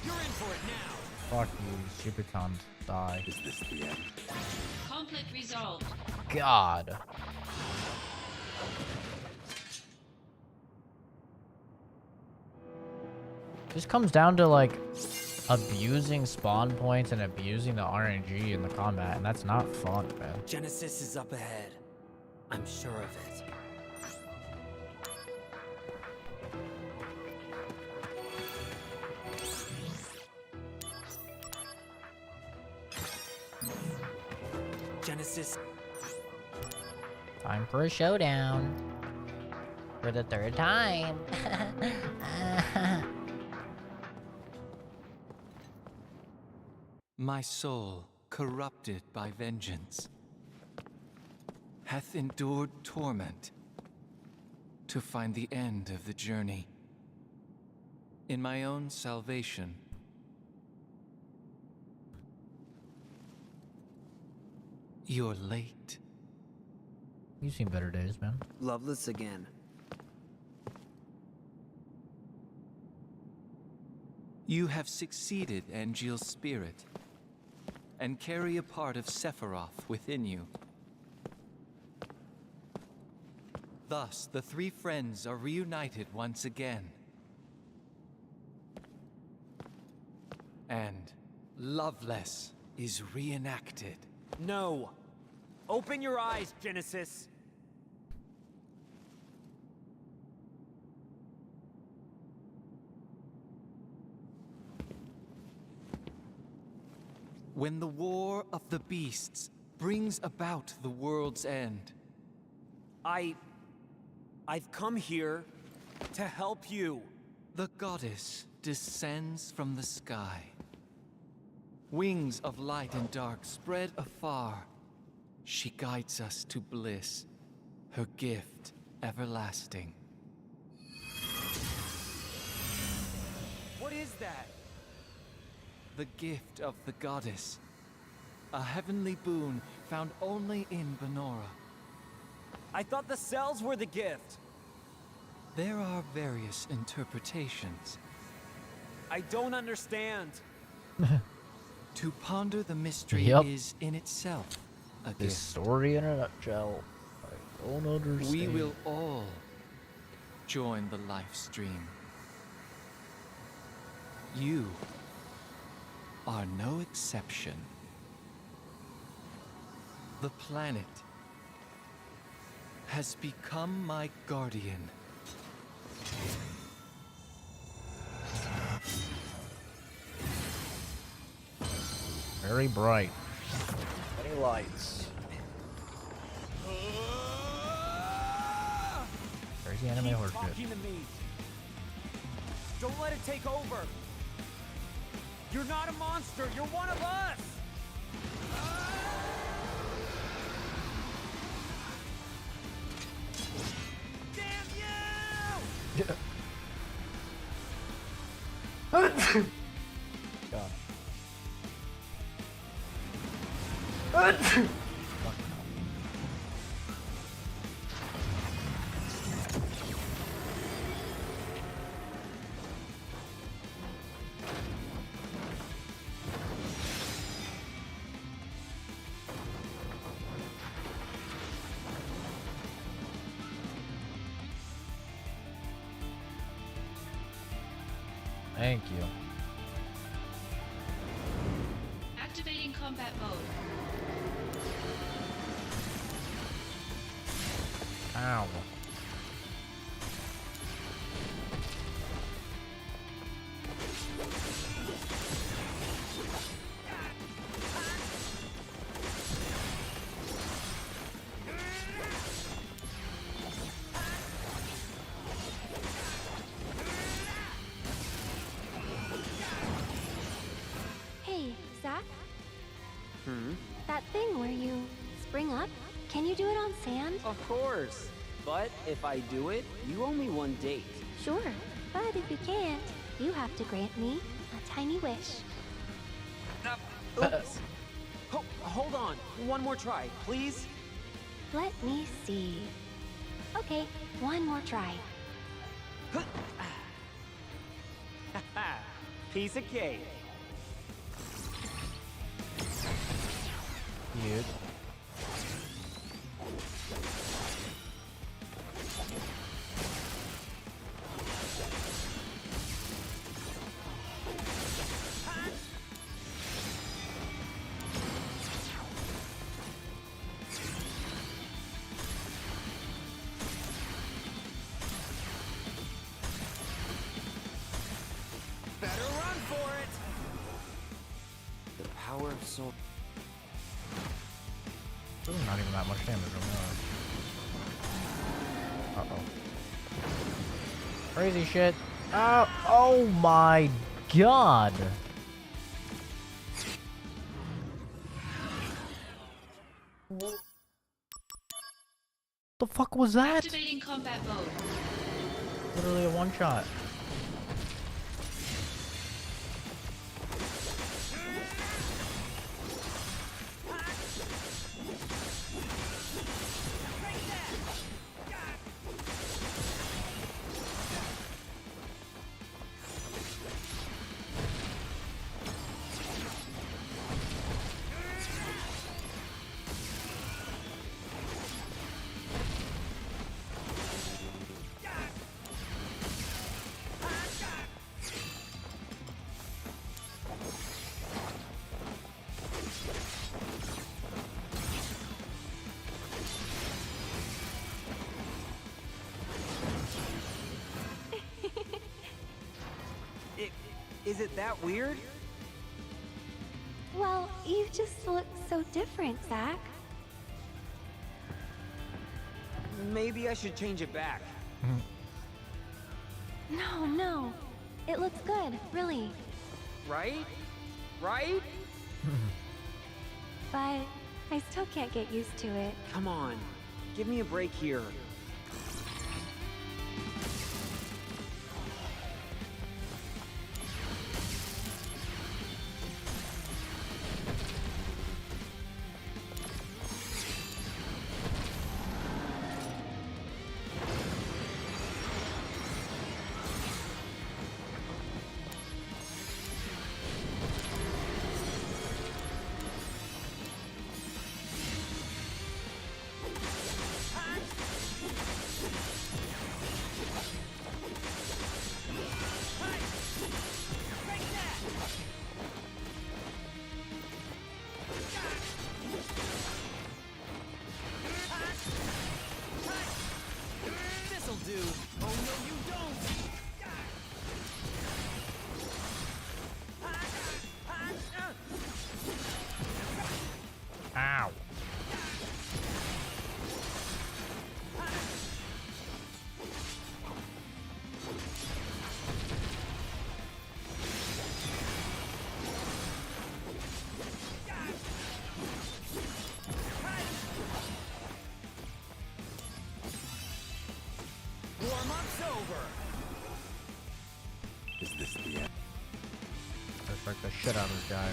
You're in for it now! Fuck you, stupid cunt. Die. Is this the end? Conflict resolved. God. This comes down to like, abusing spawn points and abusing the RNG in the combat, and that's not fun, man. Genesis is up ahead. I'm sure of it. Genesis. Time for a showdown. For the third time. My soul, corrupted by vengeance, hath endured torment to find the end of the journey. In my own salvation, you're late. You've seen better days, man. Loveless again. You have succeeded, Angeal's spirit, and carry a part of Sephiroth within you. Thus, the three friends are reunited once again. And Loveless is reenacted. No! Open your eyes, Genesis! When the war of the beasts brings about the world's end. I've come here to help you. The goddess descends from the sky. Wings of light and dark spread afar. She guides us to bliss, her gift everlasting. What is that? The gift of the goddess. A heavenly boon found only in Benora. I thought the cells were the gift. There are various interpretations. I don't understand. To ponder the mystery is in itself a This gift. story in a nutshell. I don't understand. We will all join the life stream. You are no exception. The planet has become my guardian. Very bright. Many lights. There's the anime Keep horse talking shit. to me. Don't let it take over. You're not a monster. You're one of us. Damn you! God. Thank you. Activating combat mode. Ow. Hey, Zach? That thing where you spring up, can you do it on sand? Of course. But if I do it, you owe me one date. Sure, but if you can't, you have to grant me a tiny wish. Oops. Hold on. One more try, please. Let me see. Okay, one more try. Piece of cake. Cute. power of soul. Ooh, not even that much damage on that. Uh-oh. Crazy shit. Oh my god. The fuck was that? Activating combat mode. Literally a one shot. Is it that weird? Well, you just look so different, Zach. Maybe I should change it back. No. It looks good, really. Right? Right? But I still can't get used to it. Come on. Give me a break here. This'll do. Oh no, you don't. Ow. Warm-up's over. Is this the end? Let's wreck the shit out of this guy.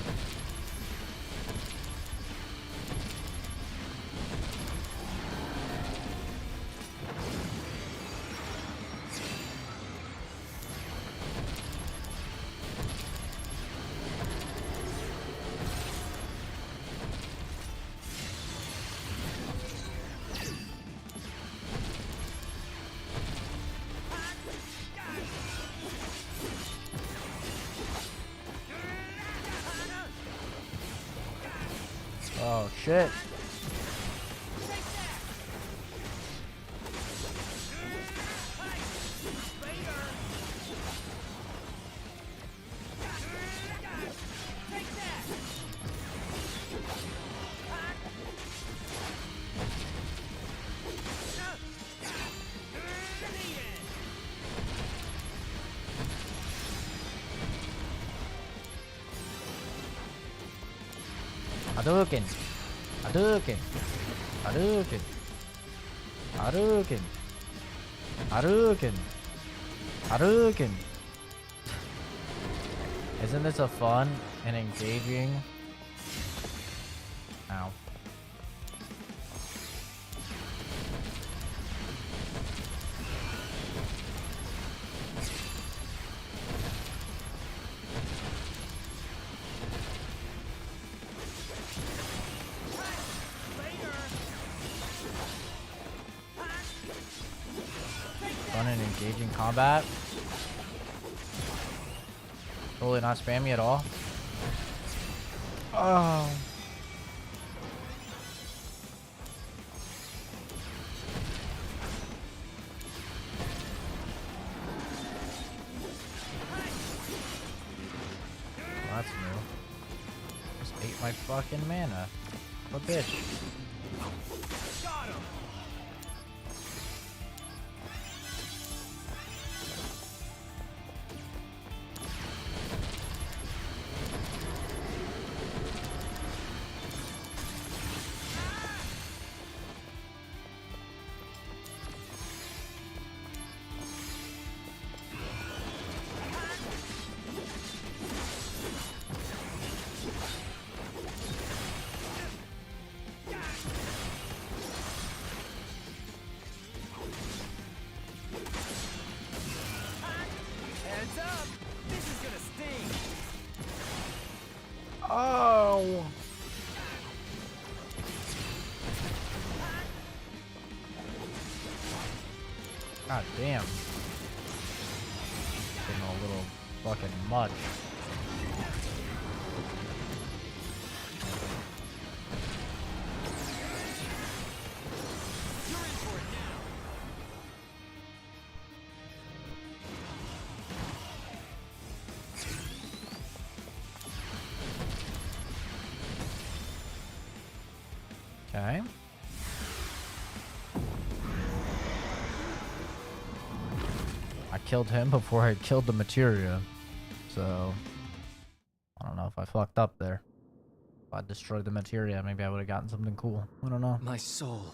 Oh shit. Hadouken. Hadouken. Hadouken. Hadouken. Hadouken. Hadouken. Isn't this a fun and engaging? Ow. Fun and engaging combat. Totally not spammy at all. Oh. That's new. Just Ate my fucking mana. What a bitch. Got him. Heads up! This is gonna sting! Oh! God damn. Getting a little fucking much. You're in for it now! Okay. I killed him before I killed the materia. So, I don't know if I fucked up there. If I destroyed the materia, maybe I would have gotten something cool. I don't know. My soul,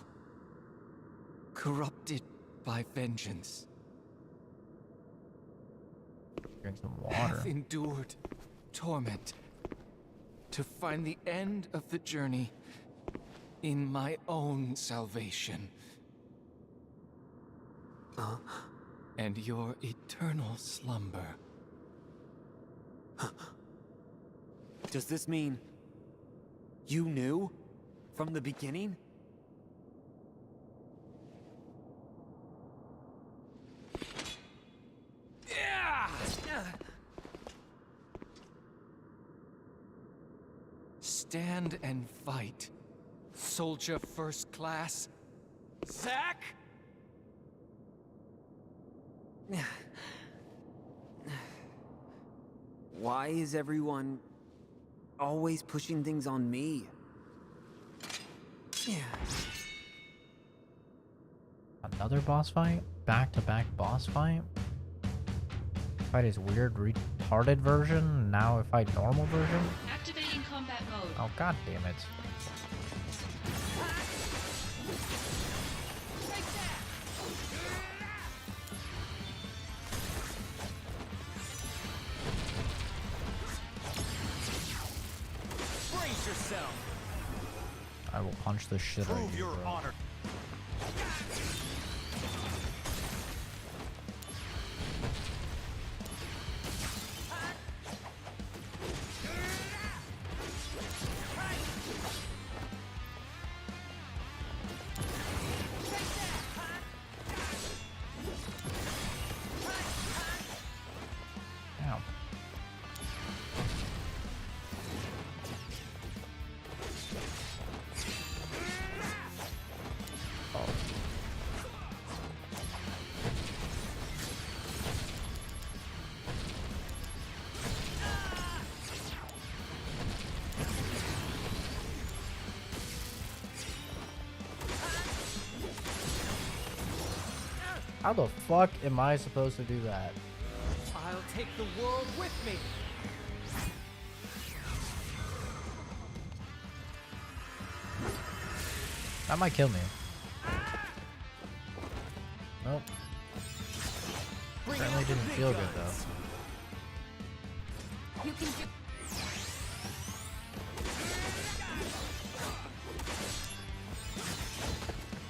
corrupted by vengeance, Drink some water. hath endured torment to find the end of the journey in my own salvation. And your eternal slumber. Does this mean you knew from the beginning? Stand and fight, soldier first class. Zack? Why is everyone always pushing things on me? Another boss fight? Back-to-back boss fight? Fight his weird retarded version, now I fight normal version? Activating combat mode. Oh god damn it. Brace yourself! I will punch the shit out of Prove you, your bro. honor. Ow. Oh. How the fuck am I supposed to do that? I'll take the world with me. That might kill me. Nope. Apparently didn't feel good though. You can do.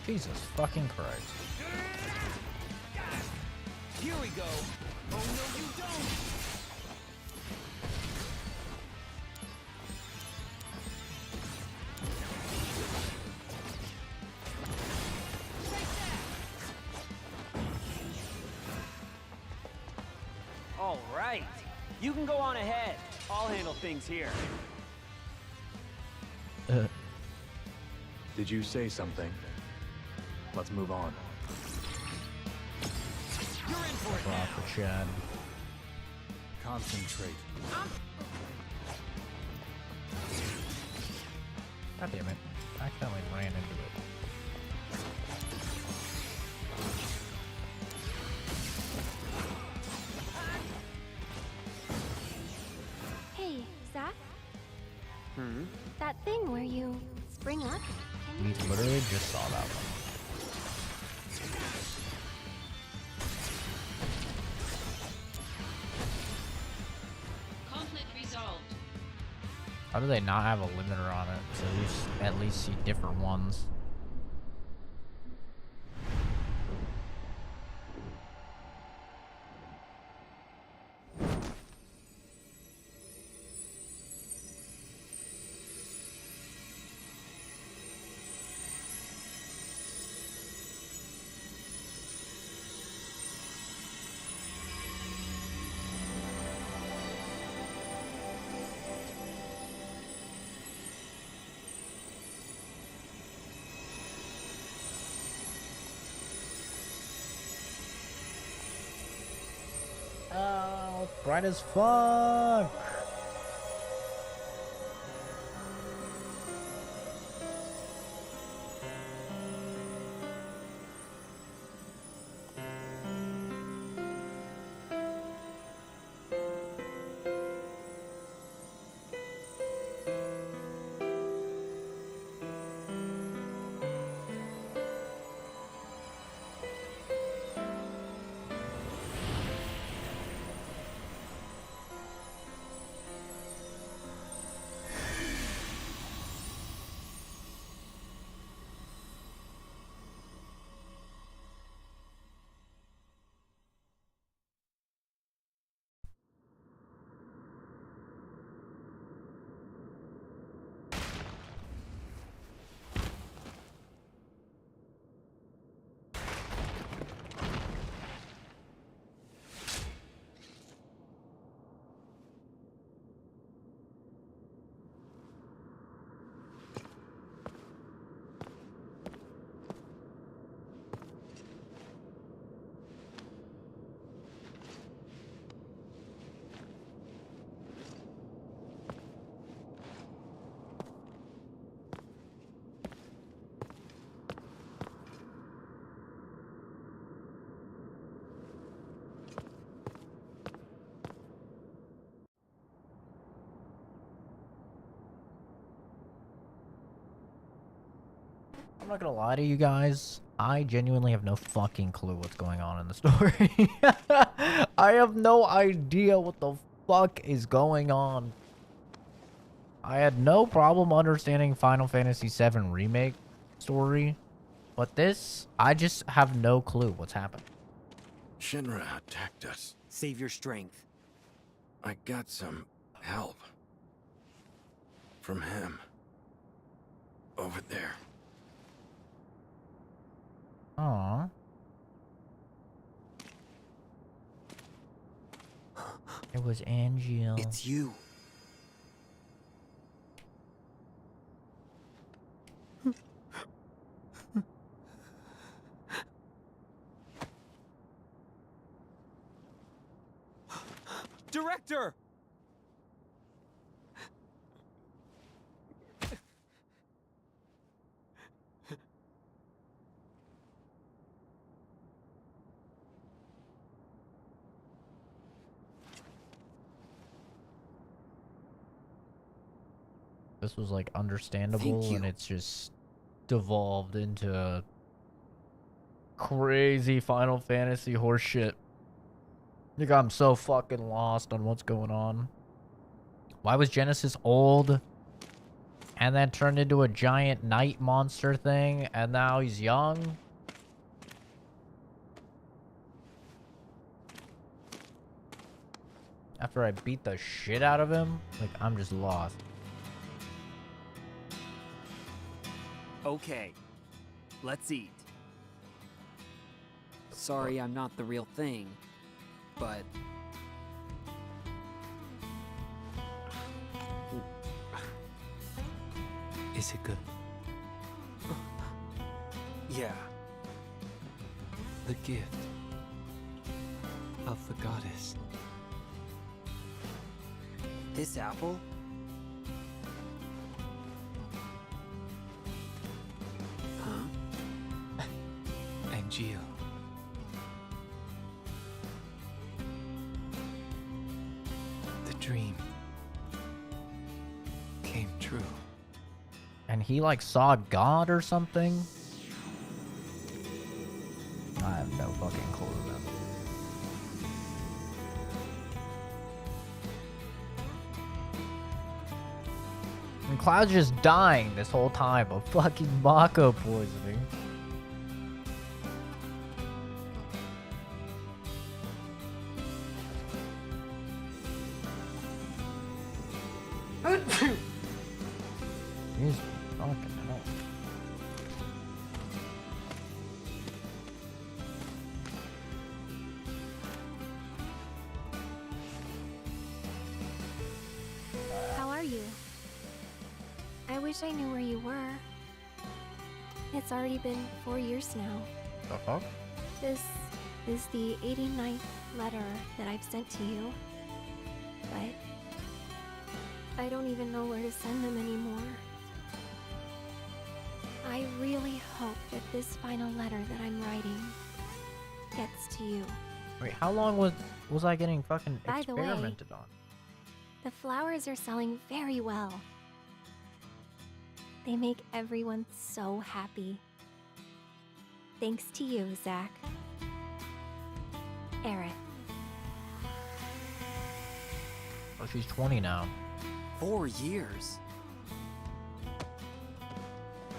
Jesus fucking Christ. Here we go. Oh no, you don't. All right. You can go on ahead. I'll handle things here. Did you say something? Let's move on. You're in for it Off now. the Chad. Concentrate. God damn it. I accidentally ran into it. Hey, Zach? Hmm? That thing where you spring up? We literally just saw that one. Conflict resolved. How do they not have a limiter on it? So you at least see different ones. Oh, bright as fuck! I'm not gonna lie to you guys. I genuinely have no fucking clue what's going on in the story. I have no idea what the fuck is going on. I had no problem understanding Final Fantasy VII Remake story, but this, I just have no clue what's happening. Shinra attacked us. Save your strength. I got some help. From him. Over there. Aww. It was Angel. It's you. Director! This was like understandable, and it's just devolved into crazy Final Fantasy horseshit. Like, I'm so fucking lost on what's going on. Why was Genesis old and then turned into a giant night monster thing, and now he's young? After I beat the shit out of him? Like, I'm just lost. Okay, let's eat. Sorry I'm not the real thing, but... Is it good? Yeah. The gift of the goddess. This apple? Jill. The dream came true. And he like saw God or something? I have no fucking clue, man. And Cloud's just dying this whole time of fucking Mako poisoning. He's fucking hell. How are you? I wish I knew where you were. It's already been 4 years now. The fuck? This is the 89th letter that I've sent to you. But I don't even know where to send them anymore. I really hope that this final letter that I'm writing gets to you. Wait, how long was I getting fucking By the way, experimented on? The flowers are selling very well. They make everyone so happy. Thanks to you, Zach. Aerith. Oh, she's 20 now. 4 years?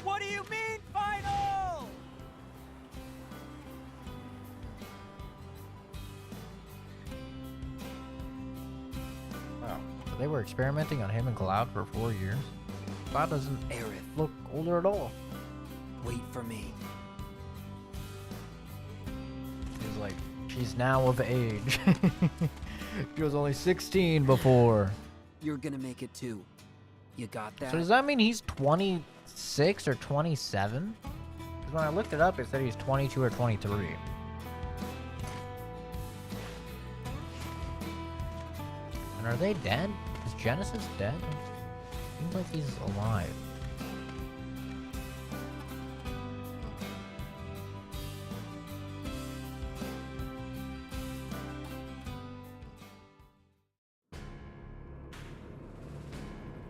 What do you mean, final? Wow. So they were experimenting on him and Cloud for 4 years? Cloud doesn't Aerith, look older at all. wait for me. She's like, she's now of age. She was only 16 before. You're gonna make it too. You got that? So does that mean he's 26 or 27? Because when I looked it up, it said he's 22 or 23. And are they dead? Is Genesis dead? Seems like he's alive.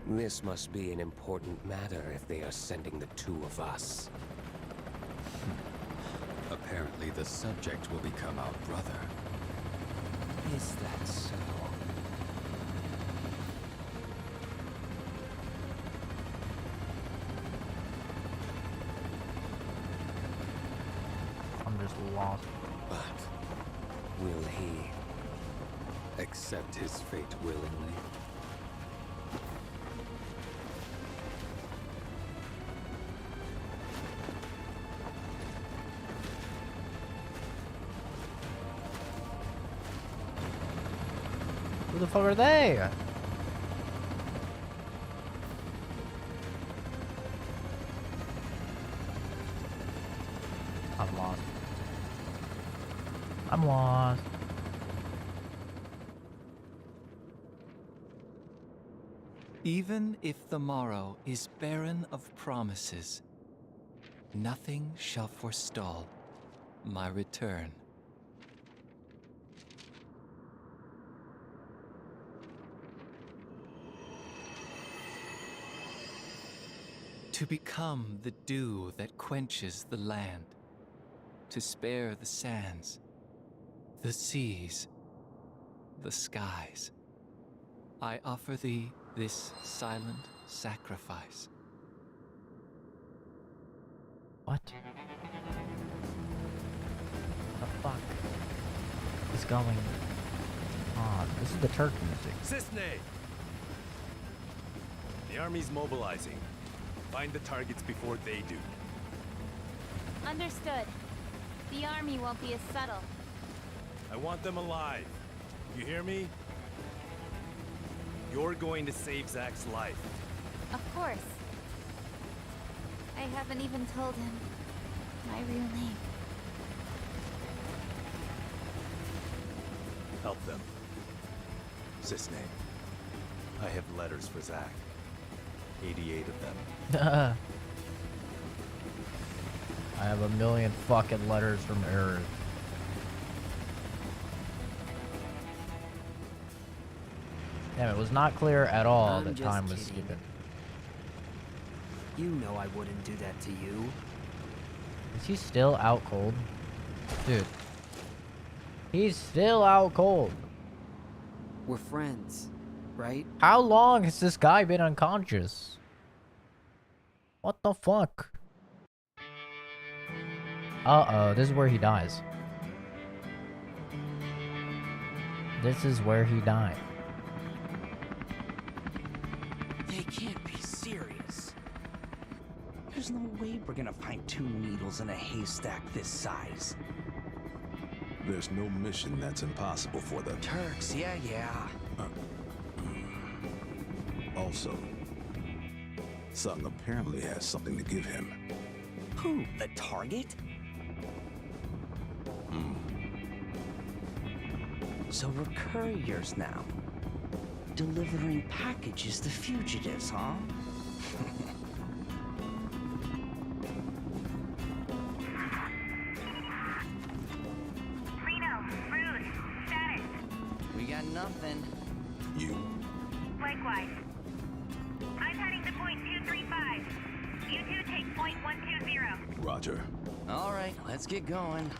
This must be an important matter if they are sending the two of us. Apparently the subject will become our brother. Is that so? I'm just lost. But will he accept his fate willingly? Who the fuck are they? I'm lost. I'm lost. Even if the morrow is barren of promises, nothing shall forestall my return. To become the dew that quenches the land, to spare the sands, the seas, the skies, I offer thee this silent sacrifice. What? The fuck is going on? This is the Turk music. Cisne! The army's mobilizing. Find the targets before they do. Understood. The army won't be as subtle. I want them alive. You hear me? You're going to save Zach's life. Of course. I haven't even told him my real name. Help them. Cisne, I have letters for Zach. 88 of them. I have a million fucking letters from Earth. Damn, it was not clear at all I'm that just time was kidding. skipping. You know I wouldn't do that to you. Is he still out cold? Dude. He's still out cold. We're friends, right? How long has this guy been unconscious? What the fuck? Uh-oh, this is where he dies. This is where he died. They can't be serious. There's no way we're gonna find 2 needles in a haystack this size. There's no mission that's impossible for them. Turks, yeah. Also, Sung apparently has something to give him. Who? The target? So we're couriers now. Delivering packages to fugitives, huh? We got nothing. You? Likewise. I'm heading to point 235. You two take point 120. Roger. All right, let's get going.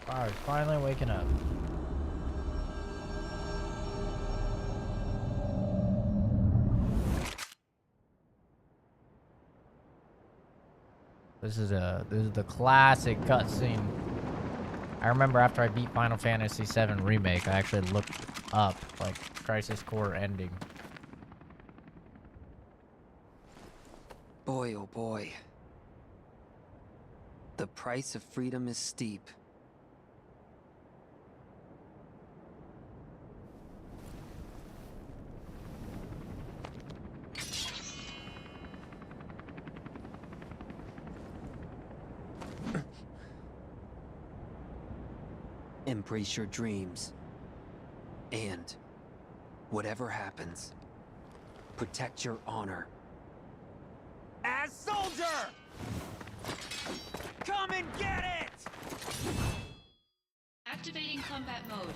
Alright, finally waking up. This is the classic cutscene. I remember after I beat Final Fantasy VII Remake, I actually looked up like Crisis Core ending. Boy, oh boy. The price of freedom is steep. Embrace your dreams. And whatever happens, protect your honor. As soldier! Come and get it! Activating combat mode.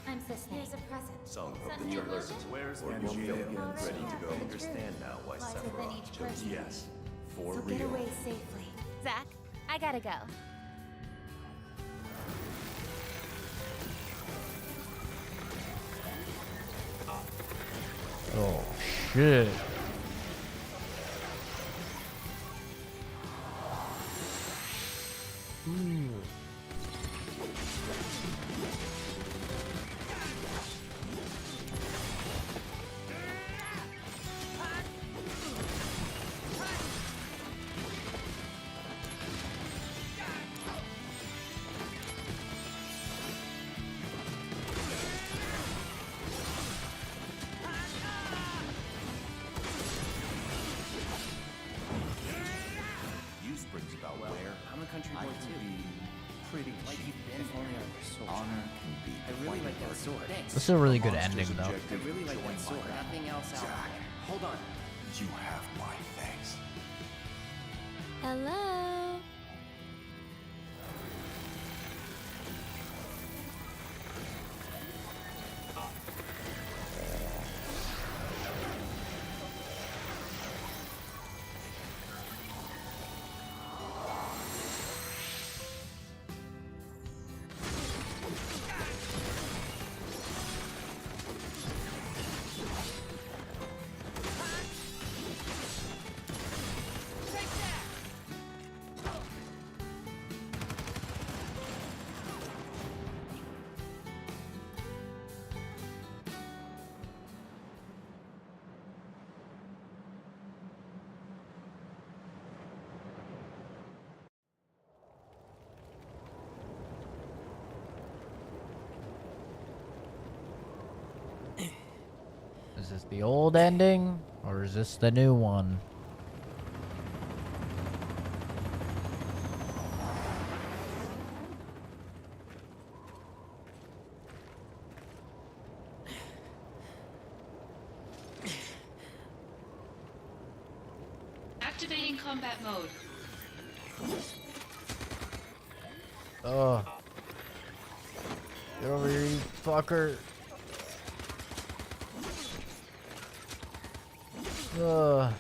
I'm Cisne. Here's a present. Sung, hope Sudden that you're emotion? alert. Where's Or Angelica? emotion? Ready to go. The Understand truth now why lies within Sephiroth each chose person. yes. For So real. get away safely. Zach, I gotta go. Oh shit. Use brings about where I'm a country I boy can too. be pretty Like cheap. you've been If only only a soldier. honor can be I really quite like that a sword. burden. Thanks. This is a really good Monster's ending, though. I objective, really like join that my sword. ranks. Nothing else out. Jack, Hold on. you have my thanks. Hello? Is this the old ending, or is this the new one? Activating combat mode. Oh. Get over here, you fucker. Ugh.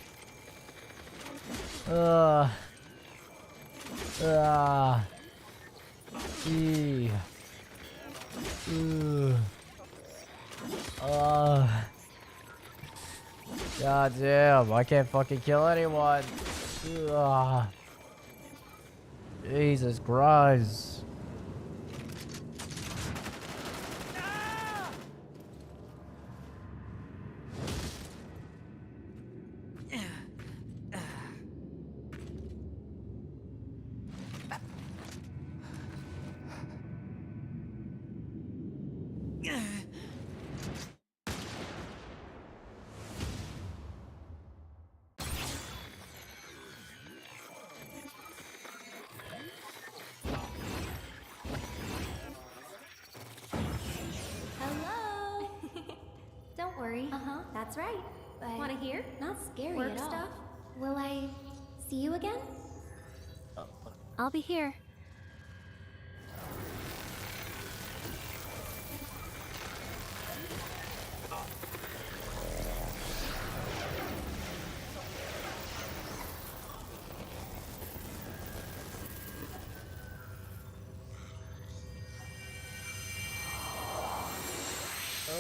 Ugh. Ah. Eee. Ugh. God damn, I can't fucking kill anyone. Ugh. Jesus Christ. Hello. Don't worry. That's right. But want to hear? Not scary work at all. Stuff? Will I see you again? I'll be here.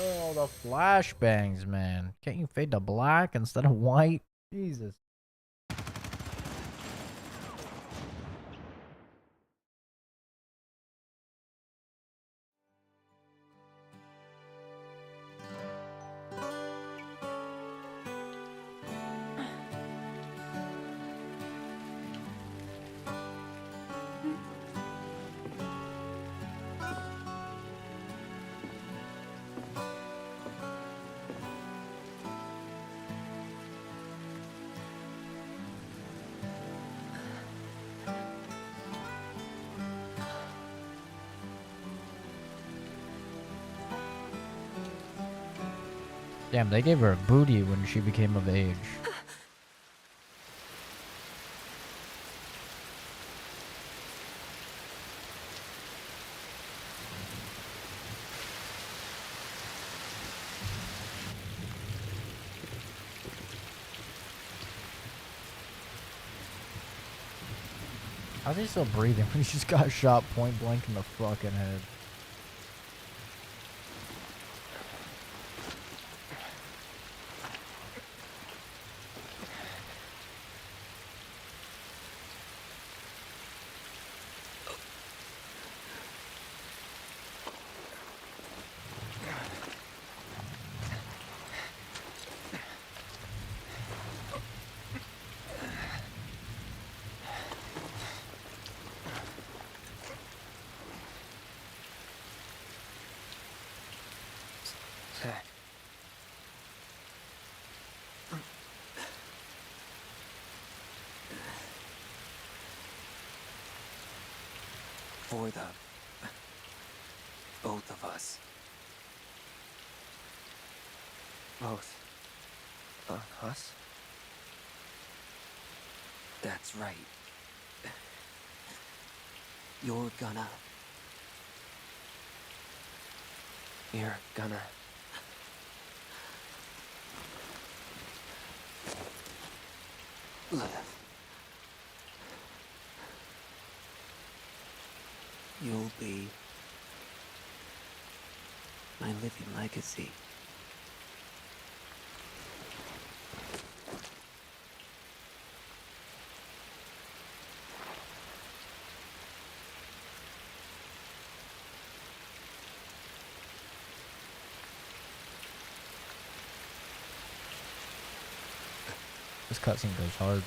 Oh, the flashbangs, man. Can't you fade to black instead of white? Jesus. Damn, they gave her a booty when she became of age. How's he still breathing when he just got shot point blank in the fucking head? For the both of us. Both of us? That's right. You're gonna live. You'll be my living legacy. This cutscene goes hard.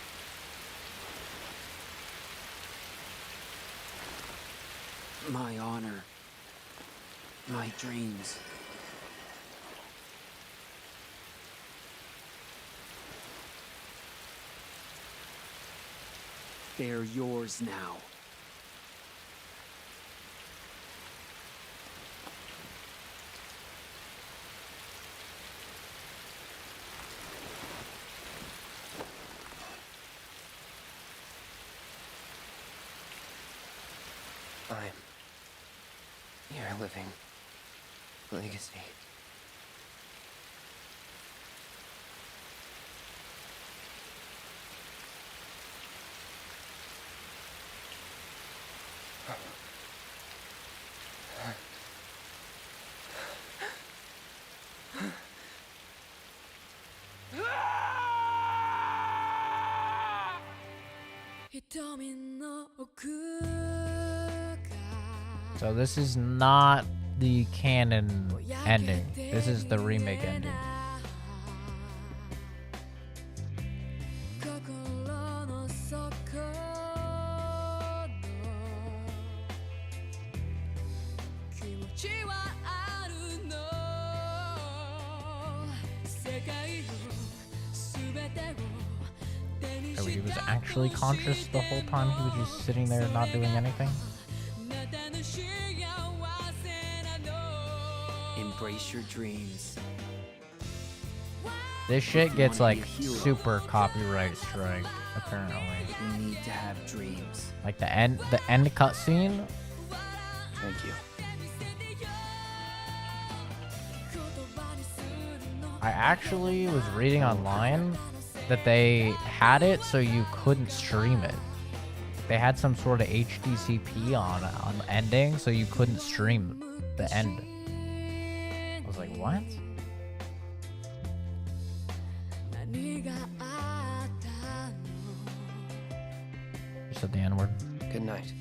My honor. My dreams. They're yours now. I'm your living legacy. So this is not the canon ending. This is the remake ending. So he was actually conscious the whole time. He was just sitting there not doing anything. Embrace your dreams. This shit gets like super copyright strike, apparently. You need to have dreams. Like the end cutscene. Thank you. I actually was reading online that they had it so you couldn't stream it. They had some sort of HDCP on the ending so you couldn't stream the end. I was like, what? You said the N-word. Good night.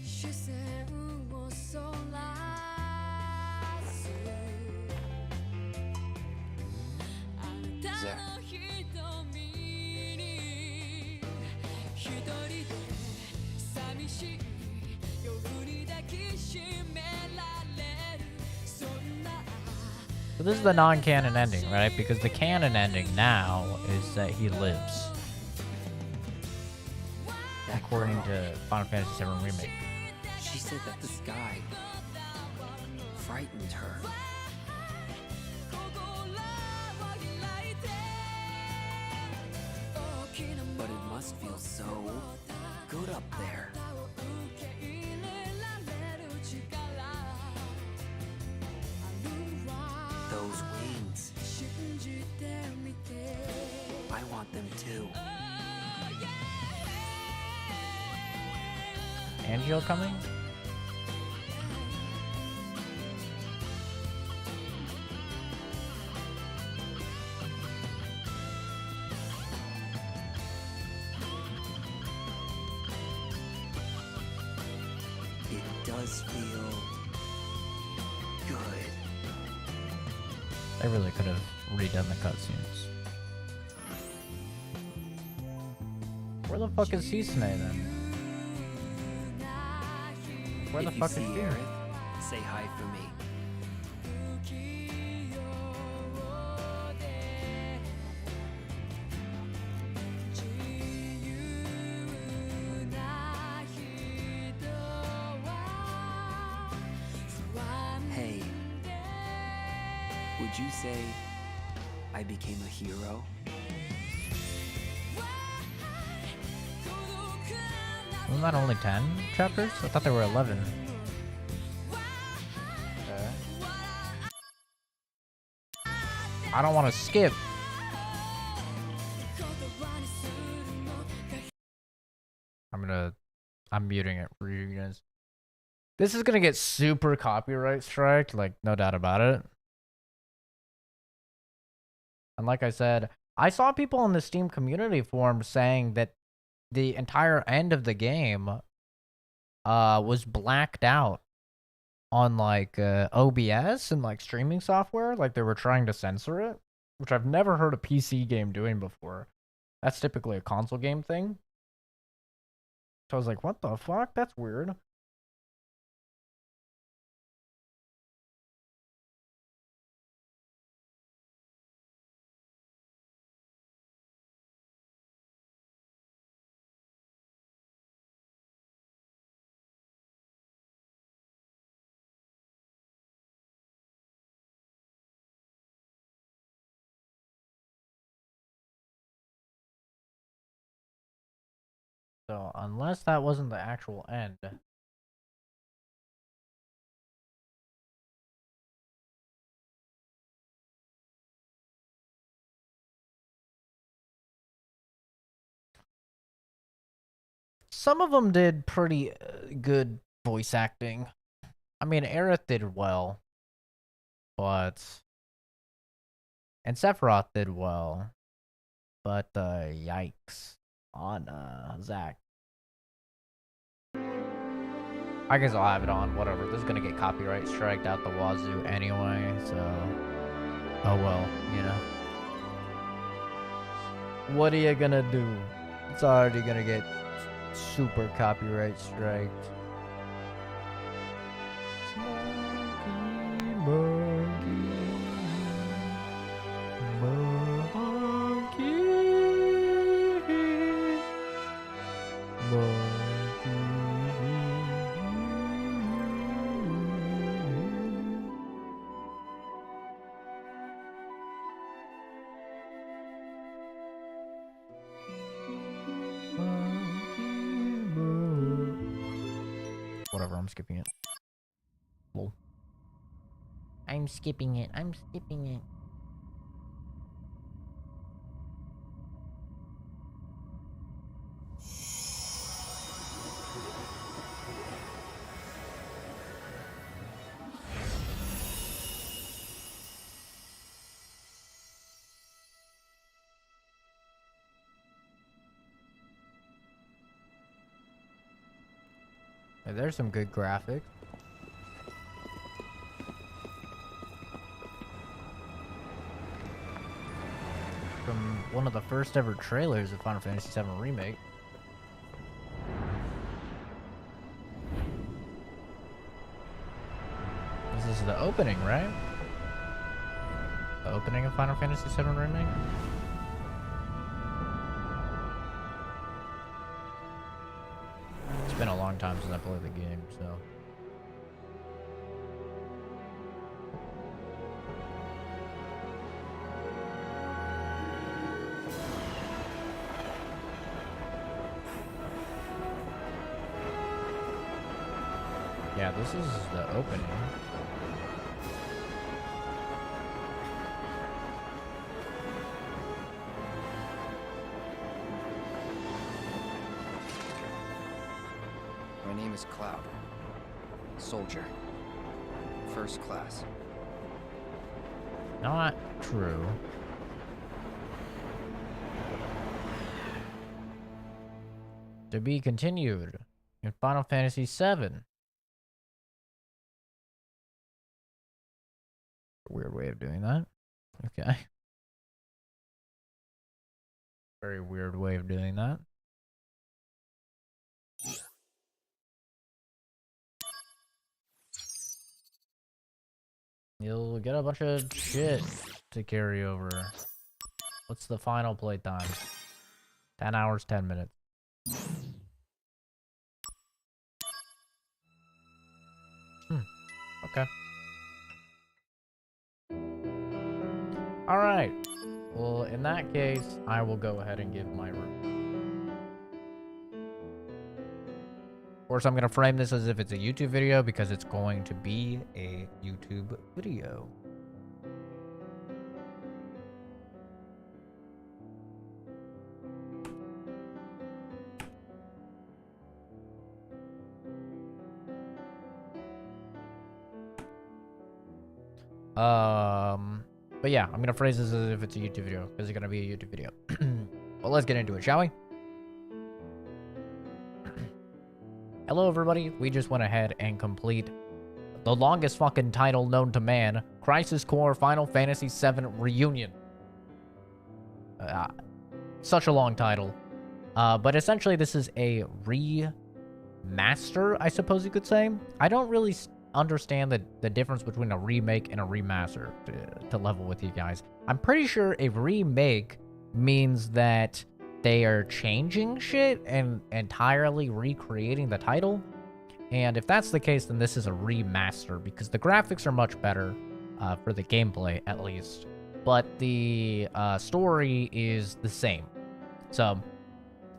Zack. So this is the non-canon ending, right? Because the canon ending now is that he lives. According to Final Fantasy VII Remake. She said that the sky frightened her. But it must feel so good up there. Those wings. I want them too. Angel coming? It does feel good. They really could have redone the cutscenes. Where the fuck is Hisune then? Where the fuck is If you he? see Aerith, say hi for me. Hey, would you say I became a hero? Wasn't that only 10 chapters? I thought there were 11. I don't want to skip. I'm muting it for you guys. This is gonna get super copyright striked, like no doubt about it. And like I said, I saw people in the Steam community forum saying that the entire end of the game was blacked out on like OBS and like streaming software, like they were trying to censor it, which I've never heard a PC game doing before. That's typically a console game thing. So I was like, what the fuck? That's weird. So, unless that wasn't the actual end. Some of them did pretty good voice acting. I mean, Aerith did well, but... And Sephiroth did well, but yikes on Zack. I guess I'll have it on, whatever. This is gonna get copyright striked out the wazoo anyway, so... Oh well, you know. What are you gonna do? It's already gonna get super copyright striked. Monkey, monkey, monkey. Whatever, I'm skipping it. Lol. I'm skipping it. I'm skipping it. Hey, there's some good graphics. From one of the first ever trailers of Final Fantasy VII Remake. This is the opening, right? The opening of Final Fantasy VII Remake? It's been a long time since I played the game, so... Yeah, this is the opening. My name is Cloud. Soldier. First class. Not true. To be continued in Final Fantasy VII. Weird way of doing that. Okay. Very weird way of doing that. You'll get a bunch of shit to carry over. What's the final playtime? 10 hours, 10 minutes. Okay. Alright. Well, in that case, I will go ahead and give my review. Of course, I'm going to frame this as if it's a YouTube video because it's going to be a YouTube video. But yeah, I'm gonna phrase this as if it's a YouTube video, because it's gonna be a YouTube video. Well, let's get into it, shall we? Hello, everybody. We just went ahead and complete the longest fucking title known to man, Crisis Core Final Fantasy VII Reunion. Such a long title. But essentially, this is a remaster, I suppose you could say. I don't really understand the difference between a remake and a remaster to level with you guys. I'm pretty sure a remake means that they are changing shit and entirely recreating the title. And if that's the case, then this is a remaster because the graphics are much better for the gameplay, at least. But the story is the same. So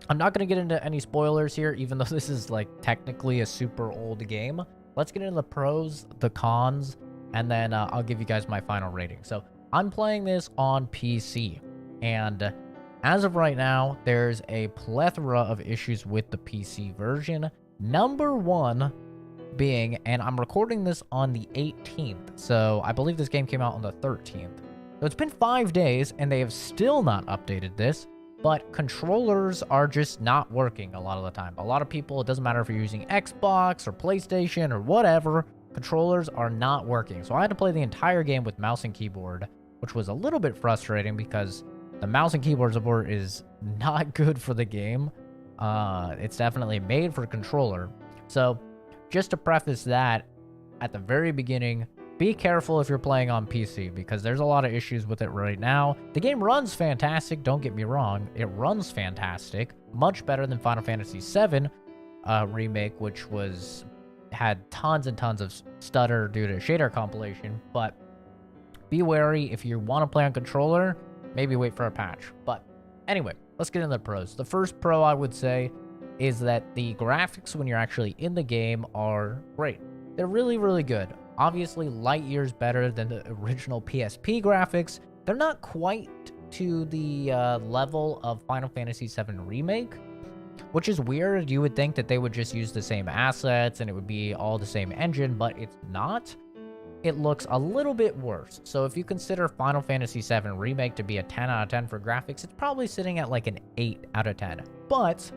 I'm not going to get into any spoilers here, even though this is like technically a super old game. Let's get into the pros, the cons, and then I'll give you guys my final rating. So I'm playing this on PC, and as of right now, there's a plethora of issues with the PC version. Number one being, and I'm recording this on the 18th, so I believe this game came out on the 13th. So it's been 5 days, and they have still not updated this. But controllers are just not working a lot of the time. A lot of people, it doesn't matter if you're using Xbox or PlayStation or whatever, controllers are not working. So I had to play the entire game with mouse and keyboard, which was a little bit frustrating because the mouse and keyboard support is not good for the game. It's definitely made for controller. So just to preface that, at the very beginning, be careful if you're playing on PC, because there's a lot of issues with it right now. The game runs fantastic, don't get me wrong. It runs fantastic. Much better than Final Fantasy VII Remake, which had tons and tons of stutter due to shader compilation. But be wary, if you want to play on controller, maybe wait for a patch. But anyway, let's get into the pros. The first pro I would say is that the graphics when you're actually in the game are great. They're really, really good. Obviously, light years better than the original PSP graphics. They're not quite to the level of Final Fantasy VII Remake, which is weird. You would think that they would just use the same assets and it would be all the same engine, but it's not. It looks a little bit worse. So if you consider Final Fantasy VII Remake to be a 10 out of 10 for graphics, it's probably sitting at like an 8 out of 10. But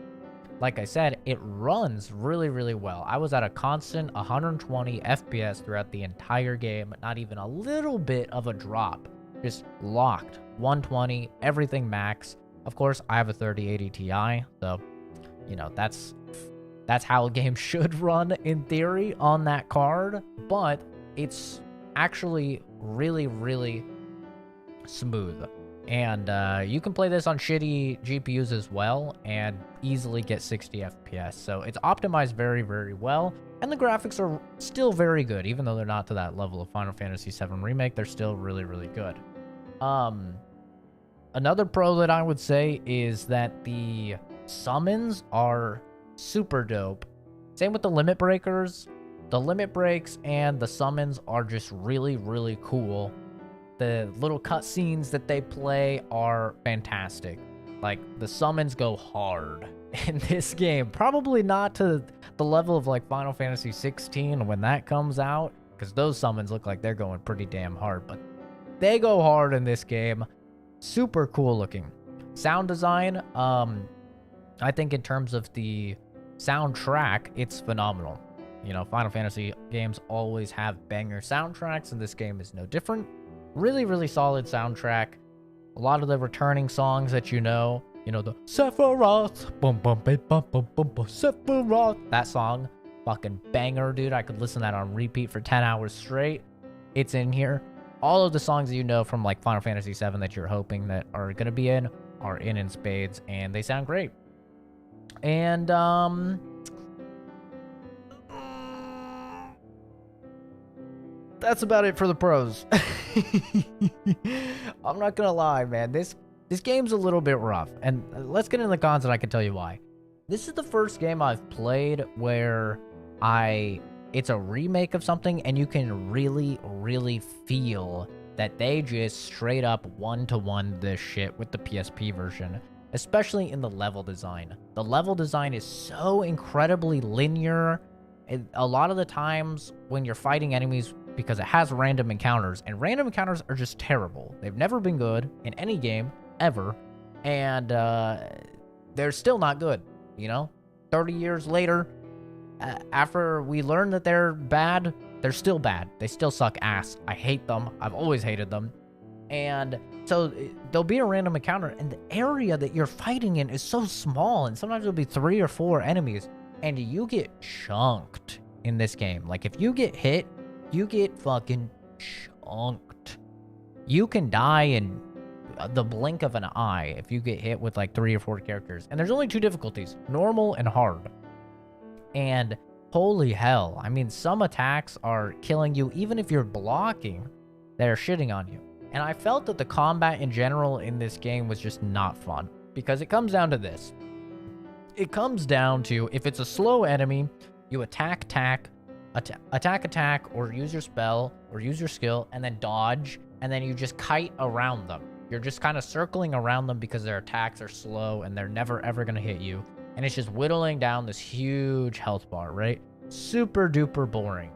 like I said, it runs really, really well. I was at a constant 120 FPS throughout the entire game. Not even a little bit of a drop. Just locked. 120, everything max. Of course, I have a 3080 Ti, so, you know, that's how a game should run in theory on that card. But it's actually really, really smooth. And you can play this on shitty GPUs as well and easily get 60 FPS. So it's optimized very, very well. And the graphics are still very good. Even though they're not to that level of Final Fantasy VII Remake, they're still really, really good. Another pro that I would say is that the summons are super dope. Same with the limit breakers. The limit breaks and the summons are just really, really cool. The little cutscenes that they play are fantastic. Like, the summons go hard in this game. Probably not to the level of, like, Final Fantasy 16 when that comes out, because those summons look like they're going pretty damn hard, but they go hard in this game. Super cool looking. Sound design, I think in terms of the soundtrack, it's phenomenal. You know, Final Fantasy games always have banger soundtracks, and this game is no different. Really, really solid soundtrack. A lot of the returning songs that you know, the Sephiroth, bum bum bum bum bum bum bum Sephiroth. That song, fucking banger, dude. I could listen to that on repeat for 10 hours straight. It's in here. All of the songs that you know from like Final Fantasy VII that you're hoping that are gonna be in are in spades, and they sound great. And that's about it for the pros. I'm not gonna lie, man. This game's a little bit rough. And let's get into the cons and I can tell you why. This is the first game I've played where it's a remake of something and you can really, really feel that they just straight up one-to-one this shit with the PSP version. Especially in the level design. The level design is so incredibly linear. A lot of the times when you're fighting enemies, because it has random encounters, and random encounters are just terrible. They've never been good in any game, ever, and they're still not good, 30 years later, after we learn that they're bad, they're still bad. They still suck ass. I hate them. I've always hated them. And so there'll be a random encounter, and the area that you're fighting in is so small, and sometimes there'll be 3 or 4 enemies, and you get chunked in this game. Like, if you get hit, you get fucking chunked. You can die in the blink of an eye if you get hit with like 3 or 4 characters. And there's only 2 difficulties, normal and hard. And holy hell, I mean, some attacks are killing you even if you're blocking, they're shitting on you. And I felt that the combat in general in this game was just not fun, because it comes down to this. it comes down to, if it's a slow enemy, you attack, or use your spell, or use your skill, and then dodge, and then you just kite around them. You're just kind of circling around them because their attacks are slow, and they're never, ever going to hit you. And it's just whittling down this huge health bar, right? Super duper boring.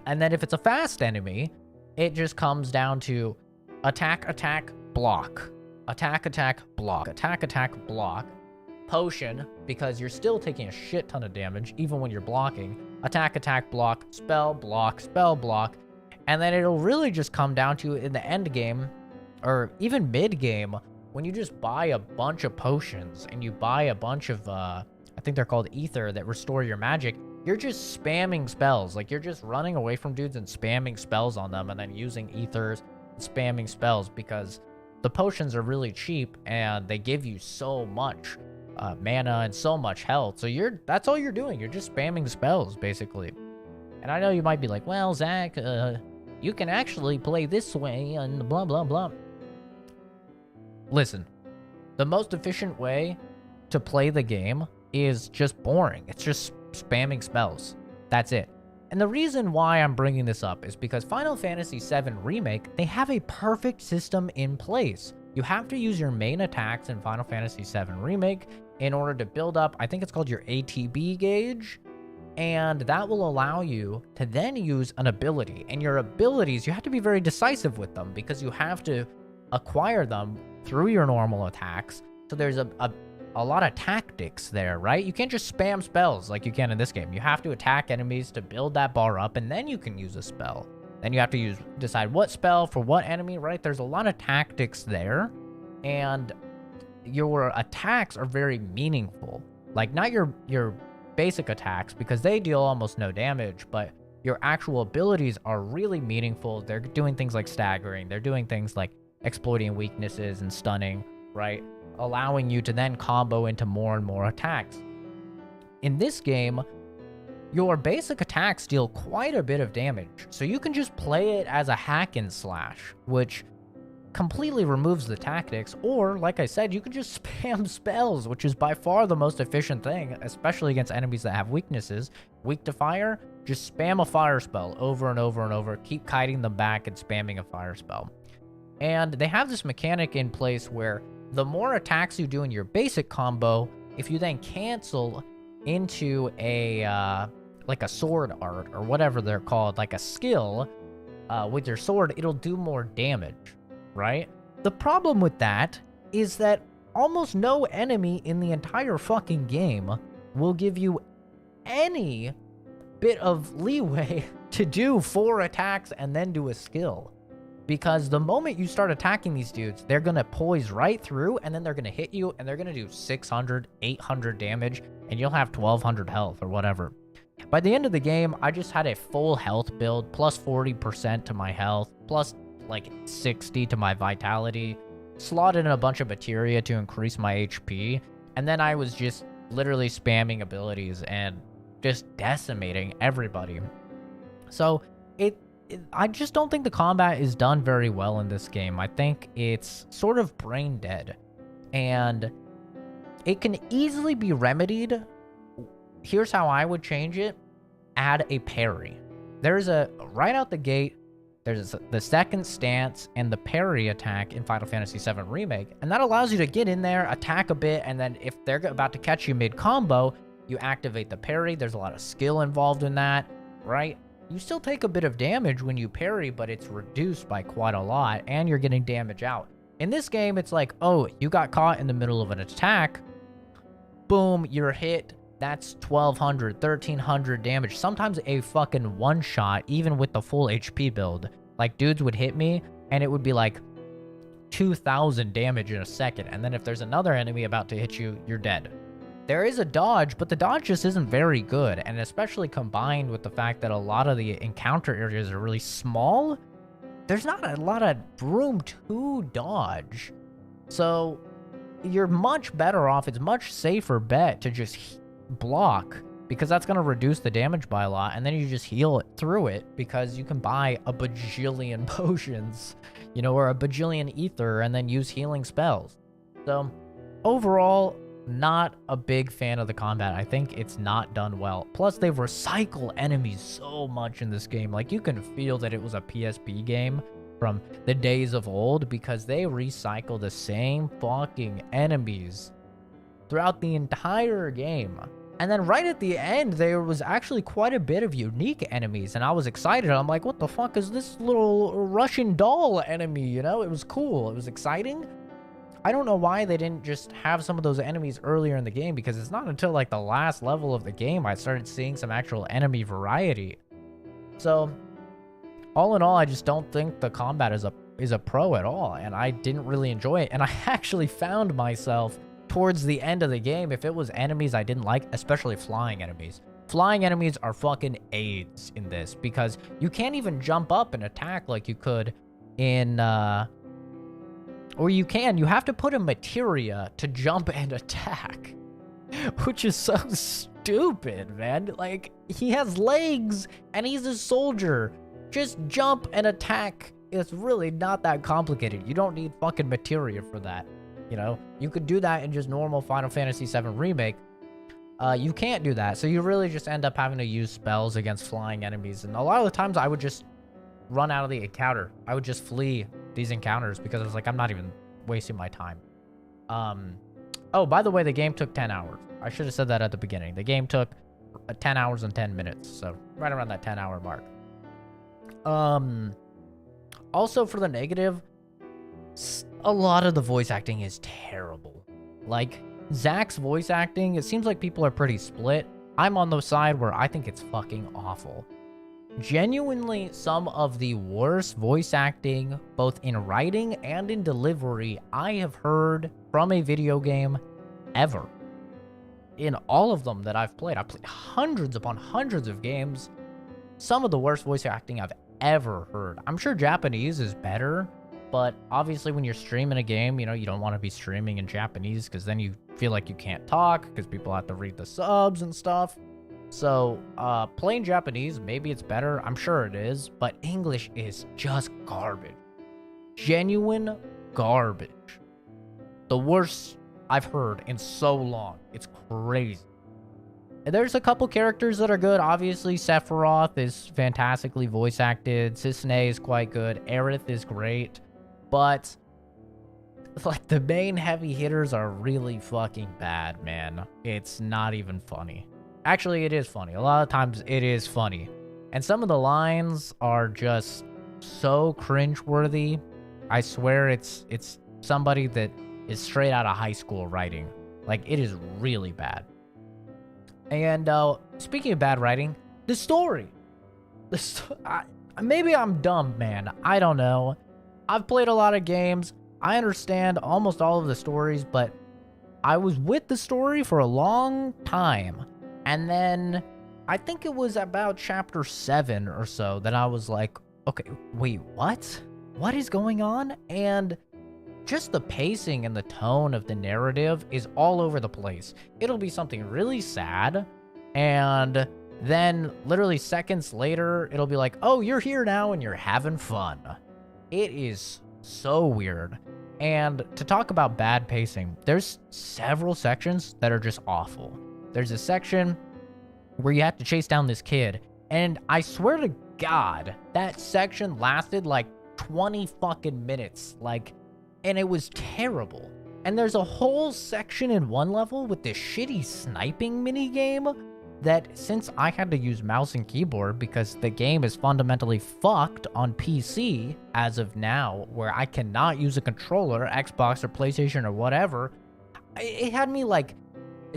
And then if it's a fast enemy, it just comes down to attack, block. Attack, block. Attack, block. Potion, because you're still taking a shit ton of damage, even when you're blocking. Attack, block. Spell, block. And then it'll really just come down to, in the end game, or even mid game, when you just buy a bunch of potions, and you buy a bunch of, I think they're called ether, that restore your magic, you're just spamming spells. Like, you're just running away from dudes and spamming spells on them, and then using ethers and spamming spells, because the potions are really cheap, and they give you so much mana and so much health. So that's all you're doing. You're just spamming spells, basically. And I know you might be like, well, Zach, you can actually play this way and blah, blah, blah. Listen, the most efficient way to play the game is just boring. It's just spamming spells. That's it. And the reason why I'm bringing this up is because Final Fantasy VII Remake, they have a perfect system in place. You have to use your main attacks in Final Fantasy VII Remake in order to build up, I think it's called your ATB gauge, and that will allow you to then use an ability. And your abilities, you have to be very decisive with them, because you have to acquire them through your normal attacks. So there's a lot of tactics there, right? You can't just spam spells like you can in this game. You have to attack enemies to build that bar up, and then you can use a spell. Then you have to decide what spell for what enemy, right? There's a lot of tactics there, and your attacks are very meaningful. Like, not your basic attacks, because they deal almost no damage, but your actual abilities are really meaningful. They're doing things like staggering. They're doing things like exploiting weaknesses and stunning, right? Allowing you to then combo into more and more attacks. In this game, your basic attacks deal quite a bit of damage, so you can just play it as a hack and slash, which completely removes the tactics, or, like I said, you can just spam spells, which is by far the most efficient thing, especially against enemies that have weaknesses. Weak to fire, just spam a fire spell over and over and over, keep kiting them back and spamming a fire spell. And they have this mechanic in place where the more attacks you do in your basic combo, if you then cancel into a, like a sword art, or whatever they're called, like a skill, with your sword, it'll do more damage, right? The problem with that is that almost no enemy in the entire fucking game will give you any bit of leeway to do 4 attacks and then do a skill. Because the moment you start attacking these dudes, they're going to poise right through, and then they're going to hit you, and they're going to do 600, 800 damage, and you'll have 1200 health or whatever. By the end of the game, I just had a full health build, plus 40% to my health, plus like 60 to my vitality, slotted in a bunch of materia to increase my HP, and then I was just literally spamming abilities and just decimating everybody. So I just don't think the combat is done very well in this game. I think it's sort of brain dead, and it can easily be remedied. Here's how I would change it. Add a parry. Right out the gate, there's the second stance and the parry attack in Final Fantasy VII Remake, and that allows you to get in there, attack a bit, and then if they're about to catch you mid-combo, you activate the parry. There's a lot of skill involved in that, right? You still take a bit of damage when you parry, but it's reduced by quite a lot, and you're getting damage out. In this game, it's like, oh, you got caught in the middle of an attack. Boom, you're hit. That's 1200, 1300 damage. Sometimes a fucking one-shot, even with the full HP build. Like, dudes would hit me, and it would be like 2000 damage in a second. And then if there's another enemy about to hit you, you're dead. There is a dodge, but the dodge just isn't very good, and especially combined with the fact that a lot of the encounter areas are really small, there's not a lot of room to dodge. So you're much better off, it's a much safer bet to just block, because that's going to reduce the damage by a lot, and then you just heal it through it, because you can buy a bajillion potions, or a bajillion ether, and then use healing spells. So overall, not a big fan of the combat. I think it's not done well. Plus, they recycle enemies so much in this game. Like, you can feel that it was a PSP game from the days of old because they recycle the same fucking enemies throughout the entire game. And then right at the end, there was actually quite a bit of unique enemies, and I was excited. I'm like, what the fuck is this little Russian doll enemy, you know? It was cool. It was exciting. I don't know why they didn't just have some of those enemies earlier in the game, because it's not until like the last level of the game I started seeing some actual enemy variety. So, all in all, I just don't think the combat is a pro at all, and I didn't really enjoy it. And I actually found myself towards the end of the game, if it was enemies I didn't like, especially flying enemies. Flying enemies are fucking AIDS in this, because you can't even jump up and attack like you could in, or you have to put a materia to jump and attack, which is so stupid, man. Like, he has legs, and he's a soldier. Just jump and attack. It's really not that complicated. You don't need fucking materia for that. You know, you could do that in just normal Final Fantasy VII Remake. You can't do that, so you really just end up having to use spells against flying enemies. And a lot of the times I would just run out of the encounter. I would just flee these encounters because I was like, I'm not even wasting my time. Oh, by the way, the game took 10 hours. I should have said that at the beginning. The game took 10 hours and 10 minutes, so right around that 10-hour mark. Also, for the negative, a lot of the voice acting is terrible. Like, Zack's voice acting, it seems like people are pretty split. I'm on the side where I think it's fucking awful. Genuinely, some of the worst voice acting, both in writing and in delivery, I have heard from a video game ever. In all of them that I've played hundreds upon hundreds of games. Some of the worst voice acting I've ever heard. I'm sure Japanese is better, but obviously when you're streaming a game, you know, you don't want to be streaming in Japanese because then you feel like you can't talk because people have to read the subs and stuff. So, playing Japanese, maybe it's better. I'm sure it is, but English is just garbage. Genuine garbage. The worst I've heard in so long. It's crazy. And there's a couple characters that are good. Obviously, Sephiroth is fantastically voice acted. Cissnei is quite good. Aerith is great. But, like, the main heavy hitters are really fucking bad, man. It's not even funny. Actually, it is funny. A lot of times, it is funny. And some of the lines are just so cringeworthy. I swear it's somebody that is straight out of high school writing. Like, it is really bad. And, speaking of bad writing, the story. Maybe I'm dumb, man. I don't know. I've played a lot of games. I understand almost all of the stories, but I was with the story for a long time. And then I think it was about chapter 7 or so that I was like, okay, wait, what? What is going on? And just the pacing and the tone of the narrative is all over the place. It'll be something really sad, and then literally seconds later, it'll be like, oh, you're here now and you're having fun. It is so weird. And to talk about bad pacing, there's several sections that are just awful. There's a section where you have to chase down this kid, and I swear to God, that section lasted like 20 fucking minutes. Like, and it was terrible. And there's a whole section in one level with this shitty sniping minigame that, since I had to use mouse and keyboard because the game is fundamentally fucked on PC as of now, where I cannot use a controller, Xbox or PlayStation or whatever, it had me like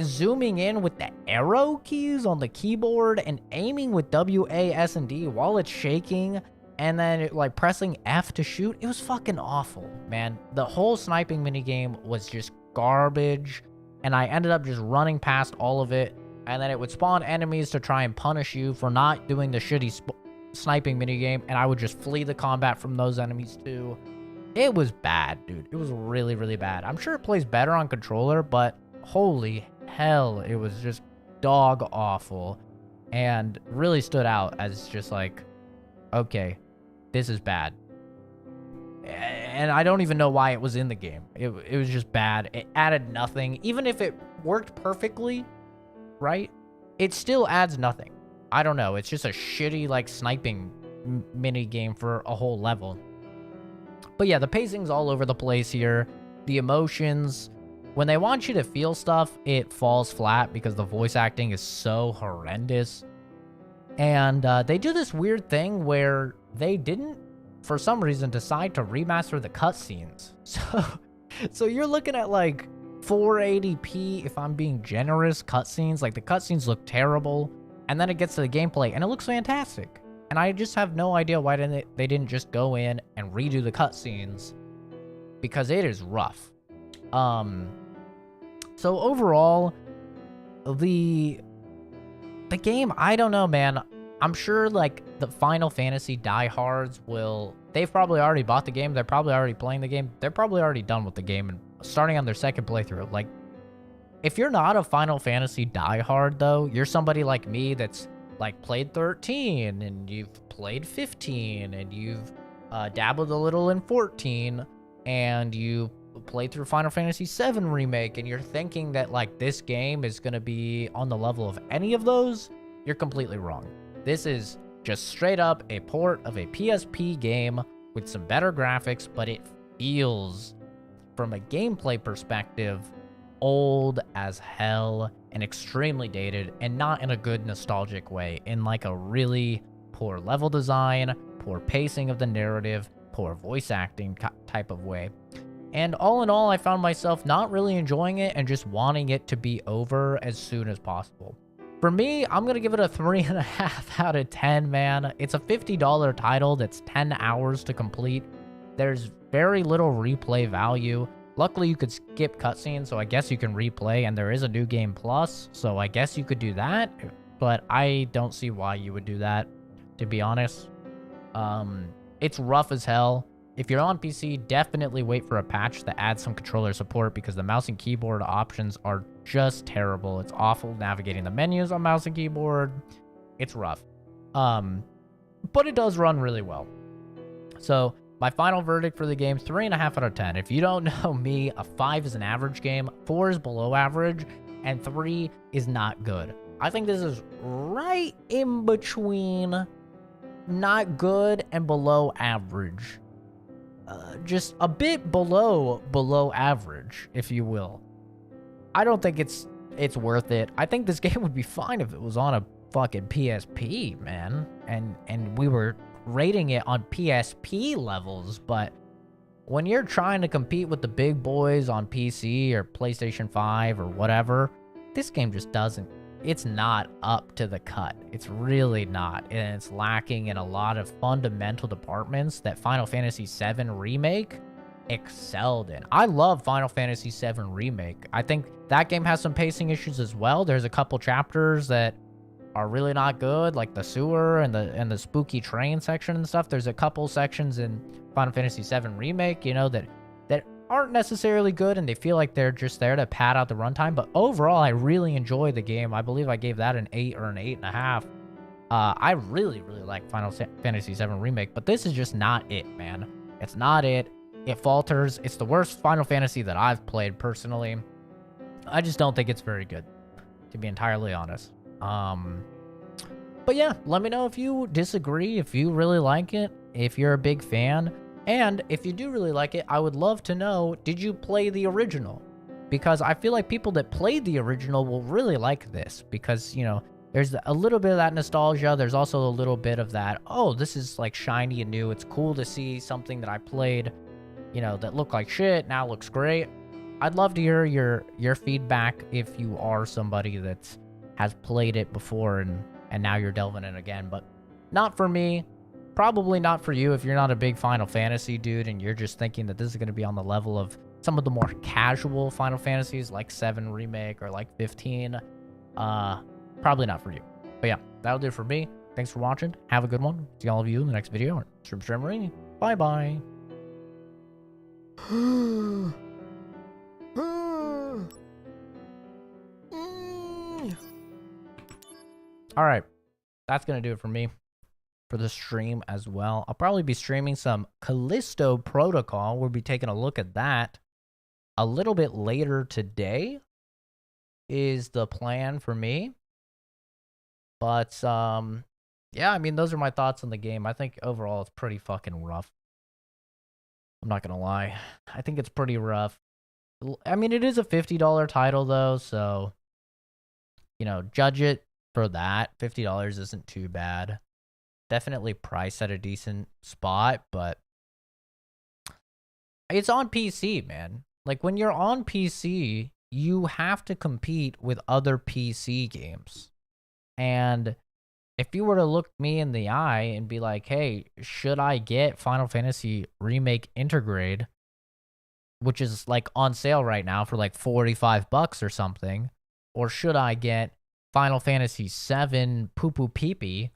zooming in with the arrow keys on the keyboard and aiming with W, A, S, and D while it's shaking, and then like pressing F to shoot. It was fucking awful, man. The whole sniping minigame was just garbage, and I ended up just running past all of it, and then it would spawn enemies to try and punish you for not doing the shitty sniping minigame, and I would just flee the combat from those enemies too. It was bad, dude. It was really, really bad. I'm sure it plays better on controller, but holy hell, it was just dog awful, and really stood out as just like, okay, this is bad. And I don't even know why it was in the game. It was just bad. It added nothing. Even if it worked perfectly, right? It still adds nothing. I don't know. It's just a shitty, like, sniping mini game for a whole level. But yeah, the pacing's all over the place here. The emotions, when they want you to feel stuff, it falls flat because the voice acting is so horrendous. And they do this weird thing where they didn't, for some reason, decide to remaster the cutscenes. So you're looking at like 480p, if I'm being generous, cutscenes. Like the cutscenes look terrible, and then it gets to the gameplay, and it looks fantastic. And I just have no idea why they didn't just go in and redo the cutscenes, because it is rough. So overall, the game, I don't know, man. I'm sure, like, the Final Fantasy diehards will... They've probably already bought the game. They're probably already playing the game. They're probably already done with the game and starting on their second playthrough. Like, if you're not a Final Fantasy diehard, though, you're somebody like me that's, like, played 13, and you've played 15, and you've dabbled a little in 14, and you played through Final Fantasy VII Remake, and you're thinking that, like, this game is going to be on the level of any of those, you're completely wrong. This is just straight up a port of a PSP game with some better graphics, but it feels, from a gameplay perspective, old as hell and extremely dated, and not in a good nostalgic way, in like a really poor level design, poor pacing of the narrative, poor voice acting type of way. And all in all, I found myself not really enjoying it and just wanting it to be over as soon as possible. For me, I'm going to give it a 3.5 out of 10, man. It's a $50 title that's 10 hours to complete. There's very little replay value. Luckily, you could skip cutscenes, so I guess you can replay, and there is a New Game Plus, so I guess you could do that, but I don't see why you would do that, to be honest. It's rough as hell. If you're on PC, definitely wait for a patch that adds some controller support, because the mouse and keyboard options are just terrible. It's awful navigating the menus on mouse and keyboard. It's rough. But it does run really well. So my final verdict for the game, 3.5 out of 10. If you don't know me, a 5 is an average game, 4 is below average, and 3 is not good. I think this is right in between not good and below average. Just a bit below average, if you will. I don't think it's worth it. I think this game would be fine if it was on a fucking PSP, man. And we were rating it on PSP levels, but when you're trying to compete with the big boys on PC or PlayStation 5 or whatever, this game just doesn't. It's not up to the cut. It's really not. And it's lacking in a lot of fundamental departments that Final Fantasy VII Remake excelled in. I love Final Fantasy VII Remake. I think that game has some pacing issues as well. There's a couple chapters that are really not good, like the sewer and the spooky train section and stuff. There's a couple sections in Final Fantasy VII Remake, you know, that aren't necessarily good, and they feel like they're just there to pad out the runtime. But overall, I really enjoy the game. I believe I gave that an 8 or an 8.5. I really like Final Fantasy VII Remake, but this is just not it, man. It's not it. It falters. It's the worst Final Fantasy that I've played personally. I just don't think it's very good, to be entirely honest. But yeah, let me know if you disagree, if you really like it, if you're a big fan. And if you do really like it, I would love to know, did you play the original? Because I feel like people that played the original will really like this. Because, you know, there's a little bit of that nostalgia. There's also a little bit of that, oh, this is like shiny and new. It's cool to see something that I played, you know, that looked like shit, now looks great. I'd love to hear your feedback if you are somebody that has played it before and now you're delving in again. But not for me. Probably not for you if you're not a big Final Fantasy dude and you're just thinking that this is going to be on the level of some of the more casual Final Fantasies like 7 Remake or like 15. Probably not for you. But yeah, that'll do it for me. Thanks for watching. Have a good one. See all of you in the next video. Stream. Bye-bye. All right. That's going to do it for me. for the stream as well. I'll probably be streaming some Callisto Protocol. We'll be taking a look at that a little bit later today is the plan for me. But, yeah, I mean, those are my thoughts on the game. I think overall it's pretty fucking rough. I'm not going to lie. I think it's pretty rough. I mean, it is a $50 title, though, so, you know, judge it for that. $50 isn't too bad. Definitely priced at a decent spot, but it's on PC, man. Like, when you're on PC, you have to compete with other PC games. And if you were to look me in the eye and be like, hey, should I get Final Fantasy Remake Intergrade, which is like on sale right now for like $45 or something, or should I get Final Fantasy 7 Poo Poo Pee Pee,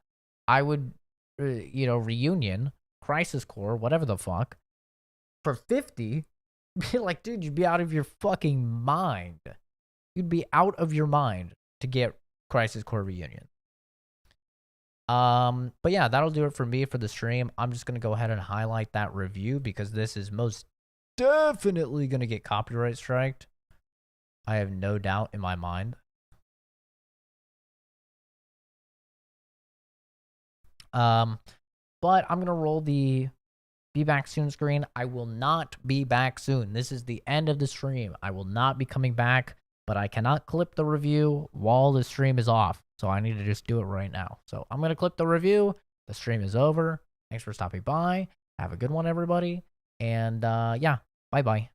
I would, you know, Reunion, Crisis Core, whatever the fuck, for 50, be like, dude, you'd be out of your fucking mind. You'd be out of your mind to get Crisis Core Reunion. But yeah, that'll do it for me for the stream. I'm just gonna go ahead and highlight that review because this is most definitely gonna get copyright striked. I have no doubt in my mind. But I'm gonna roll the be back soon screen. I will not be back soon. This is the end of the stream. I will not be coming back, but I cannot clip the review while the stream is off. So I need to just do it right now. So I'm gonna clip the review. The stream is over. Thanks for stopping by. Have a good one, everybody. And yeah, bye-bye.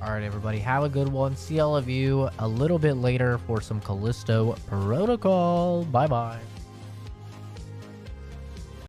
All right, everybody, have a good one. See all of you a little bit later for some Callisto Protocol. Bye-bye.